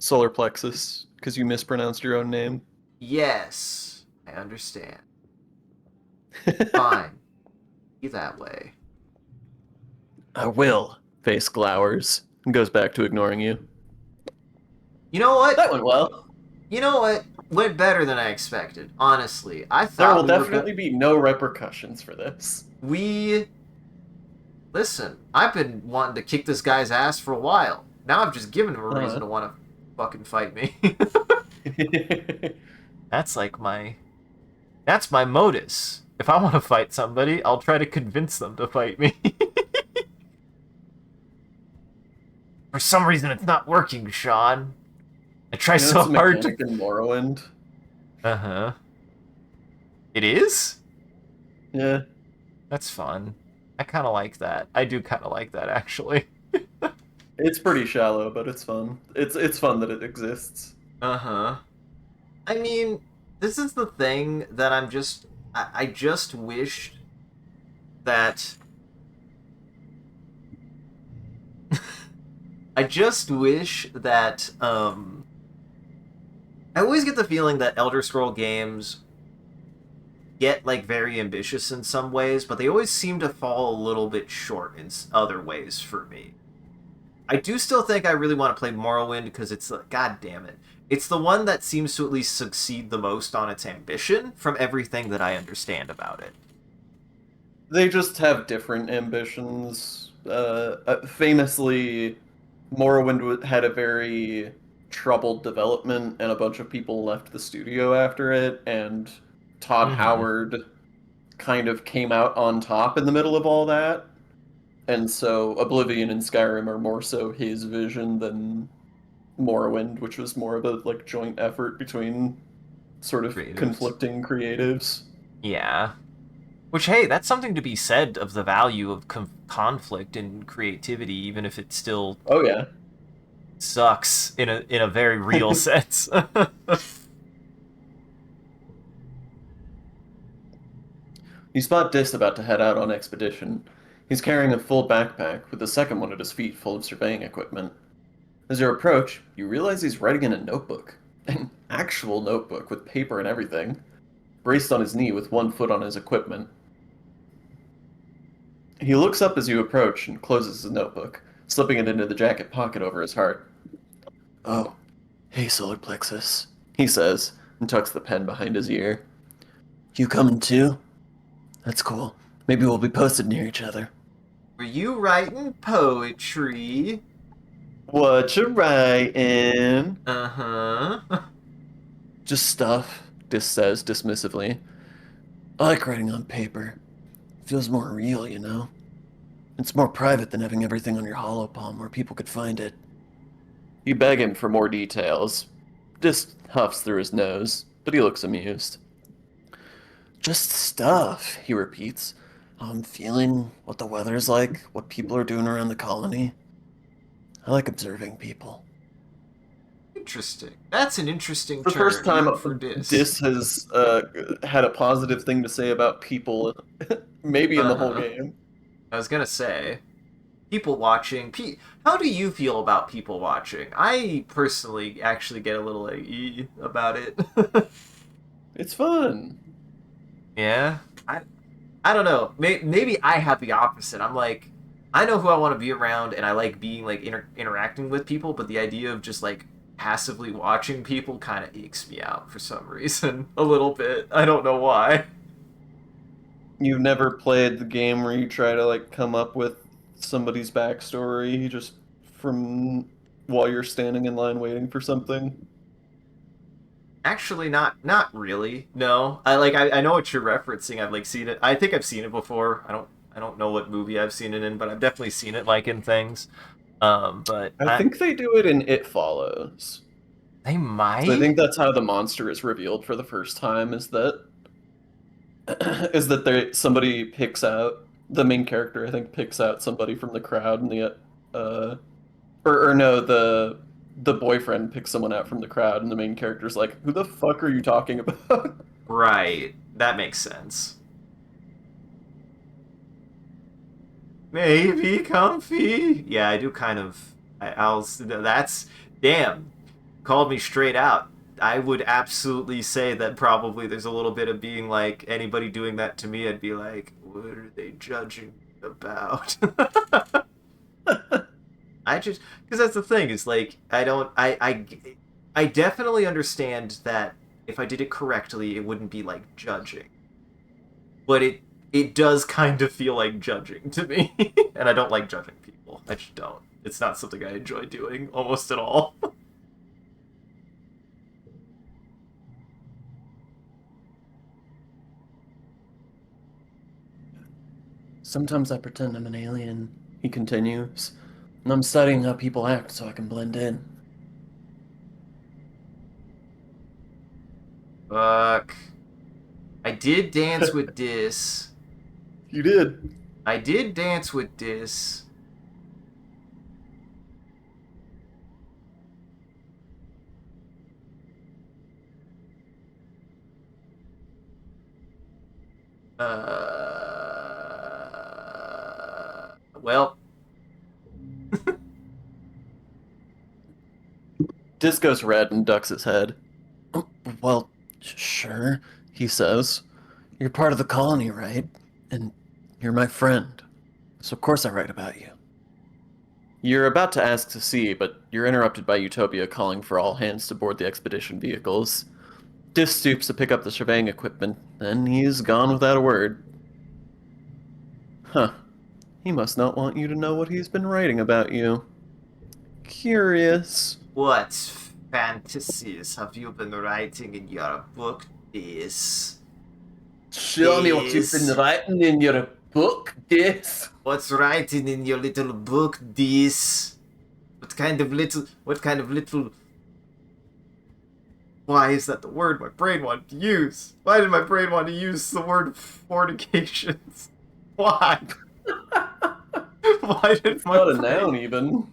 Solar plexus, because you mispronounced your own name. Yes, I understand. Fine. Be that way. I will. Face glowers and goes back to ignoring you. You know what? That went well. You know what? Went better than I expected. Honestly, I thought There will we were definitely be no repercussions for this. Listen, I've been wanting to kick this guy's ass for a while. Now I've just given him a reason to want to fucking fight me. That's my modus. if I want to fight somebody, I'll try to convince them to fight me. For some reason, it's not working, Sean. I try You know, so it's a hard to. mechanic in Morrowind. Uh huh. It is? Yeah, That's fun. I kind of like that. I do kind of like that, actually. it's pretty shallow, but it's fun. It's fun that it exists. Uh huh. I mean, this is the thing that I'm just. I just wish that. I just wish that. I always get the feeling that Elder Scroll games get like very ambitious in some ways, but they always seem to fall a little bit short in other ways for me. I do still think I really want to play Morrowind because it's god damn it. It's the one that seems to at least succeed the most on its ambition from everything that I understand about it. They just have different ambitions. Famously, Morrowind had a very troubled development, and a bunch of people left the studio after it, and Todd Mm-hmm. Howard kind of came out on top in the middle of all that. And so Oblivion and Skyrim are more so his vision than Morrowind, which was more of a like joint effort between sort of Creatives. conflicting creatives. Yeah. Which, hey, that's something to be said of the value of conflict and creativity, even if it still Oh yeah. sucks in a very real sense. You spot Dis about to head out on expedition. He's carrying a full backpack, with the second one at his feet full of surveying equipment. As you approach, you realize he's writing in a notebook. An actual notebook with paper and everything, braced on his knee with one foot on his equipment. He looks up as you approach and closes his notebook, slipping it into the jacket pocket over his heart. Oh, hey, Solar Plexus, he says, and tucks the pen behind his ear. You coming too? That's cool. Maybe we'll be posted near each other. Were you writing poetry? What you writing? Uh-huh. Just stuff, Dis says dismissively. I like writing on paper. It feels more real, you know? It's more private than having everything on your hollow palm where people could find it. You beg him for more details. Dis huffs through his nose, but he looks amused. Just stuff, he repeats. I'm feeling what the weather's like, what people are doing around the colony. I like observing people. Interesting. That's an interesting The first turn, time even for Dis. Dis has had a positive thing to say about people, maybe in the whole Uh-huh. game. I was gonna say, people watching. How do you feel about people watching? I personally actually get a little like about it. It's fun. Yeah, I don't know. Maybe I have the opposite. I'm like, I know who I want to be around, and I like being like interacting with people, but the idea of just like passively watching people kind of ekes me out for some reason a little bit. I don't know why. You've never played the game where you try to like come up with somebody's backstory just from while you're standing in line waiting for something. Actually, not really. No, I know what you're referencing. I've like seen it. I think I've seen it before. I don't know what movie I've seen it in, but I've definitely seen it like in things. But I think they do it in It Follows. they I might. think that's how the monster is revealed for the first time. Is that is that somebody picks out the main character? I think picks out somebody from the crowd, and uh, or no, the boyfriend picks someone out from the crowd, and the main character's like, "Who the fuck are you talking about?" Right. That makes sense. Maybe comfy. Yeah, I do kind of. I'll. That's damn. Called me straight out. I would absolutely say that probably there's a little bit of being like anybody doing that to me. I'd be like, what are they judging me about? I just because that's the thing is like I don't I definitely understand that if I did it correctly, it wouldn't be like judging, but it does kind of feel like judging to me, and I don't like judging people. I just don't. It's not something I enjoy doing almost at all. Sometimes I pretend I'm an alien, he continues, and I'm studying how people act so I can blend in. Fuck. I did dance with Dis. You did. I did dance with Dis. Well, Dis goes red and ducks his head. "Oh, well, sure, he says. You're part of the colony, right? And you're my friend. So of course I write about you. You're about to ask to see, but you're interrupted by Utopia calling for all hands to board the expedition vehicles. Dis stoops to pick up the surveying equipment, then he's gone without a word. Huh. He must not want you to know what he's been writing about you. Curious. what fantasies have you been writing in your book, Dis? Show me what you've been writing in your book, Dis. What's writing in your little book, Dis? What kind of little... Why is that the word my brain wanted to use? Why did my brain want to use the word fornications? Why? Why did my Not a brain... noun, even.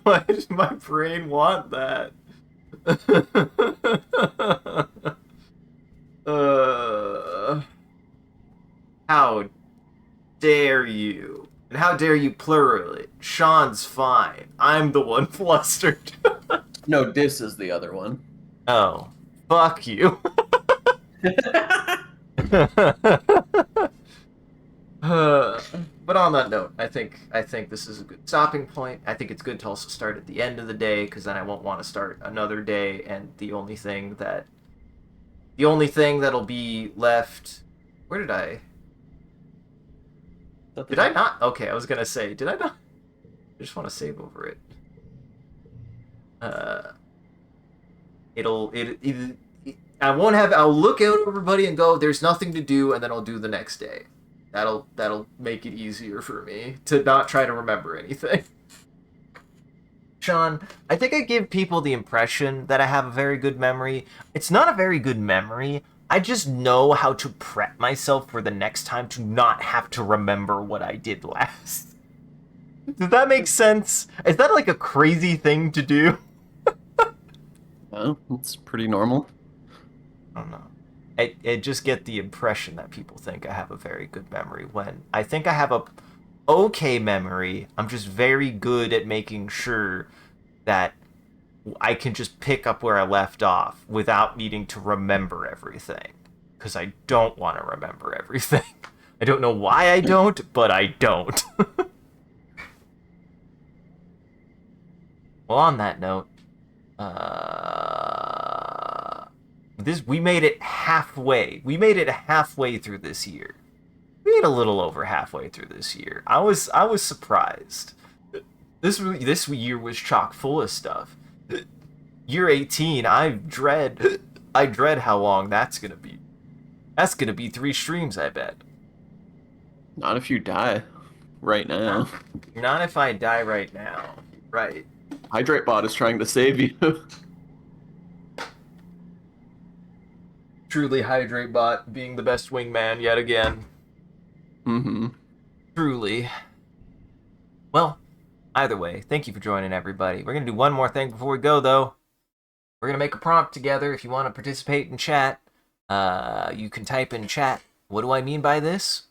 Why did my brain want that? How dare you? And how dare you plural it? Sean's fine. I'm the one flustered. No, Dis is the other one. Oh, fuck you. But on that note, I think this is a good stopping point. I think it's good to also start at the end of the day, because then I won't want to start another day, and the only thing that'll be left. Where did I? Did I not? Okay, I was gonna say, did I not? I just want to save over it. I won't have. I'll look out everybody and go. There's nothing to do, and then I'll do the next day. That'll make it easier for me to not try to remember anything. Sean, I think I give people the impression that I have a very good memory. It's not a very good memory. I just know how to prep myself for the next time to not have to remember what I did last. Does that make sense? Is that like a crazy thing to do? Well, it's pretty normal. I don't know. I just get the impression that people think I have a very good memory when I think I have a okay memory. I'm just very good at making sure that I can just pick up where I left off without needing to remember everything. Because I don't want to remember everything. I don't know why I don't, but I don't. Well, on that note, we made it halfway. We made it halfway through this year. We made a little over halfway through this year. I was surprised. This year was chock full of stuff. Year 18, I dread how long that's gonna be. That's gonna be 3 streams, I bet. Not if you die right now. Not if I die right now. Right. Hydrate Bot is trying to save you. Truly, Hydrate Bot being the best wingman yet again. Mm-hmm. Truly. Well, either way, thank you for joining, everybody. We're going to do one more thing before we go, though. We're going to make a prompt together. If you want to participate in chat, you can type in chat. What do I mean by this?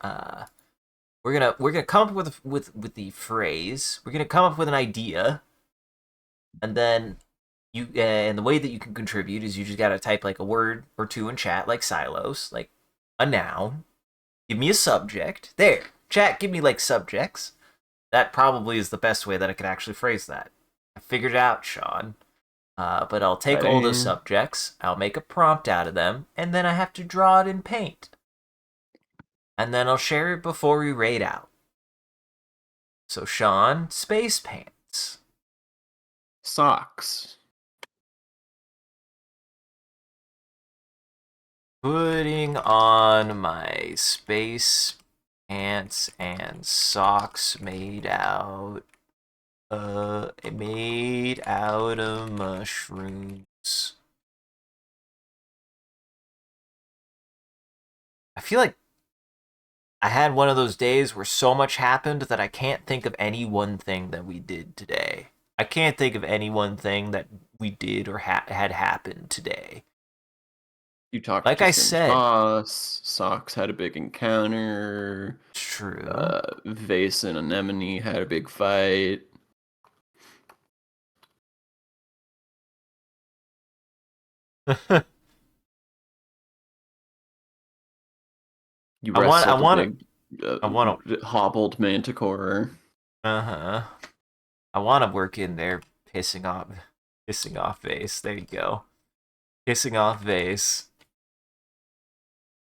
We're gonna come up with the phrase. We're gonna come up with an idea, and then and the way that you can contribute is you just gotta type like a word or two in chat, like silos, like a noun. Give me a subject. There, chat. Give me like subjects. That probably is the best way that I could actually phrase that. I figured it out, Sean. But I'll take all those subjects. I'll make a prompt out of them, and then I have to draw it in paint. And then I'll share it before we raid out. So, Sean, space pants. Socks. Putting on my space pants and socks made out of mushrooms. I feel like I had one of those days where so much happened that I can't think of any one thing that we did today. I can't think of any one thing that we did or had happened today. You talked Like to I Sim's said. boss. Socks had a big encounter. True. Vase and Anemone had a big fight. You wrestled a big hobbled manticore. I want to work in there pissing off Vase. There you go. Pissing off Vase.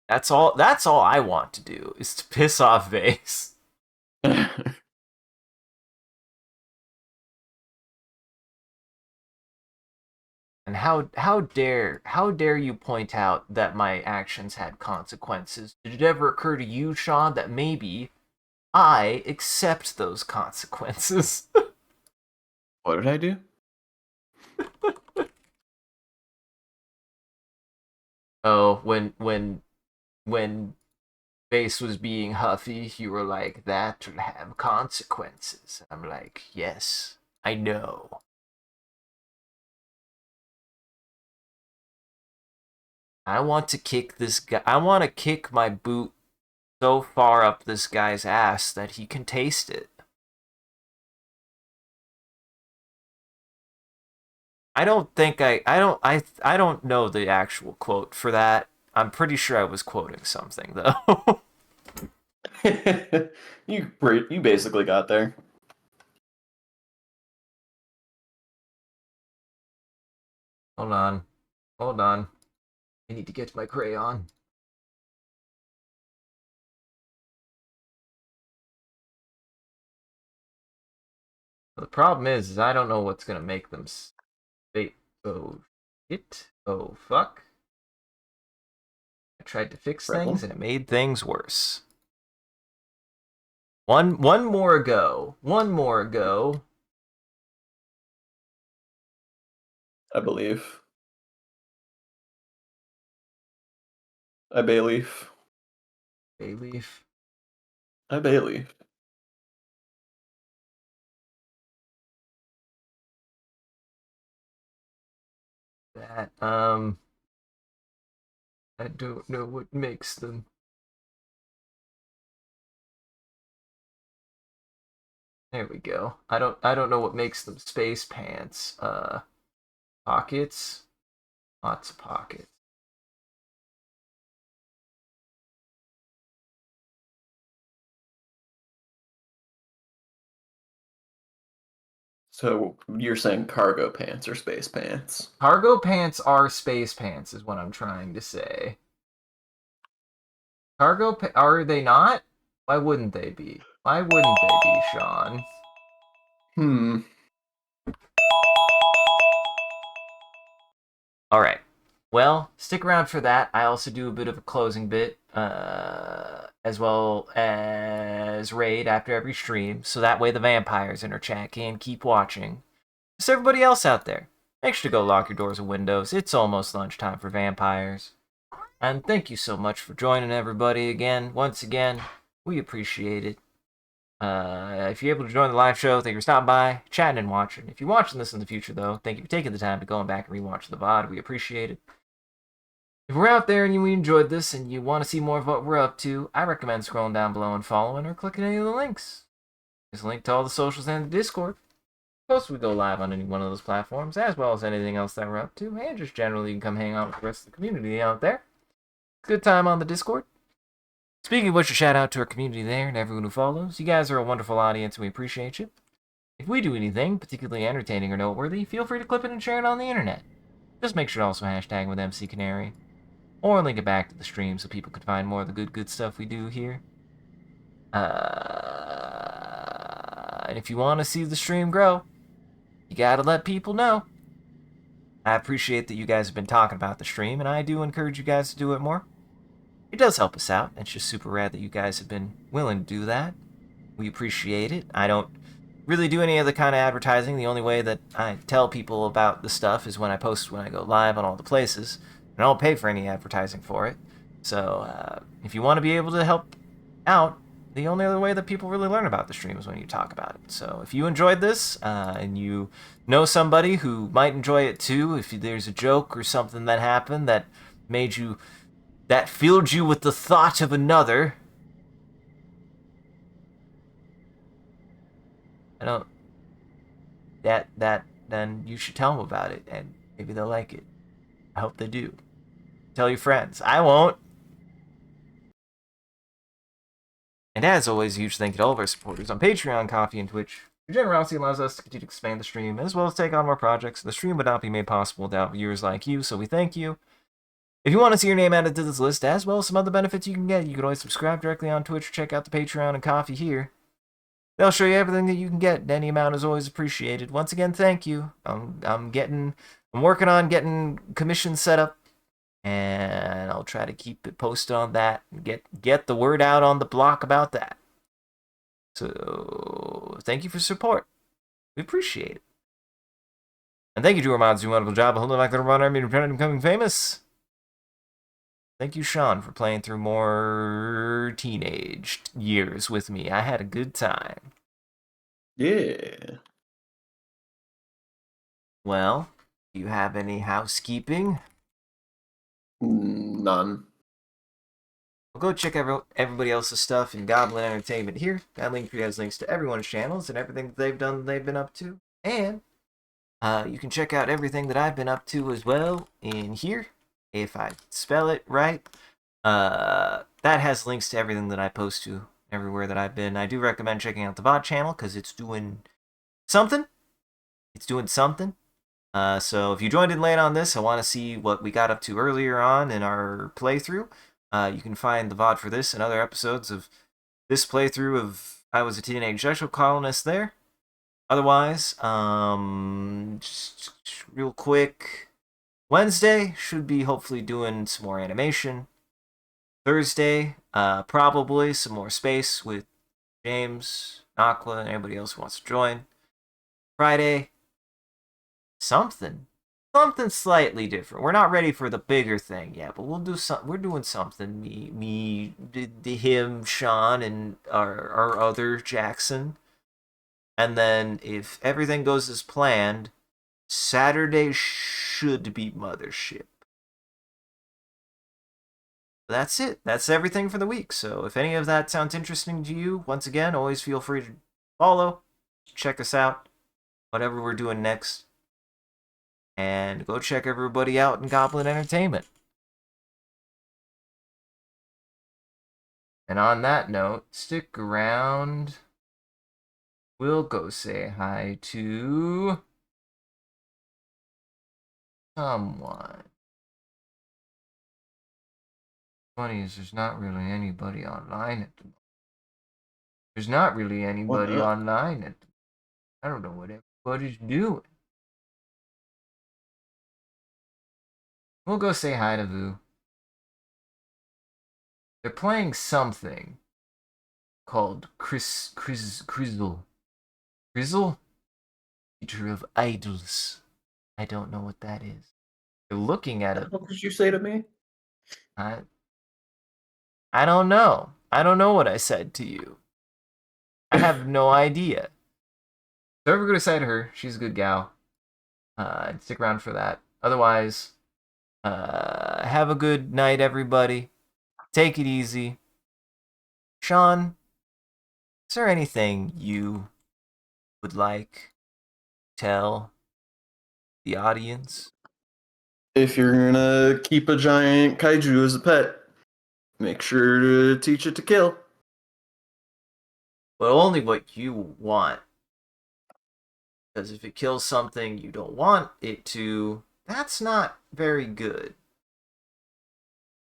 That's all I want to do is to piss off Vase. And how dare you point out that my actions had consequences? Did it ever occur to you, Sean, that maybe I accept those consequences? What did I do? Oh, when Base was being huffy, you were like, that will have consequences. I'm like, yes, I know. I want to kick this guy. I want to kick my boot so far up this guy's ass that he can taste it. I don't know the actual quote for that. I'm pretty sure I was quoting something though. You basically got there. Hold on. I need to get my crayon. The problem is I don't know what's gonna make them stay. Oh shit! Oh fuck! I tried to fix things and it made things worse. One more ago. I believe. I bayleaf. Bayleaf. I bayleaf. That I don't know what makes them. There we go. I don't know what makes them space pants. Pockets. Lots of pockets. So you're saying cargo pants or space pants? Cargo pants are space pants, is what I'm trying to say. Are they not? Why wouldn't they be? Why wouldn't they be, Sean? Alright. Well, stick around for that. I also do a bit of a closing bit, as well as raid after every stream, so that way the vampires in our chat can keep watching. Just everybody else out there, make sure to go lock your doors and windows. It's almost lunchtime for vampires. And thank you so much for joining everybody again. Once again, we appreciate it. If you're able to join the live show, thank you for stopping by, chatting and watching. If you're watching this in the future, though, thank you for taking the time to going back and rewatch the VOD. We appreciate it. If we're out there and you enjoyed this and you want to see more of what we're up to, I recommend scrolling down below and following or clicking any of the links. There's a link to all the socials and the Discord. Most we go live on any one of those platforms, as well as anything else that we're up to, and just generally you can come hang out with the rest of the community out there. Good time on the Discord. Speaking of which, a shout out to our community there and everyone who follows. You guys are a wonderful audience and we appreciate you. If we do anything particularly entertaining or noteworthy, feel free to clip it and share it on the internet. Just make sure to also hashtag with MCCanary. Or link it back to the stream so people can find more of the good stuff we do here. And if you want to see the stream grow, you gotta let people know. I appreciate that you guys have been talking about the stream, and I do encourage you guys to do it more. It does help us out. It's just super rad that you guys have been willing to do that. We appreciate it. I don't really do any other kind of advertising. The only way that I tell people about the stuff is when I post when I go live on all the places, and I don't pay for any advertising for it. So if you want to be able to help out, the only other way that people really learn about the stream is when you talk about it. So if you enjoyed this and you know somebody who might enjoy it too, if there's a joke or something that happened that made you, that filled you with the thought of another, I don't, then you should tell them about it and maybe they'll like it. I hope they do. Tell your friends. I won't. And as always, a huge thank you to all of our supporters on Patreon, Coffee, and Twitch. Your generosity allows us to continue to expand the stream, as well as take on more projects. The stream would not be made possible without viewers like you, so we thank you. If you want to see your name added to this list, as well as some other benefits you can get, you can always subscribe directly on Twitch or check out the Patreon and Coffee here. They'll show you everything that you can get, and any amount is always appreciated. Once again, thank you. I'm working on getting commissions set up, and I'll try to keep it posted on that and get the word out on the block about that. So thank you for support. We appreciate it. And thank you to our mods doing a wonderful job of holding back the run army and becoming famous. Thank you, Sean, for playing through more teenage years with me. I had a good time. Yeah. Well, do you have any housekeeping? None. Well, go check everybody else's stuff in Goblin Entertainment here. That link tree has links to everyone's channels and everything that they've done, they've been up to. And you can check out everything that I've been up to as well in here, if I spell it right. That has links to everything that I post to everywhere that I've been. I do recommend checking out the VOD channel because it's doing something. It's doing something. So if you joined in late on this, I want to see what we got up to earlier on in our playthrough. You can find the VOD for this and other episodes of this playthrough of I Was a Teenage Exocolonist there. Otherwise, just real quick, Wednesday should be hopefully doing some more animation. Thursday, probably some more space with James, Aqua, and anybody else who wants to join. Friday, something slightly different. We're not ready for the bigger thing yet, but we'll do some. We're doing something. Him, Sean, and our other Jackson. And then if everything goes as planned, Saturday should be Mothership. That's it. That's everything for the week. So if any of that sounds interesting to you, once again, always feel free to follow, check us out, whatever we're doing next. And go check everybody out in Goblin Entertainment. And on that note, stick around. We'll go say hi to someone. Funny is there's not really anybody online at the moment. There's not really anybody online at the moment. I don't know what everybody's doing. We'll go say hi to Vu. They're playing something called Crizzle. Crizzle? Teacher of Idols. I don't know what that is. They're looking at it. What did you say to me? I don't know. I don't know what I said to you. I have no idea. So ever go to say to her, she's a good gal. And stick around for that. Otherwise, have a good night, everybody. Take it easy. Sean, is there anything you would like to tell the audience? If you're gonna keep a giant kaiju as a pet, make sure to teach it to kill. But only what you want. Because if it kills something you don't want it to, that's not very good.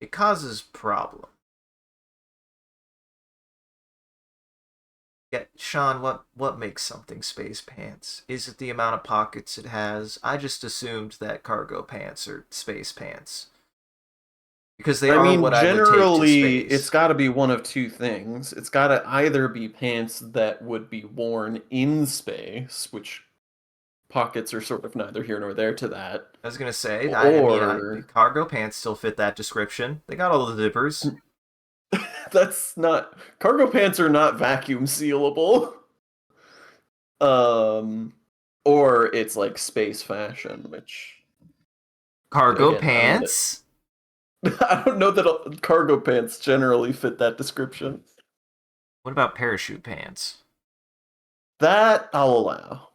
It causes problem. Yeah, Sean, what makes something space pants? Is it the amount of pockets it has? I just assumed that cargo pants are space pants. Because they I are mean, what I would take to generally, space. it's got to be one of two things. It's got to either be pants that would be worn in space, which pockets are sort of neither here nor there to that, I was gonna say, or cargo pants still fit that description. They got all the zippers. that's not cargo pants are not vacuum sealable. Um, or it's like space fashion, which Cargo again, pants? I don't know that cargo pants generally fit that description. What about parachute pants? That I'll allow.